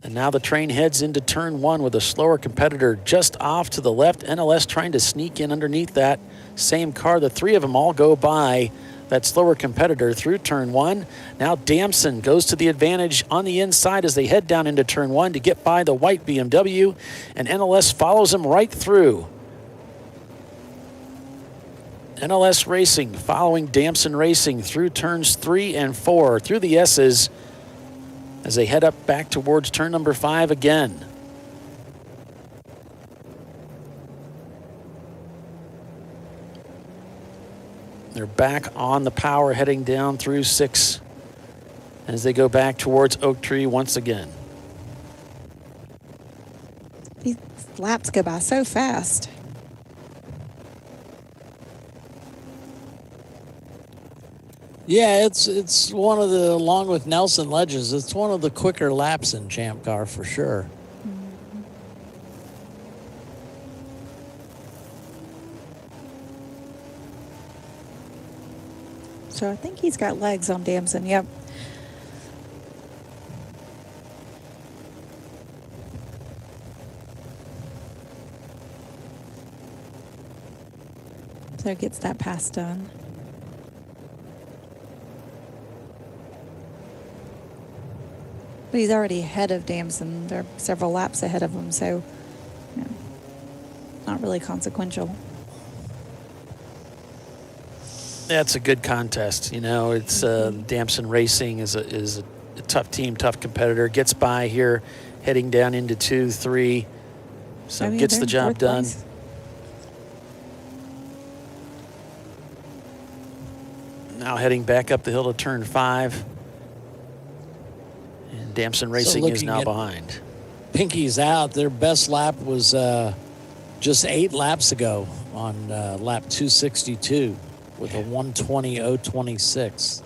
And now the train heads into turn 1 with a slower competitor just off to the left. NLS trying to sneak in underneath that same car. The 3 of them all go by that slower competitor through turn 1. Now Damson goes to the advantage on the inside as they head down into turn 1 to get by the white BMW, and NLS follows him right through. NLS Racing following Damson Racing through turns 3 and 4, through the S's, as they head up back towards turn number 5 again. They're back on the power heading down through 6 as they go back towards Oak Tree once again. These laps go by so fast. Yeah, it's one of the, along with Nelson Ledges, it's one of the quicker laps in Champ Car for sure. So I think he's got legs on Damson. Yep. So gets that pass done. But he's already ahead of Damson. There are several laps ahead of him, so you know, not really consequential. That's a good contest. You know, it's Damson Racing is a tough team, tough competitor. Gets by here, heading down into 2, 3. So gets the job done. Place. Now heading back up the hill to turn 5. And Damson Racing is now behind. Pinky's out. Their best lap was just 8 laps ago on lap 262 with a 1:20.026.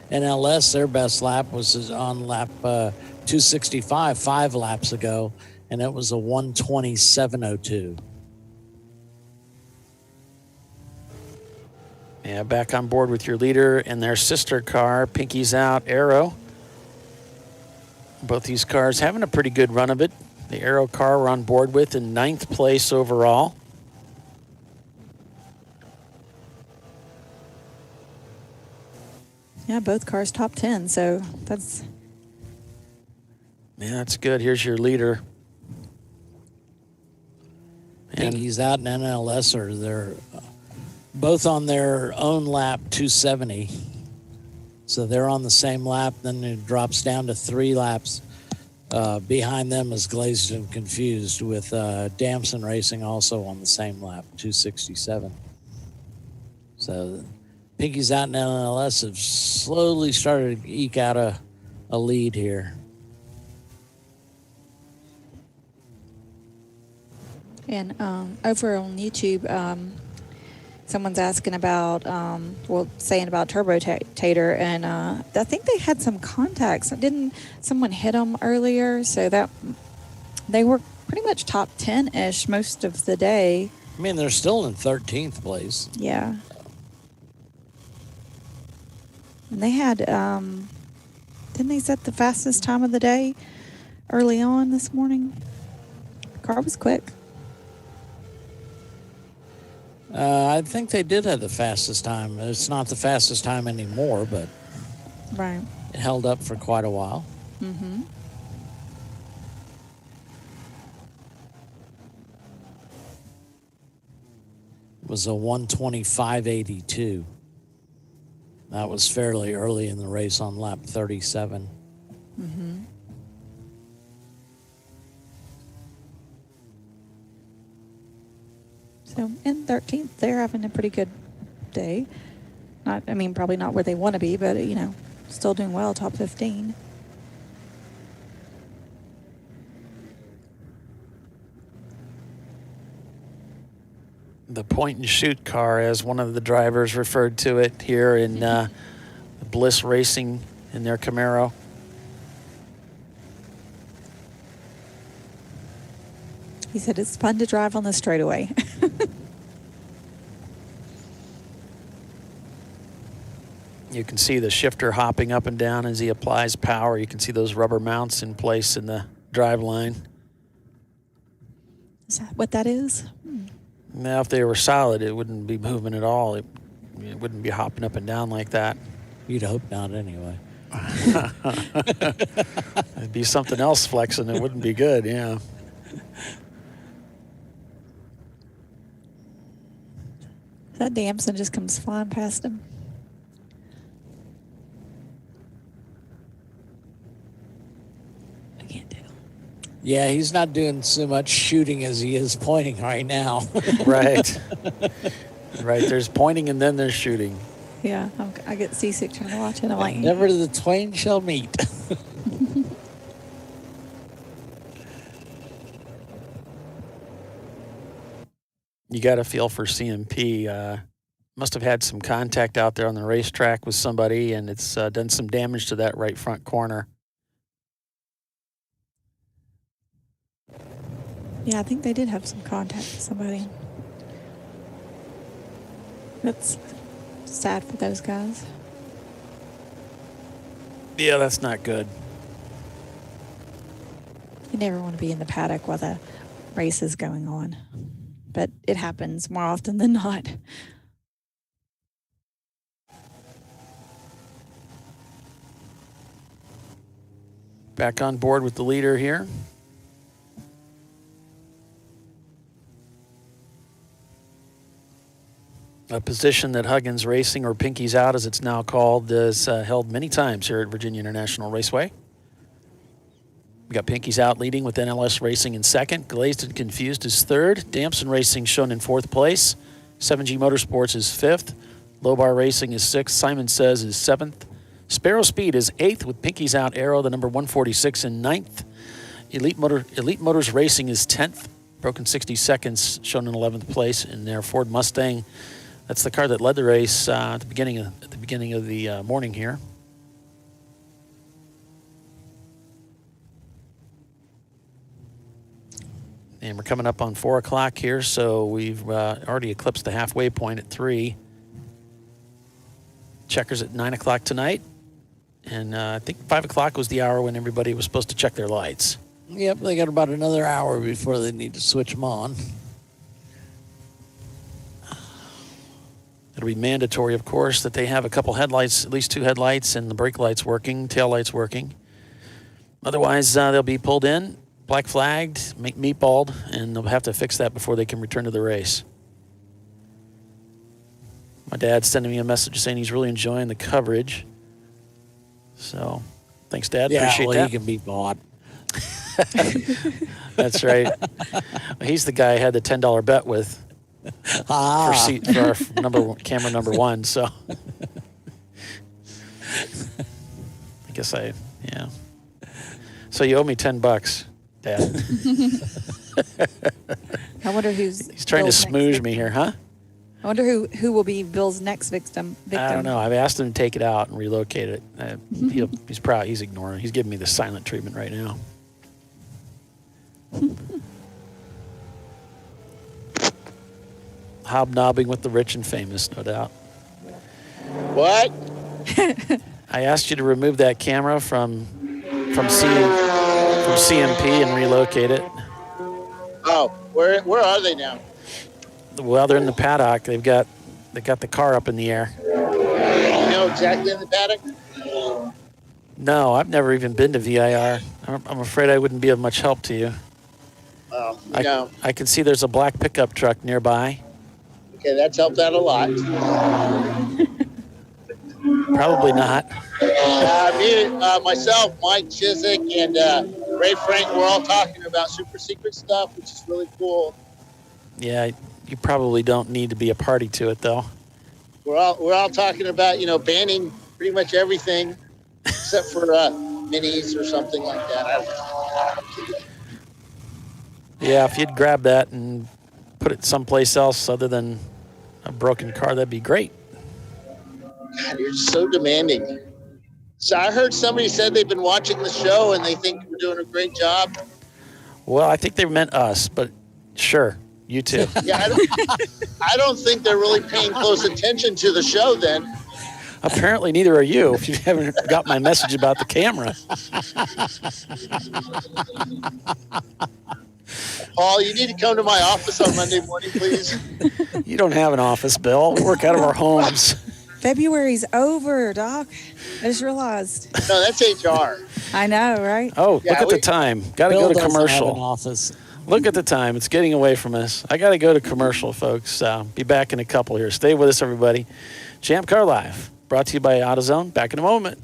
NLS, their best lap was on lap 265 5 laps ago, and it was a 1:27.02. Yeah, back on board with your leader and their sister car. Pinky's out, Arrow. Both these cars having a pretty good run of it. The Arrow car we're on board with in 9th place overall. Yeah, both cars top 10, so that's... Yeah, that's good. Here's your leader. Pinky's out, and NLS they're both on their own lap 270. So they're on the same lap, then it drops down to 3 laps. Behind them is Glazed and Confused with Damson Racing also on the same lap, 267. So Pinky's out and NLS have slowly started to eke out a lead here. And over on YouTube, someone's asking about, saying about Turbo Tater, and I think they had some contacts. Didn't someone hit them earlier? So that they were pretty much top 10-ish most of the day. I mean, they're still in 13th place. Yeah. And they had, didn't they set the fastest time of the day early on this morning? The car was quick. I think they did have the fastest time. It's not the fastest time anymore, but right, it held up for quite a while. Mm-hmm. It was a 1:25.82. That was fairly early in the race on lap 37. Mm-hmm. So in 13th, they're having a pretty good day. Probably not where they want to be, but, still doing well, top 15. The point and shoot car, as one of the drivers referred to it here in Bliss Racing in their Camaro. He said it's fun to drive on the straightaway. You can see the shifter hopping up and down as he applies power. You can see those rubber mounts in place in the drive line. Is that what that is? Now, if they were solid, it wouldn't be moving at all. It wouldn't be hopping up and down like that. You'd hope not anyway. It'd be something else flexing. It wouldn't be good, yeah. That Damson just comes flying past him. I can't tell. Yeah, he's not doing so much shooting as he is pointing right now. Right. Right. There's pointing and then there's shooting. Yeah, I get seasick trying to watch it. I'm like, Never the twain shall meet. You got a feel for CMP. Must have had some contact out there on the racetrack with somebody, and it's done some damage to that right front corner. yeah, I think they did have some contact with somebody. That's sad for those guys. Yeah, that's not good. You never want to be in the paddock while the race is going on, but it happens more often than not. Back on board with the leader here. A position that Huggins Racing, or Pinky's Out as it's now called, is held many times here at Virginia International Raceway. We got Pinky's Out leading with NLS Racing in second. Glazed and Confused is third. Damson Racing shown in fourth place. 7G Motorsports is fifth. Low Bar Racing is sixth. Simon Says is seventh. Sparrow Speed is eighth with Pinky's Out Arrow, the number 146, in ninth. Elite Motors Racing is 10th. Broken 60 Seconds shown in 11th place in their Ford Mustang. That's the car that led the race at the beginning of the morning here. And we're coming up on 4 o'clock here, so we've already eclipsed the halfway point at 3. Checkers at 9 o'clock tonight. And I think 5 o'clock was the hour when everybody was supposed to check their lights. Yep, they got about another hour before they need to switch them on. It'll be mandatory, of course, that they have a couple headlights, at least 2 headlights, and the brake lights working, tail lights working. Otherwise, they'll be pulled in, black flagged, meatballed, and they'll have to fix that before they can return to the race. My dad's sending me a message saying he's really enjoying the coverage. So, thanks, Dad. Yeah, appreciate well, that. he can be bought. That's right. He's the guy I had the $10 bet with. For our camera number 1, so I guess yeah. So you owe me $10, Dad. I wonder who's. He's trying to smooge me here, huh? I wonder who will be Bill's next victim. I don't know. I've asked him to take it out and relocate it. He's proud. He's ignoring. He's giving me the silent treatment right now. Hobnobbing with the rich and famous, no doubt. What? I asked you to remove that camera from CMP and relocate it. Oh, where are they now? Well, they're in the paddock. They got the car up in the air. You know exactly in the paddock? No, I've never even been to VIR. I'm afraid I wouldn't be of much help to you. Oh, no. I can see there's a black pickup truck nearby. Okay, that's helped out a lot. Probably not. Myself, Mike Chiswick, and Ray Frank, we're all talking about super secret stuff, which is really cool. Yeah, you probably don't need to be a party to it, though. We're all talking about, banning pretty much everything except for minis or something like that. I don't know. Yeah, if you'd grab that and put it someplace else other than a broken car, that'd be great. God, you're so demanding. So I heard somebody said they've been watching the show and they think we're doing a great job. Well, I think they meant us, but sure, you too. Yeah, I don't think they're really paying close attention to the show then. Apparently neither are you, if you haven't got my message about the camera. Paul, you need to come to my office on Monday morning, please. You don't have an office, Bill. We work out of our homes. February's over, Doc. I just realized. No, that's HR. I know, right? Oh, yeah, look at the time. Got to go to commercial. Have an office. Look at the time. It's getting away from us. I got to go to commercial, folks. Be back in a couple here. Stay with us, everybody. ChampCar.Live, brought to you by AutoZone. Back in a moment.